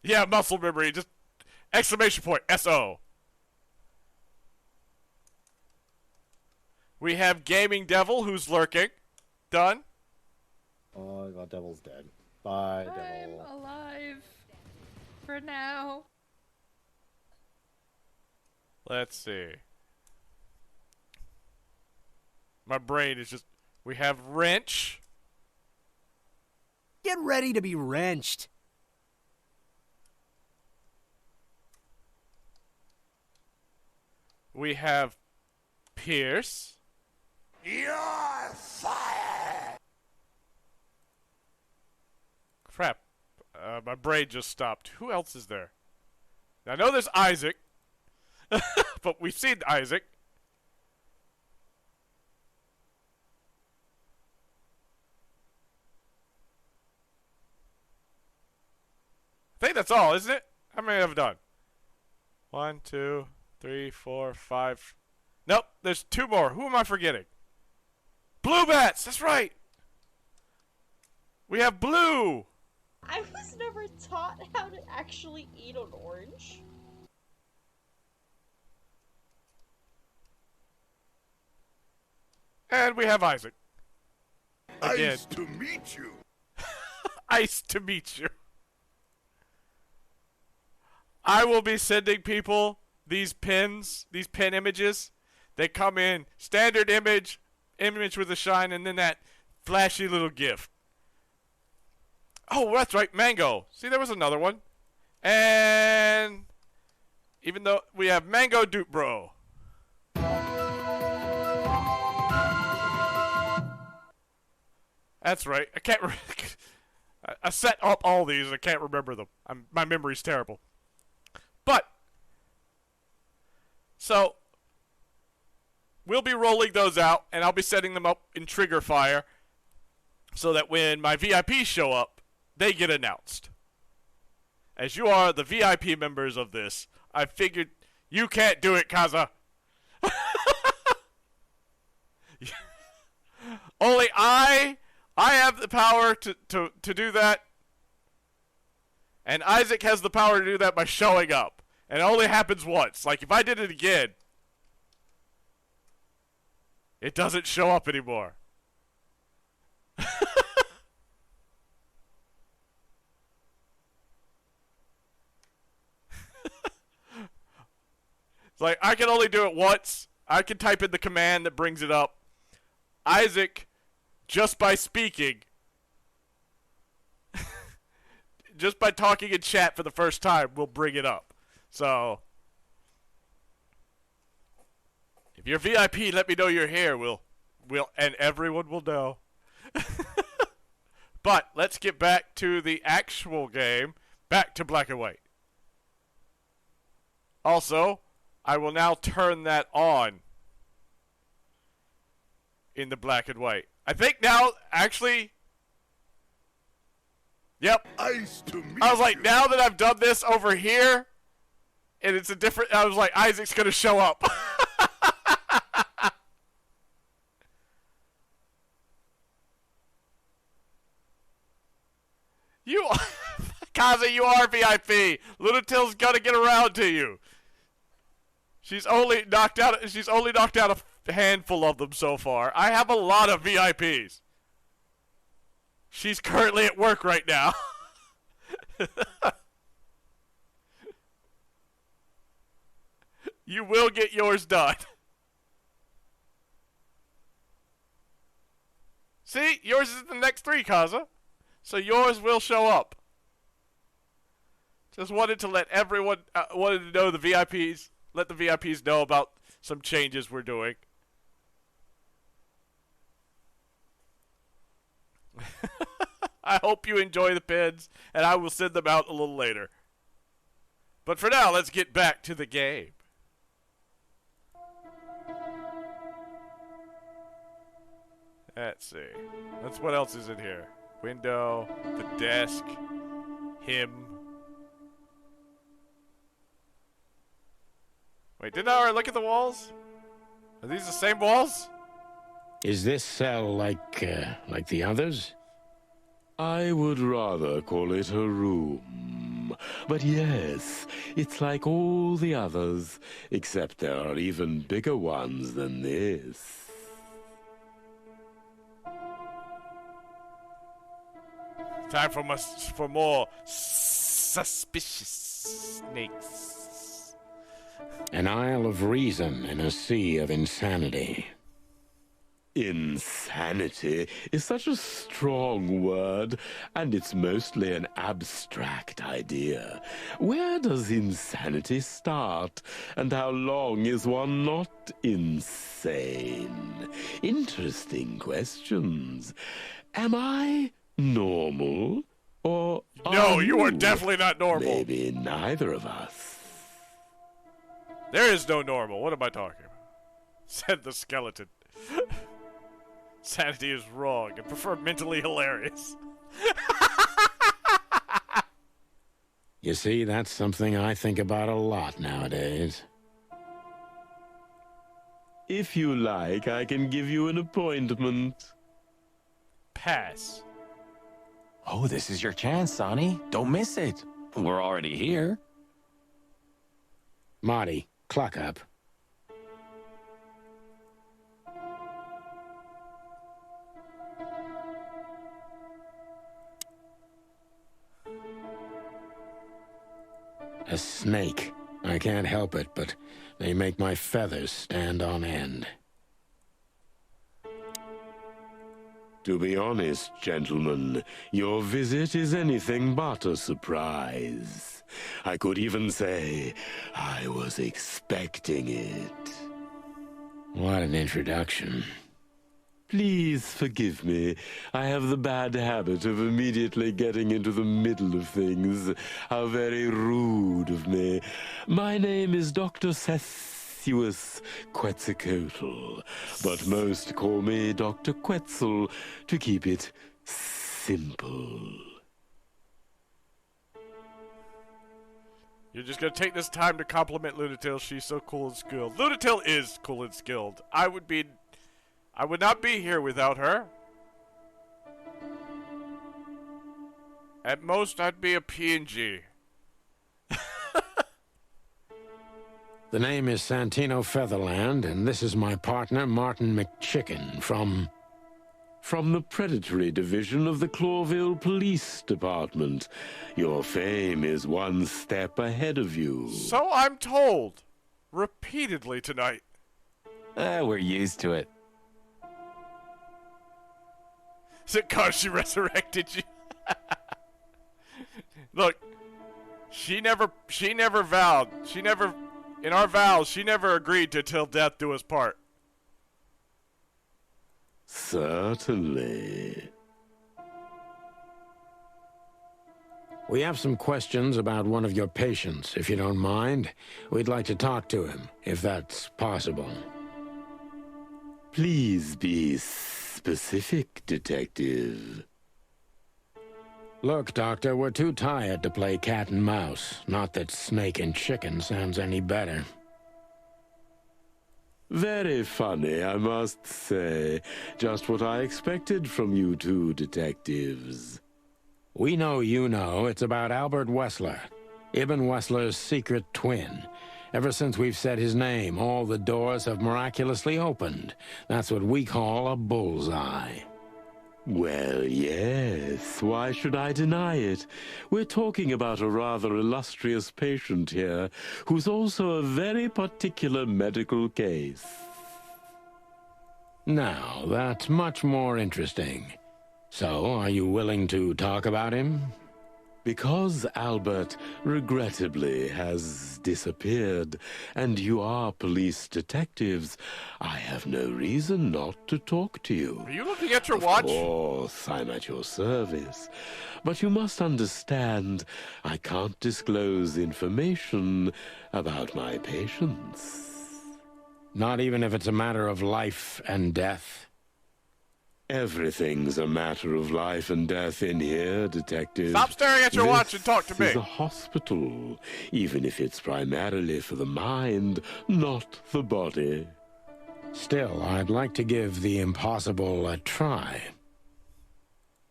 Yeah, muscle memory. Just exclamation point. S-O. We have Gaming Devil, who's lurking. Done. Oh, the devil's dead. Bye, devil. I'm alive. For now. Let's see. My brain is just... We have Wrench. Get ready to be wrenched. We have Pierce. You're fired! Crap. My brain just stopped. Who else is there? I know there's Isaac. But we've seen Isaac. I think that's all, isn't it? How many have I done? 1, 2, 3, 4, 5. Nope, there's 2 more. Who am I forgetting? Blue Bats, that's right. We have Blue. I was never taught how to actually eat an orange. And we have Isaac. Again. Nice to meet you. Nice to meet you. I will be sending people these pins, these pin images. They come in standard image with a shine, and then that flashy little gift. Oh, that's right, Mango. See, there was another one. And even though we have Mango Dupe Bro. That's right. I can't. I set up all these. And I can't remember them. My memory's terrible. But so we'll be rolling those out, and I'll be setting them up in Trigger Fire, so that when my VIPs show up, they get announced. As you are the VIP members of this, I figured you can't do it, Kaza. Only I have the power to do that. And Isaac has the power to do that by showing up. And it only happens once. Like, if I did it again, it doesn't show up anymore. It's like, I can only do it once. I can type in the command that brings it up. Isaac, just by speaking, just by talking in chat for the first time, will bring it up. So, if you're VIP, let me know you're here. And everyone will know. But let's get back to the actual game. Back to black and white. Also, I will now turn that on in the black and white. I think now, actually, yep. Nice to meet I was like, now that I've done this over here, and it's a different, I was like, Isaac's going to show up. Kaza, you are VIP. Lunatil's gonna get around to you. She's only knocked out a handful of them so far. I have a lot of VIPs. She's currently at work right now. You will get yours done. See, yours is the next 3, Kaza. So yours will show up. Just wanted to let everyone, wanted to know the VIPs, let the VIPs know about some changes we're doing. I hope you enjoy the pins, and I will send them out a little later. But for now, let's get back to the game. Let's see. That's what else is in here. Window, the desk, him. Wait, didn't I already look at the walls? Are these the same walls? Is this cell like the others? I would rather call it a room. But yes, it's like all the others, except there are even bigger ones than this. Time for more suspicious snakes. An isle of reason in a sea of insanity. Insanity is such a strong word, and it's mostly an abstract idea. Where does insanity start, and how long is one not insane? Interesting questions. Am I normal, or no, you are definitely not normal. Maybe neither of us. There is no normal. What am I talking about? Said the skeleton. Sanity is wrong. I prefer mentally hilarious. You see, that's something I think about a lot nowadays. If you like, I can give you an appointment. Pass. Oh, this is your chance, Sonny. Don't miss it. We're already here. Marty, clock up. A snake. I can't help it, but they make my feathers stand on end. To be honest, gentlemen, your visit is anything but a surprise. I could even say I was expecting it. What an introduction. Please forgive me. I have the bad habit of immediately getting into the middle of things. How very rude of me. My name is Dr. Sessuous Quetzalcoatl, but most call me Dr. Quetzal to keep it simple. You're just gonna take this time to compliment Lunatil. She's so cool and skilled. Lunatil is cool and skilled. I would not be here without her. At most, I'd be a PNG. The name is Santino Featherland, and this is my partner, Martin McChicken, from the predatory division of the Clawville Police Department. Your fame is one step ahead of you. So I'm told. repeatedly tonight. We're used to it. Is it cause she resurrected you? Look, she never vowed. In our vows, she never agreed to till death do us part. Certainly. We have some questions about one of your patients, if you don't mind. We'd like to talk to him, if that's possible. Please be specific, Detective. Look, Doctor, we're too tired to play cat and mouse. Not that snake and chicken sounds any better. Very funny, I must say. Just what I expected from you two detectives. We know you know. It's about Albert Wessler, Ibn Wessler's secret twin. Ever since we've said his name, all the doors have miraculously opened. That's what we call a bullseye. Well, yes. Why should I deny it? We're talking about a rather illustrious patient here, who's also a very particular medical case. Now, that's much more interesting. So, are you willing to talk about him? Because Albert, regrettably, has disappeared, and you are police detectives, I have no reason not to talk to you. Are you looking at your watch? Of course, I'm at your service. But you must understand, I can't disclose information about my patients. Not even if it's a matter of life and death? Everything's a matter of life and death in here, Detective. Stop staring at your watch and talk to me. This is a hospital, even if it's primarily for the mind, not the body. Still, I'd like to give the impossible a try.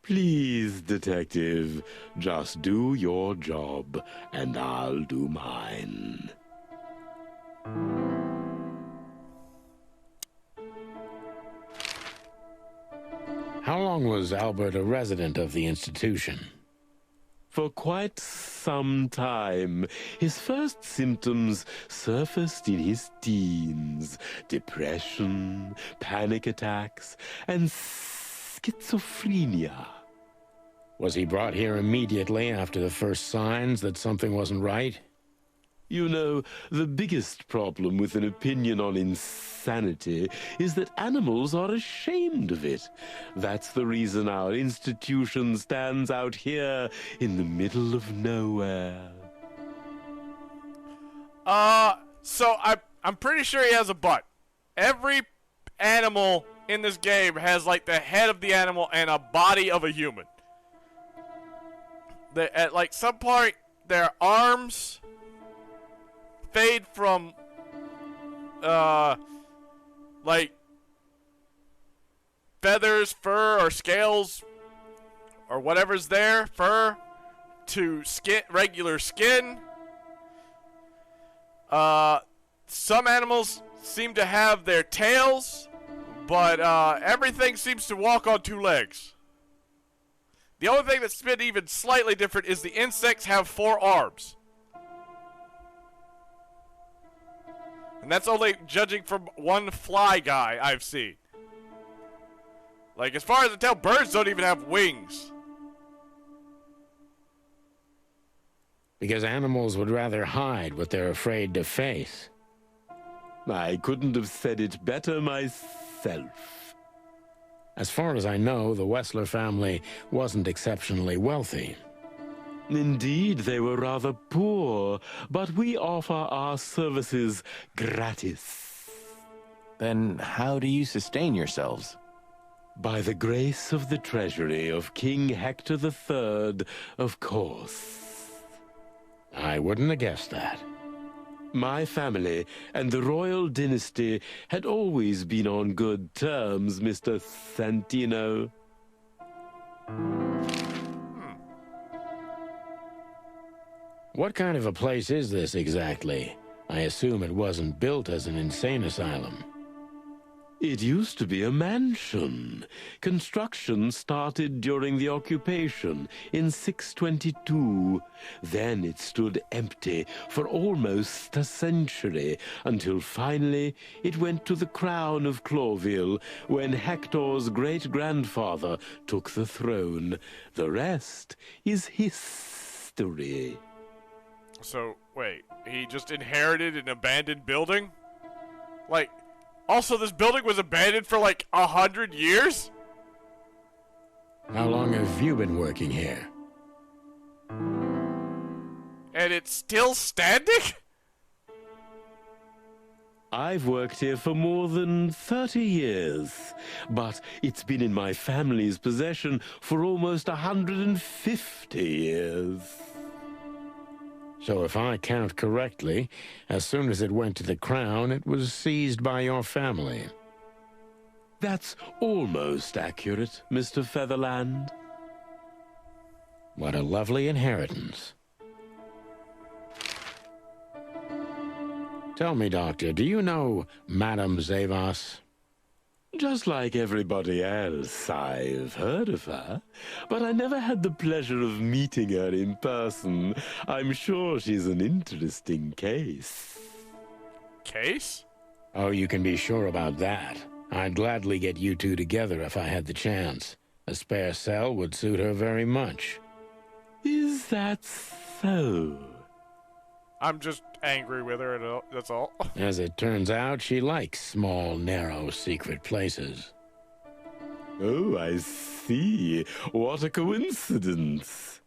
Please, Detective, just do your job, and I'll do mine. How long was Albert a resident of the institution? For quite some time. His first symptoms surfaced in his teens. Depression, panic attacks, and schizophrenia. Was he brought here immediately after the first signs that something wasn't right? You know, the biggest problem with an opinion on insanity is that animals are ashamed of it. That's the reason our institution stands out here in the middle of nowhere. So I'm pretty sure he has a butt. Every animal in this game has like the head of the animal and a body of a human. At like some point, their arms fade from like feathers, fur, or scales, or whatever's there, fur, to skin, regular skin. Some animals seem to have their tails, but everything seems to walk on two legs. The only thing that's been even slightly different is the insects have 4 arms. And that's only judging from one fly guy I've seen. Like, as far as I tell, birds don't even have wings. Because animals would rather hide what they're afraid to face. I couldn't have said it better myself. As far as I know, the Wessler family wasn't exceptionally wealthy. Indeed, they were rather poor, but we offer our services gratis. Then how do you sustain yourselves? By the grace of the treasury of King Hector III, of course. I wouldn't have guessed that. My family and the royal dynasty had always been on good terms, Mr. Santino. What kind of a place is this exactly? I assume it wasn't built as an insane asylum. It used to be a mansion. Construction started during the occupation in 622. Then it stood empty for almost a century, until finally it went to the crown of Clawville when Hector's great-grandfather took the throne. The rest is history. So, wait, he just inherited an abandoned building? Like, also this building was abandoned for like 100 years? How long have you been working here? And it's still standing? I've worked here for more than 30 years, but it's been in my family's possession for almost 150 years. So if I count correctly, as soon as it went to the crown, it was seized by your family. That's almost accurate, Mr. Featherland. What a lovely inheritance. Tell me, Doctor, do you know Madame Zavas? Just like everybody else, I've heard of her, but I never had the pleasure of meeting her in person. I'm sure she's an interesting case. Case? Oh, you can be sure about that. I'd gladly get you two together if I had the chance. A spare cell would suit her very much. Is that so? I'm just angry with her, and that's all. As it turns out, she likes small, narrow, secret places. Oh, I see. What a coincidence.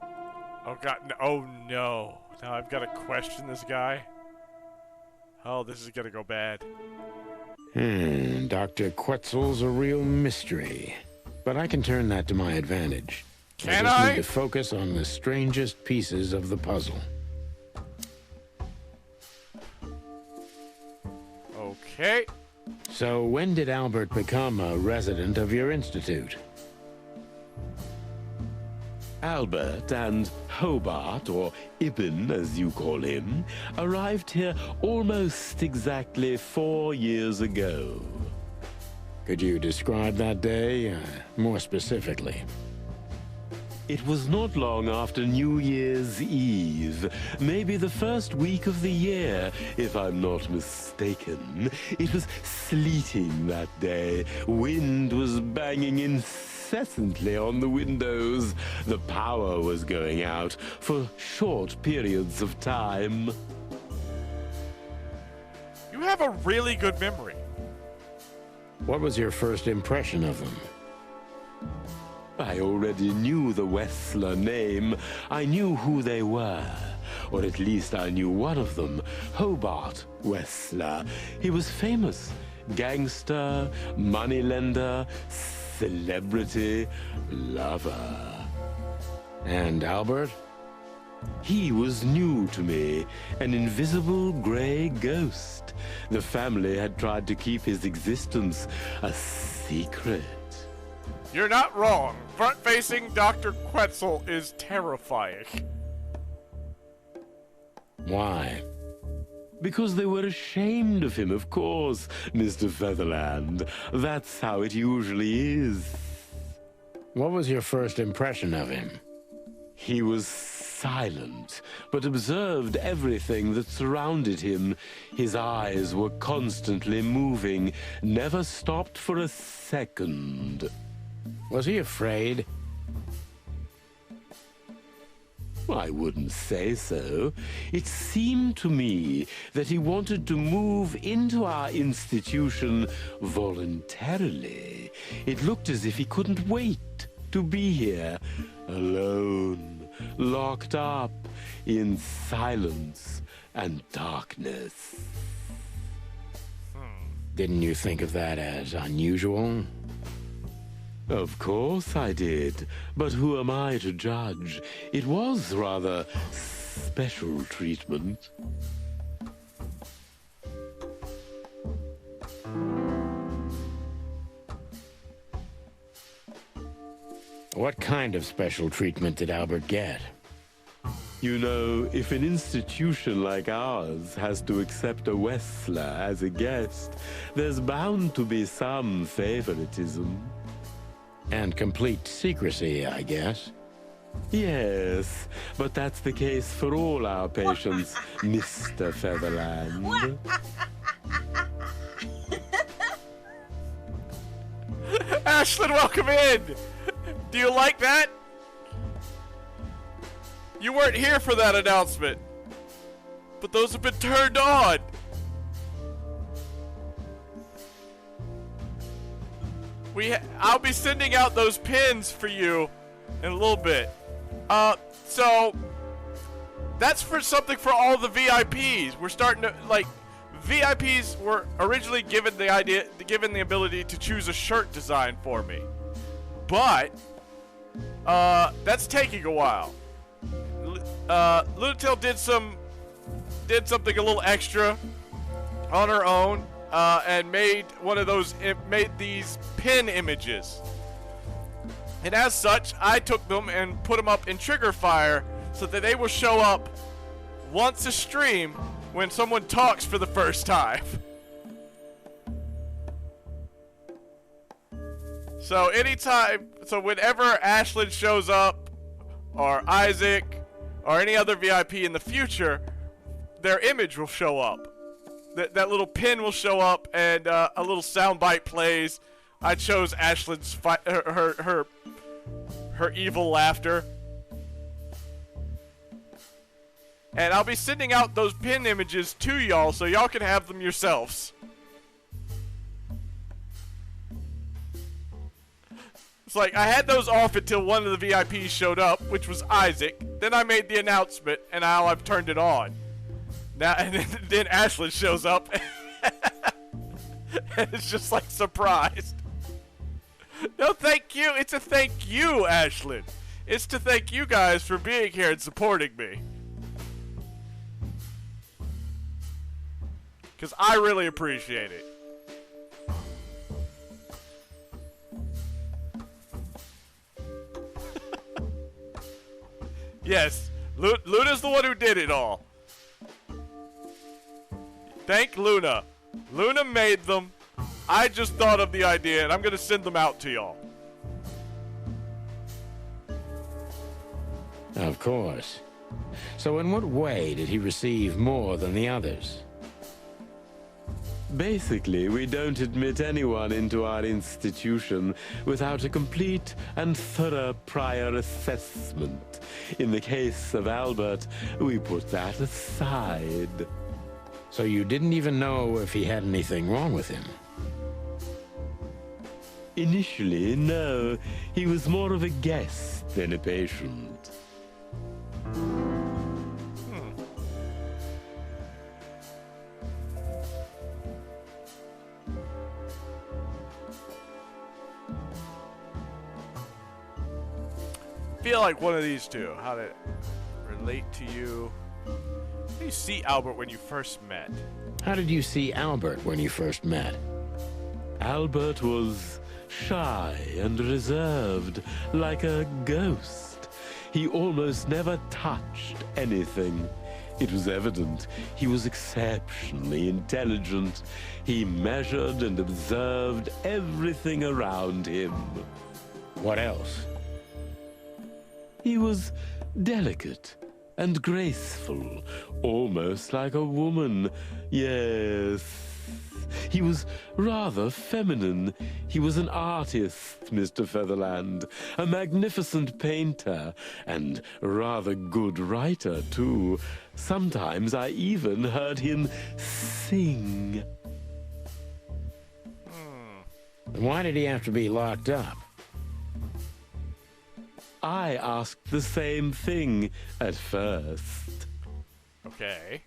Oh, God. No. Oh, no. Now I've got to question this guy. Oh, this is going to go bad. Dr. Quetzal's a real mystery. But I can turn that to my advantage. Can I just I? need to focus on the strangest pieces of the puzzle. Okay. So when did Albert become a resident of your institute? Albert and Hobart, or Ibn as you call him, arrived here almost exactly 4 years ago. Could you describe that day more specifically? It was not long after New Year's Eve, maybe the first week of the year, if I'm not mistaken. It was sleeting that day. Wind was banging incessantly on the windows. The power was going out for short periods of time. You have a really good memory. What was your first impression of them? I already knew the Wessler name. I knew who they were. Or at least I knew one of them, Hobart Wessler. He was famous. Gangster, moneylender, celebrity, lover. And Albert? He was new to me, an invisible gray ghost. The family had tried to keep his existence a secret. You're not wrong. Front-facing Dr. Quetzal is terrifying. Why? Because they were ashamed of him, of course, Mr. Featherland. That's how it usually is. What was your first impression of him? He was silent, but observed everything that surrounded him. His eyes were constantly moving, never stopped for a second. Was he afraid? I wouldn't say so. It seemed to me that he wanted to move into our institution voluntarily. It looked as if he couldn't wait to be here, alone, locked up in silence and darkness. Didn't you think of that as unusual? Of course I did, but who am I to judge? It was rather special treatment. What kind of special treatment did Albert get? You know, if an institution like ours has to accept a Westler as a guest, there's bound to be some favoritism. And complete secrecy, I guess. Yes, but that's the case for all our patients, Mr. Featherland. Ashlyn, welcome in! Do you like that? You weren't here for that announcement, but those have been turned on. I'll be sending out those pins for you in a little bit. So that's for something for all the VIPs. We're starting to, like, VIPs were originally given the ability to choose a shirt design for me, but that's taking a while. Lunatil did something a little extra on her own, and made these pin images. And as such, I took them and put them up in Trigger Fire so that they will show up once a stream when someone talks for the first time. So whenever Ashlyn shows up, or Isaac, or any other VIP in the future, their image will show up. That little pin will show up, and a little soundbite plays. I chose Ashlyn's her evil laughter. And I'll be sending out those pin images to y'all so y'all can have them yourselves. It's like, I had those off until one of the VIPs showed up, which was Isaac. Then I made the announcement, and now I've turned it on. Now, and then Ashlyn shows up, and it's just like surprised. No, thank you. It's a thank you, Ashlyn. It's to thank you guys for being here and supporting me. Because I really appreciate it. Yes, Luna's the one who did it all. Thank Luna. Luna made them. I just thought of the idea, and I'm going to send them out to y'all. Of course. So in what way did he receive more than the others? Basically, we don't admit anyone into our institution without a complete and thorough prior assessment. In the case of Albert, we put that aside. So you didn't even know if he had anything wrong with him? Initially, no. He was more of a guest than a patient. Feel like one of these two. How to relate to you. How do you see Albert when you first met? How did you see Albert when you first met? Albert was shy and reserved, like a ghost. He almost never touched anything. It was evident he was exceptionally intelligent. He measured and observed everything around him. What else? He was delicate and graceful, almost like a woman. Yes, he was rather feminine. He was an artist, Mr. Featherland, a magnificent painter, and rather good writer, too. Sometimes I even heard him sing. Why did he have to be locked up? I asked the same thing at first. Okay.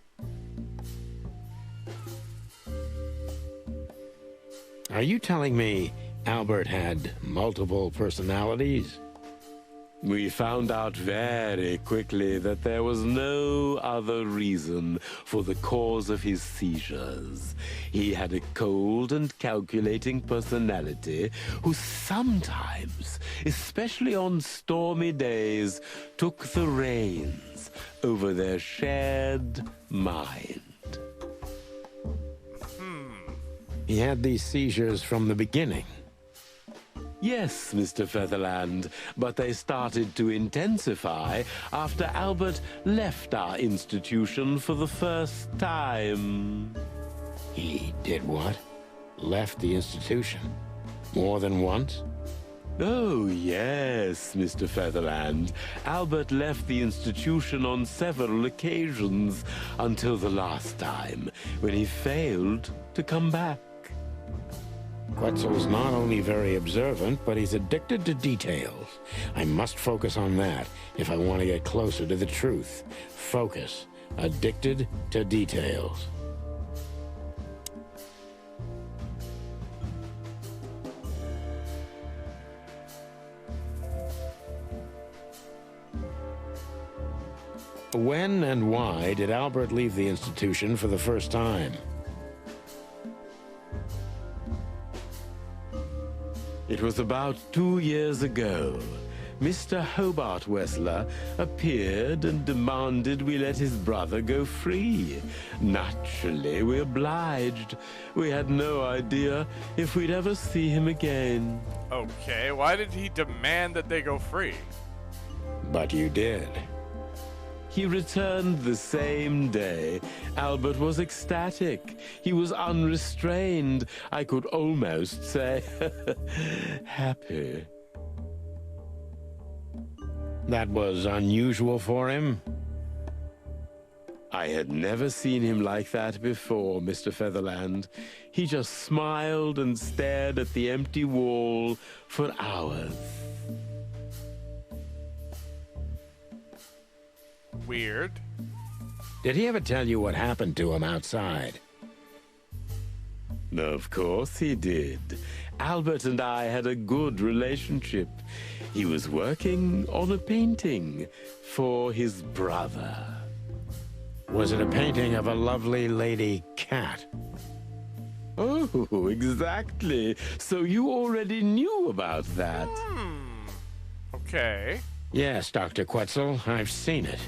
Are you telling me Albert had multiple personalities? We found out very quickly that there was no other reason for the cause of his seizures. He had a cold and calculating personality who sometimes, especially on stormy days, took the reins decisions over their shared mind. He had these seizures from the beginning. Yes, Mr. Featherland, but they started to intensify after Albert left our institution for the first time. He did what? Left the institution? More than once? Oh, yes, Mr. Featherland. Albert left the institution on several occasions until the last time, when he failed to come back. Quetzal's not only very observant, but he's addicted to details. I must focus on that if I want to get closer to the truth. Focus. Addicted to details. When and why did Albert leave the institution for the first time? It was about 2 years ago. Mr. Hobart Wessler appeared and demanded we let his brother go free. Naturally, we obliged. We had no idea if we'd ever see him again. Okay, why did he demand that they go free? But you did. He returned the same day. Albert was ecstatic. He was unrestrained. I could almost say happy. That was unusual for him? I had never seen him like that before, Mr. Featherland. He just smiled and stared at the empty wall for hours. Weird. Did he ever tell you what happened to him outside? Of course he did. Albert and I had a good relationship. He was working on a painting for his brother. Was it a painting of a lovely lady cat? Oh, exactly. So you already knew about that. Okay. Yes, Dr. Quetzal, I've seen it.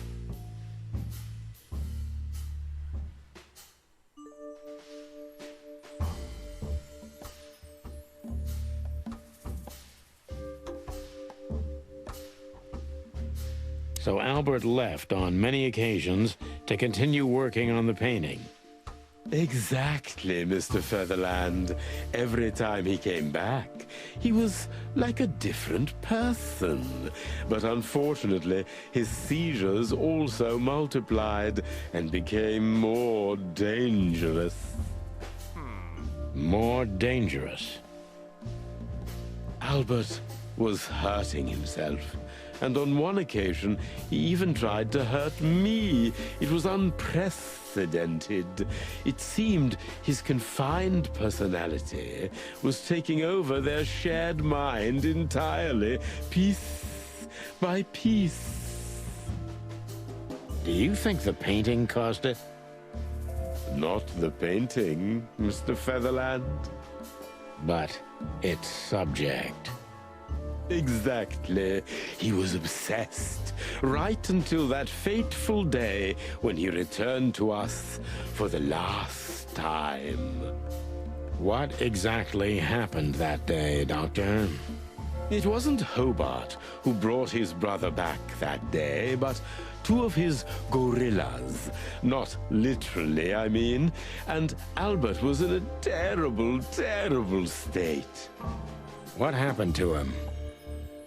So Albert left on many occasions to continue working on the painting. Exactly, Mr. Featherland. Every time he came back, he was like a different person. But unfortunately, his seizures also multiplied and became more dangerous. More dangerous? Albert was hurting himself. And on one occasion, he even tried to hurt me. It was unprecedented. It seemed his confined personality was taking over their shared mind entirely, piece by piece. Do you think the painting caused it? Not the painting, Mr. Featherland. But its subject. Exactly. He was obsessed, right until that fateful day when he returned to us for the last time. What exactly happened that day, Doctor? It wasn't Hobart who brought his brother back that day, but two of his gorillas. Not literally, I mean. And Albert was in a terrible, terrible state. What happened to him?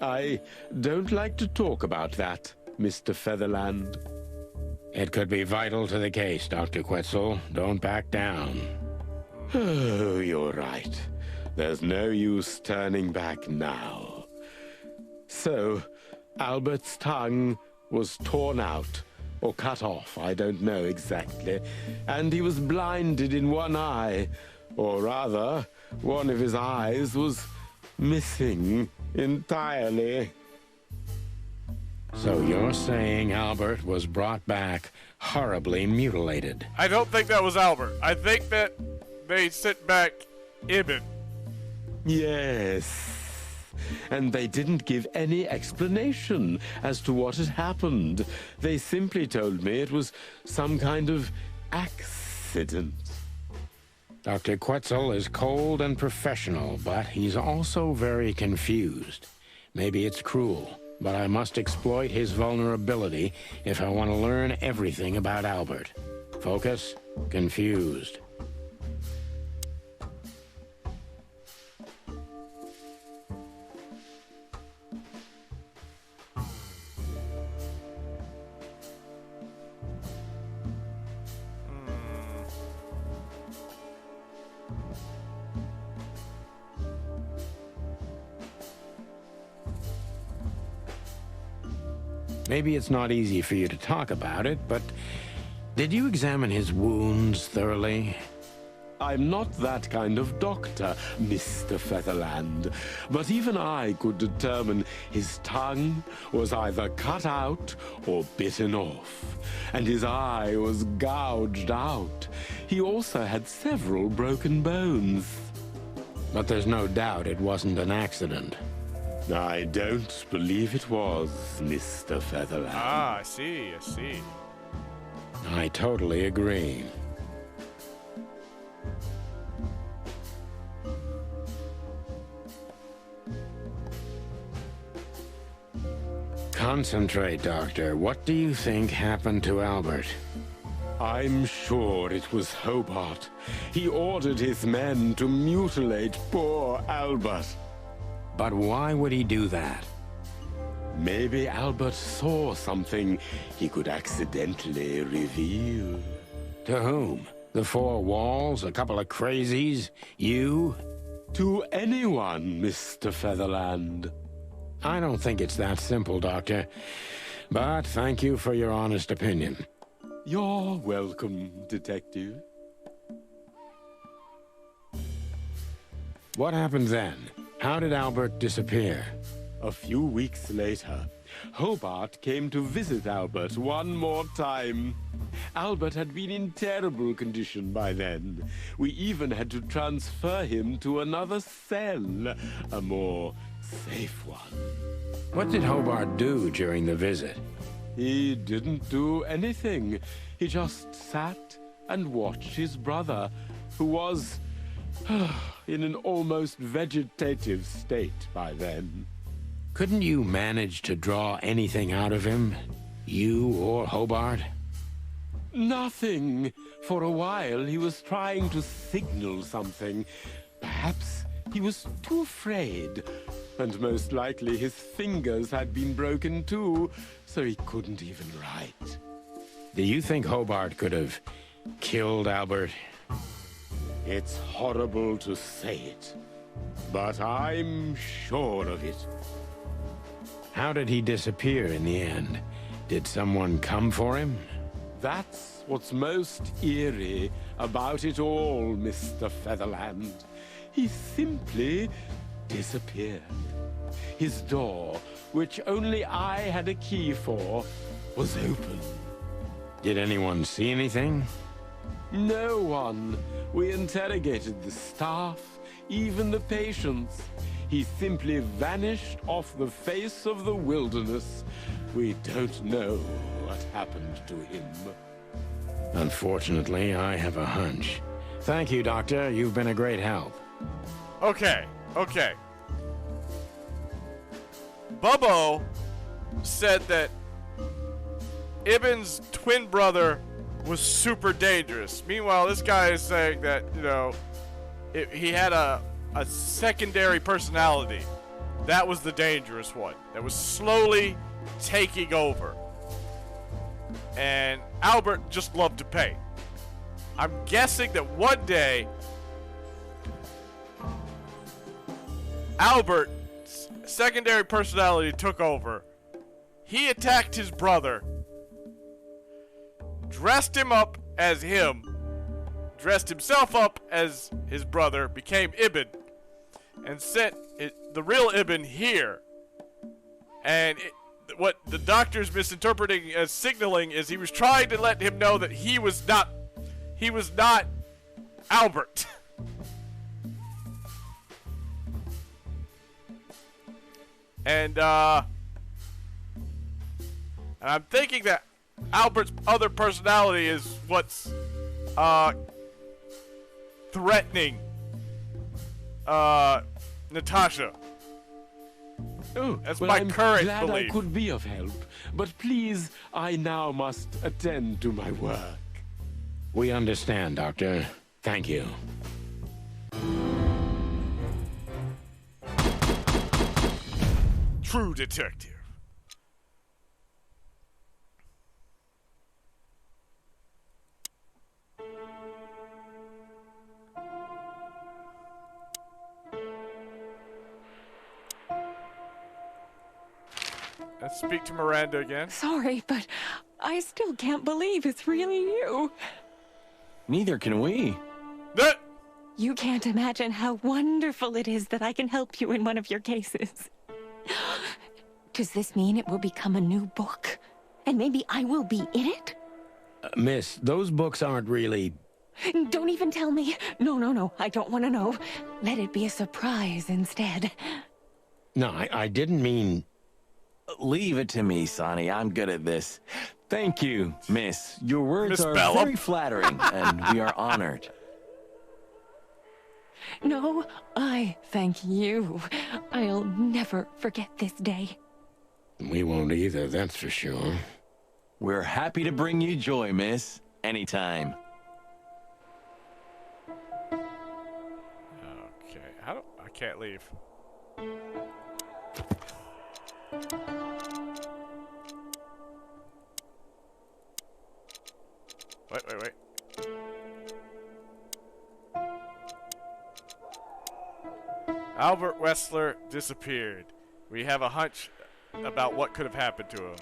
I don't like to talk about that, Mr. Featherland. It could be vital to the case, Dr. Quetzal. Don't back down. Oh, you're right. There's no use turning back now. So, Albert's tongue was torn out, or cut off, I don't know exactly, and he was blinded in one eye, or rather, one of his eyes was missing entirely. So you're saying Albert was brought back horribly mutilated? I don't think that was Albert. I think that they sent back Ibn. Yes. and they didn't give any explanation as to what had happened. They simply told me it was some kind of accident. Dr. Quetzal is cold and professional, but he's also very confused. Maybe it's cruel, but I must exploit his vulnerability if I want to learn everything about Albert. Focus, confused. Maybe it's not easy for you to talk about it, but did you examine his wounds thoroughly? I'm not that kind of doctor, Mr. Featherland, but even I could determine his tongue was either cut out or bitten off, and his eye was gouged out. He also had several broken bones. But there's no doubt it wasn't an accident. I don't believe it was, Mr. Featherland. Ah, I see. I totally agree. Concentrate, Doctor. What do you think happened to Albert? I'm sure it was Hobart. He ordered his men to mutilate poor Albert. But why would he do that? Maybe Albert saw something he could accidentally reveal. To whom? The four walls? A couple of crazies? You? To anyone, Mr. Featherland. I don't think it's that simple, Doctor. But thank you for your honest opinion. You're welcome, Detective. What happened then? How did Albert disappear? A few weeks later, Hobart came to visit Albert one more time. Albert had been in terrible condition by then. We even had to transfer him to another cell, a more safe one. What did Hobart do during the visit? He didn't do anything. He just sat and watched his brother, who was in an almost vegetative state by then. Couldn't you manage to draw anything out of him? You or Hobart? Nothing. For a while, he was trying to signal something. Perhaps he was too afraid. And most likely his fingers had been broken too, so he couldn't even write. Do you think Hobart could have killed Albert? It's horrible to say it, but I'm sure of it. How did he disappear in the end? Did someone come for him? That's what's most eerie about it all, Mr. Featherland. He simply disappeared. His door, which only I had a key for, was open. Did anyone see anything? No one. We interrogated the staff, even the patients. He simply vanished off the face of the wilderness. We don't know what happened to him. Unfortunately, I have a hunch. Thank you, Doctor. You've been a great help. Okay. Bubbo said that Ibn's twin brother was super dangerous. Meanwhile, this guy is saying that, he had a secondary personality. That was the dangerous one. That was slowly taking over. And Albert just loved to paint. I'm guessing that one day, Albert's secondary personality took over. He attacked his brother, dressed him up as him, dressed himself up as his brother, became Ibn, and sent the real Ibn here. And what the doctor's misinterpreting as signaling is he was trying to let him know that he was not And I'm thinking that Albert's other personality is what's threatening Natasha. Oh, That's well, my I'm current glad belief. I could be of help, but please, I now must attend to my work. We understand, Doctor. Thank you. True detective. Let's speak to Miranda again. Sorry, but I still can't believe it's really you. Neither can we. You can't imagine how wonderful it is that I can help you in one of your cases. Does this mean it will become a new book? And maybe I will be in it? Miss, those books aren't really... Don't even tell me. No, I don't want to know. Let it be a surprise instead. No, I didn't mean... Leave it to me, Sonny. I'm good at this. Thank you, Miss. Your words Miss are Bellum. very flattering, and we are honored. No, I thank you. I'll never forget this day. We won't either, that's for sure. We're happy to bring you joy, Miss. Anytime. Okay, I can't leave. Wait. Albert Wessler disappeared. We have a hunch about what could have happened to him.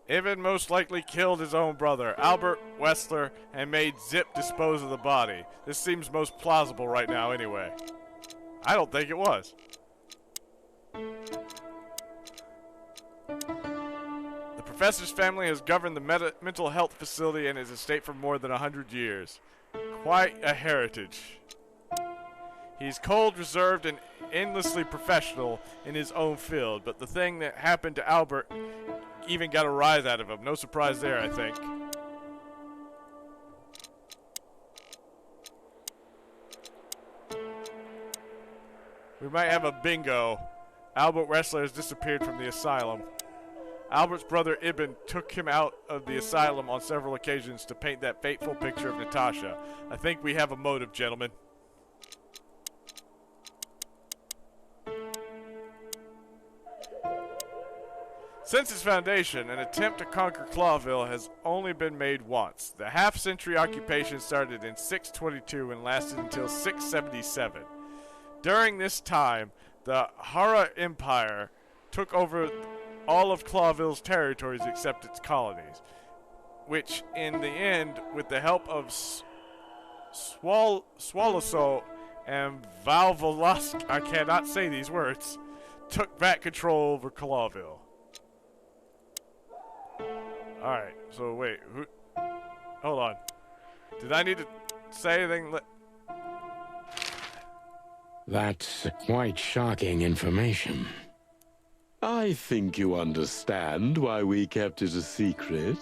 Ivan most likely killed his own brother, Albert Wessler, and made Zip dispose of the body. This seems most plausible right now anyway. I don't think it was. The professor's family has governed the mental health facility and his estate for more than 100 years. Quite a heritage. He's cold, reserved, and endlessly professional in his own field, but the thing that happened to Albert even got a rise out of him. No surprise there, I think. We might have a bingo. Albert Wessler has disappeared from the asylum. Albert's brother Ibn took him out of the asylum on several occasions to paint that fateful picture of Natasha. I think we have a motive, gentlemen. Since its foundation, an attempt to conquer Clawville has only been made once. The half-century occupation started in 622 and lasted until 677. During this time, the Hara Empire took over all of Clawville's territories except its colonies, which in the end, with the help of Swalloso and Valvolask, I cannot say these words, took back control over Clawville. Alright, so wait, hold on. Did I need to say anything? That's quite shocking information. I think you understand why we kept it a secret.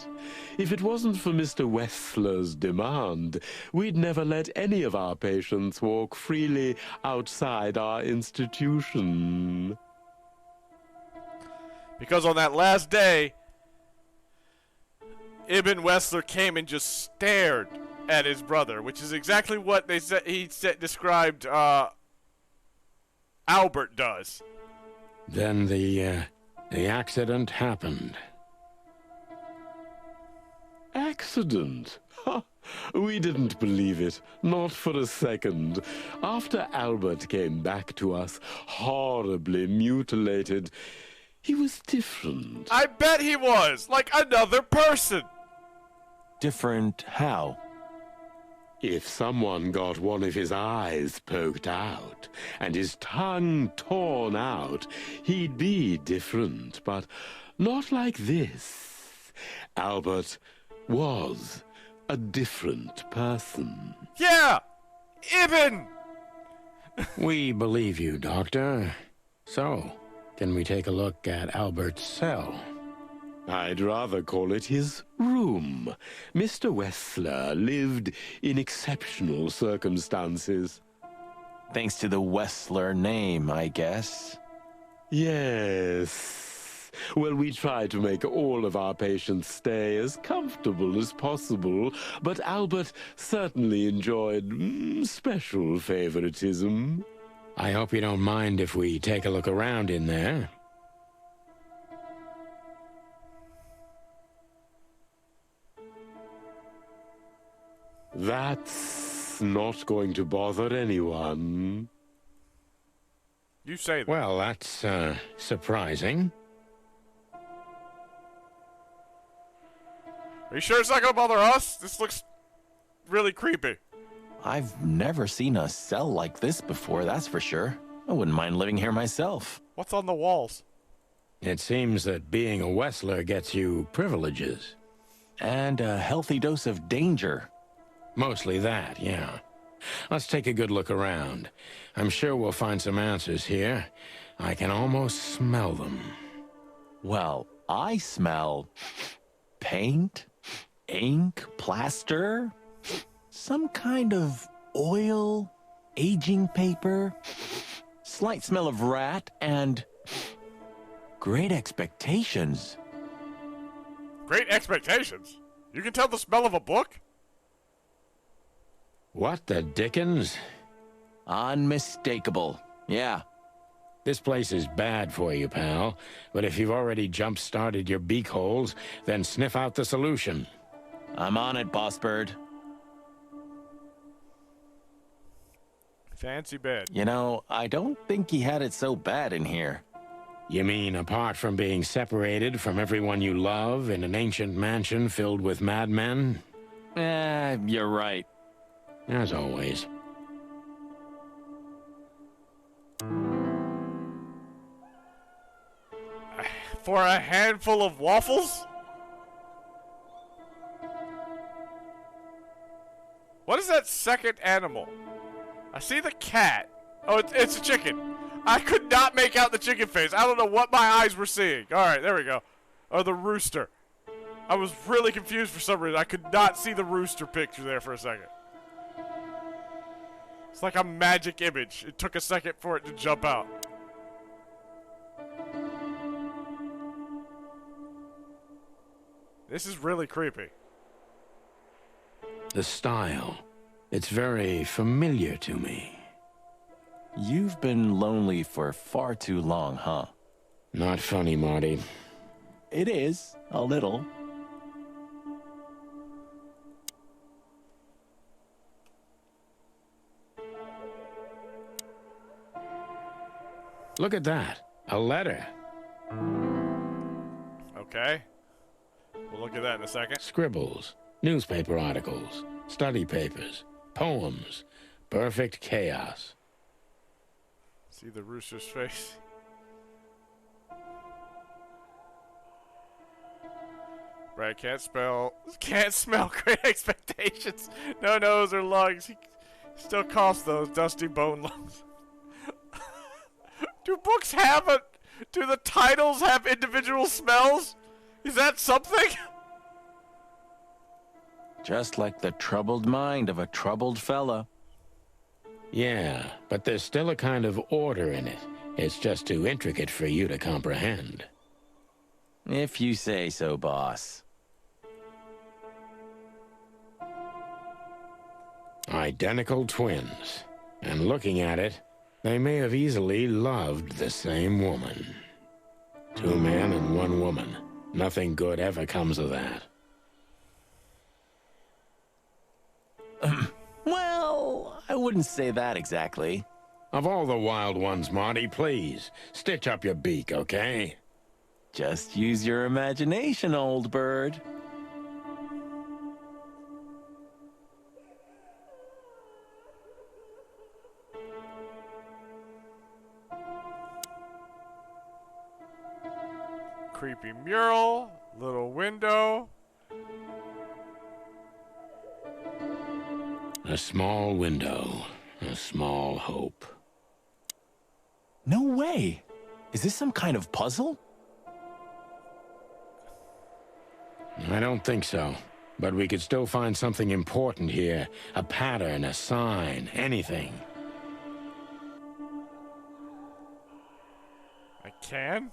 If it wasn't for Mr. Wessler's demand, we'd never let any of our patients walk freely outside our institution. Because on that last day, Ibn Wessler came and just stared at his brother, which is exactly what they said described Albert does. Then the accident happened. Accident? Ha! We didn't believe it, not for a second. After Albert came back to us, horribly mutilated, he was different. I bet he was, like another person. Different how? If someone got one of his eyes poked out and his tongue torn out, he'd be different, but not like this. Albert was a different person. Yeah! Ibn! We believe you, Doctor. So, can we take a look at Albert's cell? I'd rather call it his room. Mr. Wessler lived in exceptional circumstances. Thanks to the Wessler name, I guess. Yes. Well, we try to make all of our patients stay as comfortable as possible, but Albert certainly enjoyed special favoritism. I hope you don't mind if we take a look around in there. That's not going to bother anyone. You say that. Well, that's, surprising. Are you sure it's not gonna bother us? This looks really creepy. I've never seen a cell like this before, that's for sure. I wouldn't mind living here myself. What's on the walls? It seems that being a Wessler gets you privileges. And a healthy dose of danger. Mostly that, yeah. Let's take a good look around. I'm sure we'll find some answers here. I can almost smell them. Well, I smell paint, ink, plaster, some kind of oil, aging paper, slight smell of rat, and great expectations. Great expectations? You can tell the smell of a book? What the dickens? Unmistakable, yeah. This place is bad for you, pal. But if you've already jump-started your beak holes, then sniff out the solution. I'm on it, Boss Bird. Fancy bed. You know, I don't think he had it so bad in here. You mean apart from being separated from everyone you love in an ancient mansion filled with madmen? You're right. As always. For a handful of waffles? What is that second animal? I see the cat. Oh, it's a chicken. I could not make out the chicken face. I don't know what my eyes were seeing. All right, there we go. Or the rooster. I was really confused for some reason. I could not see the rooster picture there for a second. It's like a magic image. It took a second for it to jump out. This is really creepy. The style. It's very familiar to me. You've been lonely for far too long, huh? Not funny, Marty. It is, a little. Look at that. A letter. Okay. We'll look at that in a second. Scribbles. Newspaper articles. Study papers. Poems. Perfect chaos. See the rooster's face. Brad can't smell great expectations. No nose or lungs. He still coughs those dusty bone lungs. Do books have a... Do the titles have individual smells? Is that something? Just like the troubled mind of a troubled fella. Yeah, but there's still a kind of order in it. It's just too intricate for you to comprehend. If you say so, boss. Identical twins. And looking at it, they may have easily loved the same woman. 2 men and 1 woman. Nothing good ever comes of that. Well, I wouldn't say that exactly. Of all the wild ones, Marty, please, stitch up your beak, okay? Just use your imagination, old bird. Creepy mural, little window. A small window, a small hope. No way. Is this some kind of puzzle? I don't think so. But we could still find something important here. A pattern, a sign, anything. I can?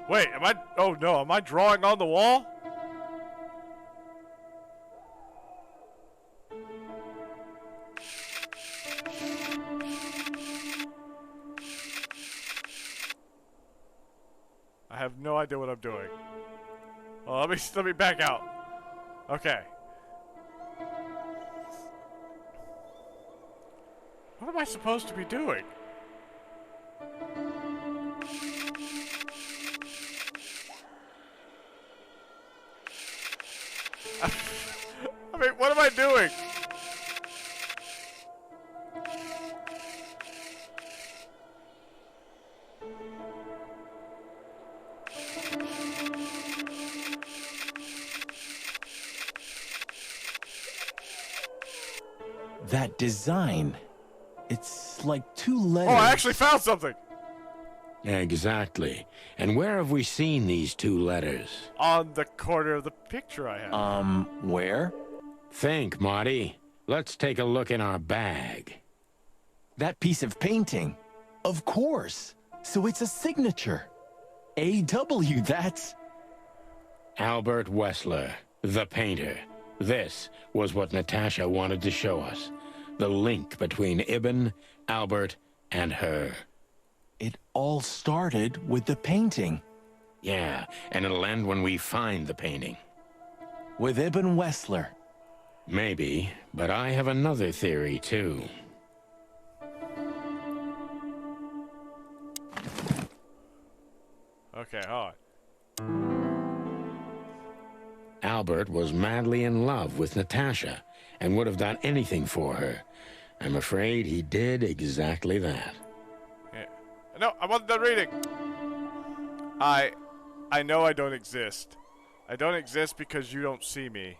Wait, am I... Oh no, am I drawing on the wall? I have no idea what I'm doing. Well, let me back out. Okay. What am I supposed to be doing? I mean, what am I doing? That design. It's like two letters. Oh, I actually found something! Exactly. And where have we seen these two letters? On the corner of the picture I have. Where? Think, Marty. Let's take a look in our bag. That piece of painting. Of course. So it's a signature. A.W., that's... Albert Wessler, the painter. This was what Natasha wanted to show us. The link between Ibn, Albert, and her. It all started with the painting. Yeah, and it'll end when we find the painting. With Ibn Wessler. Maybe, but I have another theory, too. Okay, hold on. Albert was madly in love with Natasha and would have done anything for her. I'm afraid he did exactly that. Yeah. No, I wasn't done reading. I know I don't exist. I don't exist because you don't see me.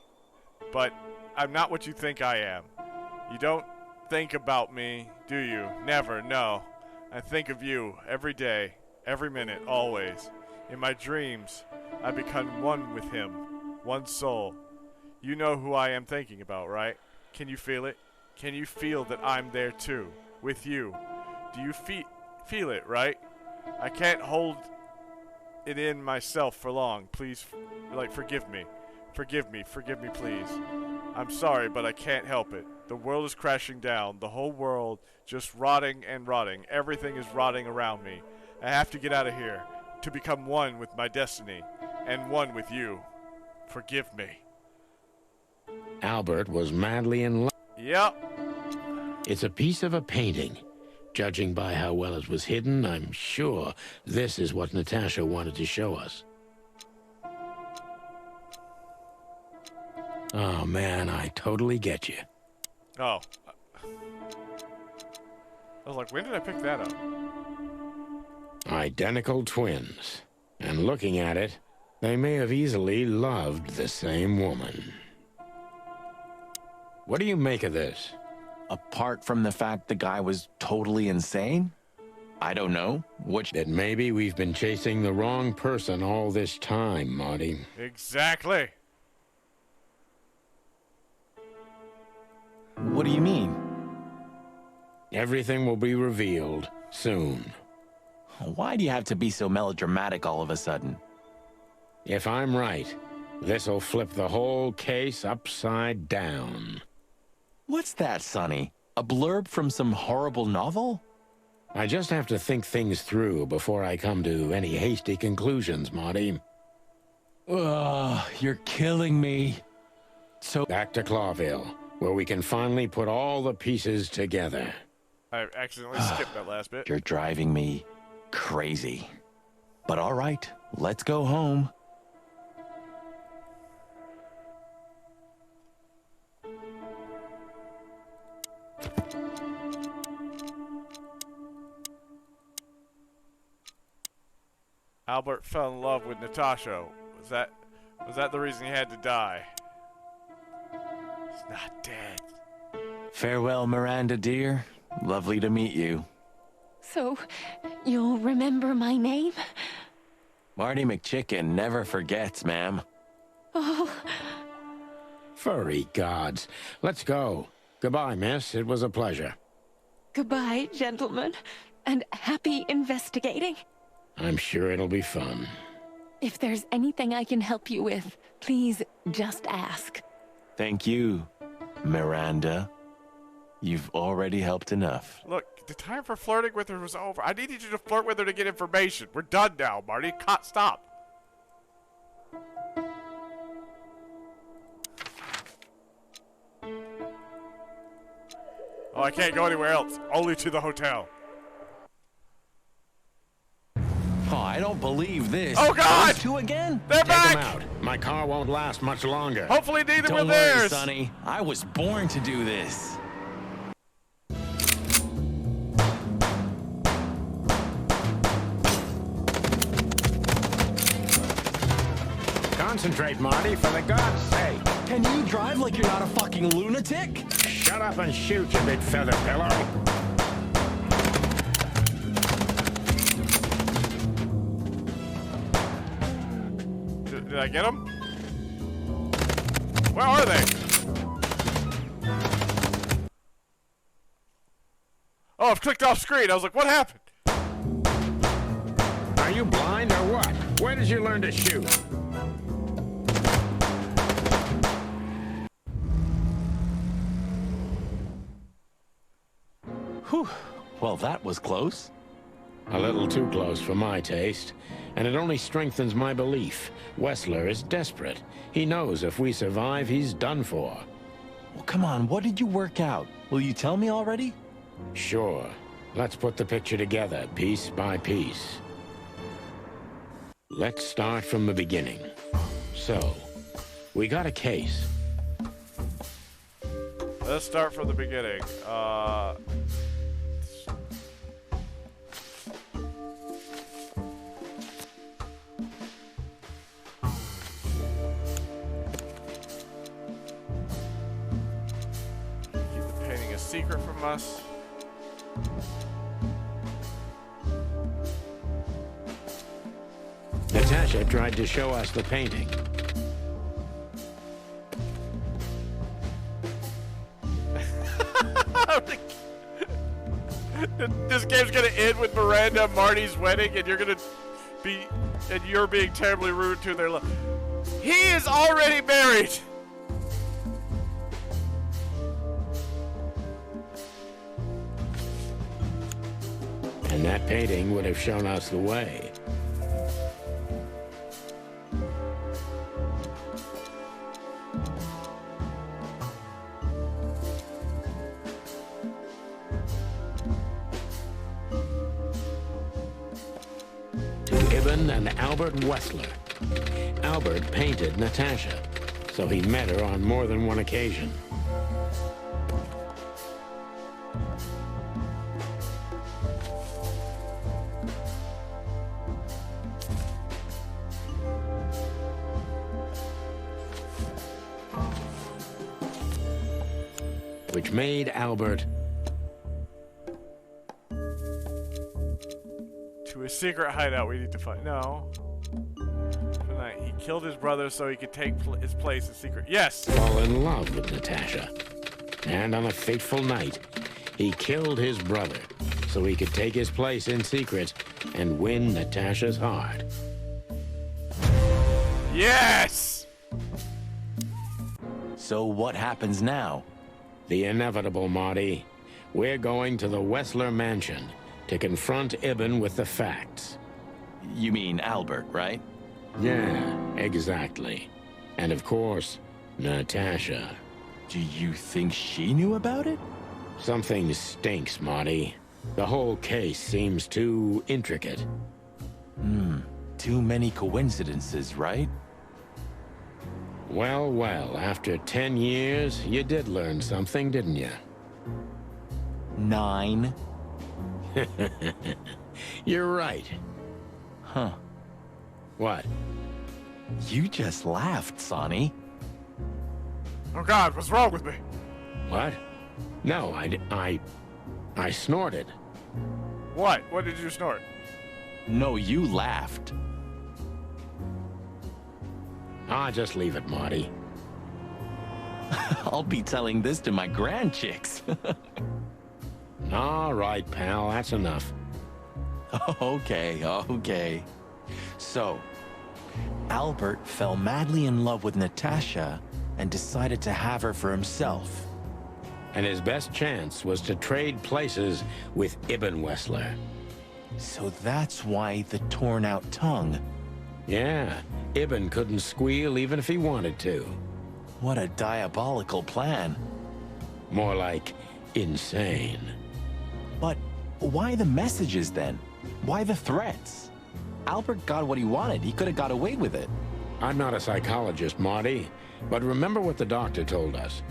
But I'm not what you think I am. You don't think about me, do you? Never, no. I think of you every day, every minute, always. In my dreams, I become one with him, one soul. You know who I am thinking about, right? Can you feel it? Can you feel that I'm there too, with you? Do you feel it, right? I can't hold it in myself for long. Please, forgive me. Forgive me, please. I'm sorry, but I can't help it. The world is crashing down. The whole world just rotting and rotting. Everything is rotting around me. I have to get out of here to become one with my destiny and one with you. Forgive me. Albert was madly in love. Yep. It's a piece of a painting. Judging by how well it was hidden, I'm sure this is what Natasha wanted to show us. Oh, man, I totally get you. Oh. I was like, when did I pick that up? Identical twins. And looking at it, they may have easily loved the same woman. What do you make of this? Apart from the fact the guy was totally insane? I don't know. That maybe we've been chasing the wrong person all this time, Marty. Exactly. What do you mean? Everything will be revealed soon. Why do you have to be so melodramatic all of a sudden? If I'm right, this'll flip the whole case upside down. What's that, Sonny? A blurb from some horrible novel? I just have to think things through before I come to any hasty conclusions, Marty. Ugh, you're killing me. So back to Clawville, where we can finally put all the pieces together. I accidentally skipped that last bit. You're driving me crazy. But all right, let's go home. Albert fell in love with Natasha. Was that the reason he had to die? He's not dead. Farewell, Miranda, dear. Lovely to meet you. So, you'll remember my name? Marty McChicken never forgets, ma'am. Oh. Furry gods. Let's go. Goodbye, miss. It was a pleasure. Goodbye, gentlemen. And happy investigating. I'm sure it'll be fun. If there's anything I can help you with, please just ask. Thank you, Miranda. You've already helped enough. Look, the time for flirting with her was over. I needed you to flirt with her to get information. We're done now, Marty. Stop. Oh, I can't go anywhere else. Only to the hotel. Oh, I don't believe this. Oh, God! Those two again? They're Take back! them out. My car won't last much longer. Hopefully neither Don't will worry, theirs. Sonny. I was born to do this. Concentrate, Marty, for the God's sake. Can you drive like you're not a fucking lunatic? Shut up and shoot, you big feather pillow. Did I get them? Where are they? Oh, I've clicked off screen. I was like, what happened? Are you blind or what? Where did you learn to shoot? Whew. Well, that was close. A little too close for my taste. And it only strengthens my belief. Wessler is desperate. He knows if we survive, he's done for. Well, come on, what did you work out? Will you tell me already? Sure. Let's put the picture together, piece by piece. Let's start from the beginning. So, we got a case. Let's start from the beginning. Keep the painting a secret from us. Natasha tried to show us the painting. This game's gonna end with Miranda and Marty's wedding, and you're being terribly rude to their love. He is already married. And that painting would have shown us the way. And Albert Wessler. Albert painted Natasha, so he met her on more than one occasion. Which made Albert to his secret hideout we need to find. No. Tonight, he killed his brother so he could take his place in secret. Yes! fall in love with Natasha. And on a fateful night, he killed his brother so he could take his place in secret and win Natasha's heart. Yes! So what happens now? The inevitable, Marty. We're going to the Wessler mansion to confront Ibn with the facts. You mean Albert, right? Yeah, exactly. And of course, Natasha. Do you think she knew about it? Something stinks, Marty. The whole case seems too intricate. Too many coincidences, right? Well, well, after 10 years, you did learn something, didn't you? 9. You're right. Huh. What? You just laughed, Sonny. Oh God, what's wrong with me? What? No, I snorted. What? What did you snort? No, you laughed. Just leave it, Marty. I'll be telling this to my grandchicks. All right, pal, that's enough. Okay. So, Albert fell madly in love with Natasha and decided to have her for himself. And his best chance was to trade places with Ibn Wessler. So that's why the torn out tongue. Yeah, Ibn couldn't squeal even if he wanted to. What a diabolical plan. More like insane. But why the messages then? Why the threats? Albert got what he wanted. He could have got away with it. I'm not a psychologist, Marty, but remember what the doctor told us.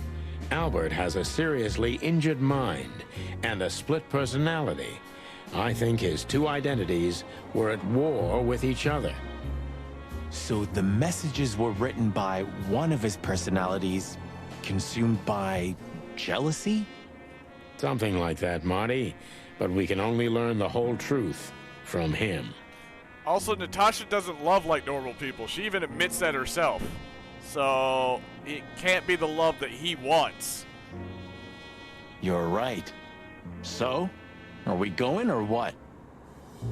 Albert has a seriously injured mind and a split personality. I think his two identities were at war with each other. So the messages were written by one of his personalities, consumed by jealousy? Something like that, Marty. But we can only learn the whole truth from him. Also, Natasha doesn't love like normal people. She even admits that herself. So, it can't be the love that he wants. You're right. So, are we going or what?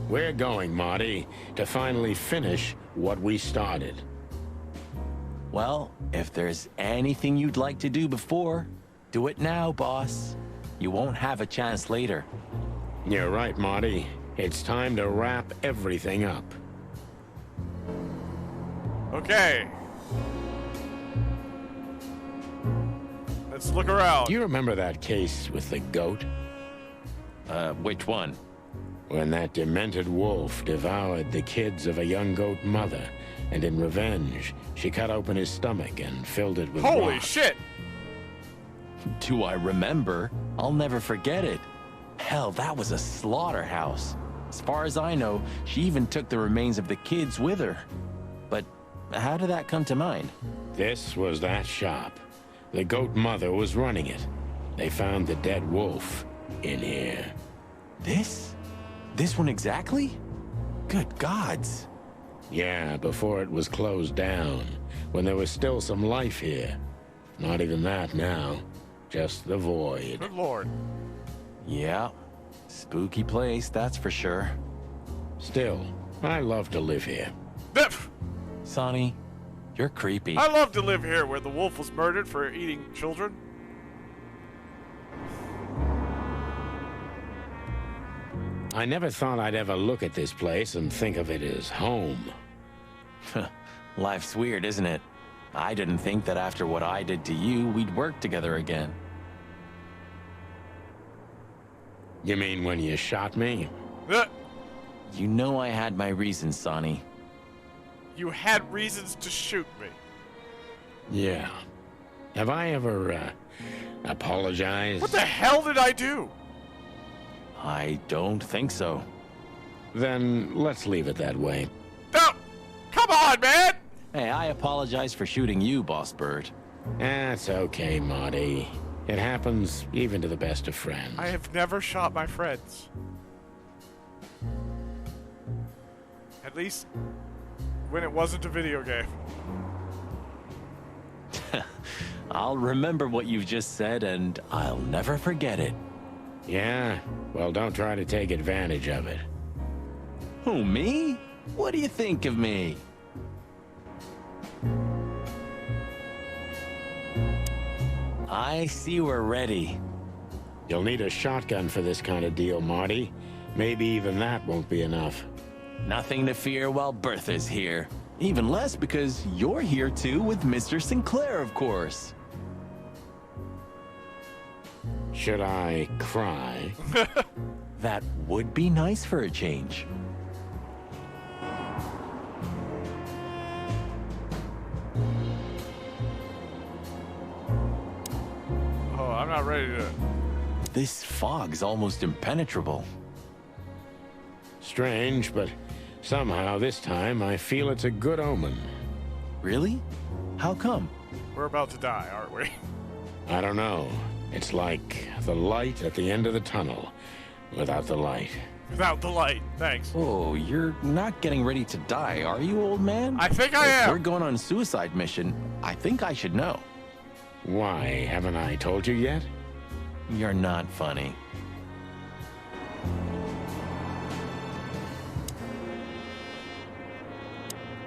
We're going, Marty, to finally finish what we started. Well, if there's anything you'd like to do before, do it now, boss. You won't have a chance later. You're right, Marty. It's time to wrap everything up. Okay. Let's look around. You remember that case with the goat? Which one? When that demented wolf devoured the kids of a young goat mother, and in revenge, she cut open his stomach and filled it with Holy rocks. shit! Do I remember? I'll never forget it. Hell, that was a slaughterhouse. As far as I know, she even took the remains of the kids with her. But how did that come to mind? This was that shop. The goat mother was running it. They found the dead wolf in here. This? This one exactly? Good gods. Yeah, before it was closed down, when there was still some life here. Not even that now. Just the void. Good lord. Yeah. Spooky place, that's for sure. Still, I love to live here. Sonny, you're creepy. I love to live here where the wolf was murdered for eating children. I never thought I'd ever look at this place and think of it as home. Life's weird, isn't it? I didn't think that after what I did to you, we'd work together again. You mean when you shot me? You know I had my reasons, Sonny. You had reasons to shoot me. Yeah. Have I ever, apologized? What the hell did I do? I don't think so. Then let's leave it that way. No! Come on, man! Hey, I apologize for shooting you, Boss Bird. That's okay, Marty. It happens even to the best of friends. I have never shot my friends. At least when it wasn't a video game. I'll remember what you've just said, and I'll never forget it. Yeah? Well, don't try to take advantage of it. Who, me? What do you think of me? I see we're ready. You'll need a shotgun for this kind of deal, Marty. Maybe even that won't be enough. Nothing to fear while Bertha's here. Even less because you're here too with Mr. Sinclair, of course. Should I cry? That would be nice for a change. Oh, I'm not ready to... This fog's almost impenetrable. Strange, but somehow this time I feel it's a good omen. Really? How come? We're about to die, aren't we? I don't know. It's like the light at the end of the tunnel without the light. Without the light. Thanks. Oh, you're not getting ready to die, are you, old man? I think I am. If we're going on a suicide mission, I think I should know. Why, haven't I told you yet? You're not funny.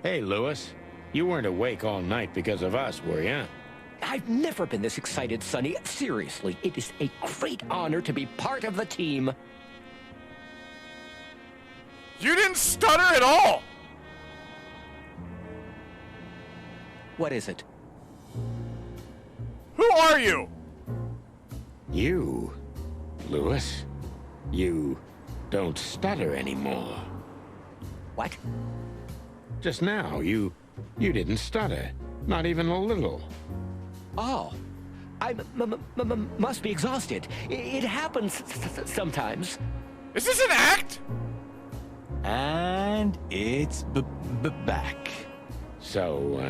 Hey, Lewis. You weren't awake all night because of us, were you? I've never been this excited, Sonny. Seriously, it is a great honor to be part of the team. You didn't stutter at all! What is it? Who are you? You, Lewis. You don't stutter anymore. What? Just now, you didn't stutter. Not even a little. Oh. I must be exhausted. It happens sometimes. Is this an act? And it's back. So,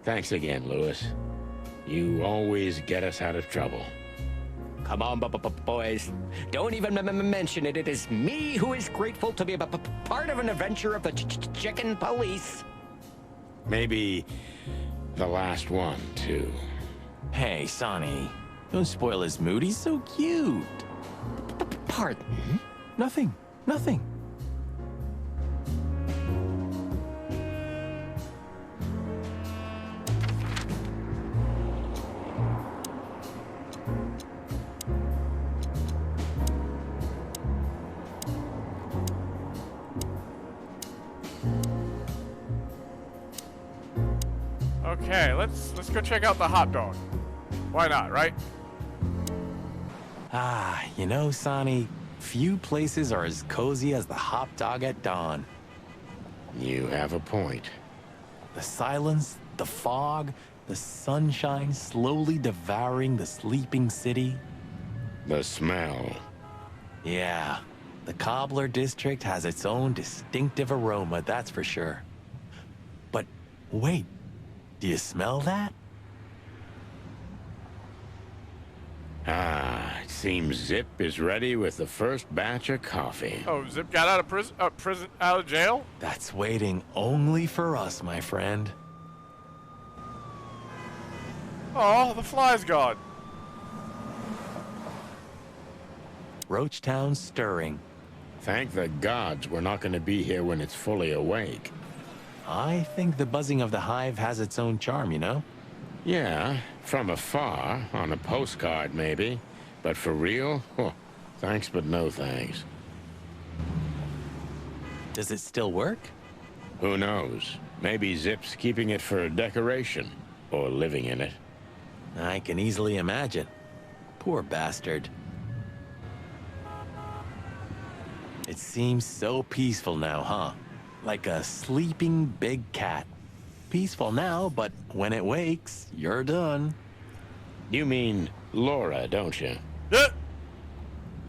thanks again, Lewis. You always get us out of trouble. Come on, boys. Don't even mention it. It is me who is grateful to be a part of an adventure of the chicken police. Maybe the last one, too. Hey, Sonny. Don't spoil his mood. He's so cute. Pardon? Nothing. Nothing. Okay, let's go check out the hot dog. Why not, right? Ah, you know, Sonny, few places are as cozy as the hot dog at dawn. You have a point. The silence, the fog, the sunshine slowly devouring the sleeping city. The smell. Yeah, the Cobbler District has its own distinctive aroma, that's for sure. But wait, do you smell that? Ah, it seems Zip is ready with the first batch of coffee. Oh, Zip got out of prison, out of jail? That's waiting only for us, my friend. Oh, the fly's gone. Roachtown's stirring. Thank the gods we're not going to be here when it's fully awake. I think the buzzing of the hive has its own charm, you know? Yeah, from afar, on a postcard maybe. But for real? Oh, thanks but no thanks. Does it still work? Who knows? Maybe Zip's keeping it for decoration. Or living in it. I can easily imagine. Poor bastard. It seems so peaceful now, huh? Like a sleeping big cat. Peaceful now, but when it wakes, you're done. You mean Laura, don't you?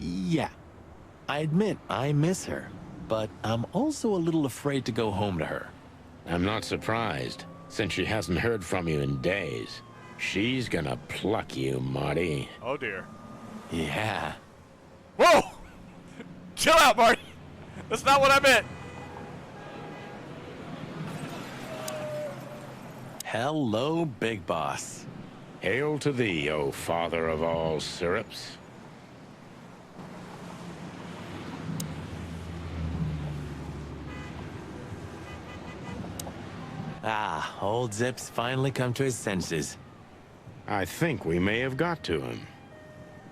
Yeah. I admit I miss her, but I'm also a little afraid to go home to her. I'm not surprised, since she hasn't heard from you in days. She's gonna pluck you, Marty. Oh, dear. Yeah. Whoa! Chill out, Marty. That's not what I meant. Hello, Big Boss. Hail to thee, O father of all syrups. Ah, old Zip's finally come to his senses. I think we may have got to him.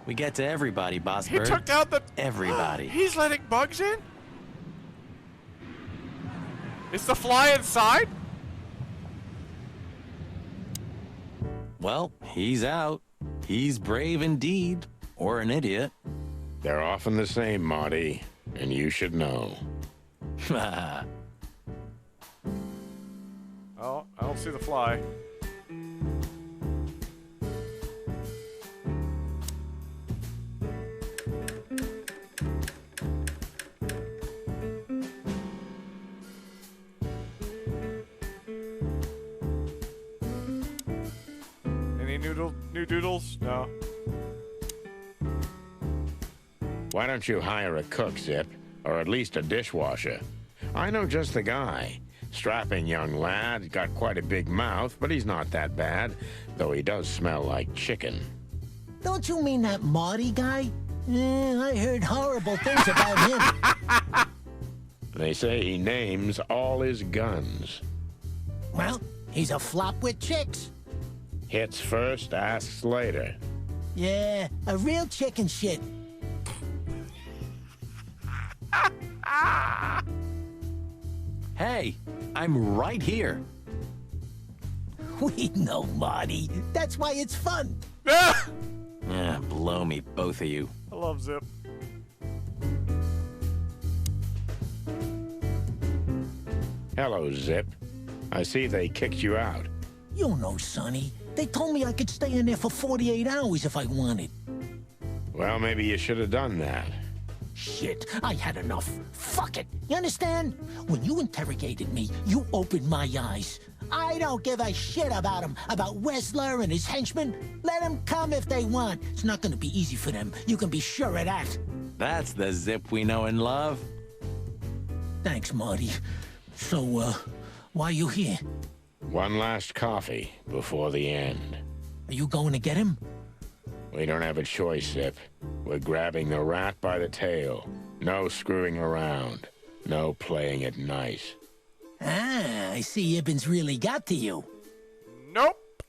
We get to everybody, Boss He Bird. took down the... Everybody. He's letting bugs in? Is the fly inside? Well, he's out. He's brave indeed. Or an idiot. They're often the same, Marty. And you should know. Oh, I don't see the fly. new doodles? No. Why don't you hire a cook, Zip? Or at least a dishwasher? I know just the guy. Strapping young lad, got quite a big mouth, but he's not that bad, though he does smell like chicken. Don't you mean that Marty guy? I heard horrible things about him. They say he names all his guns. Well, he's a flop with chicks. Hits first, asks later. Yeah, a real chicken shit. Hey, I'm right here. We know, Marty. That's why it's fun. Yeah, blow me, both of you. I love Zip. Hello, Zip. I see they kicked you out. You know, Sonny. They told me I could stay in there for 48 hours if I wanted. Well, maybe you should have done that. Shit, I had enough. Fuck it. You understand? When you interrogated me, you opened my eyes. I don't give a shit about him, about Wessler and his henchmen. Let them come if they want. It's not gonna be easy for them. You can be sure of that. That's the Zip we know and love. Thanks, Marty. So, why are you here? One last coffee before the end. Are you going to get him? We don't have a choice, Zip. We're grabbing the rat by the tail. No screwing around. No playing it nice. Ah, I see Ibben's really got to you. Nope.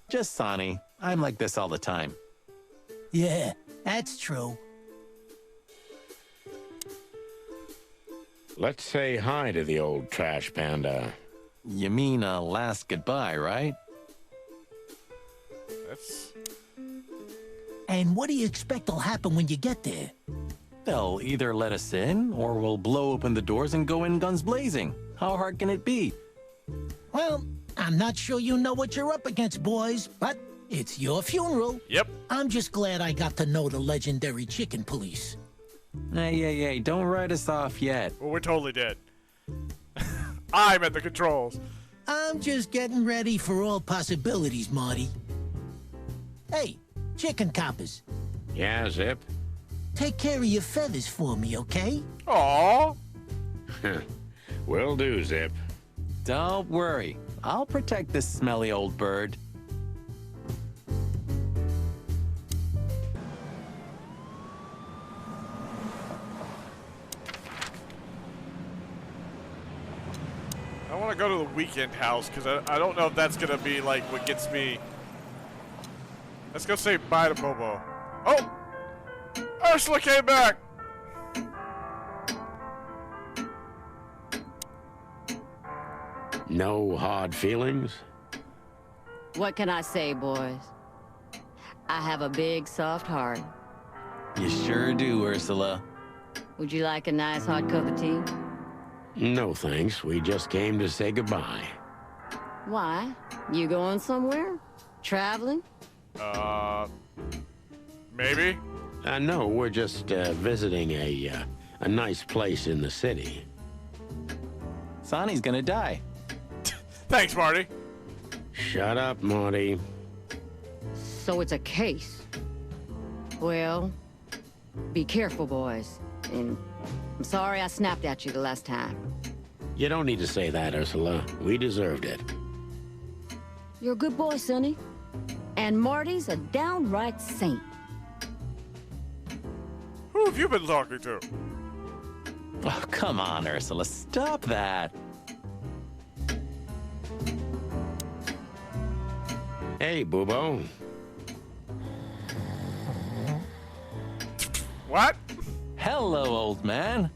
Just Sonny. I'm like this all the time. Yeah, that's true. Let's say hi to the old trash panda. You mean a last goodbye, right? That's... And what do you expect will happen when you get there? They'll either let us in, or we'll blow open the doors and go in guns blazing. How hard can it be? Well, I'm not sure you know what you're up against, boys, but it's your funeral. Yep. I'm just glad I got to know the legendary chicken police. Hey, don't write us off yet. Well, we're totally dead. I'm at the controls. I'm just getting ready for all possibilities, Marty. Hey, chicken coppers. Yeah, Zip? Take care of your feathers for me, okay? Aww. Will do, Zip. Don't worry. I'll protect this smelly old bird. I want to go to the weekend house because I don't know if that's going to be like what gets me. Let's go say bye to Bobo. Oh! Ursula came back! No hard feelings? What can I say, boys? I have a big, soft heart. You sure do, Ursula. Would you like a nice hot cup of tea? No, thanks. We just came to say goodbye. Why? You going somewhere? Traveling? Maybe? No, we're just visiting a nice place in the city. Sonny's gonna die. Thanks, Marty. Shut up, Marty. So it's a case. Well, be careful, boys. And I'm sorry I snapped at you the last time. You don't need to say that, Ursula. We deserved it. You're a good boy, Sonny. And Marty's a downright saint. Who have you been talking to? Oh, come on, Ursula. Stop that. Hey, Boobo. What? Hello, old man.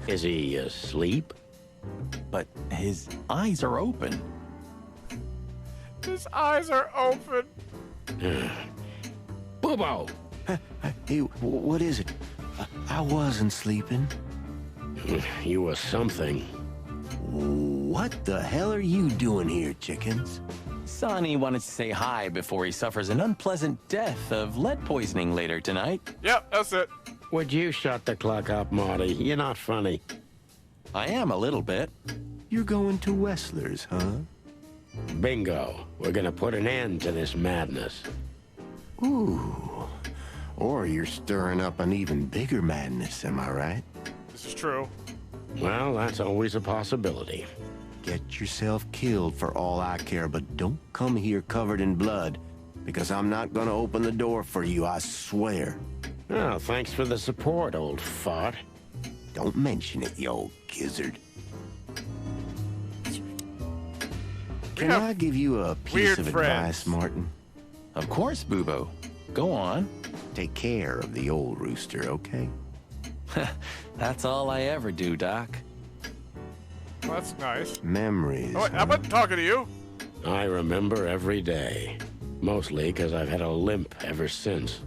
Is he asleep? But his eyes are open. His eyes are open. Boobo! Hey, what is it? I wasn't sleeping. You were something. What the hell are you doing here, chickens? Sonny wanted to say hi before he suffers an unpleasant death of lead poisoning later tonight. Yep, that's it. Would you shut the clock up, Marty? You're not funny. I am a little bit. You're going to Wessler's, huh? Bingo. We're gonna put an end to this madness. Ooh. Or you're stirring up an even bigger madness, am I right? This is true. Well, that's always a possibility. Get yourself killed for all I care, but don't come here covered in blood, because I'm not gonna open the door for you, I swear. Oh, thanks for the support, old fart. Don't mention it, you old gizzard. Can I give you a piece of advice, Martin? Of course, Boobo. Go on. Take care of the old rooster, okay? That's all I ever do, Doc. Well, that's nice. Memories. Oh, wait, I wasn't talking to you. I remember every day. Mostly because I've had a limp ever since.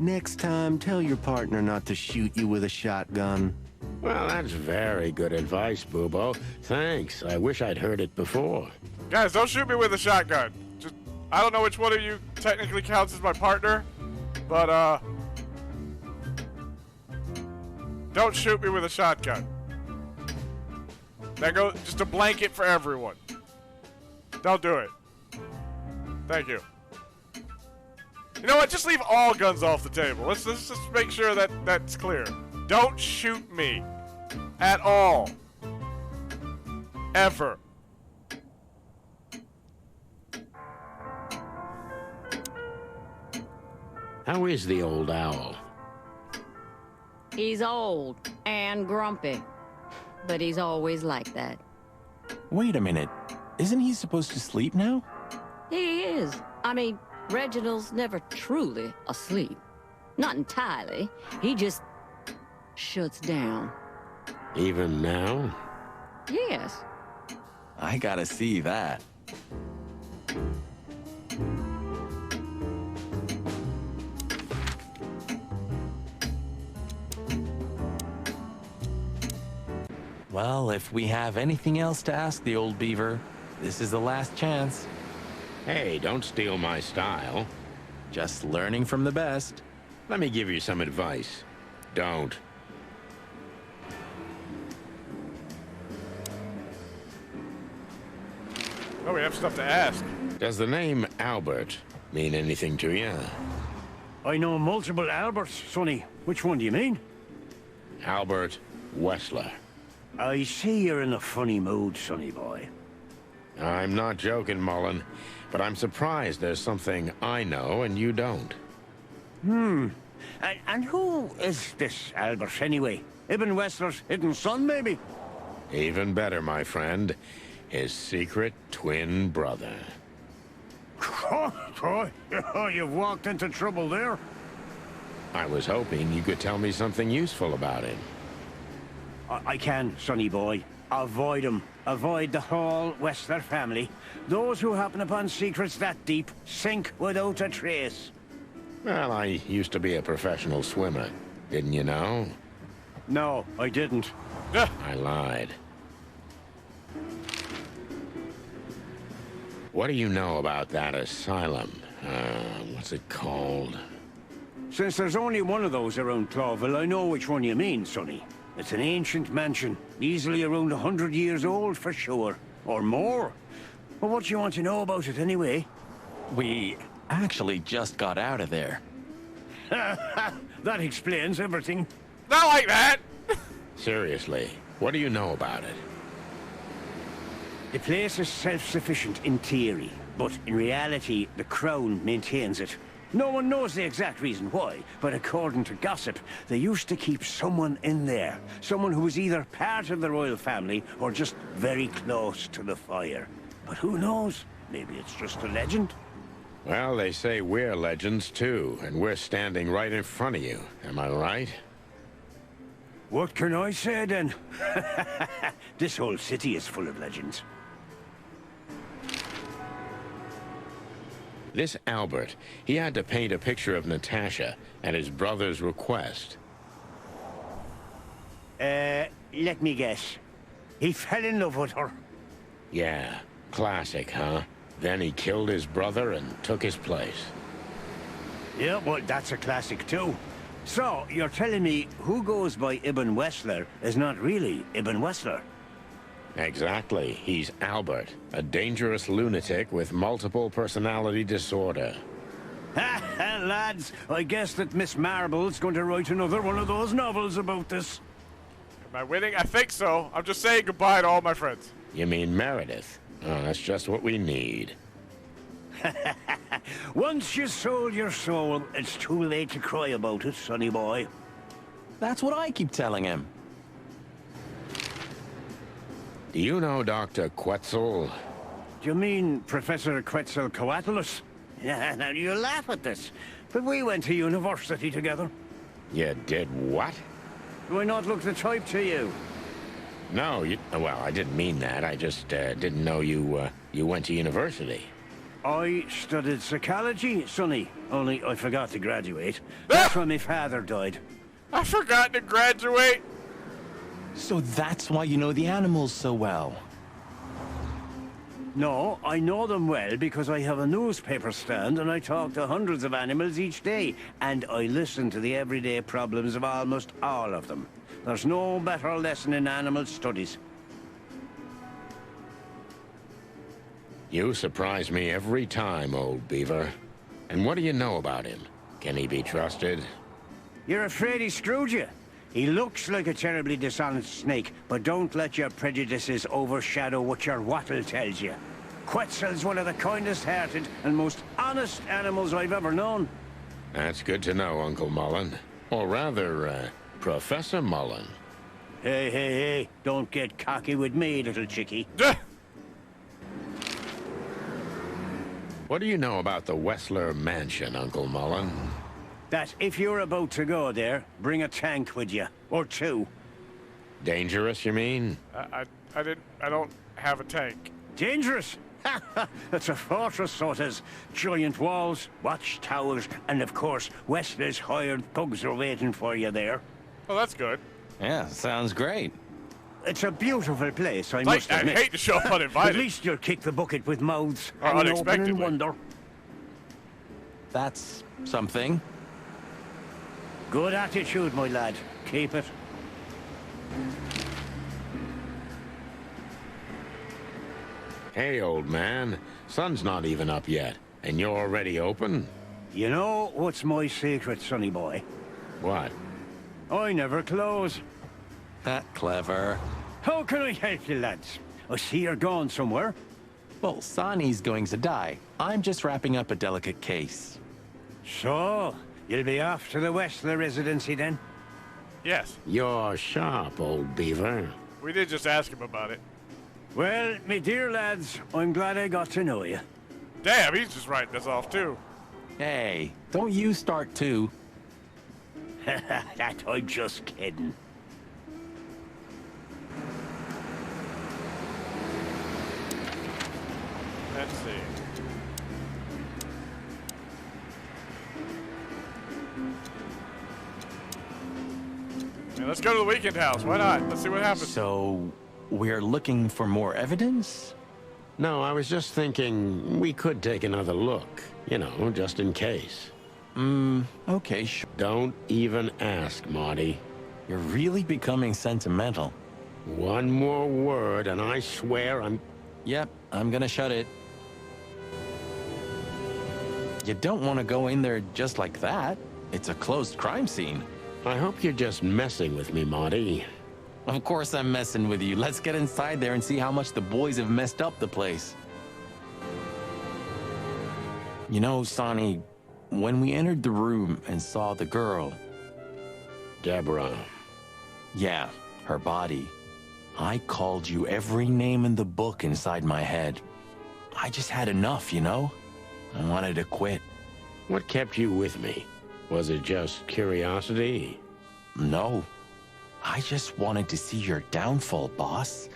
Next time, tell your partner not to shoot you with a shotgun. Well, that's very good advice, Boobo. Thanks. I wish I'd heard it before. Guys, don't shoot me with a shotgun. Just, I don't know which one of you technically counts as my partner, but, don't shoot me with a shotgun. That goes just a blanket for everyone. Don't do it. Thank you. You know what? Just leave all guns off the table. Let's just make sure that that's clear. Don't shoot me. At all. Ever. How is the old owl? He's old and grumpy, but he's always like that. Wait a minute. Isn't he supposed to sleep now? He is. I mean, Reginald's never truly asleep. Not entirely. He just shuts down. Even now? Yes. I gotta see that. Well, if we have anything else to ask the old beaver, this is the last chance. Hey, don't steal my style. Just learning from the best. Let me give you some advice. Don't. Oh, we have stuff to ask. Does the name Albert mean anything to you? I know multiple Alberts, Sonny. Which one do you mean? Albert Wessler. I see you're in a funny mood, Sonny boy. I'm not joking, Mullen, but I'm surprised there's something I know and you don't. And who is this Albert, anyway? Ibn Wessler's hidden son, maybe? Even better, my friend. His secret twin brother. Oh, you've walked into trouble there. I was hoping you could tell me something useful about him. I can, Sonny boy. Avoid him. Avoid the whole Wessler family. Those who happen upon secrets that deep sink without a trace. Well, I used to be a professional swimmer. Didn't you know? No, I didn't. I lied. What do you know about that asylum? What's it called? Since there's only one of those around Clawville, I know which one you mean, Sonny. It's an ancient mansion, easily around 100 years old for sure. Or more. Well, what do you want to know about it anyway? We actually just got out of there. That explains everything. Not like that! Seriously, what do you know about it? The place is self-sufficient in theory, but in reality, the Crown maintains it. No one knows the exact reason why, but according to gossip, they used to keep someone in there. Someone who was either part of the royal family or just very close to the fire. But who knows? Maybe it's just a legend. Well, they say we're legends too, and we're standing right in front of you. Am I right? What can I say then? This whole city is full of legends. This Albert, he had to paint a picture of Natasha at his brother's request. Let me guess. He fell in love with her. Yeah, classic, huh? Then he killed his brother and took his place. Yeah, well, that's a classic too. So, you're telling me who goes by Ibn Wessler is not really Ibn Wessler? Exactly. He's Albert, a dangerous lunatic with multiple personality disorder. Ha, lads, I guess that Miss Marble's going to write another one of those novels about this. Am I winning? I think so. I'm just saying goodbye to all my friends. You mean Meredith? Oh, that's just what we need. Once you sold your soul, it's too late to cry about it, sonny boy. That's what I keep telling him. Do you know Dr. Quetzal? Do you mean Professor Quetzalcoatlus? Yeah, now you laugh at this, but we went to university together. You did what? Do I not look the type to you? No, well, I didn't mean that. I just didn't know you went to university. I studied psychology, sonny, only I forgot to graduate. That's when my father died. I forgot to graduate. So that's why you know the animals so well. No, I know them well because I have a newspaper stand and I talk to hundreds of animals each day. And I listen to the everyday problems of almost all of them. There's no better lesson in animal studies. You surprise me every time, old beaver. And what do you know about him? Can he be trusted? You're afraid he screwed you? He looks like a terribly dishonest snake, but don't let your prejudices overshadow what your wattle tells you. Quetzal's one of the kindest-hearted and most honest animals I've ever known. That's good to know, Uncle Mullen. Or rather, Professor Mullen. Hey, hey, hey, don't get cocky with me, little chickie. What do you know about the Wessler Mansion, Uncle Mullen? That if you're about to go there, bring a tank with you. Or two. Dangerous, you mean? I don't have a tank. Dangerous? It's a fortress, so it is. Giant walls, watchtowers, and of course, Wessler's hired thugs are waiting for you there. Oh, that's good. Yeah, sounds great. It's a beautiful place, I must I admit. hate to show up uninvited. At least you'll kick the bucket with mouths Or hanging open unexpectedly. in wonder. That's something. Good attitude, my lad. Keep it. Hey, old man. Sun's not even up yet, and you're already open? You know what's my secret, sonny boy? What? I never close. That clever. How can I help you, lads? I see you're going somewhere. Well, Sonny's going to die. I'm just wrapping up a delicate case. So, you'll be off to the Wessler residency then? Yes. You're sharp, old beaver. We did just ask him about it. Well, me dear lads, I'm glad I got to know you. Damn, he's just writing us off too. Hey, don't you start too. That I'm just kidding. Let's see. Yeah, let's go to the weekend house. Why not? Let's see what happens. So, we're looking for more evidence? No, I was just thinking we could take another look. You know, just in case. Okay, sure. Don't even ask, Marty. You're really becoming sentimental. One more word and I swear I'm... Yep, I'm gonna shut it. You don't want to go in there just like that. It's a closed crime scene. I hope you're just messing with me, Marty. Of course I'm messing with you. Let's get inside there and see how much the boys have messed up the place. You know, Sonny, when we entered the room and saw the girl... Deborah. Yeah, her body. I called you every name in the book inside my head. I just had enough, you know? I wanted to quit. What kept you with me? Was it just curiosity? No. I just wanted to see your downfall, boss.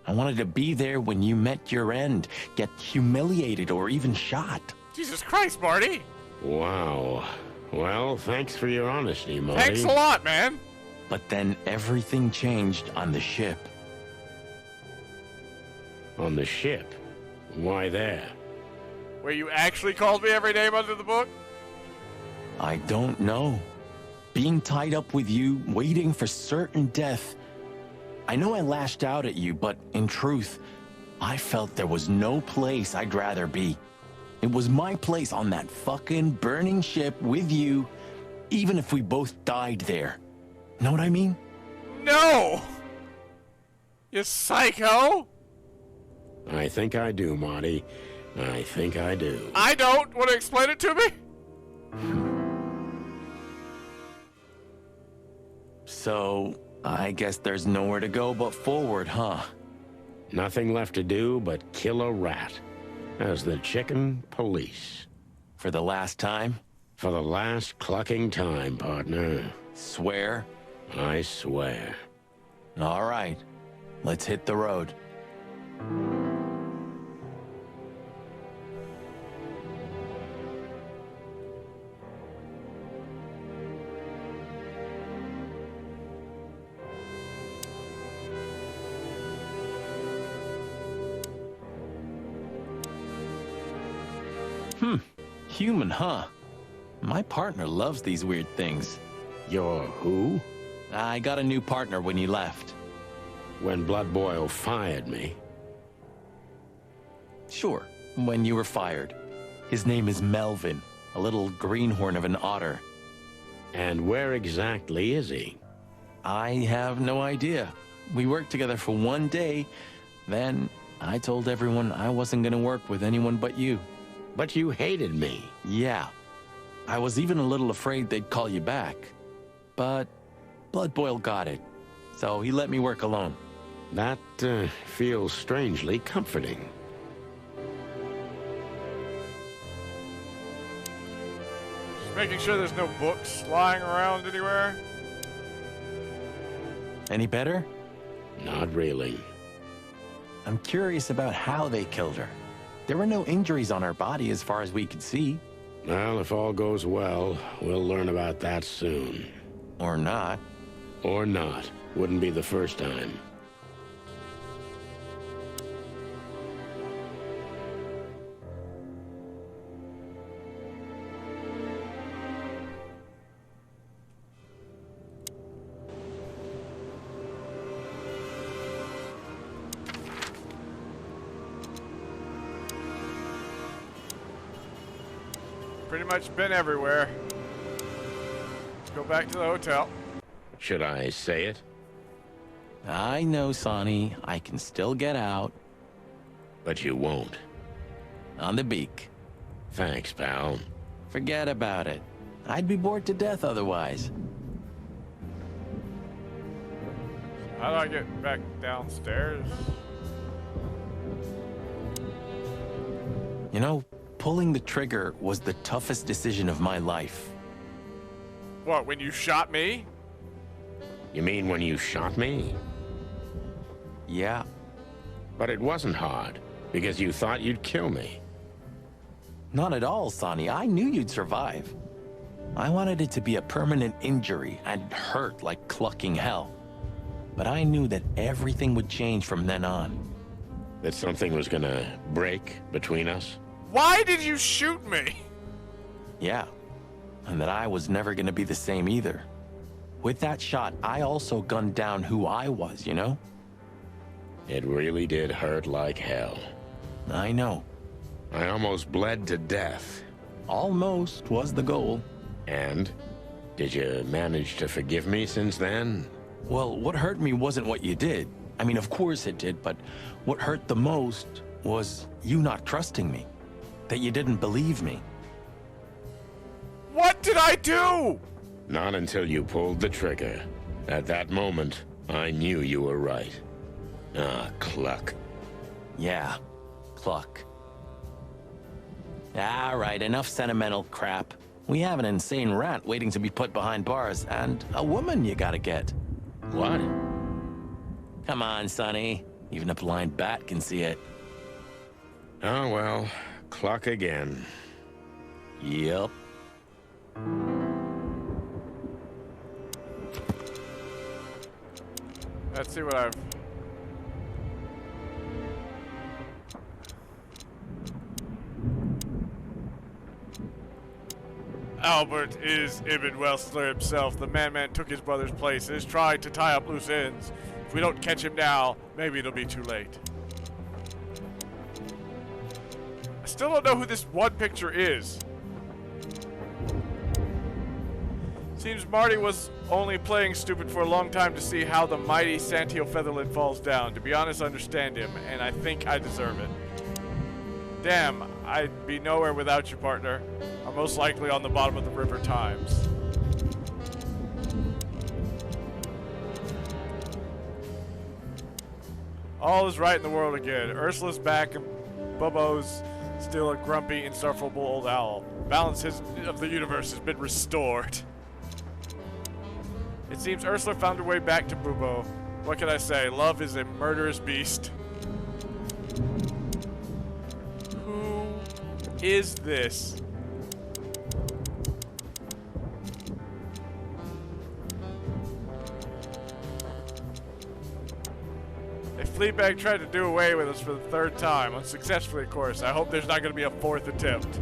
I wanted to be there when you met your end, get humiliated or even shot. Jesus Christ, Marty! Wow. Well, thanks for your honesty, Marty. Thanks a lot, man! But then everything changed on the ship. On the ship? Why there? Where you actually called me every name under the book? I don't know. Being tied up with you, waiting for certain death, I know I lashed out at you, but in truth, I felt there was no place I'd rather be. It was my place on that fucking burning ship with you, even if we both died there. Know what I mean? No! You psycho! I think I do, Marty. I think I do. I don't! Want to explain it to me? So, I guess there's nowhere to go but forward, huh? Nothing left to do but kill a rat. As the chicken police. For the last time? For the last clucking time, partner. Swear? I swear. All right. Let's hit the road. Human, huh? My partner loves these weird things. Your who? I got a new partner when you left. When Blood Boil fired me? Sure, when you were fired. His name is Melvin, a little greenhorn of an otter. And where exactly is he? I have no idea. We worked together for one day, then I told everyone I wasn't gonna work with anyone but you. But you hated me. Yeah. I was even a little afraid they'd call you back. But Blood Boil got it, so he let me work alone. That feels strangely comforting. Just making sure there's no books lying around anywhere. Any better? Not really. I'm curious about how they killed her. There were no injuries on her body as far as we could see. Well, if all goes well, we'll learn about that soon. Or not. Or not. Wouldn't be the first time. Pretty much been everywhere. Let's go back to the hotel. Should I say it? I know, Sonny. I can still get out. But you won't. On the beak. Thanks, pal. Forget about it. I'd be bored to death otherwise. How do I get back downstairs? You know, pulling the trigger was the toughest decision of my life. What, when you shot me? You mean when you shot me? Yeah. But it wasn't hard, because you thought you'd kill me. Not at all, Sonny. I knew you'd survive. I wanted it to be a permanent injury and hurt like clucking hell. But I knew that everything would change from then on. That something was gonna break between us? Why did you shoot me? Yeah. And that I was never gonna be the same either. With that shot, I also gunned down who I was, you know? It really did hurt like hell. I know. I almost bled to death. Almost was the goal. And? Did you manage to forgive me since then? Well, what hurt me wasn't what you did. I mean, of course it did, but what hurt the most was you not trusting me. That you didn't believe me. What did I do? Not until you pulled the trigger. At that moment, I knew you were right. Ah, cluck. Yeah, cluck. All right, enough sentimental crap. We have an insane rat waiting to be put behind bars, and a woman you gotta get. What? Come on, Sonny. Even a blind bat can see it. Oh, well, cluck again. Yep. Let's see what I've... Albert is Ibn Wessler himself. The man took his brother's place and has tried to tie up loose ends. If we don't catch him now, maybe it'll be too late. I still don't know who this one picture is. Seems Marty was only playing stupid for a long time to see how the mighty Santio Featherland falls down. To be honest, I understand him, and I think I deserve it. Damn, I'd be nowhere without you, partner. I'm most likely on the bottom of the river times. All is right in the world again. Ursula's back, and Bobo's still a grumpy, insufferable old owl. Balance of the universe has been restored. It seems Ursula found her way back to Bubo. What can I say? Love is a murderous beast. Who is this? A Fleabag tried to do away with us for the third time. Unsuccessfully, of course. I hope there's not going to be a fourth attempt.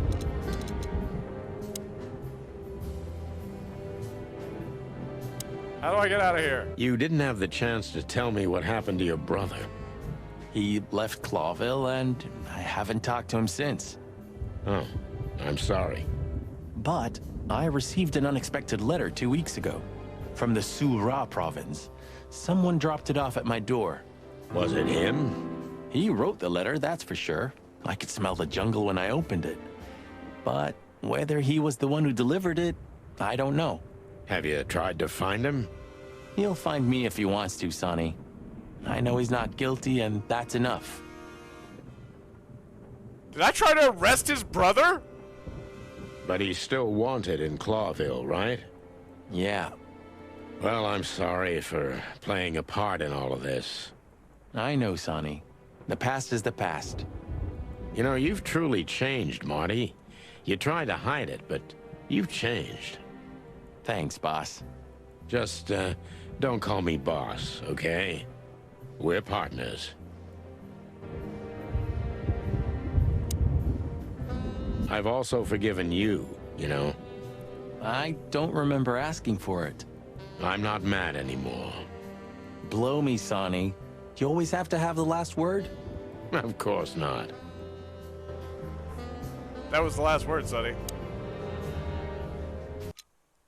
How do I get out of here? You didn't have the chance to tell me what happened to your brother. He left Clawville, and I haven't talked to him since. Oh, I'm sorry. But I received an unexpected letter 2 weeks ago from the Sura province. Someone dropped it off at my door. Was it him? He wrote the letter, that's for sure. I could smell the jungle when I opened it. But whether he was the one who delivered it, I don't know. Have you tried to find him? He'll find me if he wants to, Sonny. I know he's not guilty, and that's enough. Did I try to arrest his brother? But he's still wanted in Clawville, right? Yeah. Well, I'm sorry for playing a part in all of this. I know, Sonny. The past is the past. You know, you've truly changed, Marty. You tried to hide it, but you've changed. Thanks, boss. Just, don't call me boss, okay? We're partners. I've also forgiven you, you know? I don't remember asking for it. I'm not mad anymore. Blow me, Sonny. You always have to have the last word? Of course not. That was the last word, Sonny.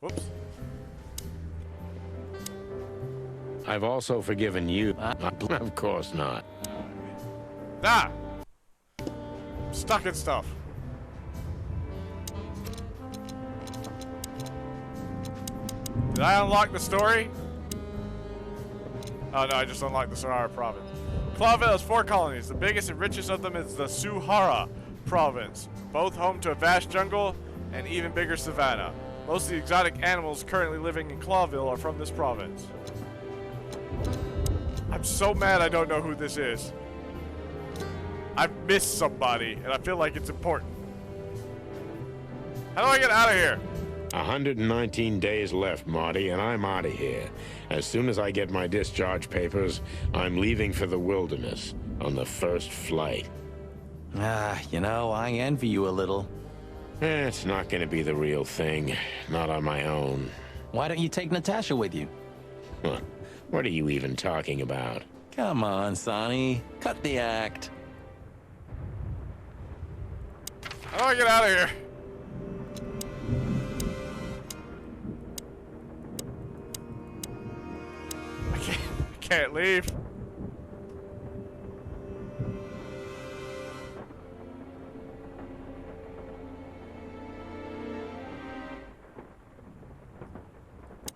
Whoops. I've also forgiven you. Of course not. Nah! I'm stuck in stuff. Did I unlock the story? Oh no, I just unlocked the Sahara province. Clawville has 4 colonies. The biggest and richest of them is the Suhara province, both home to a vast jungle and even bigger savanna. Most of the exotic animals currently living in Clawville are from this province. I'm so mad I don't know who this is. I've missed somebody, and I feel like it's important. How do I get out of here? 119 days left, Marty, and I'm out of here. As soon as I get my discharge papers, I'm leaving for the wilderness on the first flight. You know, I envy you a little. It's not going to be the real thing. Not on my own. Why don't you take Natasha with you? Huh. What are you even talking about? Come on, Sonny. Cut the act. How do I get out of here? I can't leave.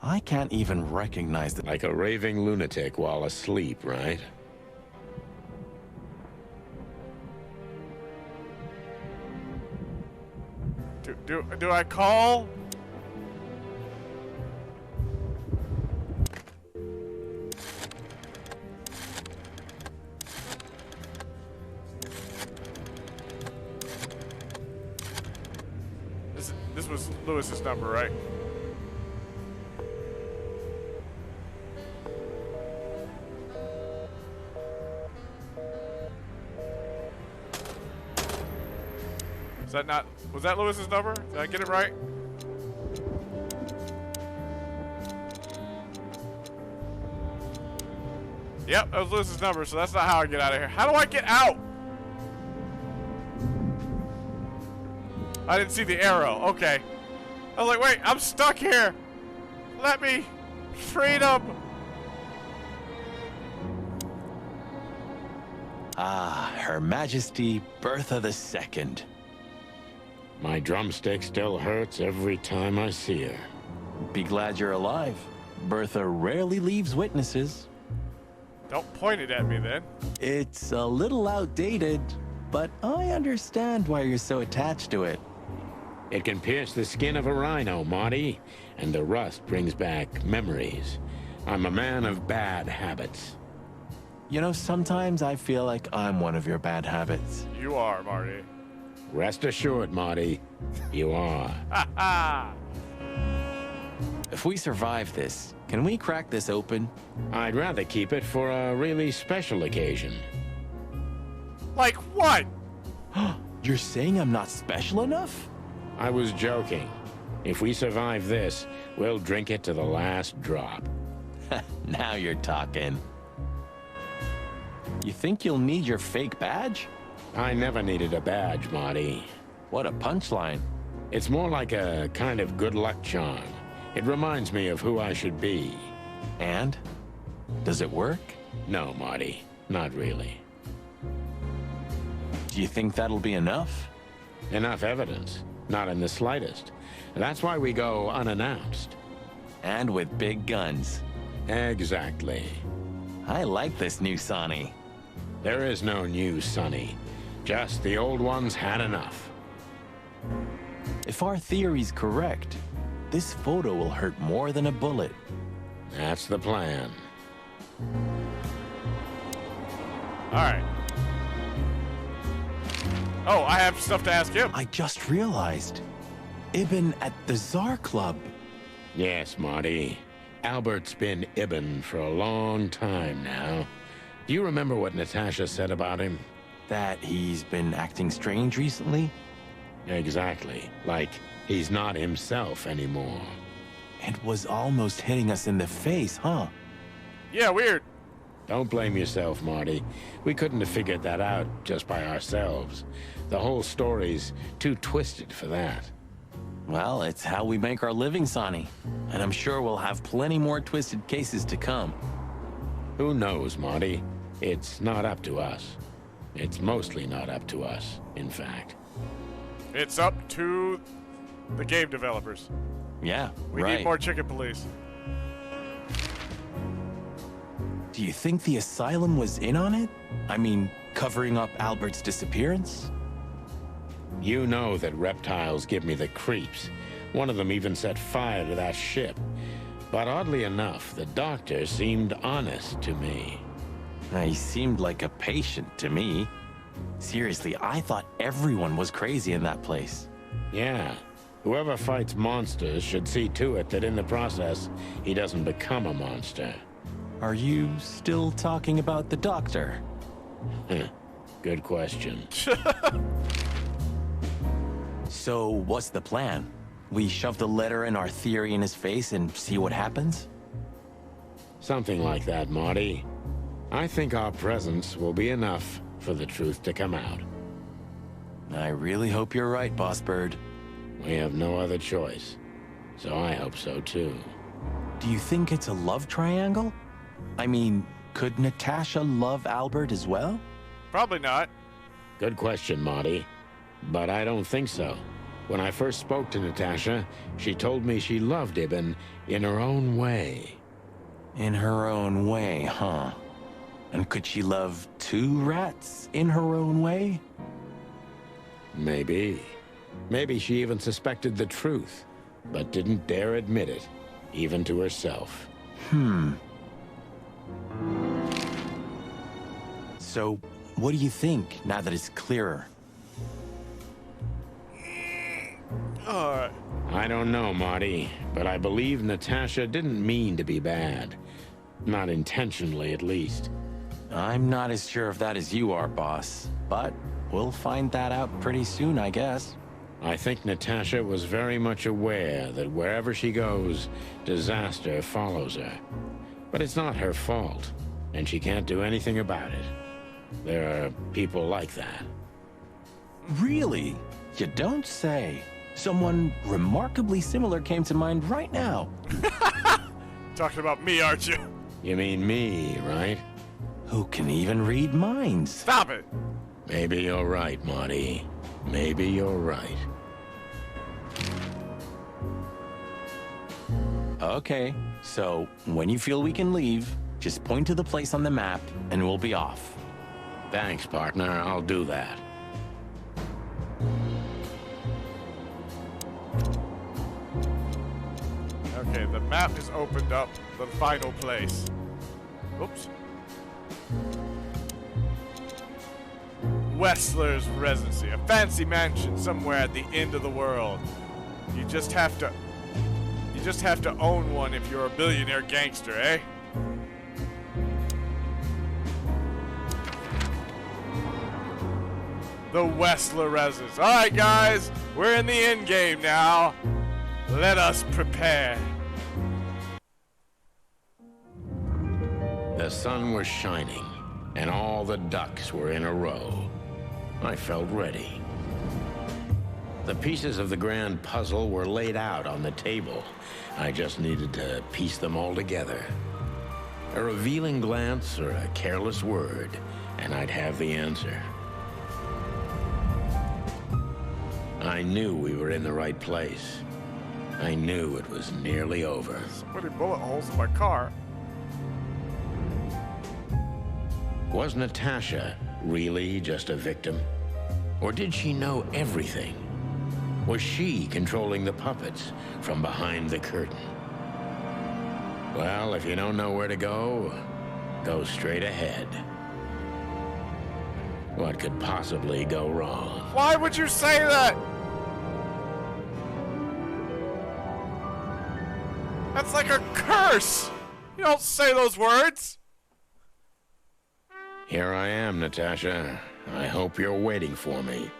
I can't even recognize the— Like a raving lunatic while asleep, right? Do I call? This was Lewis's number, right? Is that not... Was that Lewis's number? Did I get it right? Yep, that was Lewis's number, so that's not how I get out of here. How do I get out? I didn't see the arrow. Okay. I was like, wait, I'm stuck here. Let me. Freedom. Ah, Her Majesty Bertha II. My drumstick still hurts every time I see her. Be glad you're alive. Bertha rarely leaves witnesses. Don't point it at me then. It's a little outdated, but I understand why you're so attached to it. It can pierce the skin of a rhino, Marty, and the rust brings back memories. I'm a man of bad habits. You know, sometimes I feel like I'm one of your bad habits. You are, Marty. Rest assured, Marty, you are. Ha ha! If we survive this, can we crack this open? I'd rather keep it for a really special occasion. Like what? You're saying I'm not special enough? I was joking. If we survive this, we'll drink it to the last drop. Now you're talking. You think you'll need your fake badge? I never needed a badge, Marty. What a punchline. It's more like a kind of good luck charm. It reminds me of who I should be. And? Does it work? No, Marty. Not really. Do you think that'll be enough? Enough evidence. Not in the slightest. That's why we go unannounced. And with big guns. Exactly. I like this new Sonny. There is no new Sonny. Just the old ones had enough. If our theory's correct, this photo will hurt more than a bullet. That's the plan. All right. Oh, I have stuff to ask him. I just realized. Ibn at the Tsar Club. Yes, Marty. Albert's been Ibn for a long time now. Do you remember what Natasha said about him? That he's been acting strange recently? Exactly. Like he's not himself anymore. It was almost hitting us in the face, huh? Yeah, weird. Don't blame yourself, Marty. We couldn't have figured that out just by ourselves. The whole story's too twisted for that. Well, it's how we make our living, Sonny. And I'm sure we'll have plenty more twisted cases to come. Who knows, Marty? It's not up to us. It's mostly not up to us, in fact. It's up to the game developers. Yeah, We need more chicken police. Do you think the asylum was in on it? I mean, covering up Albert's disappearance? You know that reptiles give me the creeps. One of them even set fire to that ship. But oddly enough, the doctor seemed honest to me. He seemed like a patient to me. Seriously, I thought everyone was crazy in that place. Yeah. Whoever fights monsters should see to it that in the process, he doesn't become a monster. Are you still talking about the doctor? Good question. So, what's the plan? We shove the letter and our theory in his face and see what happens? Something like that, Marty. I think our presence will be enough for the truth to come out. I really hope you're right, Boss Bird. We have no other choice. So I hope so, too. Do you think it's a love triangle? I mean, could Natasha love Albert as well? Probably not. Good question, Marty. But I don't think so. When I first spoke to Natasha, she told me she loved Ibn in her own way. In her own way, huh? And could she love two rats in her own way? Maybe. Maybe she even suspected the truth, but didn't dare admit it, even to herself. So, what do you think, now that it's clearer? Alright. I don't know, Marty, but I believe Natasha didn't mean to be bad. Not intentionally, at least. I'm not as sure of that as you are, boss. But we'll find that out pretty soon, I guess. I think Natasha was very much aware that wherever she goes, disaster follows her. But it's not her fault. and she can't do anything about it. There are people like that. Really? You don't say. Someone remarkably similar came to mind right now. Talking about me, aren't you? You mean me, right? Who can even read minds? Stop it! Maybe you're right, Marty. Maybe you're right. Okay, so when you feel we can leave, just point to the place on the map and we'll be off. Thanks, partner. I'll do that. Okay, the map is opened up. The final place. Oops. Wessler's Residency, a fancy mansion somewhere at the end of the world. You just have to own one if you're a billionaire gangster, eh? The Wessler Residence. All right, guys, we're in the end game now. Let us prepare. The sun was shining, and all the ducks were in a row. I felt ready. The pieces of the grand puzzle were laid out on the table. I just needed to piece them all together. A revealing glance or a careless word, and I'd have the answer. I knew we were in the right place. I knew it was nearly over. So many bullet holes in my car. Was Natasha really just a victim? Or did she know everything? Was she controlling the puppets from behind the curtain? Well, if you don't know where to go, go straight ahead. What could possibly go wrong? Why would you say that? That's like a curse. You don't say those words. Here I am, Natasha. I hope you're waiting for me.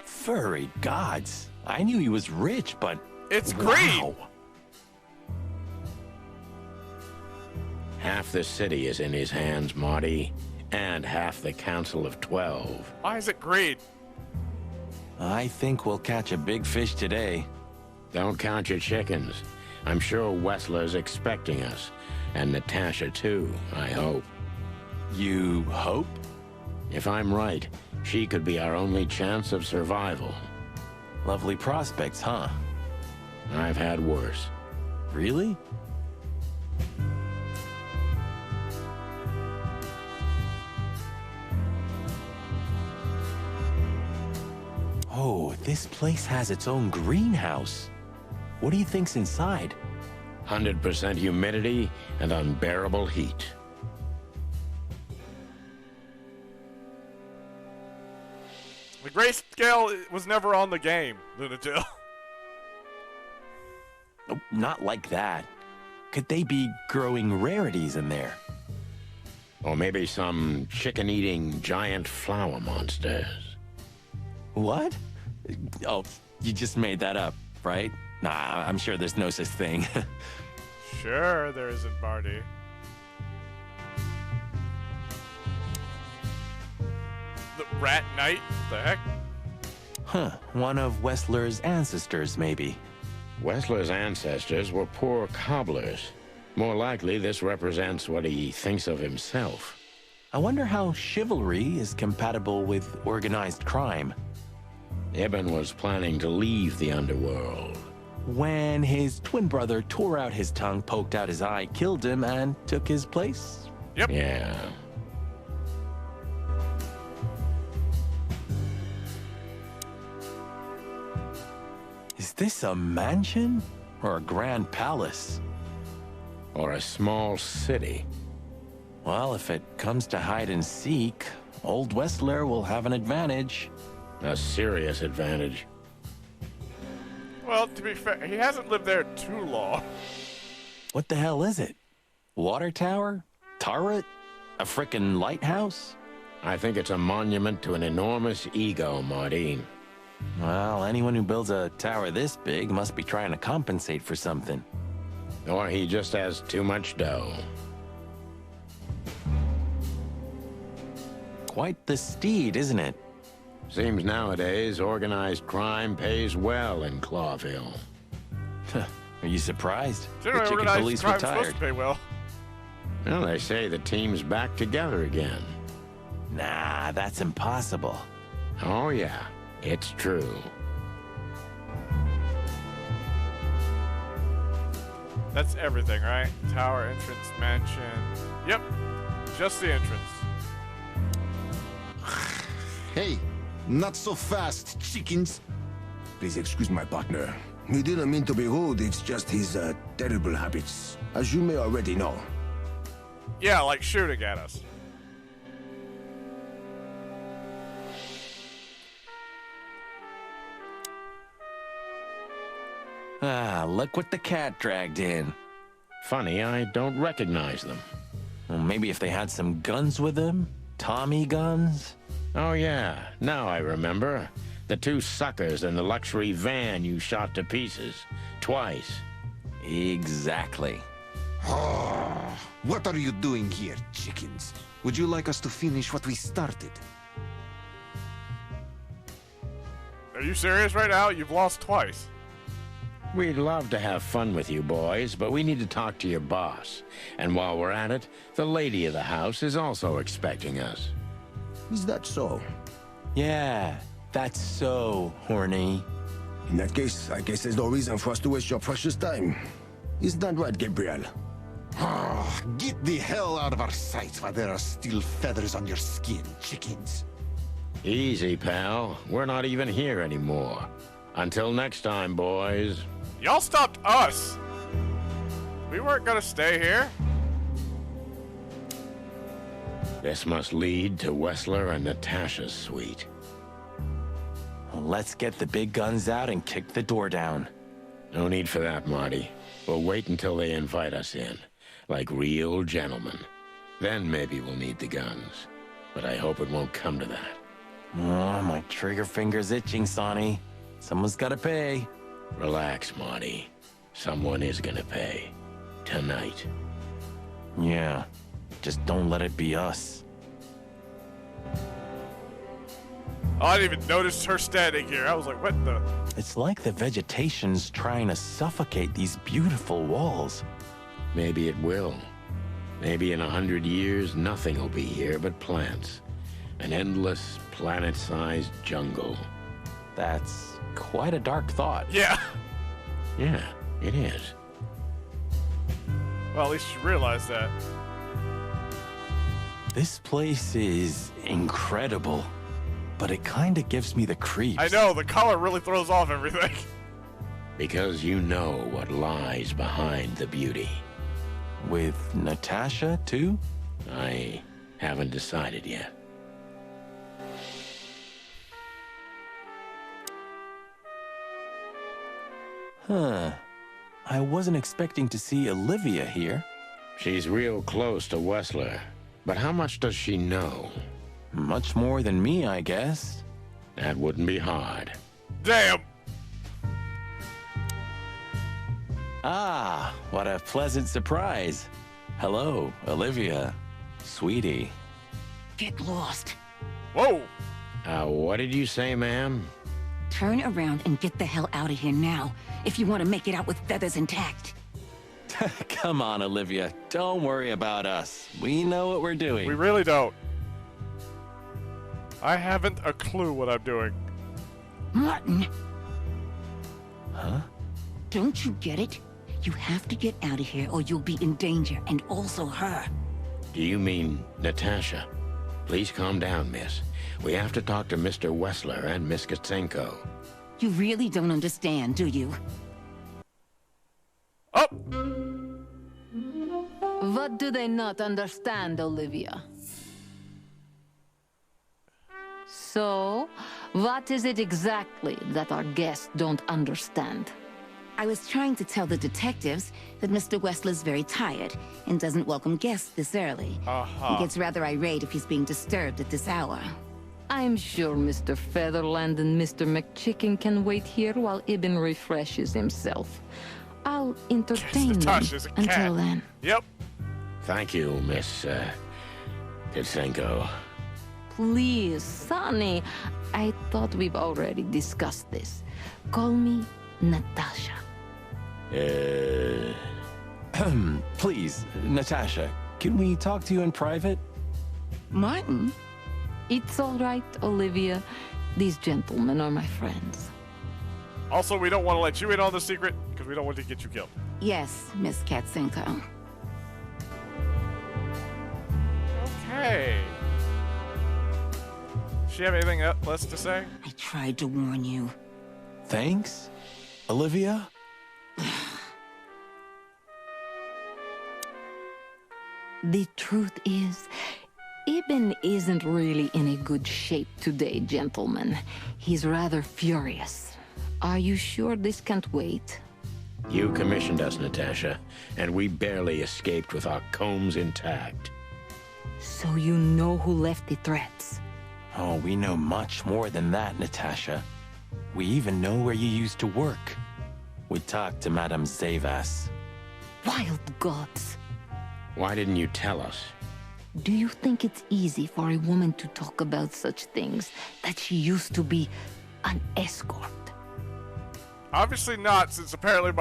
Furry gods. I knew he was rich, but... It's greed! Wow. Half the city is in his hands, Marty, and half the Council of 12. Why is it greed? I think we'll catch a big fish today. Don't count your chickens. I'm sure Wessler's expecting us. And Natasha, too, I hope. You hope? If I'm right, she could be our only chance of survival. Lovely prospects, huh? I've had worse. Really? Oh, this place has its own greenhouse. What do you think's inside? 100% humidity and unbearable heat. The grayscale was never on the game, Lunatil. Oh, not like that. Could they be growing rarities in there? Or maybe some chicken-eating giant flower monsters. What? Oh, you just made that up, right? Nah, I'm sure there's no such thing. Sure there isn't, Marty. The Rat Knight? What the heck? Huh, one of Wessler's ancestors, maybe. Wessler's ancestors were poor cobblers. More likely, this represents what he thinks of himself. I wonder how chivalry is compatible with organized crime. Ibn was planning to leave the underworld. When his twin brother tore out his tongue, poked out his eye, killed him, and took his place? Yep. Yeah. Is this a mansion or a grand palace? Or a small city. Well, if it comes to hide and seek, old Wessler will have an advantage. A serious advantage. Well, to be fair, he hasn't lived there too long. What the hell is it? Water tower? Turret? A frickin' lighthouse? I think it's a monument to an enormous ego, Marty. Well, anyone who builds a tower this big must be trying to compensate for something. Or he just has too much dough. Quite the steed, isn't it? Seems nowadays organized crime pays well in Clawville. Are you surprised? The Generally, chicken organized police crime's supposed retired. to pay well. Well, they say the team's back together again. Nah, that's impossible. Oh, yeah, it's true. That's everything, right? Tower, entrance, mansion. Yep, just the entrance. Hey, not so fast, chickens. Please excuse my partner. He didn't mean to be rude, it's just his terrible habits, as you may already know. Yeah, like shooting at us. Ah, look what the cat dragged in. Funny, I don't recognize them. Well, maybe if they had some guns with them? Tommy guns? Oh, yeah, now I remember. The two suckers in the luxury van you shot to pieces. Twice. Exactly. What are you doing here, chickens? Would you like us to finish what we started? Are you serious right now? You've lost twice. We'd love to have fun with you boys, but we need to talk to your boss. And while we're at it, the lady of the house is also expecting us. Is that so? Yeah, that's so horny. In that case, I guess there's no reason for us to waste your precious time. Isn't that right, Gabriel? Get the hell out of our sight while there are still feathers on your skin, chickens. Easy, pal. We're not even here anymore. Until next time, boys. Y'all stopped us. We weren't gonna stay here. This must lead to Wessler and Natasha's suite. Let's get the big guns out and kick the door down. No need for that, Marty. We'll wait until they invite us in, like real gentlemen. Then maybe we'll need the guns. But I hope it won't come to that. Oh, my trigger finger's itching, Sonny. Someone's gotta pay. Relax, Marty. Someone is gonna pay. Tonight. Yeah. Just don't let it be us. Oh, I didn't even notice her standing here. I was like, what the? It's like the vegetation's trying to suffocate these beautiful walls. Maybe it will. Maybe in 100 years, nothing will be here but plants. An endless, planet-sized jungle. That's quite a dark thought. Yeah. Yeah, it is. Well, at least you realize that. This place is incredible, but it kind of gives me the creeps. I know, the color really throws off everything. Because you know what lies behind the beauty. With Natasha, too? I haven't decided yet. Huh. I wasn't expecting to see Olivia here. She's real close to Wessler. But how much does she know? Much more than me, I guess. That wouldn't be hard. Damn! Ah, what a pleasant surprise. Hello, Olivia. Sweetie. Get lost. Whoa! What did you say, ma'am? Turn around and get the hell out of here now, if you want to make it out with feathers intact. Come on, Olivia. Don't worry about us. We know what we're doing. We really don't. I haven't a clue what I'm doing. Martin. Huh? Don't you get it? You have to get out of here or you'll be in danger, and also her. Do you mean Natasha? Please calm down, miss. We have to talk to Mr. Wessler and Miss Katsenko. You really don't understand, do you? Oh! What do they not understand, Olivia? So, what is it exactly that our guests don't understand? I was trying to tell the detectives that Mr. Wessler's very tired and doesn't welcome guests this early. He gets rather irate if he's being disturbed at this hour. I'm sure Mr. Featherland and Mr. McChicken can wait here while Ibn refreshes himself. I'll entertain them until then. Yep. Thank you, Miss Katsenko. please, Sonny. I thought we've already discussed this. Call me Natasha. Please, Natasha, can we talk to you in private? Martin? It's all right, Olivia. These gentlemen are my friends. Also, we don't want to let you in on the secret because we don't want to get you killed. Yes, Miss Katzenko. Okay. Does she have anything else to say? I tried to warn you. Thanks, Olivia? The truth is, Ibn isn't really in a good shape today, gentlemen. He's rather furious. Are you sure this can't wait? You commissioned us, Natasha, and we barely escaped with our combs intact. So you know who left the threats? Oh, we know much more than that, Natasha. We even know where you used to work. We talked to Madame Zavas. Wild gods! Why didn't you tell us? Do you think it's easy for a woman to talk about such things, that she used to be an escort? Obviously not, since apparently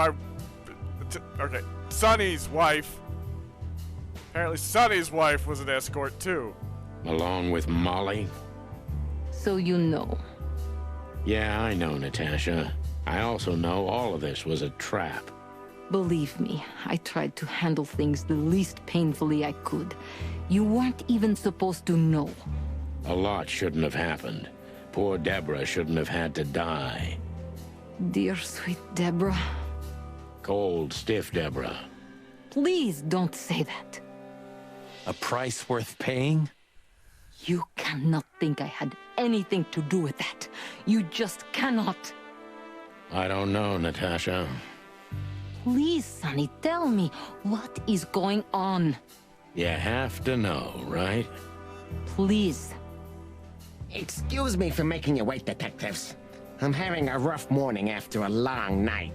okay, Sonny's wife. Apparently Sonny's wife was an escort too. Along with Molly? So you know. Yeah, I know, Natasha. I also know all of this was a trap. Believe me, I tried to handle things the least painfully I could. You weren't even supposed to know. A lot shouldn't have happened. Poor Deborah shouldn't have had to die. Dear sweet Deborah. Cold, stiff Deborah. Please don't say that. A price worth paying? You cannot think I had anything to do with that. You just cannot. I don't know, Natasha. Please, Sonny, tell me, what is going on? You have to know, right? Please. Excuse me for making you wait, detectives. I'm having a rough morning after a long night.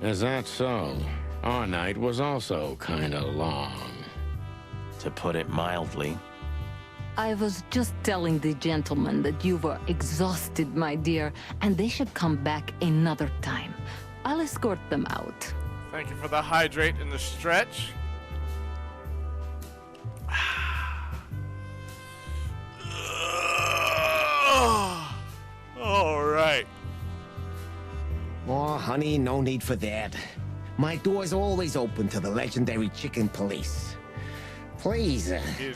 Is that so? Our night was also kinda long. To put it mildly. I was just telling the gentlemen that you were exhausted, my dear, and they should come back another time. I'll escort them out. Thank you for the hydrate and the stretch. All right. Oh, honey, no need for that. My door's always open to the legendary chicken police. Please,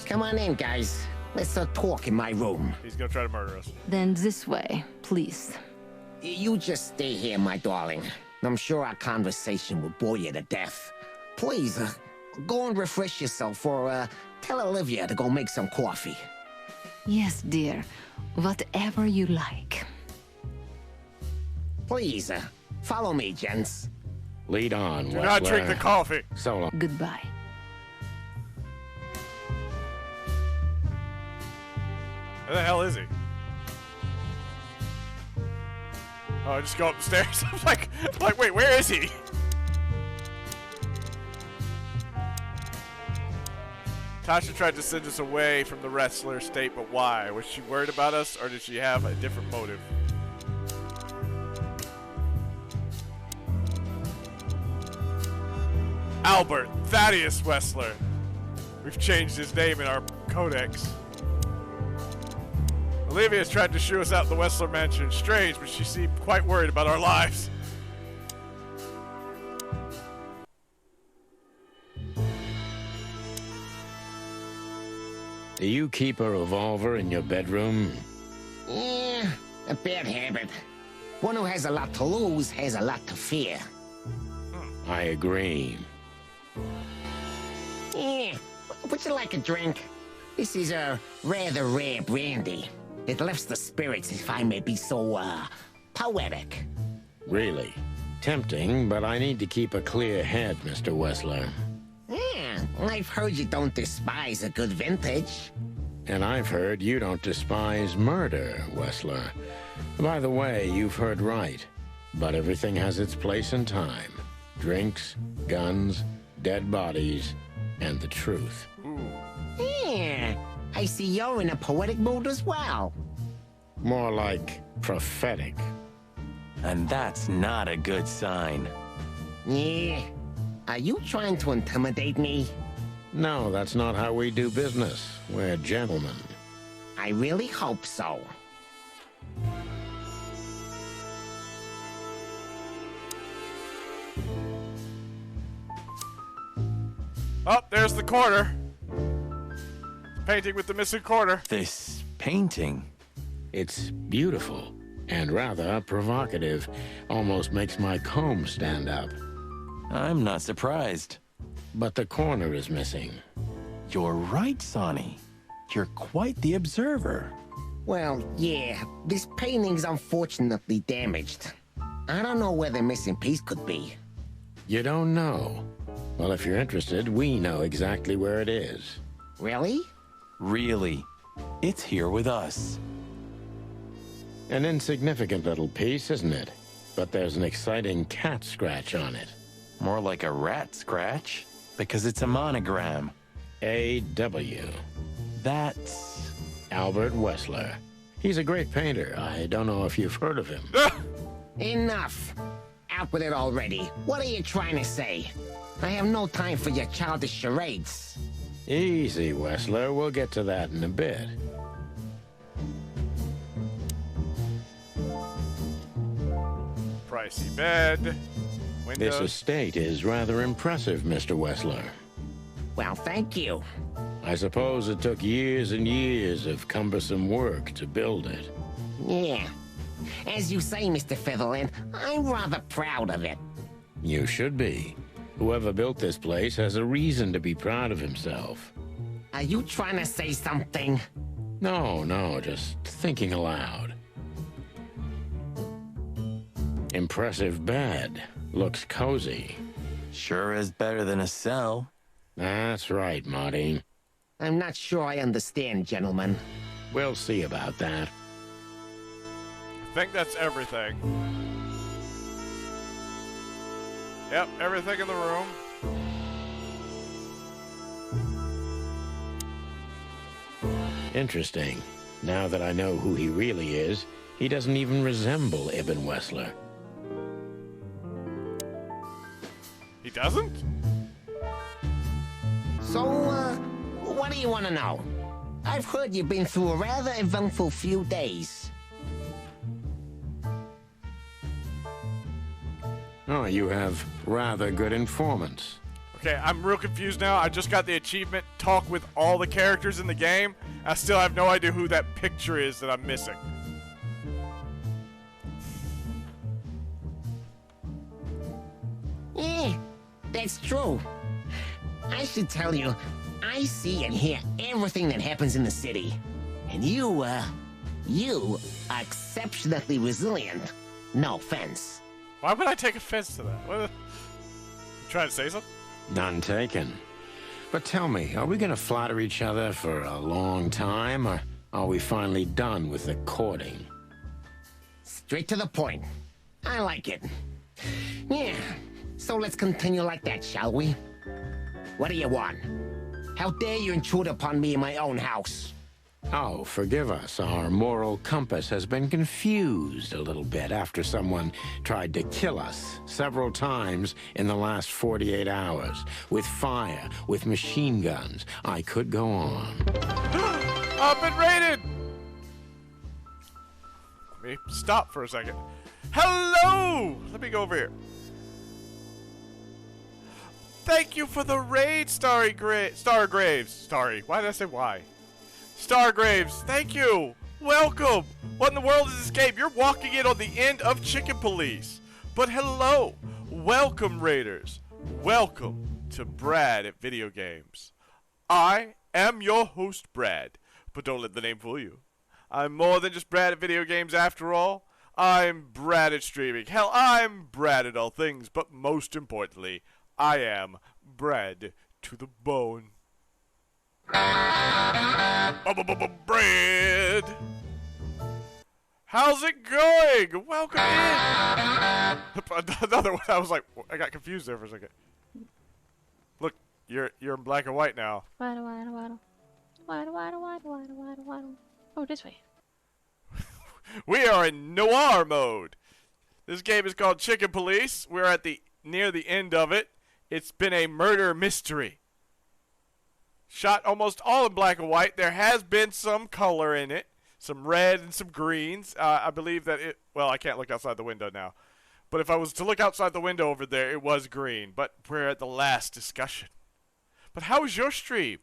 come on in, guys. Let's talk in my room. He's gonna try to murder us. Then this way, please. You just stay here, my darling. I'm sure our conversation will bore you to death. Please, go and refresh yourself, or tell Olivia to go make some coffee. Yes, dear. Whatever you like. Please, follow me, gents. Lead on, Do not drink the coffee. So long. Goodbye. Where the hell is he? Oh, I just go up the stairs. I'm like, wait, where is he? Tasha tried to send us away from the wrestler state, but why? Was she worried about us, or did she have a different motive? Albert Thaddeus Wessler. We've changed his name in our codex. Olivia's tried to shoo us out the Wessler mansion. Strange, but she seemed quite worried about our lives. Do you keep a revolver in your bedroom? Yeah, a bad habit. One who has a lot to lose has a lot to fear. I agree. Yeah, would you like a drink? This is a rather rare brandy. It lifts the spirits, if I may be so, poetic. Really? Tempting, but I need to keep a clear head, Mr. Wessler. Yeah, I've heard you don't despise a good vintage. And I've heard you don't despise murder, Wessler. By the way, you've heard right. But everything has its place and time. Drinks, guns, dead bodies, and the truth. Yeah, I see you're in a poetic mood as well. More like prophetic. And that's not a good sign. Yeah. Are you trying to intimidate me? No, that's not how we do business. We're gentlemen. I really hope so. Oh, there's the corner. Painting with the missing corner. This painting? It's beautiful and rather provocative. Almost makes my comb stand up. I'm not surprised. But the corner is missing. You're right, Sonny. You're quite the observer. Well, yeah, this painting's unfortunately damaged. I don't know where the missing piece could be. You don't know? Well, if you're interested, we know exactly where it is. Really? Really. It's here with us. An insignificant little piece, isn't it? But there's an exciting cat scratch on it. More like a rat scratch, because it's a monogram. A.W. That's... Albert Wessler. He's a great painter. I don't know if you've heard of him. Enough! Out with it already. What are you trying to say? I have no time for your childish charades. Easy, Wessler. We'll get to that in a bit. Pricey bed. Windows. This estate is rather impressive, Mr. Wessler. Well, thank you. I suppose it took years and years of cumbersome work to build it. Yeah. As you say, Mr. Featherland, I'm rather proud of it. You should be. Whoever built this place has a reason to be proud of himself. Are you trying to say something? No, just thinking aloud. Impressive bed. Looks cozy. Sure is better than a cell. That's right, Marty. I'm not sure I understand, gentlemen. We'll see about that. I think that's everything. Yep, everything in the room. Interesting. Now that I know who he really is, he doesn't even resemble Ibn Wessler. He doesn't? So, what do you want to know? I've heard you've been through a rather eventful few days. Oh, you have rather good informants. Okay, I'm real confused now. I just got the achievement, talk with all the characters in the game. I still have no idea who that picture is that I'm missing. Yeah, that's true. I should tell you, I see and hear everything that happens in the city. And you are exceptionally resilient. No offense. Why would I take offense to that? What? You trying to say something? None taken. But tell me, are we going to flatter each other for a long time, or are we finally done with the courting? Straight to the point. I like it. Yeah, so let's continue like that, shall we? What do you want? How dare you intrude upon me in my own house? Oh, forgive us. Our moral compass has been confused a little bit after someone tried to kill us several times in the last 48 hours. With fire, with machine guns. I could go on. I've been raided! Let me stop for a second. Hello! Let me go over here. Thank you for the raid, Stargraves. Starry. Why did I say why? Stargraves, thank you! Welcome! What in the world is this game? You're walking in on the end of Chicken Police. But hello! Welcome, Raiders. Welcome to Brad at Video Games. I am your host, Brad. But don't let the name fool you. I'm more than just Brad at Video Games after all. I'm Brad at streaming. Hell, I'm Brad at all things. But most importantly, I am Brad to the bone. Bread. How's it going? Welcome in. Another one. I was like, I got confused there for a second. Look, you're in black and white now. Waddle, waddle, waddle. Oh, this way. We are in noir mode. This game is called Chicken Police. We're at near the end of it. It's been a murder mystery. Shot almost all in black and white. There has been some color in it. Some red and some greens. I believe that well, I can't look outside the window now. But if I was to look outside the window over there, it was green. But we're at the last discussion. But how was your stream?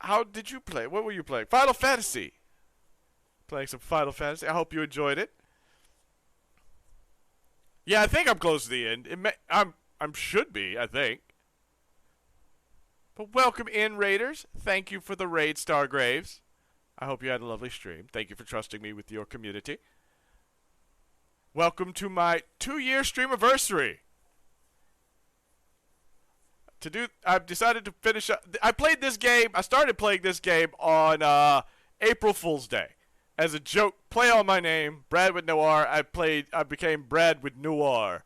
How did you play? What were you playing? Final Fantasy. Playing some Final Fantasy. I hope you enjoyed it. Yeah, I think I'm close to the end. I'm should be, I think. But welcome in, Raiders. Thank you for the raid, Stargraves. I hope you had a lovely stream. Thank you for trusting me with your community. Welcome to my 2-year streamiversary. I've decided to finish up. I played this game. I started playing this game on April Fool's Day. As a joke, play on my name, BradWithNoir. I became BradWithNoir.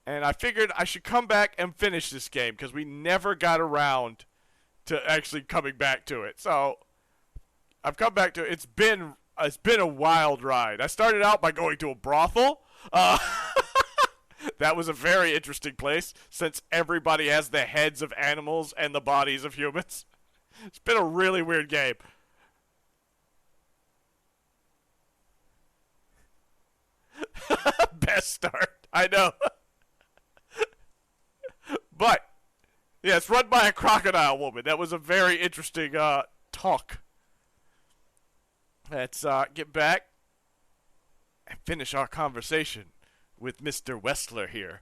And I figured I should come back and finish this game because we never got around to actually coming back to it. So I've come back to it. It's been a wild ride. I started out by going to a brothel. That was a very interesting place since everybody has the heads of animals and the bodies of humans. It's been a really weird game. Best start. I know. But, yeah, it's run by a crocodile woman. That was a very interesting talk. Let's get back and finish our conversation with Mr. Wessler here.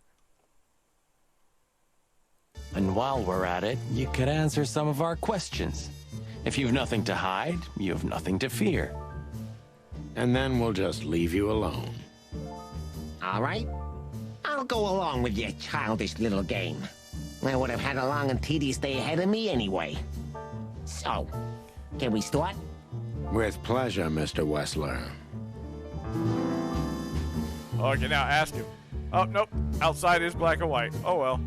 And while we're at it, you could answer some of our questions. If you've nothing to hide, you have nothing to fear. And then we'll just leave you alone. All right. I'll go along with your childish little game. I would have had a long and tedious day ahead of me anyway. So, can we start? With pleasure, Mr. Wessler. Okay, now ask him. Oh, nope. Outside is black and white. Oh, well.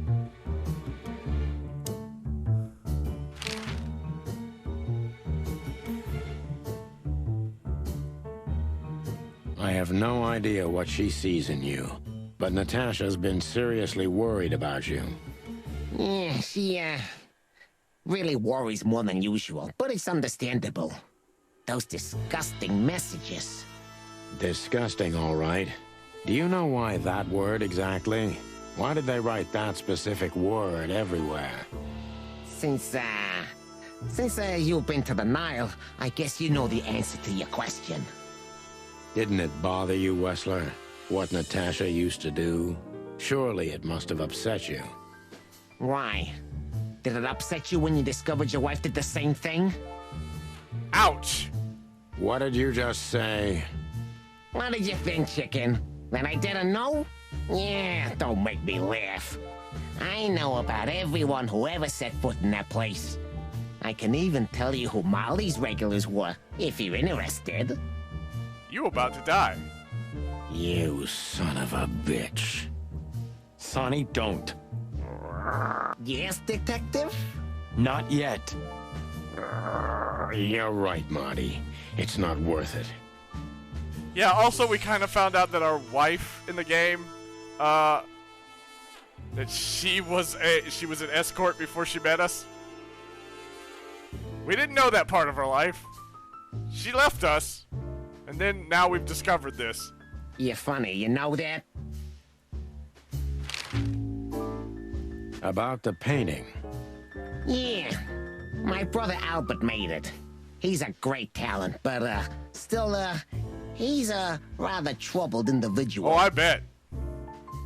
I have no idea what she sees in you, but Natasha's been seriously worried about you. Yeah, she, really worries more than usual, but it's understandable. Those disgusting messages. Disgusting, all right. Do you know why that word exactly? Why did they write that specific word everywhere? Since you've been to the Nile, I guess you know the answer to your question. Didn't it bother you, Wessler? What Natasha used to do? Surely it must have upset you. Why? Did it upset you when you discovered your wife did the same thing? Ouch! What did you just say? What did you think, chicken? That I didn't know? Yeah, don't make me laugh. I know about everyone who ever set foot in that place. I can even tell you who Molly's regulars were, if you're interested. You about to die. You son of a bitch. Sonny, don't. Yes, detective? Not yet. You're right, Marty. It's not worth it. Yeah, also we kind of found out that our wife in the game, that she was an escort before she met us. We didn't know that part of her life. She left us, and then now we've discovered this. You're funny, you know that? About the painting. Yeah. My brother Albert made it. He's a great talent, but, still, he's a rather troubled individual. Oh, I bet.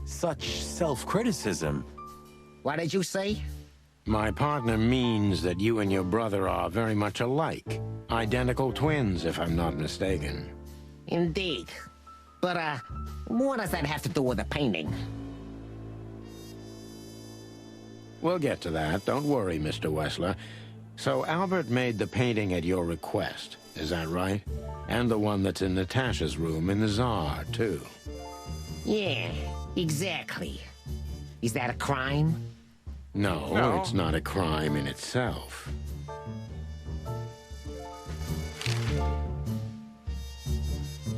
Such self-criticism. What did you say? My partner means that you and your brother are very much alike. Identical twins, if I'm not mistaken. Indeed. But, what does that have to do with the painting? We'll get to that. Don't worry, Mr. Wessler. So Albert made the painting at your request, is that right? And the one that's in Natasha's room in the Tsar, too. Yeah, exactly. Is that a crime? No, it's not a crime in itself.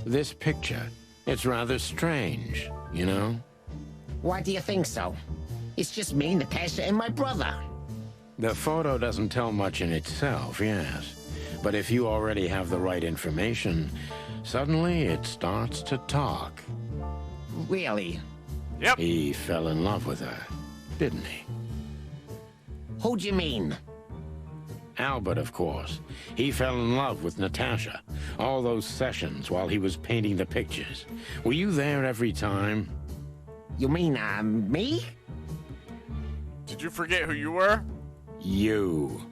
This picture, it's rather strange, you know? Why do you think so? It's just me, Natasha, and my brother. The photo doesn't tell much in itself, yes. But if you already have the right information, suddenly it starts to talk. Really? Yep. He fell in love with her, didn't he? Who'd you mean? Albert, of course. He fell in love with Natasha. All those sessions while he was painting the pictures. Were you there every time? You mean, me? Did you forget who you were? You.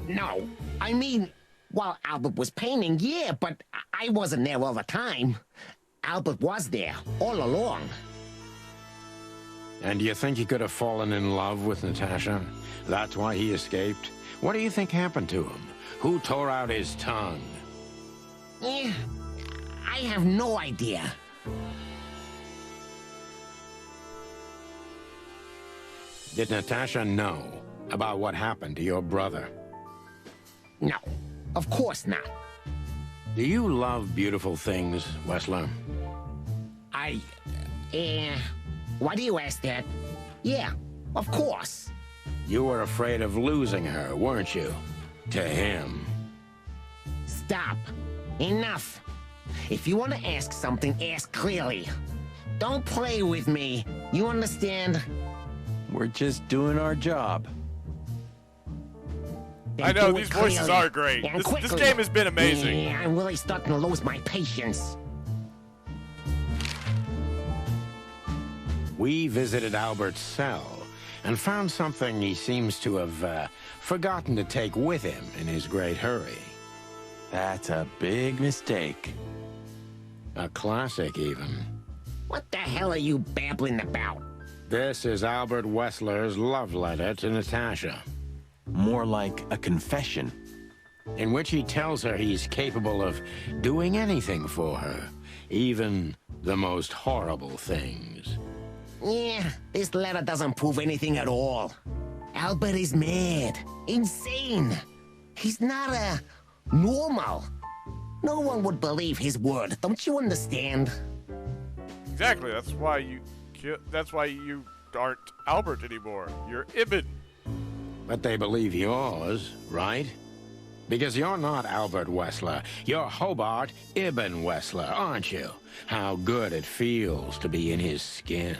No, I mean, while Albert was painting, yeah, but I wasn't there all the time. Albert was there, all along. And do you think he could have fallen in love with Natasha? That's why he escaped? What do you think happened to him? Who tore out his tongue? Eh, I have no idea. Did Natasha know about what happened to your brother? No, of course not. Do you love beautiful things, Wessler? Why do you ask that? Yeah, of course. You were afraid of losing her, weren't you? To him. Stop. Enough. If you want to ask something, ask clearly. Don't play with me. You understand? We're just doing our job. I know, these voices are great. This game has been amazing. Yeah, I'm really starting to lose my patience. We visited Albert's cell and found something he seems to have forgotten to take with him in his great hurry. That's a big mistake. A classic, even. What the hell are you babbling about? This is Albert Wessler's love letter to Natasha. More like a confession. In which he tells her he's capable of doing anything for her, even the most horrible things. Yeah, this letter doesn't prove anything at all. Albert is mad, insane. He's not normal. No one would believe his word, don't you understand? Exactly, that's why you aren't Albert anymore. You're Ibn. But they believe yours, right? Because you're not Albert Wessler. You're Hobart Ibn Wessler, aren't you? How good it feels to be in his skin.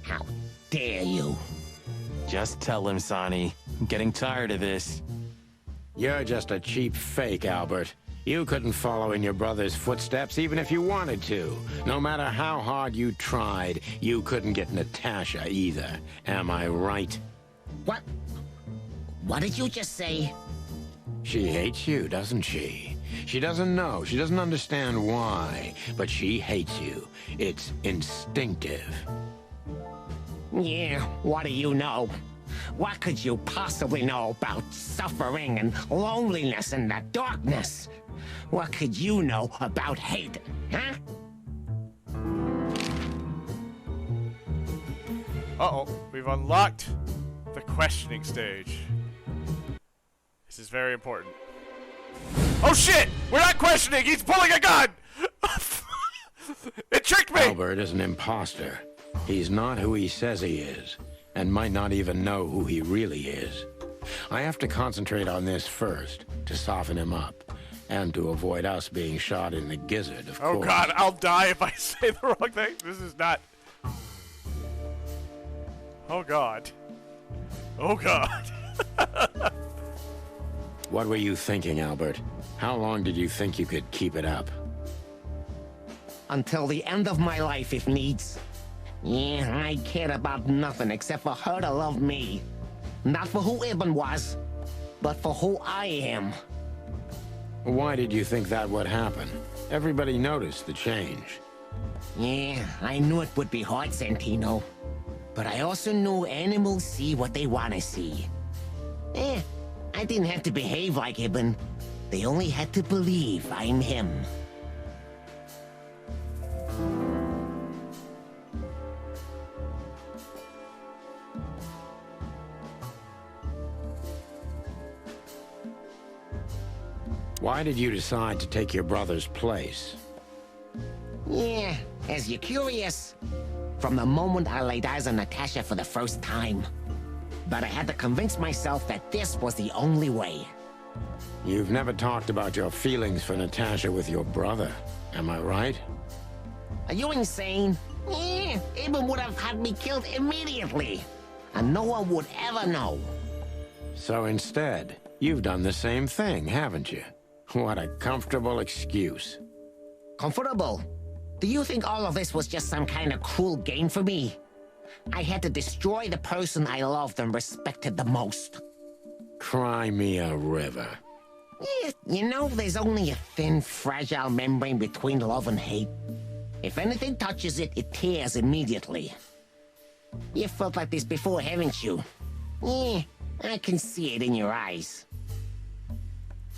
How dare you? Just tell him, Sonny. I'm getting tired of this. You're just a cheap fake, Albert. You couldn't follow in your brother's footsteps even if you wanted to. No matter how hard you tried, you couldn't get Natasha either. Am I right? What? What did you just say? She hates you, doesn't she? She doesn't know. She doesn't understand why. But she hates you. It's instinctive. Yeah, what do you know? What could you possibly know about suffering and loneliness and the darkness? What could you know about hate, huh? Uh-oh, we've unlocked the questioning stage. This is very important. Oh shit! We're not questioning! He's pulling a gun! It tricked me! Albert is an imposter. He's not who he says he is, and might not even know who he really is. I have to concentrate on this first, to soften him up, and to avoid us being shot in the gizzard, of course. Oh god, I'll die if I say the wrong thing. This is not... Oh god. Oh god. What were you thinking, Albert? How long did you think you could keep it up? Until the end of my life, if needs. Yeah, I cared about nothing except for her to love me. Not for who Ibn was, but for who I am. Why did you think that would happen? Everybody noticed the change. Yeah, I knew it would be hard, Santino. But I also knew animals see what they want to see. I didn't have to behave like Ibn. They only had to believe I'm him. Why did you decide to take your brother's place? Yeah, as you're curious, from the moment I laid eyes on Natasha for the first time. But I had to convince myself that this was the only way. You've never talked about your feelings for Natasha with your brother, am I right? Are you insane? Yeah, Ibn would have had me killed immediately. And no one would ever know. So instead, you've done the same thing, haven't you? What a comfortable excuse. Comfortable? Do you think all of this was just some kind of cruel game for me? I had to destroy the person I loved and respected the most. Cry me a river. Yeah, you know, there's only a thin, fragile membrane between love and hate. If anything touches it, it tears immediately. You felt like this before, haven't you? Yeah, I can see it in your eyes.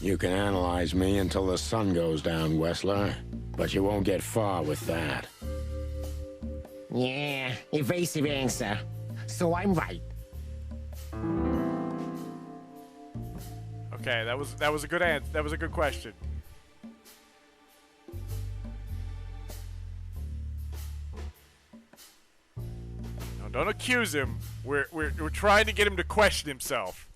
You can analyze me until the sun goes down, Wessler, but you won't get far with that. Yeah, evasive answer. So I'm right. Okay, that was a good answer. That was a good question. No, don't accuse him. We're trying to get him to question himself.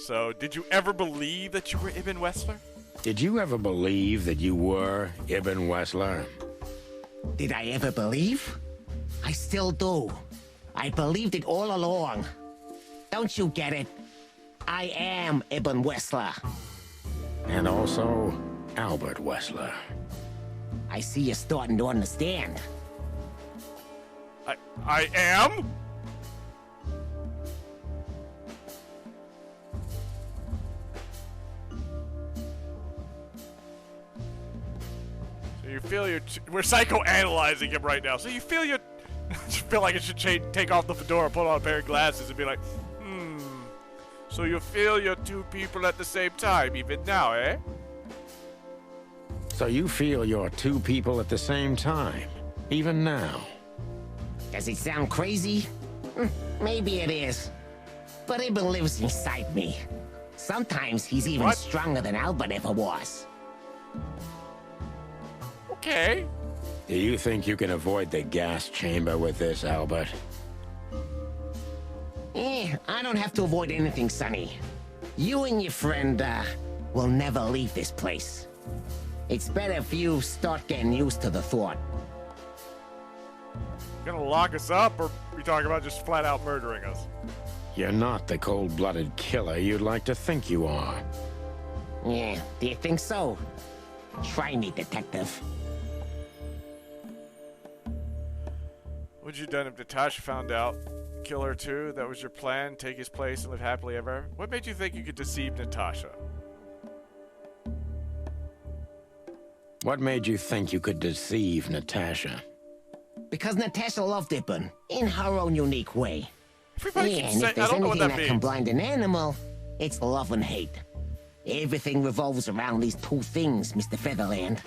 So, did you ever believe that you were Ibn Wessler? Did you ever believe that you were Ibn Wessler? Did I ever believe? I still do. I believed it all along. Don't you get it? I am Ibn Wessler. And also, Albert Wessler. I see you're starting to understand. I am? So you feel we're psychoanalyzing him right now. So you feel you feel like it should take off the fedora, put on a pair of glasses, and be like, so you feel you're two people at the same time, even now, eh? So you feel you're two people at the same time, even now? Does it sound crazy? Maybe it is. But Ibn lives inside me. Sometimes he's even stronger than Albert ever was. Okay. Do you think you can avoid the gas chamber with this, Albert? I don't have to avoid anything, Sonny. You and your friend, will never leave this place. It's better if you start getting used to the thought. Gonna lock us up, or you talking about just flat out murdering us? You're not the cold-blooded killer you'd like to think you are. Yeah, do you think so? Try me, detective. What'd you done if Natasha found out? Kill her too? That was your plan? Take his place and live happily ever after? What made you think you could deceive Natasha? What made you think you could deceive Natasha? Because Natasha loved Ibn, in her own unique way. Everybody and can say, if there's I don't know anything what that that can means. blind an animal, it's love and hate. Everything revolves around these two things, Mr. Featherland.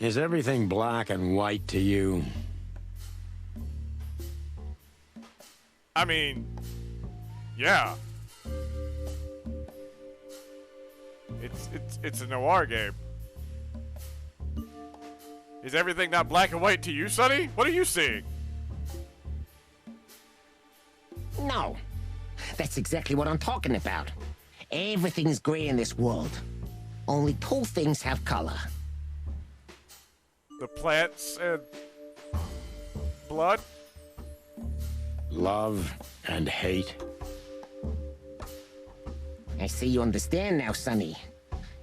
Is everything black and white to you? I mean, yeah. It's a noir game. Is everything not black and white to you, Sonny? What are you seeing? No. That's exactly what I'm talking about. Everything's gray in this world. Only two things have color. The plants and blood? Love and hate. I see you understand now, Sonny.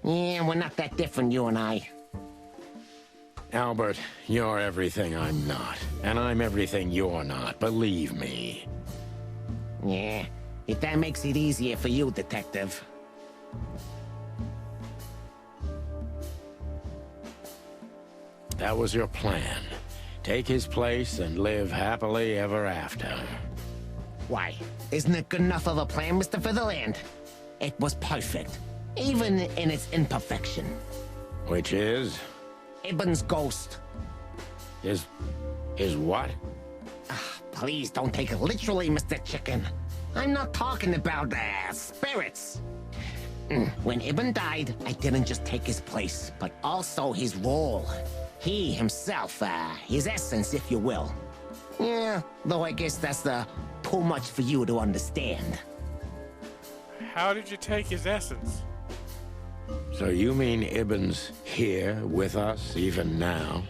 Yeah, we're not that different, you and I. Albert, you're everything I'm not, and I'm everything you're not, believe me. Yeah, if that makes it easier for you, Detective. That was your plan. Take his place and live happily ever after. Why? Isn't it good enough of a plan, Mr. Featherland? It was perfect, even in its imperfection. Which is? Ibn's ghost. Is what? Please don't take it literally, Mr. Chicken. I'm not talking about, spirits. When Ibn died, I didn't just take his place, but also his role. He himself, his essence, if you will. Yeah, though I guess that's too much for you to understand. How did you take his essence? So you mean Ibn's here with us even now?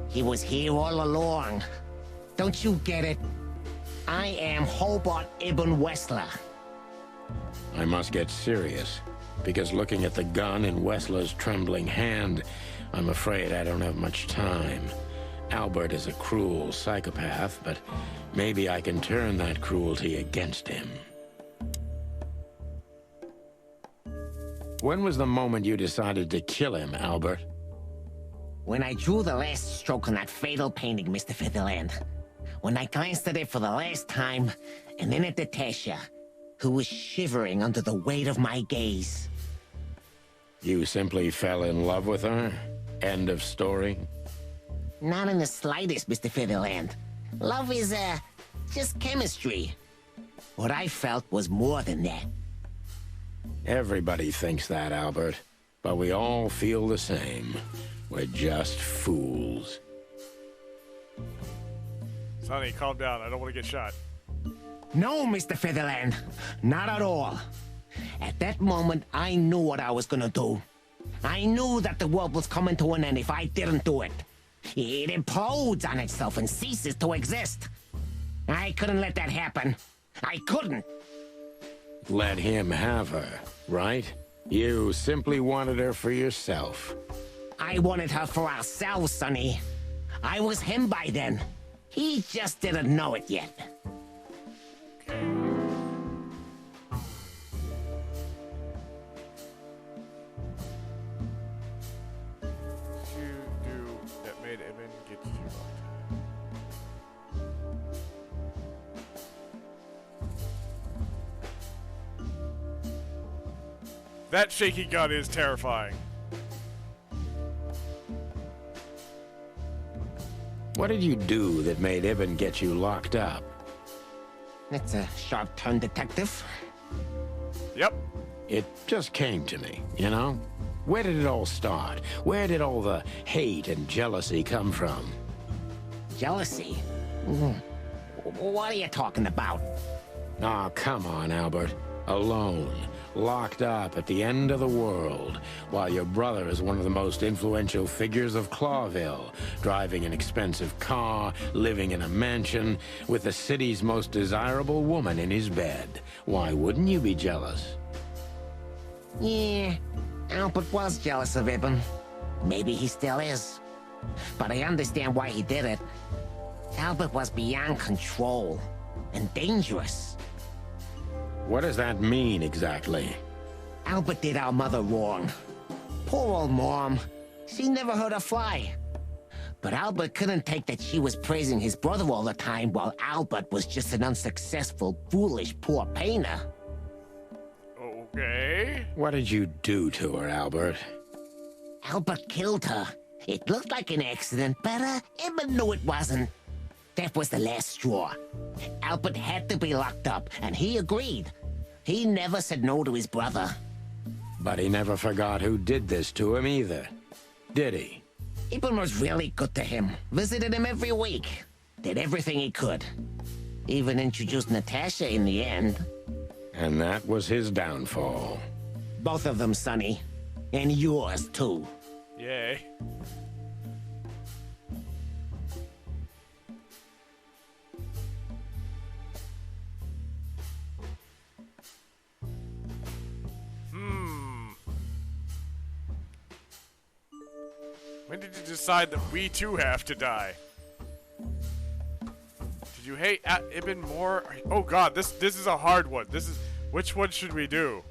He was here all along. Don't you get it? I am Hobart Ibn Wessler. I must get serious, because looking at the gun in Wessler's trembling hand, I'm afraid I don't have much time. Albert is a cruel psychopath, but maybe I can turn that cruelty against him. When was the moment you decided to kill him, Albert? When I drew the last stroke on that fatal painting, Mr. Featherland. When I glanced at it for the last time, and then at Natasha, who was shivering under the weight of my gaze. You simply fell in love with her? End of story? Not in the slightest, Mr. Featherland. Love is, just chemistry. What I felt was more than that. Everybody thinks that, Albert. But we all feel the same. We're just fools. Sonny, calm down. I don't want to get shot. No, Mr. Featherland. Not at all. At that moment, I knew what I was gonna do. I knew that the world was coming to an end if I didn't do it. It implodes on itself and ceases to exist. I couldn't let that happen. I couldn't. Let him have her, right? You simply wanted her for yourself. I wanted her for ourselves, Sonny. I was him by then. He just didn't know it yet. That made Ibn get you That shaky gun is terrifying. What did you do that made Ibn get you locked up? That's a sharp turn, detective. Yep. It just came to me, you know? Where did it all start? Where did all the hate and jealousy come from? Jealousy? What are you talking about? Oh, come on, Albert. Alone, locked up at the end of the world, while your brother is one of the most influential figures of Clawville, driving an expensive car, living in a mansion, with the city's most desirable woman in his bed. Why wouldn't you be jealous? Yeah, Albert was jealous of Ibn. Maybe he still is. But I understand why he did it. Albert was beyond control and dangerous. What does that mean exactly? Albert did our mother wrong. Poor old Mom. She never heard her fly. But Albert couldn't take that she was praising his brother all the time while Albert was just an unsuccessful, foolish, poor painter. Okay. What did you do to her, Albert? Albert killed her. It looked like an accident, but Ibn knew it wasn't. That was the last straw. Albert had to be locked up, and he agreed. He never said no to his brother. But he never forgot who did this to him either, did he? Ibn was really good to him. Visited him every week. Did everything he could. Even introduced Natasha in the end. And that was his downfall. Both of them, Sonny. And yours, too. Yay. When did you decide that we too have to die? Did you hate Ibn more? Oh god, this is a hard one. This is which one should we do?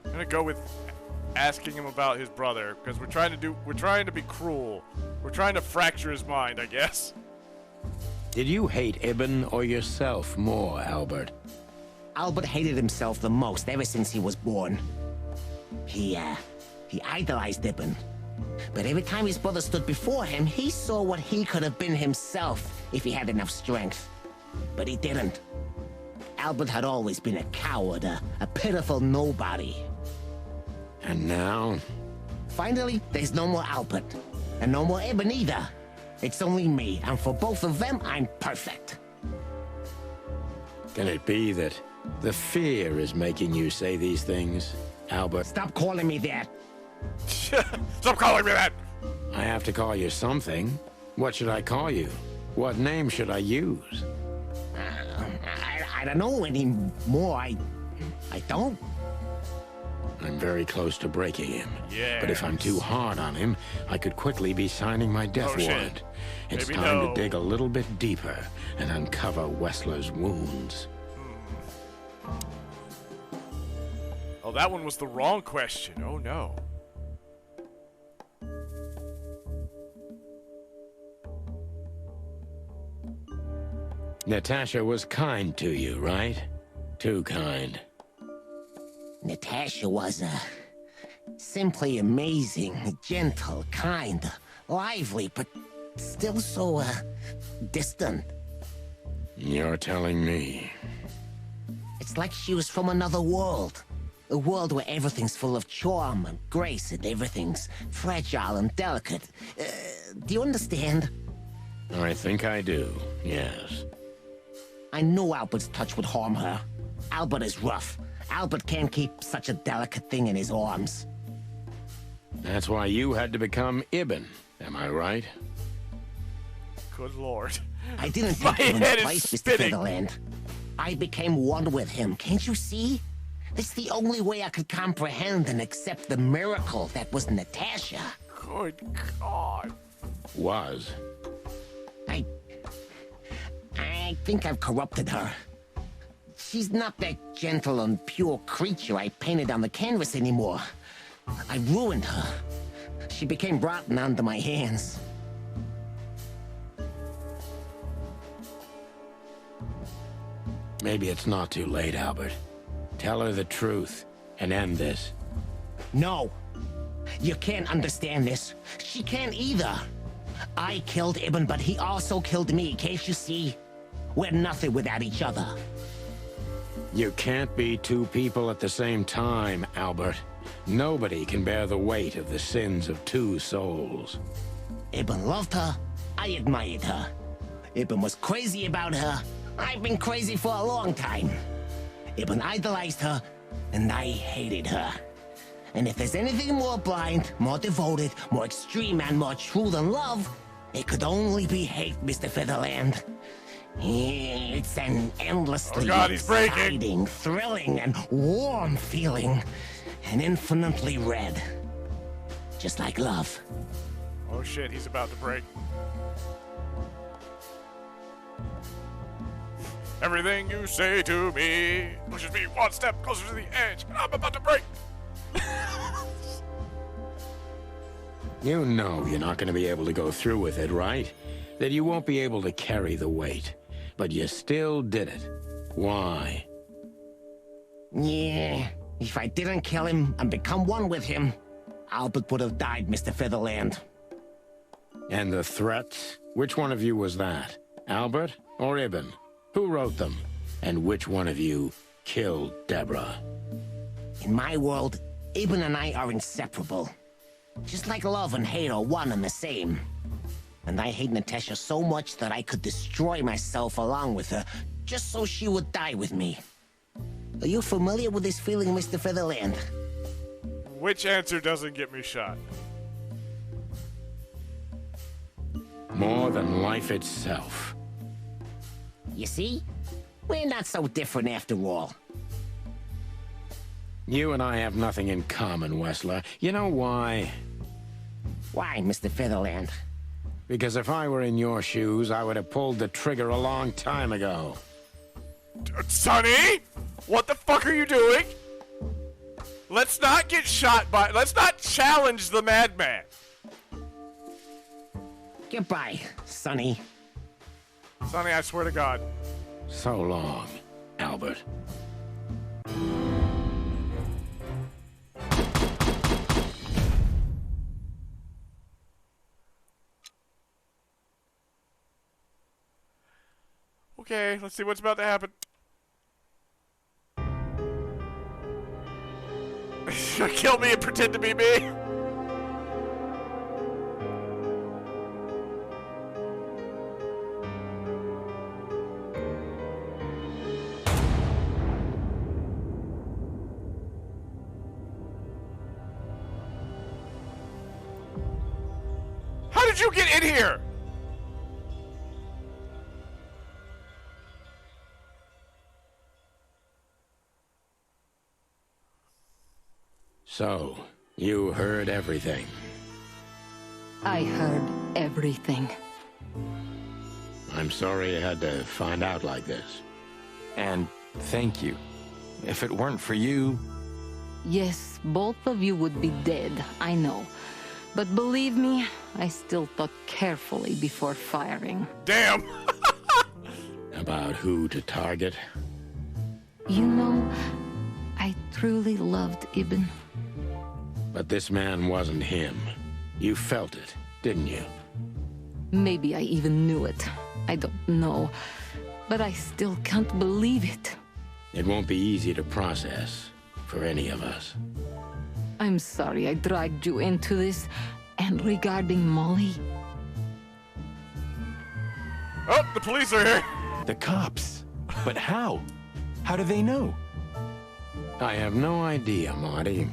I'm gonna go with asking him about his brother because we're trying to be cruel. We're trying to fracture his mind, I guess. Did you hate Ibn or yourself more, Albert? Albert hated himself the most ever since he was born. He idolized Ibn. But every time his brother stood before him, he saw what he could have been himself if he had enough strength. But he didn't. Albert had always been a coward, a pitiful nobody. And now? Finally, there's no more Albert. And no more Eben either. It's only me, and for both of them, I'm perfect. Can it be that the fear is making you say these things, Albert? Stop calling me that. Stop calling me that! I have to call you something. What should I call you? What name should I use? I don't know anymore. I don't. I'm very close to breaking him. Yes. But if I'm too hard on him, I could quickly be signing my death warrant. It's Maybe time no. to dig a little bit deeper and uncover Wessler's wounds. Oh, that one was the wrong question. Oh, no. Natasha was kind to you, right? Too kind. Natasha was, simply amazing, gentle, kind, lively, but still so, distant. You're telling me. It's like she was from another world. A world where everything's full of charm and grace and everything's fragile and delicate. Do you understand? I think I do, yes. I know Albert's touch would harm her. Albert is rough. Albert can't keep such a delicate thing in his arms. That's why you had to become Ibn, am I right? Good lord. I didn't My take head Ibn's is place, Mr. spinning. Featherland. I became one with him, can't you see? It's the only way I could comprehend and accept the miracle that was Natasha. Good God. Was. I think I've corrupted her. She's not that gentle and pure creature I painted on the canvas anymore. I ruined her. She became rotten under my hands. Maybe it's not too late, Albert. Tell her the truth and end this. No. You can't understand this. She can't either. I killed Ibn, but he also killed me, can't you see? We're nothing without each other. You can't be two people at the same time, Albert. Nobody can bear the weight of the sins of two souls. Ibn loved her. I admired her. Ibn was crazy about her. I've been crazy for a long time. Ibn idolized her, and I hated her. And if there's anything more blind, more devoted, more extreme, and more true than love, it could only be hate, Mr. Featherland. It's an endlessly exciting, thrilling, and warm feeling. And infinitely red. Just like love. Oh shit, he's about to break. Everything you say to me pushes me one step closer to the edge, and I'm about to break. You know you're not going to be able to go through with it, right? That you won't be able to carry the weight. But you still did it. Why? Yeah, if I didn't kill him and become one with him, Albert would have died, Mr. Featherland. And the threats? Which one of you was that? Albert or Ibn? Who wrote them? And which one of you killed Deborah? In my world, Ibn and I are inseparable. Just like love and hate are one and the same. And I hate Natasha so much that I could destroy myself along with her, just so she would die with me. Are you familiar with this feeling, Mr. Featherland? Which answer doesn't get me shot? More than life itself. You see? We're not so different after all. You and I have nothing in common, Wessler. You know why? Why, Mr. Featherland? Because if I were in your shoes, I would have pulled the trigger a long time ago. Sonny? What the fuck are you doing? Let's not get shot by... Let's not challenge the madman. Goodbye, Sonny. Sonny, I swear to God. So long, Albert. Okay, let's see what's about to happen. Kill me and pretend to be me. How did you get in here? So, you heard everything. I heard everything. I'm sorry you had to find out like this. And thank you. If it weren't for you... Yes, both of you would be dead, I know. But believe me, I still thought carefully before firing. Damn! About who to target? You know, I truly loved Ibn. But this man wasn't him. You felt it, didn't you? Maybe I even knew it. I don't know. But I still can't believe it. It won't be easy to process for any of us. I'm sorry I dragged you into this. And regarding Molly... Oh, the police are here! The cops? But how? How do they know? I have no idea, Marty.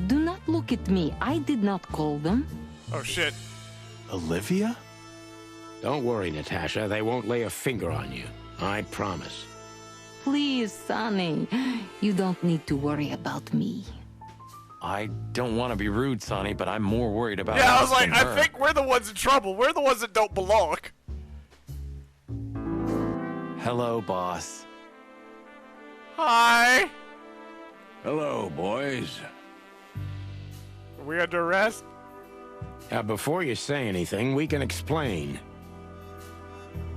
Do not look at me. I did not call them. Oh, shit. Olivia? Don't worry, Natasha. They won't lay a finger on you. I promise. Please, Sonny. You don't need to worry about me. I don't want to be rude, Sonny, but I'm more worried about Yeah, I us was like, than her. I think we're the ones in trouble. We're the ones that don't belong. Hello, boss. Hi. Hello, boys. Are we under arrest? Before you say anything, we can explain.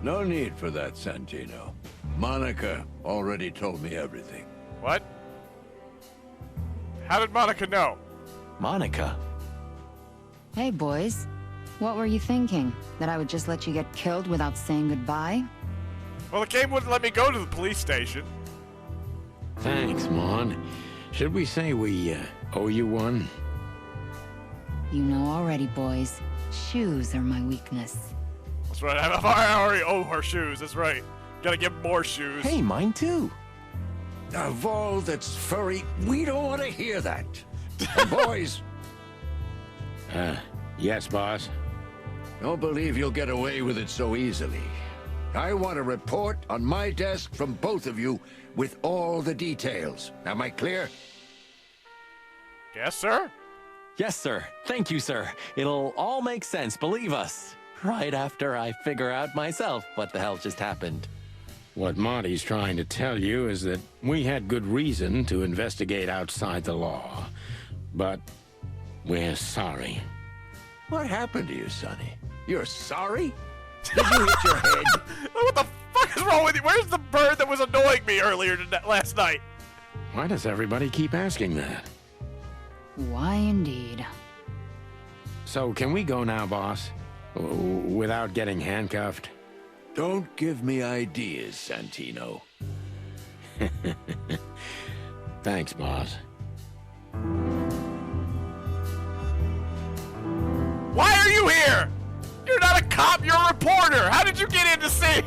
No need for that, Santino. Monica already told me everything. What? How did Monica know? Monica? Hey, boys. What were you thinking? That I would just let you get killed without saying goodbye? Well, the game wouldn't let me go to the police station. Thanks, Mon. Should we say we owe you one? You know already, boys. Shoes are my weakness. That's right. I already owe her shoes. That's right. Gotta give more shoes. Hey, mine too. Of all that's furry, we don't want to hear that. And boys. Yes, boss. Don't believe you'll get away with it so easily. I want a report on my desk from both of you with all the details. Am I clear? Yes, sir. Yes, sir. Thank you, sir. It'll all make sense, believe us. Right after I figure out myself what the hell just happened. What Marty's trying to tell you is that we had good reason to investigate outside the law. But we're sorry. What happened to you, Sonny? You're sorry? Did you hit your head? What the fuck is wrong with you? Where's the bird that was annoying me earlier last night? Why does everybody keep asking that? Why indeed? So can we go now, boss? Without getting handcuffed? Don't give me ideas, Santino. Thanks, boss. Why are you here? You're not a cop, you're a reporter. How did you get in to see?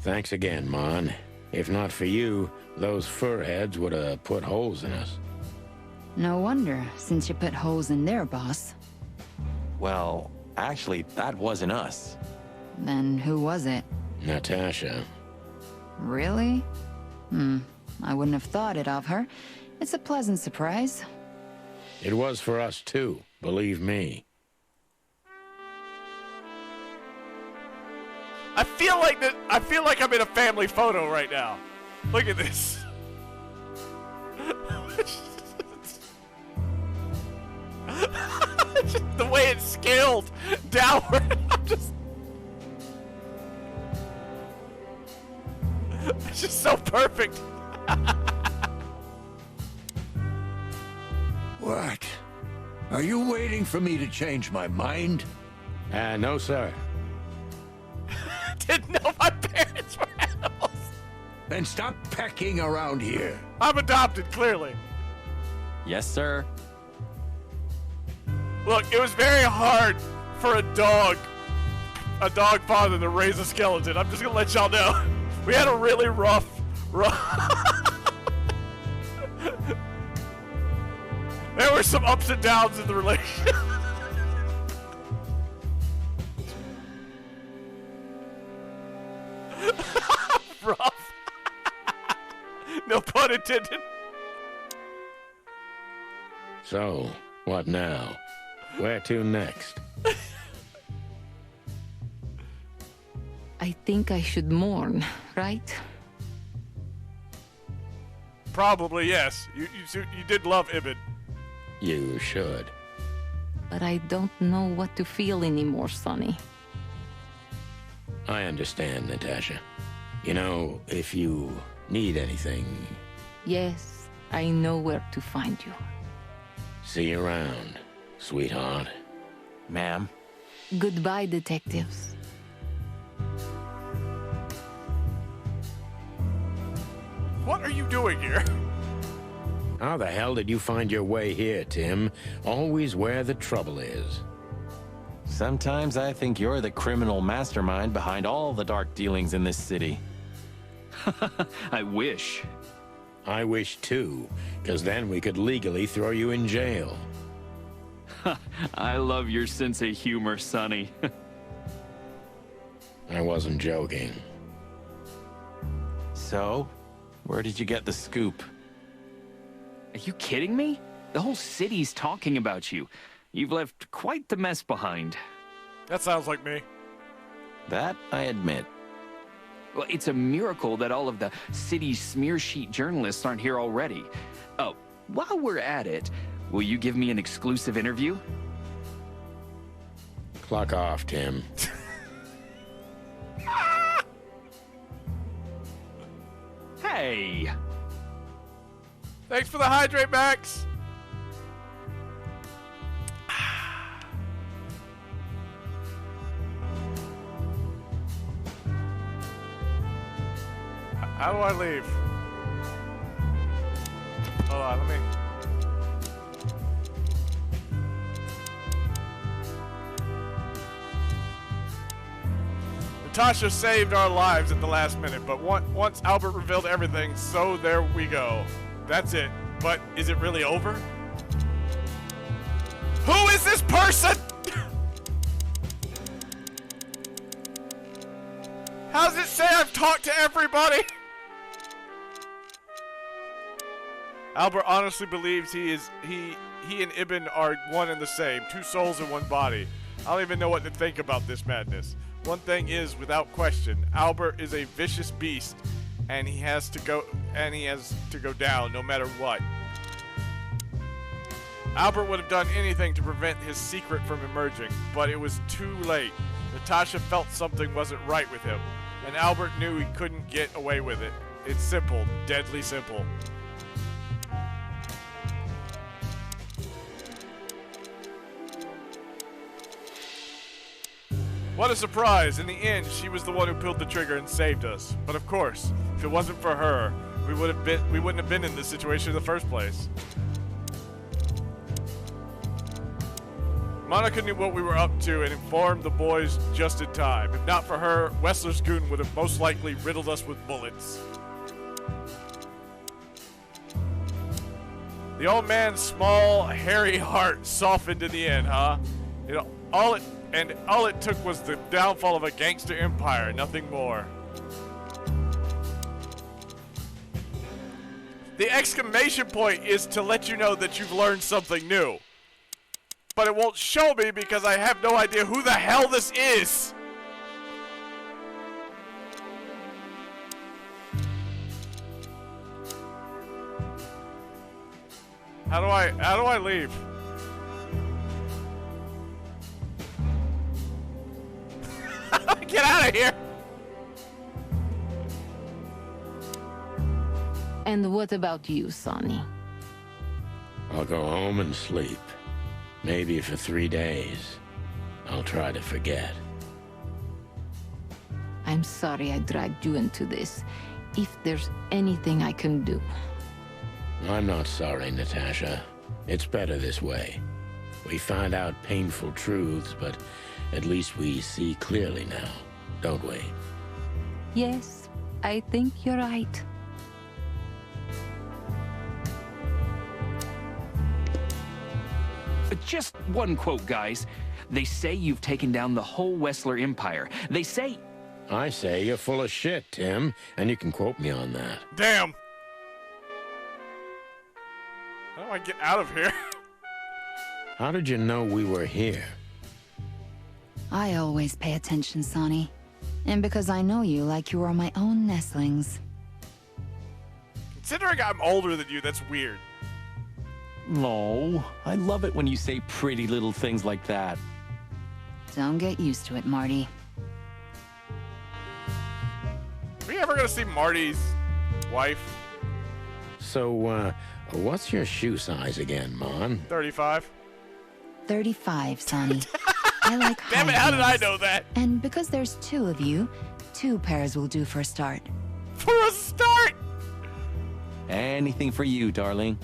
Thanks again, Mon. If not for you, those furheads would have put holes in us. No wonder, since you put holes in their boss. Well, actually, that wasn't us. Then who was it? Natasha. Really? I wouldn't have thought it of her. It's a pleasant surprise. It was for us too, believe me. I feel like I'm in a family photo right now. Look at this. Just the way it's scaled downward. It's just so perfect. What? Are you waiting for me to change my mind? No, sir. Didn't know my parents were animals. Then stop pecking around here. I'm adopted, clearly. Yes, sir. Look, it was very hard for a dog father to raise a skeleton. I'm just gonna let y'all know. We had a really rough. There were some ups and downs in the relationship. Rough. No pun intended. So, what now? Where to next? I think I should mourn, right? Probably, yes. You did love Ibn. You should. But I don't know what to feel anymore, Sonny. I understand, Natasha. You know, if you need anything, Yes, I know where to find you. see you around, sweetheart. Ma'am. Goodbye, detectives. What are you doing here? How the hell did you find your way here, Tim? Always where the trouble is. Sometimes I think you're the criminal mastermind behind all the dark dealings in this city. I wish. I wish too, because then we could legally throw you in jail. I love your sense of humor, Sonny. I wasn't joking. So, where did you get the scoop? Are you kidding me? The whole city's talking about you. You've left quite the mess behind. That sounds like me. That I admit. Well, it's a miracle that all of the city's smear sheet journalists aren't here already. Oh, while we're at it, will you give me an exclusive interview? Clock off, Tim. Hey! Thanks for the hydrate, Max. How do I leave? Hold on, let me... Natasha saved our lives at the last minute, but once Albert revealed everything, so there we go. That's it. But is it really over? Who is this person? How does it say I've talked to everybody? Albert honestly believes he and Ibn are one and the same, two souls in one body. I don't even know what to think about this madness. One thing is, without question, Albert is a vicious beast, and he has to go down no matter what. Albert would have done anything to prevent his secret from emerging, but it was too late. Natasha felt something wasn't right with him, and Albert knew he couldn't get away with it. It's simple, deadly simple. What a surprise! In the end, she was the one who pulled the trigger and saved us. But of course, if it wasn't for her, we wouldn't have been in this situation in the first place. Monica knew what we were up to and informed the boys just in time. If not for her, Wessler's goon would have most likely riddled us with bullets. The old man's small, hairy heart softened in the end, huh? You know, all it took was the downfall of a gangster empire, nothing more. The exclamation point is to let you know that you've learned something new. But it won't show me because I have no idea who the hell this is. How do I leave? Get out of here! And what about you, Sonny? I'll go home and sleep. Maybe for 3 days. I'll try to forget. I'm sorry I dragged you into this. If there's anything I can do. I'm not sorry, Natasha. It's better this way. We find out painful truths, but at least we see clearly now, don't we? Yes, I think you're right. Just one quote, guys. They say you've taken down the whole Wessler Empire. They say... I say you're full of shit, Tim, and you can quote me on that. Damn. How do I get out of here? How did you know we were here? I always pay attention, Sonny. And because I know you like you are my own nestlings. Considering I'm older than you, that's weird. No, I love it when you say pretty little things like that. Don't get used to it, Marty. Are we ever gonna see Marty's wife? So, what's your shoe size again, Mon? 35. 35, Sonny. I like high Damn it, how did I heels. know that? And because there's 2 of you, 2 pairs will do for a start. For a start? Anything for you, darling.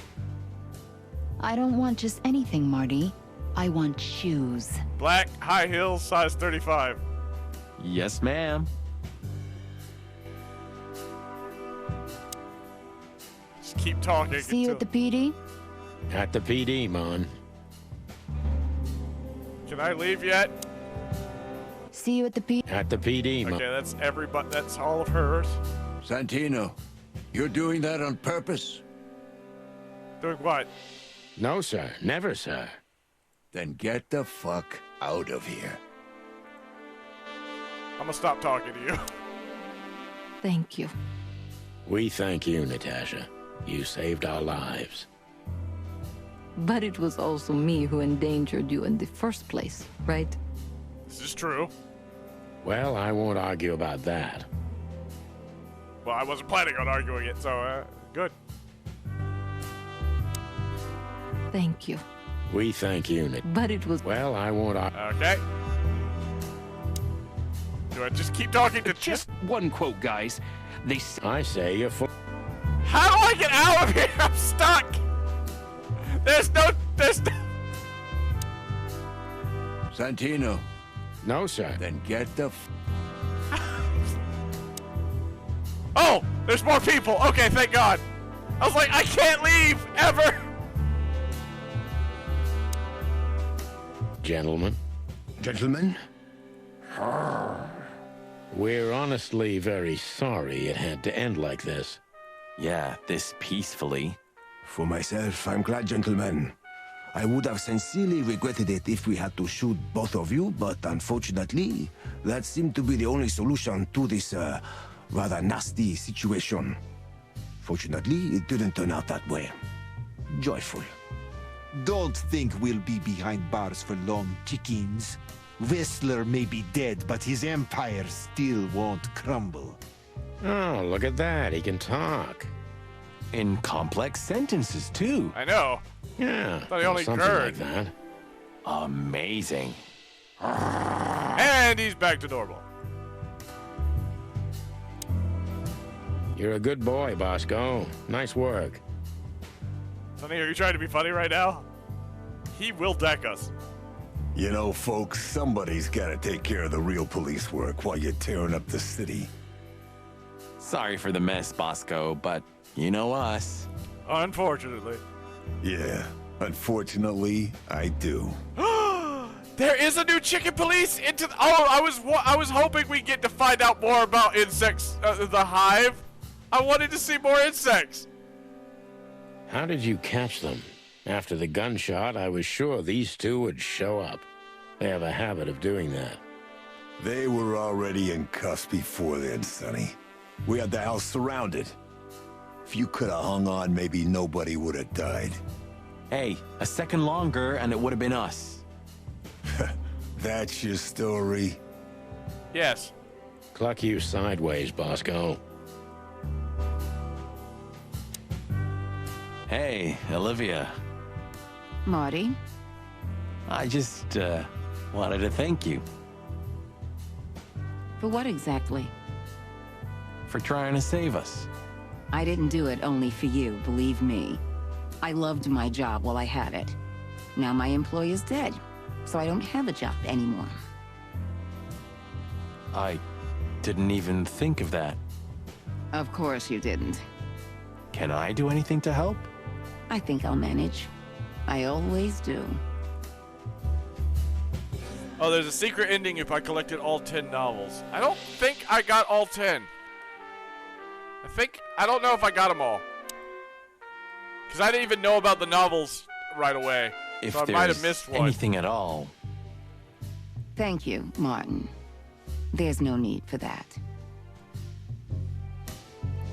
I don't want just anything, Marty. I want shoes. Black, high heels, size 35. Yes, ma'am. Just keep talking. See you at the PD? At the PD, Mon. Can I leave yet? See you at the PD. At the PD, Mon. Okay, that's everybody. That's all of hers. Santino, you're doing that on purpose? Doing what? No, sir. Never, sir. Then get the fuck out of here. I'm gonna stop talking to you. Thank you. We thank you, Natasha. You saved our lives. But it was also me who endangered you in the first place, right? This is true. Well, I won't argue about that. Well, I wasn't planning on arguing it, so, good. Thank you. We thank you, But it was... Well, I won't argue. Okay. Do I just keep talking to Just one quote, guys. They say... I say you're full... How do I get out of here? I'm stuck. There's no... Santino. No, sir. Then get the Oh, there's more people. Okay, thank God. I was like, I can't leave, ever. Gentlemen. Gentlemen? We're honestly very sorry it had to end like this. Yeah, this peacefully. For myself, I'm glad, gentlemen. I would have sincerely regretted it if we had to shoot both of you, but unfortunately, that seemed to be the only solution to this, rather nasty situation. Fortunately, it didn't turn out that way. Joyful. Don't think we'll be behind bars for long, chickens. Whistler may be dead, but his empire still won't crumble. Oh, look at that. He can talk. In complex sentences, too. I know. Yeah. Thought he only something gurred. like that. Amazing. And he's back to normal. You're a good boy, Bosco. Nice work. Sonny, are you trying to be funny right now? He will deck us. You know, folks, somebody's gotta take care of the real police work while you're tearing up the city. Sorry for the mess, Bosco, but you know us. Unfortunately. Yeah, unfortunately, I do. There is a new chicken police into the, I was hoping we get to find out more about insects, the hive. I wanted to see more insects. How did you catch them? After the gunshot, I was sure these two would show up. They have a habit of doing that. They were already in cuffs before then, Sonny. We had the house surrounded. If you could have hung on, maybe nobody would have died. Hey, a second longer and it would have been us. That's your story? Yes. Cluck you sideways, Bosco. Hey, Olivia. Marty? I just, Wanted to thank you For what exactly? for trying to save us. I didn't do it only for you, believe me. I loved my job while I had it. Now my employer's dead, so I don't have a job anymore. I didn't even think of that. Of course you didn't. Can I do anything to help? I think I'll manage. I always do. Oh, there's a secret ending if I collected all 10 novels. I don't think I got all 10. I don't know if I got them all. Because I didn't even know about the novels right away. If so I might have missed one. anything at all. Thank you, Martin. There's no need for that.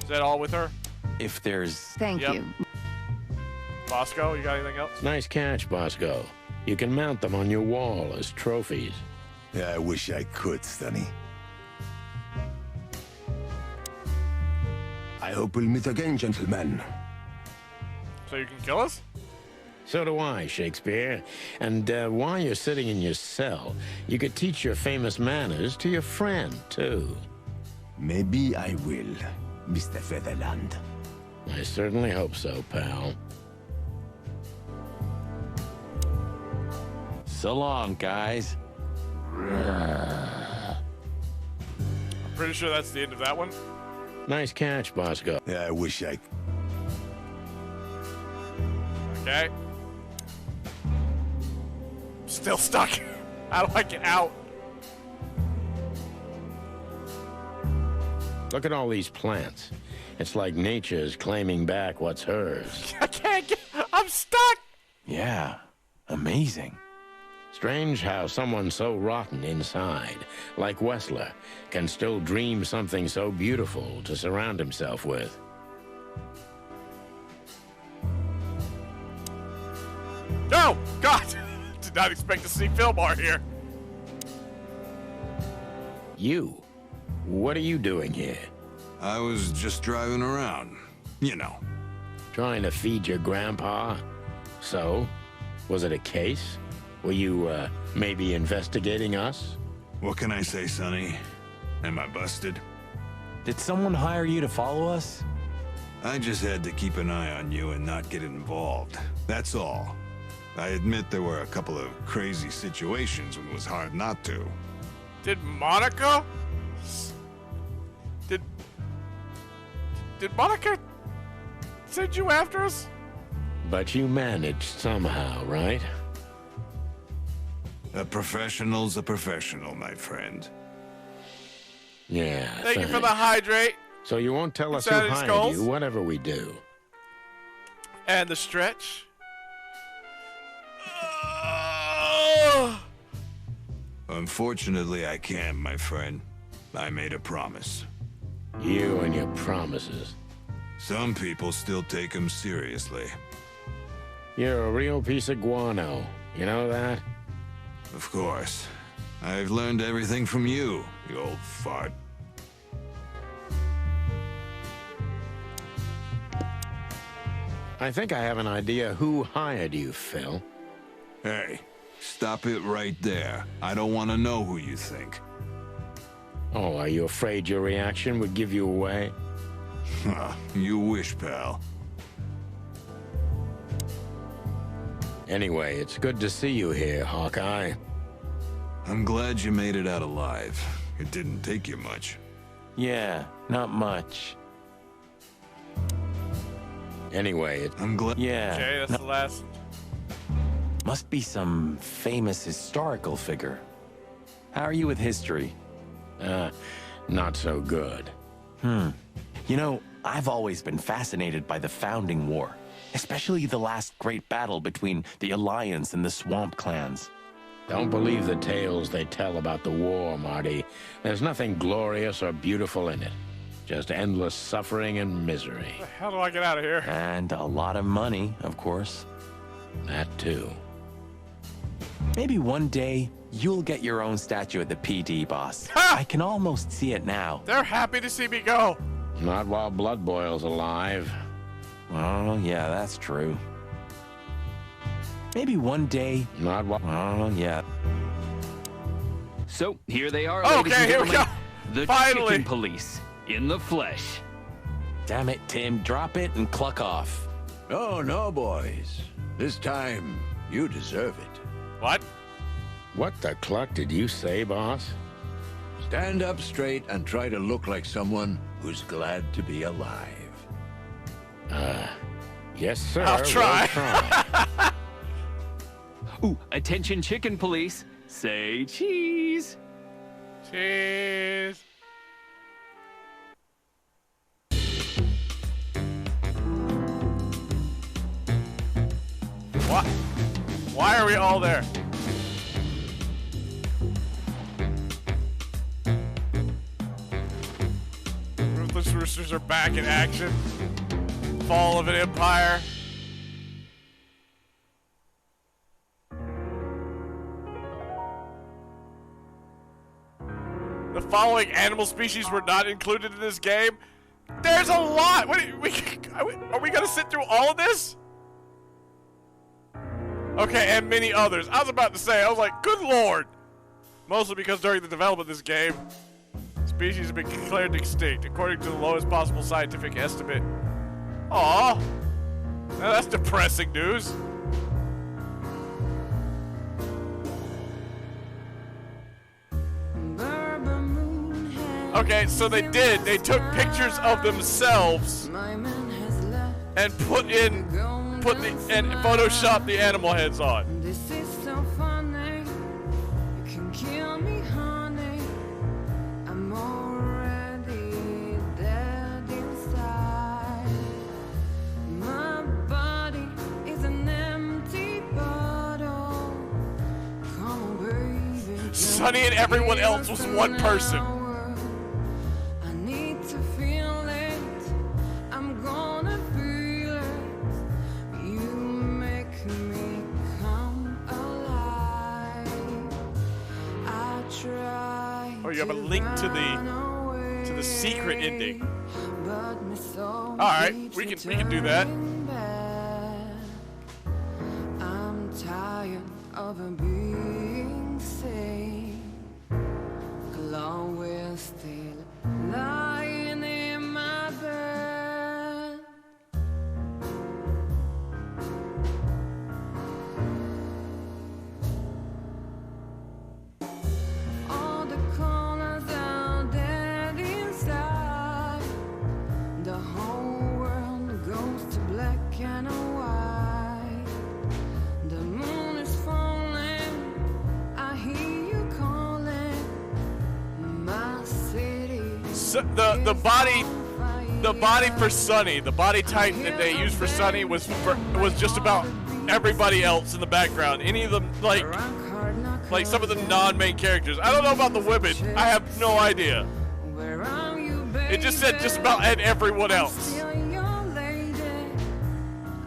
Is that all with her? If there's... Thank you. Bosco, you got anything else? Nice catch, Bosco. You can mount them on your wall as trophies. Yeah, I wish I could, Sonny. I hope we'll meet again, gentlemen. So you can kill us? So do I, Shakespeare. And while you're sitting in your cell, you could teach your famous manners to your friend, too. Maybe I will, Mr. Featherland. I certainly hope so, pal. So long, guys. I'm pretty sure that's the end of that one. Nice catch, Bosco. Yeah, I wish I... Okay. Still stuck. How do I get out? Look at all these plants. It's like nature's claiming back what's hers. I can't get... I'm stuck! Yeah, amazing. Strange how someone so rotten inside, like Wessler, can still dream something so beautiful to surround himself with. No! God! Did not expect to see Fillmore here. You? What are you doing here? I was just driving around. You know. Trying to feed your grandpa? So? Was it a case? Were you, maybe investigating us? What can I say, Sonny? Am I busted? Did someone hire you to follow us? I just had to keep an eye on you and not get involved. That's all. I admit there were a couple of crazy situations when it was hard not to. Did Monica? Did Monica send you after us? But you managed somehow, right? A professional's a professional, my friend. Yeah, Thank you for the hydrate. So you won't tell us who Insanity hired skulls. you, whatever we do. And the stretch. Unfortunately, I can't, my friend. I made a promise. You and your promises. Some people still take them seriously. You're a real piece of guano. You know that? Of course. I've learned everything from you, you old fart. I think I have an idea who hired you, Phil. Hey, stop it right there. I don't want to know who you think. Oh, are you afraid your reaction would give you away? You wish, pal. Anyway, it's good to see you here, Hawkeye. I'm glad you made it out alive. It didn't take you much. Yeah, not much. Anyway, I'm glad. Yeah. Okay, that's the last. Must be some famous historical figure. How are you with history? Not so good. You know, I've always been fascinated by the Founding War, especially the last great battle between the Alliance and the Swamp Clans. Don't believe the tales they tell about the war, Marty. There's nothing glorious or beautiful in it. Just endless suffering and misery. How do I get out of here? And a lot of money, of course. That too. Maybe one day, you'll get your own statue at the PD, boss. I can almost see it now. They're happy to see me go. Not while Blood Boil's alive. Oh, yeah, that's true. Maybe one day... Not while... Oh, yeah. So here they are, Okay, ladies and here we gentlemen. go. The Finally. Chicken Police in the flesh. Damn it, Tim. Drop it and cluck off. Oh, no, boys. This time, you deserve it. What? What the cluck did you say, boss? Stand up straight and try to look like someone who's glad to be alive. Yes, sir. I'll try. We'll try. Ooh, attention Chicken Police. Say cheese. Cheese. What? Why are we all there? Ruthless Roosters are back in action. Fall of an empire. The following animal species were not included in this game. There's a lot. What, are we gonna sit through all of this? Okay, and many others. I was about to say, I was like, good lord. Mostly because during the development of this game, species have been declared extinct, according to the lowest possible scientific estimate. Aw. Now that's depressing news. Okay, so they did. They took pictures of themselves and and Photoshop the animal heads on. This is so funny. You can kill me, honey. I'm already dead inside. My body is an empty bottle. Come on, baby. Sonny and everyone else was one person. I need to feel it. I'm gonna feel it. You make me come alive. I try. Oh, you have a link to the secret ending. But my soul All right, keeps we can do that. returning back. I'm tired of being sane. Chloe's still lying in my bed. All the colors are dead inside. The whole world goes to black and white. The moon is falling. I hear you calling. My city. So the body for Sonny, the body type that they used for Sonny was just about everybody else in the background. Any of them like some of the non-main characters. I don't know about the women. I have no idea. It just said just about everyone else.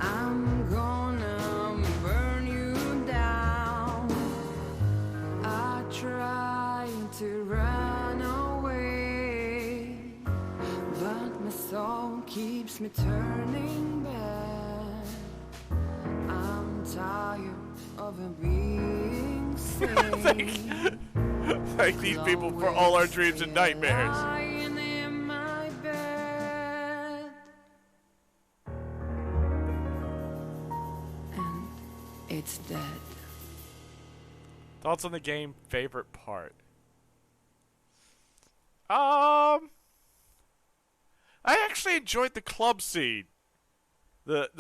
I'm gonna burn you down. I try to run away, but my soul keeps me turning back. I'm tired of being sane. Thank these people for all our dreams and nightmares. Lying in my bed. And it's dead. Thoughts on the game, favorite part? I actually enjoyed the club scene. What?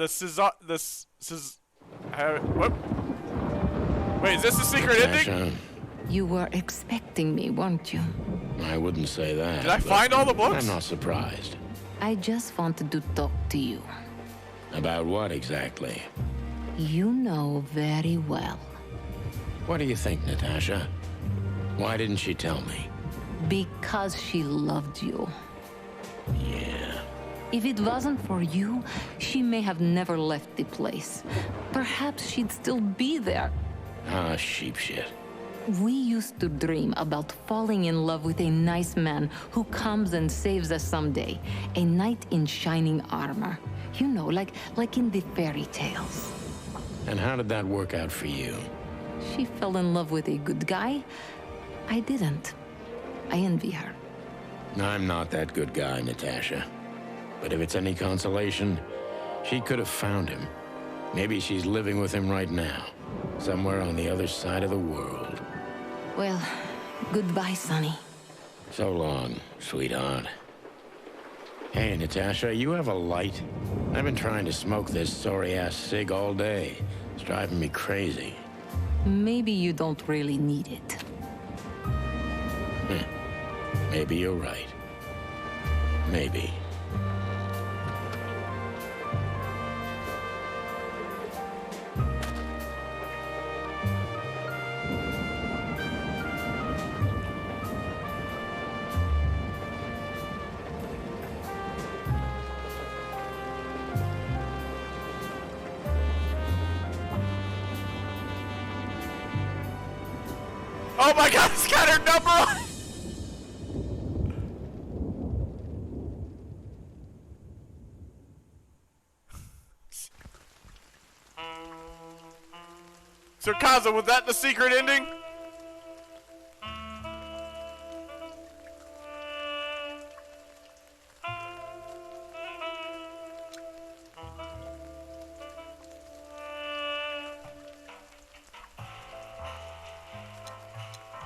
Wait, is this the secret ending? You were expecting me, weren't you? I wouldn't say that. Did I but find all the books? I'm not surprised. I just wanted to talk to you. About what exactly? You know very well. What do you think, Natasha? Why didn't she tell me? Because she loved you. Yeah. If it wasn't for you, she may have never left the place. Perhaps she'd still be there. Ah, sheep shit. We used to dream about falling in love with a nice man who comes and saves us someday. A knight in shining armor. You know, like in the fairy tales. And how did that work out for you? She fell in love with a good guy. I didn't. I envy her. I'm not that good guy, Natasha. But if it's any consolation, she could have found him. Maybe she's living with him right now, somewhere on the other side of the world. Well, goodbye, Sonny. So long, sweetheart. Hey, Natasha, you have a light? I've been trying to smoke this sorry-ass cig all day. It's driving me crazy. Maybe you don't really need it. Maybe you're right. Maybe. Oh my god, it's got her number on! So Kaza, was that the secret ending?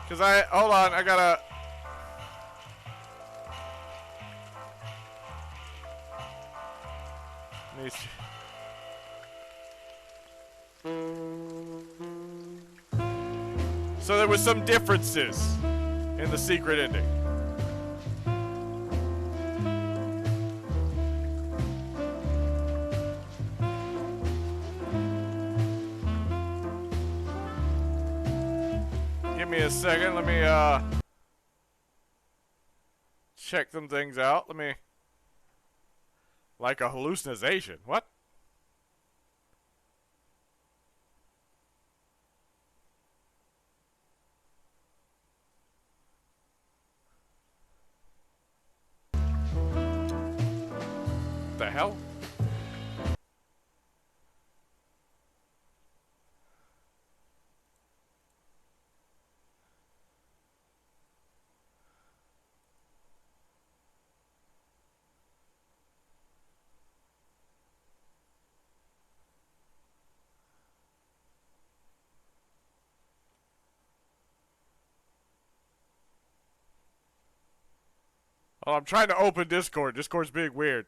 Cause hold on, I gotta. Let me see. So there was some differences in the secret ending. Give me a second, let me check some things out. Let me, like a hallucination. What? The hell? Oh, I'm trying to open Discord. Discord's being weird.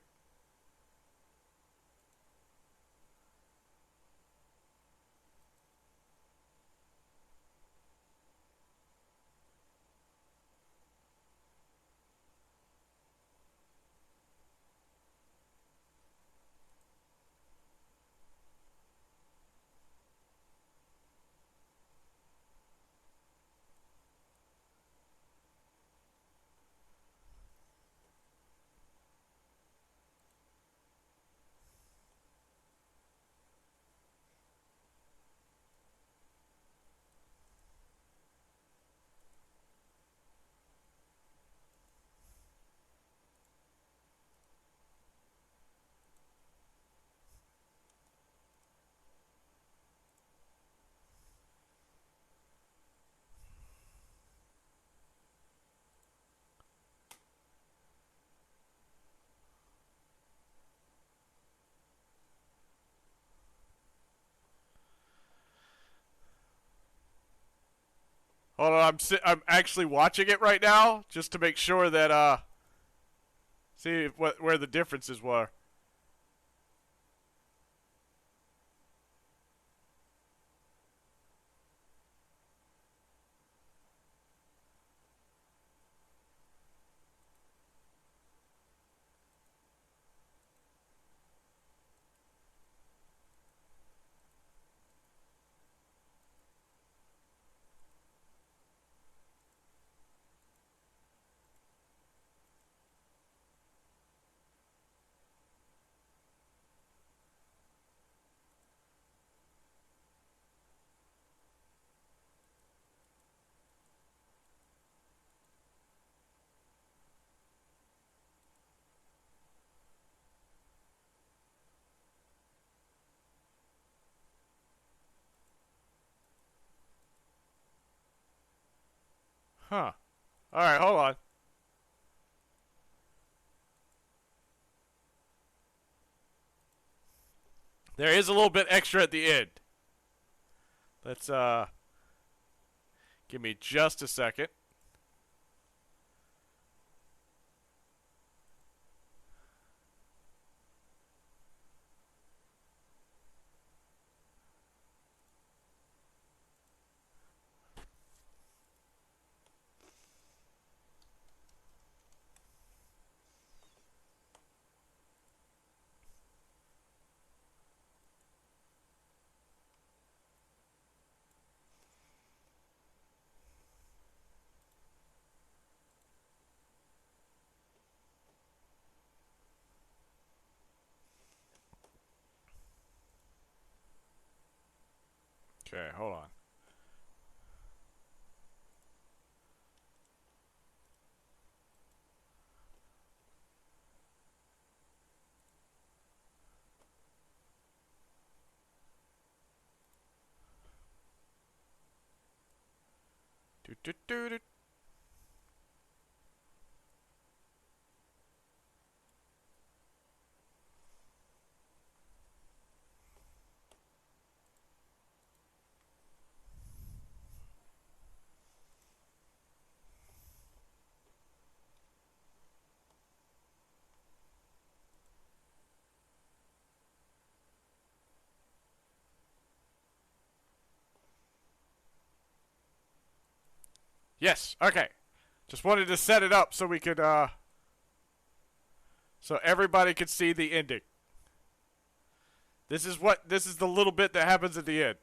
Hold on, I'm actually watching it right now just to make sure that see where the differences were. Huh. Alright, hold on. There is a little bit extra at the end. Let's, give me just a second. Okay, hold on. Do, do, do, do. Yes, okay. Just wanted to set it up so we could, so everybody could see the ending. This is the little bit that happens at the end.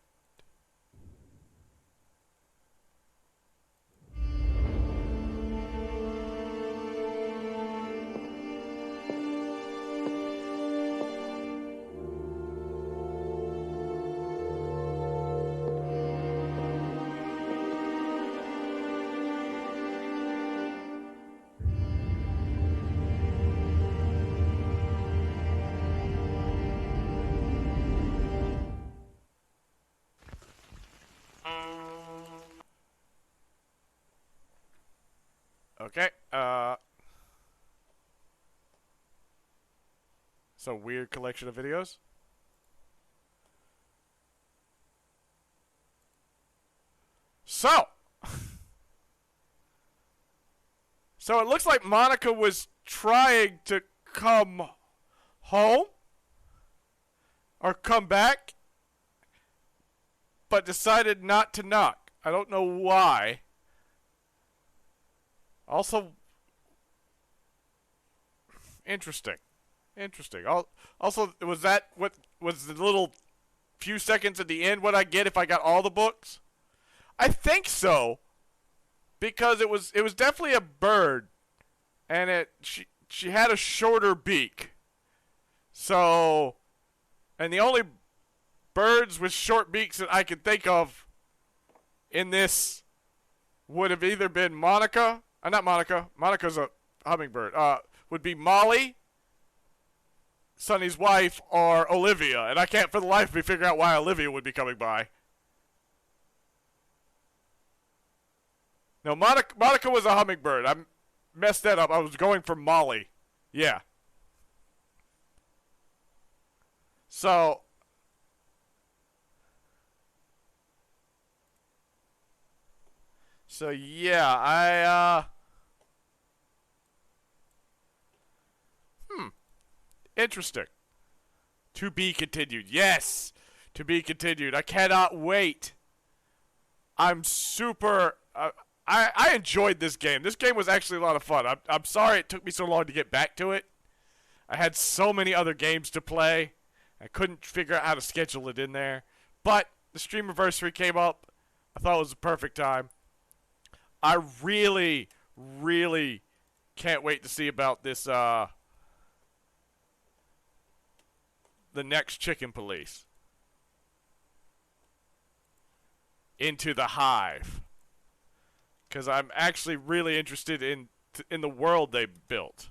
Okay, so weird collection of videos. So it looks like Monica was trying to come home or come back, but decided not to knock. I don't know why. Also, interesting. Also, was that what was the little few seconds at the end what I get if I got all the books? I think so, because it was definitely a bird, and she had a shorter beak. So, and the only birds with short beaks that I could think of in this would have either been Monica. Not Monica. Monica's a hummingbird. Would be Molly, Sonny's wife, or Olivia. And I can't for the life of me figure out why Olivia would be coming by. No, Monica was a hummingbird. I messed that up. I was going for Molly. Yeah. So yeah, interesting. To be continued. Yes! To be continued. I cannot wait. I'm super... I enjoyed this game. This game was actually a lot of fun. I'm sorry it took me so long to get back to it. I had so many other games to play. I couldn't figure out how to schedule it in there. But the Streamiversary came up. I thought it was the perfect time. I really, really can't wait to see about this, the next Chicken Police. Into the Hive. Because I'm actually really interested in the world they built.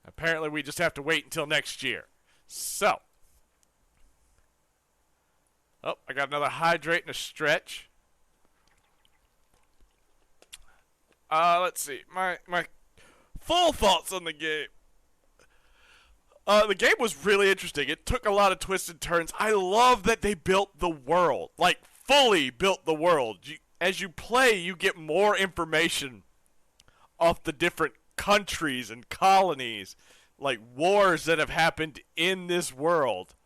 Apparently we just have to wait until next year. So, Oh, I got another hydrate and a stretch. Let's see. My full thoughts on the game. The game was really interesting. It took a lot of twists and turns. I love that they built the world. Like, fully built the world. As you play, you get more information off the different countries and colonies. Like, wars that have happened in this world.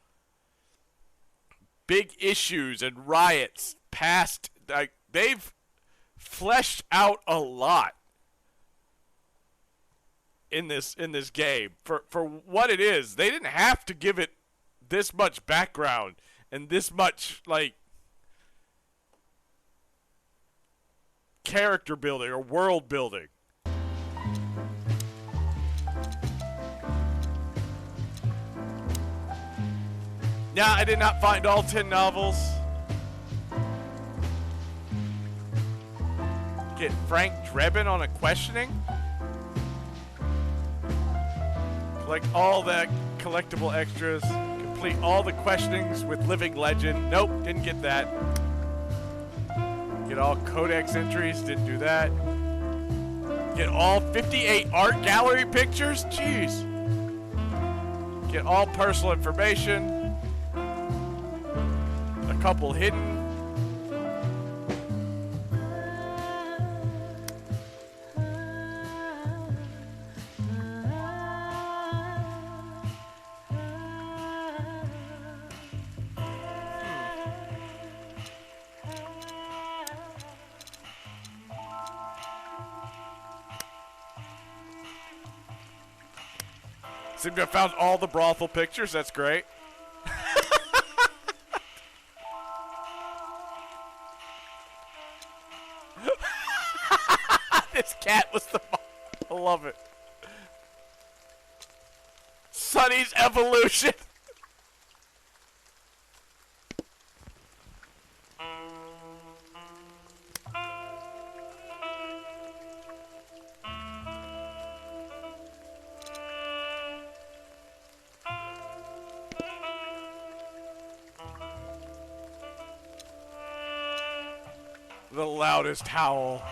Big issues and riots past. Like, they've fleshed out a lot in this game for what it is. They didn't have to give it this much background and this much like character building or world building. Now, I did not find all 10 novels. Get Frank Drebin on a questioning. Collect all the collectible extras. Complete all the questionings with Living Legend. Nope, didn't get that. Get all codex entries. Didn't do that. Get all 58 art gallery pictures. Jeez. Get all personal information. A couple hidden. Seem to have found all the brothel pictures. That's great. This cat was the I love it. Sonny's evolution. The loudest howl.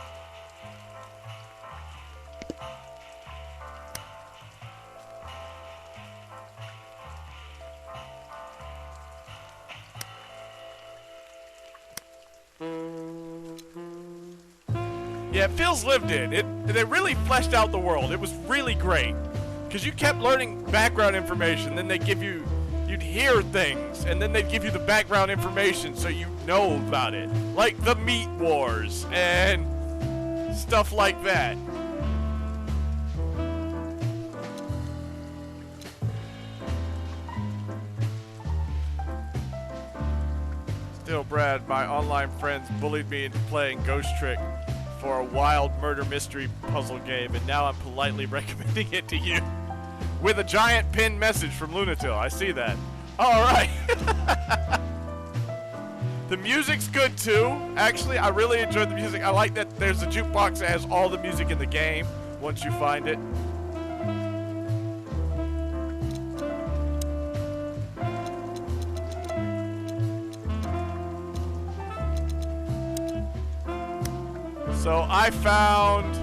Yeah, it feels lived in. They really fleshed out the world. It was really great. Because you kept learning background information, then they give you, you'd hear things, and then they'd give you the background information so you know about it. Like the meat wars and stuff like that. Still, Brad, my online friends bullied me into playing Ghost Trick for a wild murder mystery puzzle game, and now I'm politely recommending it to you. With a giant pinned message from Lunatil. I see that. All right. The music's good too. Actually, I really enjoyed the music. I like that there's a jukebox that has all the music in the game once you find it. So I found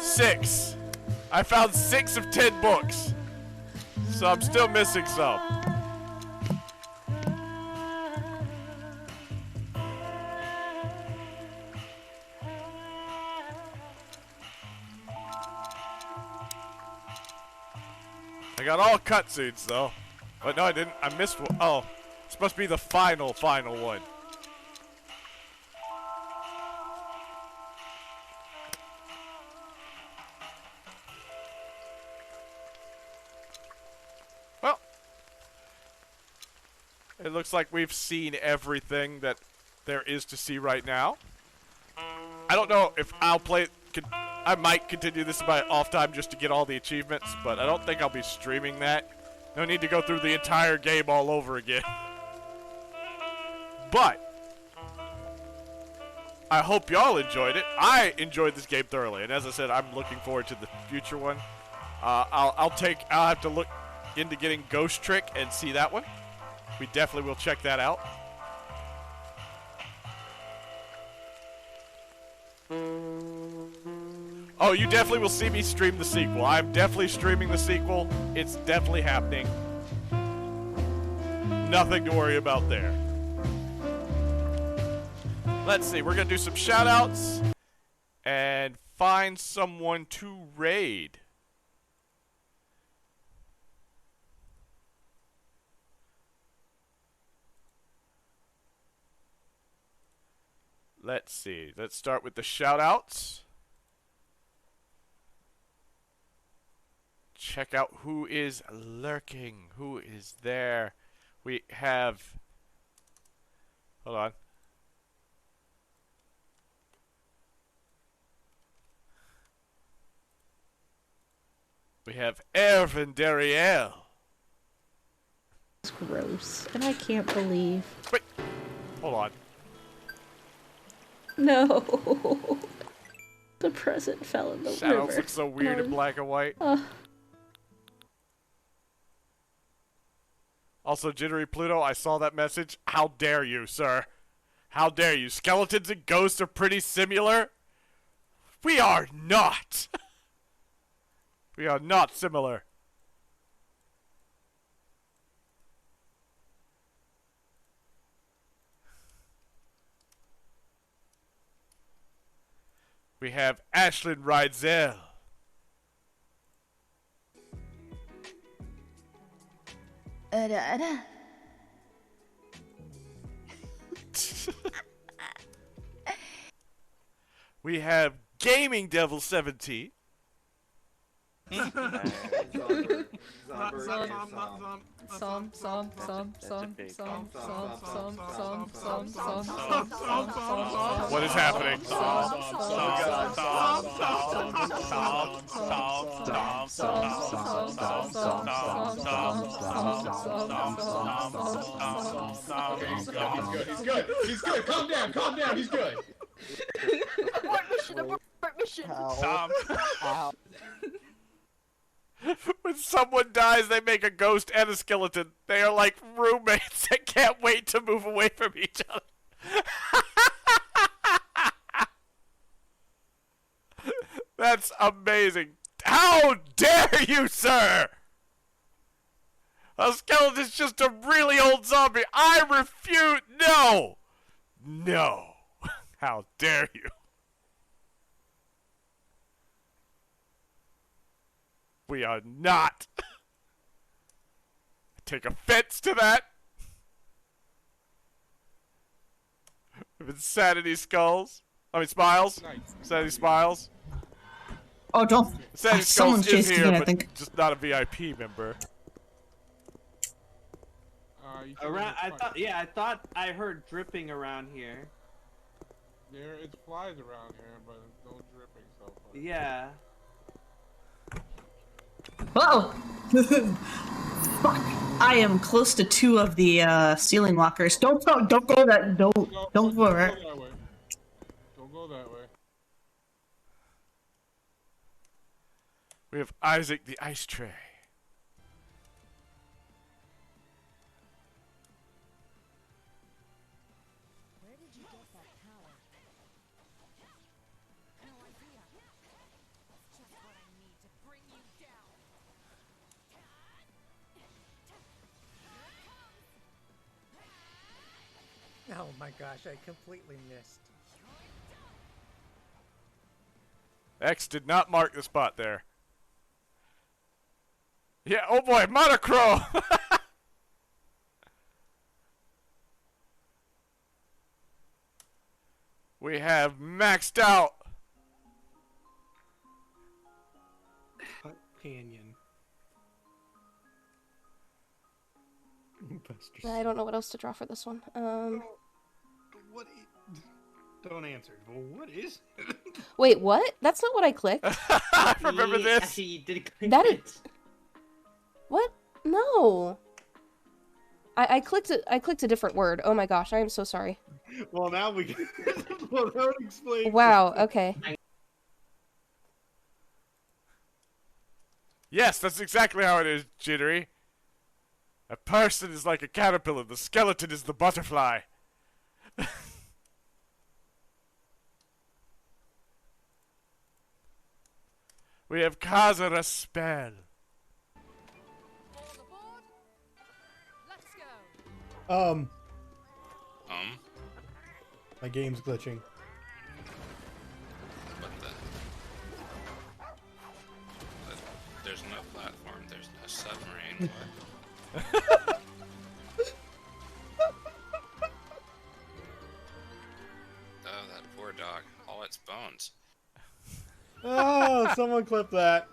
6. I found 6 of 10 books. So I'm still missing some. I got all cutscenes though. But no, I didn't. I missed one. Oh, it's supposed to be the final one. Well, it looks like we've seen everything that there is to see right now. I don't know if I'll play. I might continue this in my off time just to get all the achievements, but I don't think I'll be streaming that. No need to go through the entire game all over again. But I hope y'all enjoyed it. I enjoyed this game thoroughly, and as I said, I'm looking forward to the future one. I'll have to look into getting Ghost Trick and see that one. We definitely will check that out. Oh, you definitely will see me stream the sequel. I'm definitely streaming the sequel. It's definitely happening. Nothing to worry about there. Let's see. We're going to do some shout-outs and find someone to raid. Let's see. Let's start with the shout-outs. Check out who is lurking, who is there. We have... Hold on. We have Ervin Dariel. It's gross, and I can't believe. Wait, hold on. No. The present fell in the Shadows river. look so weird in black and white. Also, Jittery Pluto, I saw that message. How dare you, sir? How dare you? Skeletons and ghosts are pretty similar. We are not. We are not similar. We have Ashlyn Rydzel. We have Gaming Devil 17. What is happening? He's good. Calm down. He's good. Abort mission. Ow. When someone dies, they make a ghost and a skeleton. They are like roommates that can't wait to move away from each other. That's amazing. How dare you, sir? A skeleton's just a really old zombie. I refute. No. No. How dare you? We are not. I take offense to that. With Insanity Skulls. I mean, Smiles. Insanity Smiles. Oh, don't. Insanity Someone's Skulls is chasing here, me, I but think. just not a VIP member. Around, I thought I heard dripping around here. It flies around here, but no dripping so far. Yeah. Whoa! Fuck! I am close to 2 of the ceiling lockers. Don't go that. Don't go there. Don't go that way. We have Isaac the Ice Tray. Oh my gosh, I completely missed. X did not mark the spot there. Yeah, oh boy, Monochrome! We have maxed out. Canyon. I don't know what else to draw for this one. What? Don't answer. Well, what is? Wait, what? That's not what I clicked. I remember this. Actually, you did click That it. is. What? No. I clicked it. I clicked a different word. Oh my gosh, I am so sorry. Well, now we. Well, that would explain. Wow. Okay. Yes, that's exactly how it is, Jittery. A person is like a caterpillar, the skeleton is the butterfly. We have Kazara Spell. My game's glitching. What the? There's no platform. There's no submarine. What? Oh, that poor dog. All its bones. Oh, someone clip that.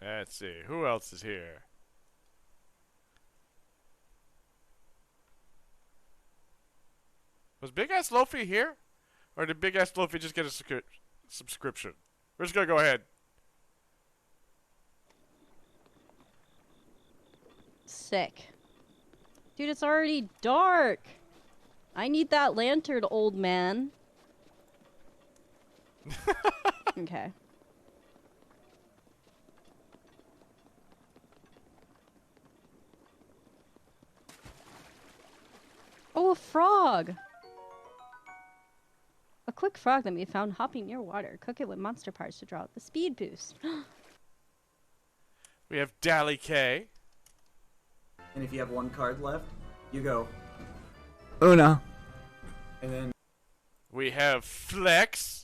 Let's see, who else is here? Was Big Ass Lofi here? Or did Big Ass Lofi just get a subscription? We're just gonna go ahead. Sick. Dude, it's already dark. I need that lantern, old man. Okay. Oh, a frog! A quick frog that we found hopping near water. Cook it with monster parts to draw out the speed boost. We have Dally K. And if you have one card left, you go. Una. And then we have Flex.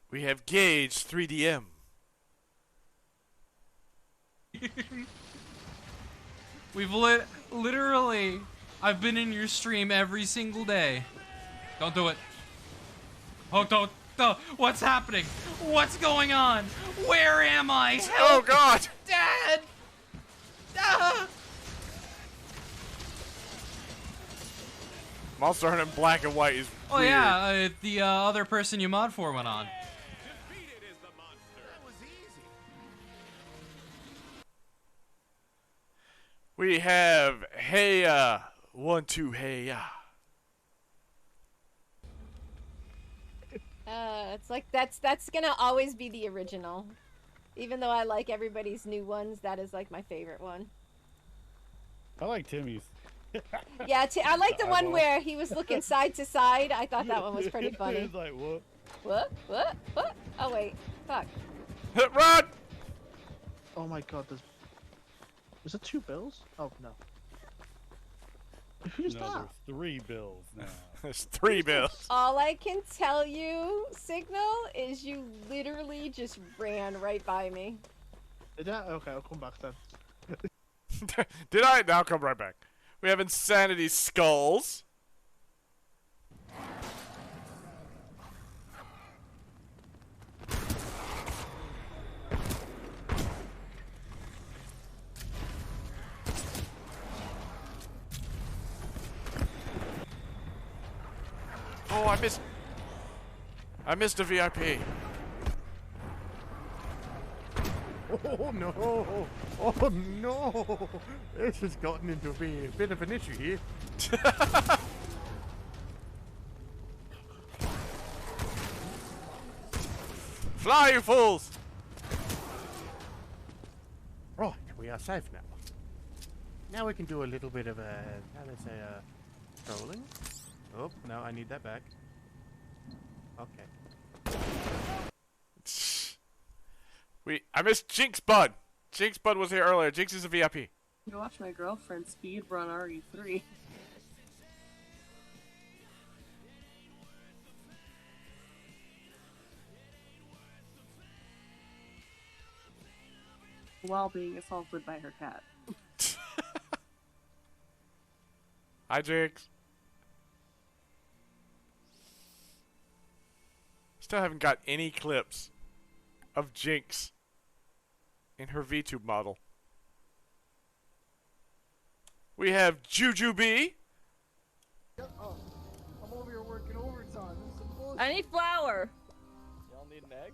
We have Gage 3DM. We've literally, I've been in your stream every single day. Don't do it. Oh, don't. What's happening? What's going on? Where am I? Help! Oh, God! Dad! Ah! Monster Hunter in black and white is Oh, weird. yeah, the other person you mod for went on. We have Heya 1-2 Heya. It's like that's gonna always be the original. Even though I like everybody's new ones, that is like my favorite one. I like Timmy's. Yeah, I like the one where he was looking side to side. I thought that one was pretty funny. He's like, what? What? Oh wait, fuck. Run! Oh my god, is it 2 bills? Oh no. Who's no, that? There's 3 bills now. There's 3 bills. All I can tell you, Signal, is you literally just ran right by me. Did I? Okay, I'll come back then. Did I? Now come right back. We have Insanity Skulls. Oh, I missed a VIP. Oh no! Oh no! This has gotten into a bit of an issue here. Fly, you fools! Right, we are safe now. Now we can do a little bit of trolling. Oh, no, I need that back. Okay. I missed Jinx Bud. Jinx Bud was here earlier. Jinx is a VIP. Go watch my girlfriend speedrun RE3. While being assaulted by her cat. Hi, Jinx. Still haven't got any clips of Jinx in her VTube model. We have Jujubee. I'm over here working overtime. This is some bullshit. I need flour. Y'all need an egg?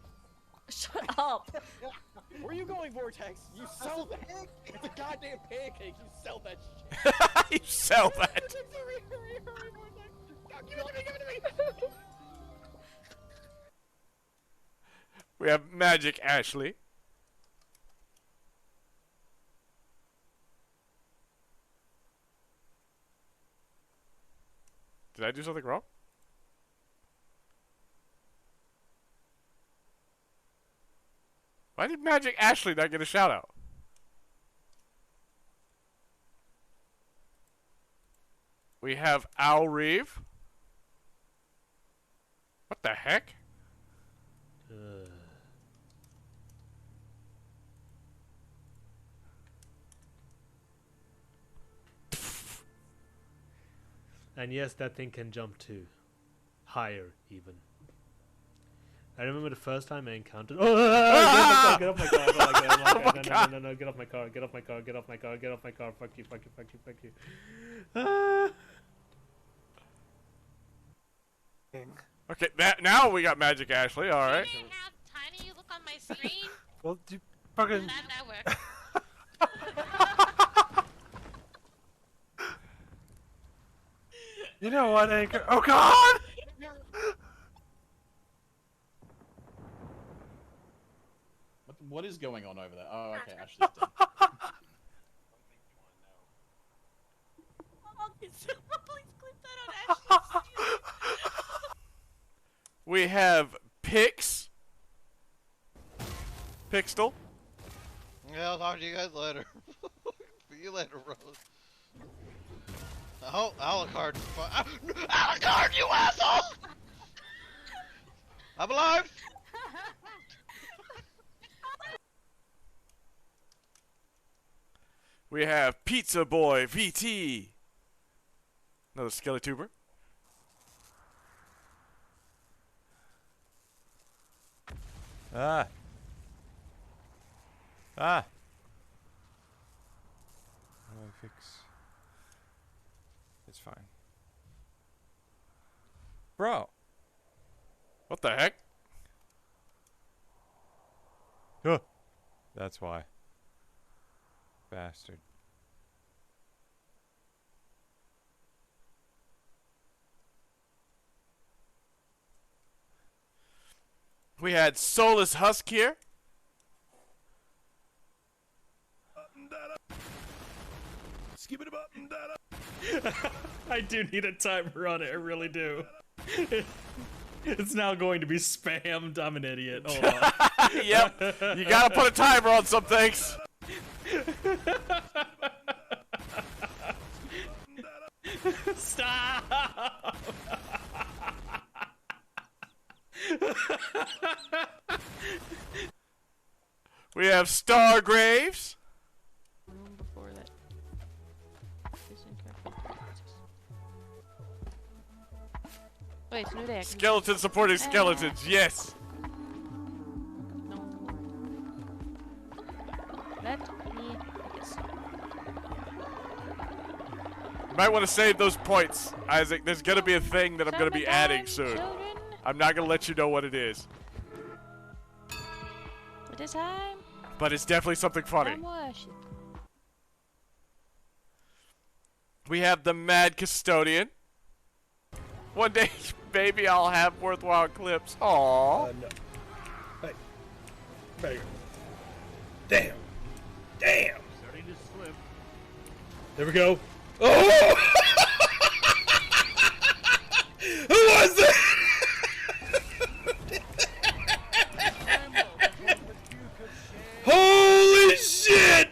Shut up. Where are you going, Vortex? You sell that? It's a goddamn pancake. You sell that shit. You sell that. Hurry, Vortex. Give it to me, give it to me. We have Magic Ashley. Did I do something wrong? Why did Magic Ashley not get a shout out? We have Al Reeve. What the heck? And yes, that thing can jump too. Higher, even. I remember the first time I encountered. Oh! Get off my car! Get off my car! No! Get off my car! Get off my car! Get off my car! Get off my car! Fuck you! Fuck you! Fuck you! Fuck you! Okay, now we got Magic Ashley. All right. Can I have Tiny look on my screen? Well, you fucking. That works. You know what, Anchor? Oh God! What is going on over there? Oh, okay, Ashley's dead. We have Pix. Pixel. Yeah, I'll talk to you guys later. See you later, Rose. Oh, Alucard. Alucard, you asshole! I'm alive! We have Pizza Boy VT. Another Skeletuber. Ah. How do I fix? It's fine. Bro. What the heck? Huh. That's why. Bastard. We had Soulless Husk here. I do need a timer on it, I really do. It's now going to be spammed. I'm an idiot. Hold on. Yep. You gotta put a timer on some things. Stop! We have Stargraves. Before that. Wait, it's new day. Skeleton supporting skeletons, yes. Let me focus. You might want to save those points, Isaac. There's gonna be a thing that I'm gonna be adding soon. I'm not gonna let you know what it is. It is time. But it's definitely something funny. We have the Mad Custodian. One day, maybe I'll have worthwhile clips. Aww. No. Hey. Better. Damn. Damn. Starting to slip. There we go. Oh! Who was that? Holy shit!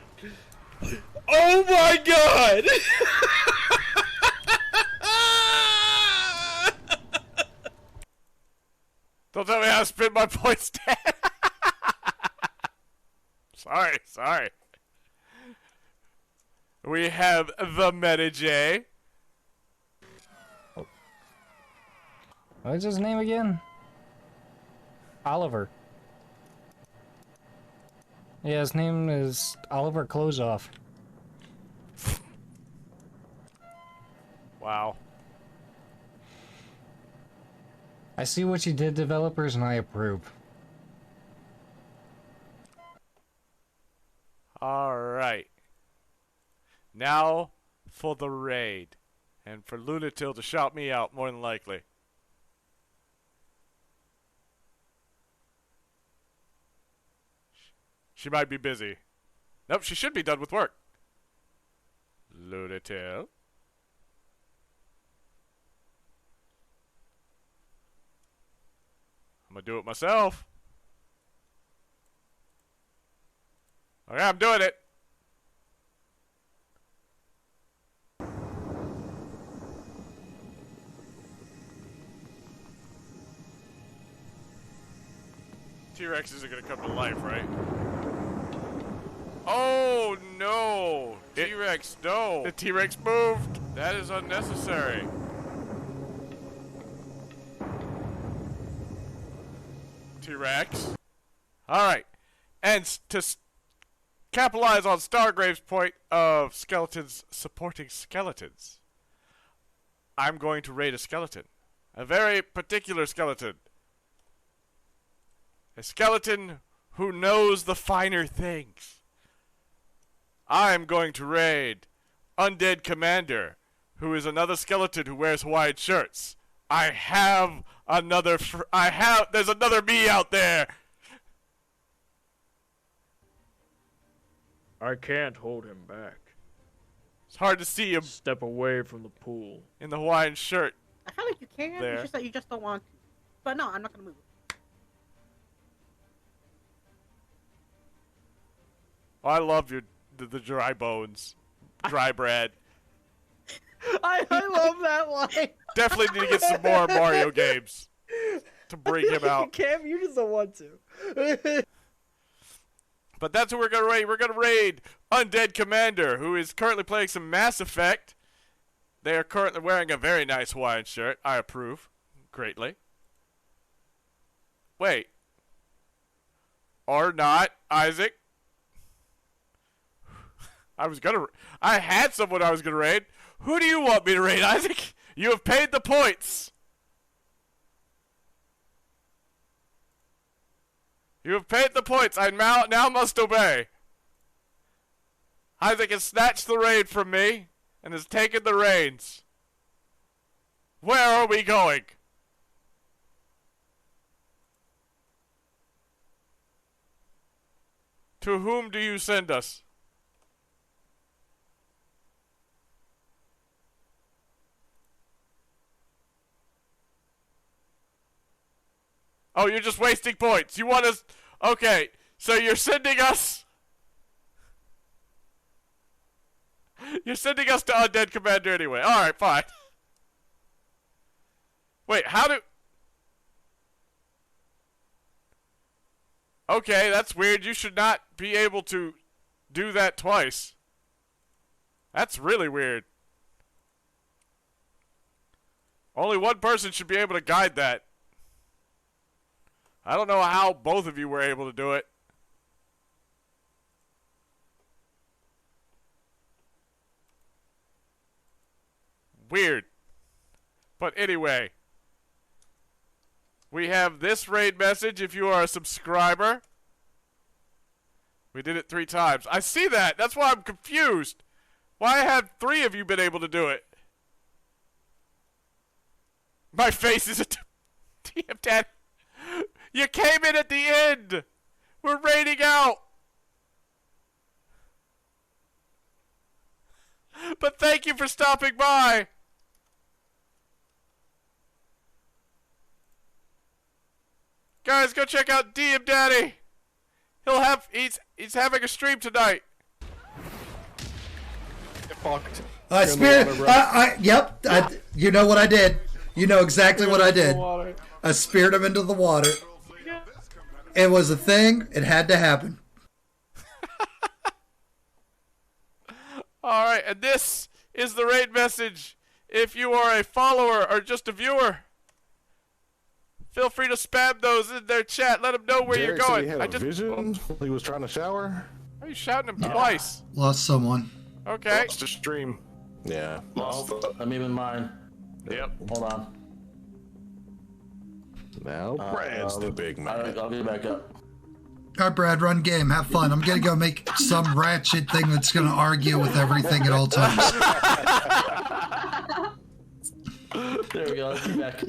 Oh my god! Don't tell me how to spend my points, Dad. Sorry. We have the Meta J. What's his name again? Oliver. Yeah, his name is Oliver Closeoff. Wow. I see what you did, developers, and I approve. Alright. Now for the raid. And for Lunatil to shout me out, more than likely. She might be busy. Nope, she should be done with work. Lunatil. I'm gonna do it myself. Okay, I'm doing it. T-Rexes are gonna come to life, right? Oh no! T-Rex, no! The T-Rex moved! That is unnecessary. T-Rex. Alright. And to capitalize on Stargrave's point of skeletons supporting skeletons, I'm going to raid a skeleton. A very particular skeleton. A skeleton who knows the finer things. I'm going to raid Undead Commander, who is another skeleton who wears Hawaiian shirts. I have another there's another me out there. I can't hold him back. It's hard to see him. Step away from the pool. In the Hawaiian shirt. I feel like you can. There. It's just that you just don't want to. But no, I'm not gonna move. Oh, I love the dry bones, dry bread. I love that line. Definitely need to get some more Mario games to bring him out. Cam, you just don't want to. But that's what we're gonna raid. We're gonna raid Undead Commander, who is currently playing some Mass Effect. They are currently wearing a very nice Hawaiian shirt. I approve greatly. Wait. Or not, Isaac. I had someone I was gonna raid. Who do you want me to raid, Isaac? You have paid the points. You have paid the points. I now must obey. Isaac has snatched the raid from me and has taken the reins. Where are we going? To whom do you send us? Oh, you're just wasting points. You want us... Okay, so you're sending us... You're sending us to Undead Commander anyway. Alright, fine. Wait, how do... Okay, that's weird. You should not be able to do that twice. That's really weird. Only one person should be able to guide that. I don't know how both of you were able to do it. Weird. But anyway. We have this raid message if you are a subscriber. We did it 3 times. I see that. That's why I'm confused. Why have 3 of you been able to do it? My face is a TM Dad. You came in at the end. We're raiding out. But thank you for stopping by. Guys, go check out DM Daddy. He's having a stream tonight. Fucked. Yep. You know what I did. You know exactly what I did. I speared him into the water. It was a thing. It had to happen. Alright, and this is the raid message. If you are a follower or just a viewer, Feel free to spam those in their chat. Let them know where you're Derek said going. He had I a just. vision. He was trying to shower. Why are you shouting him twice? Lost someone. Okay. Lost the stream. Yeah. I'm even mine. Yep. Hold on. Now Brad's the big man. I'll get back up. All right, Brad, run game. Have fun. I'm going to go make some ratchet thing that's going to argue with everything at all times. There we go. I'll be back.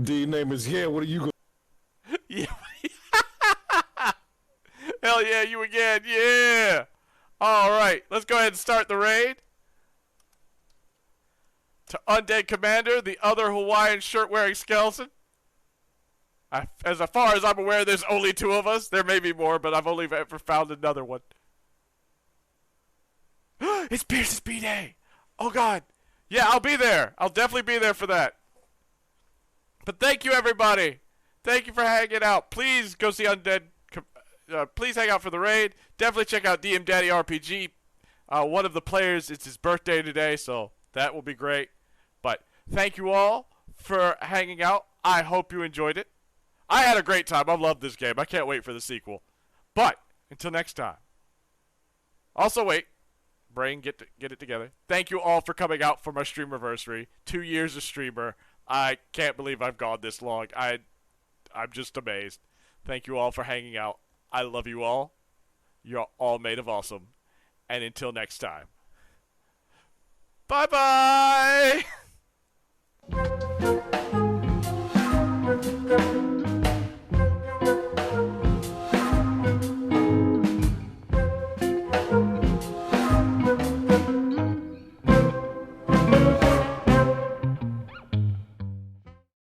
D name is yeah. What are you going? Yeah. Hell yeah, you again. Yeah. All right. Let's go ahead and start the raid. To Undead Commander, the other Hawaiian shirt-wearing skeleton. As far as I'm aware, there's only 2 of us. There may be more, but I've only ever found another one. It's Pierce's B-Day. Oh, God. Yeah, I'll be there. I'll definitely be there for that. But thank you, everybody. Thank you for hanging out. Please go see Undead. Please hang out for the raid. Definitely check out DM Daddy RPG. One of the players, it's his birthday today, so that will be great. But thank you all for hanging out. I hope you enjoyed it. I had a great time. I love this game. I can't wait for the sequel. But until next time. Also, wait. Brain, get it together. Thank you all for coming out for my streamiversary. 2 years of streamer. I can't believe I've gone this long. I'm just amazed. Thank you all for hanging out. I love you all. You're all made of awesome. And until next time. Bye-bye!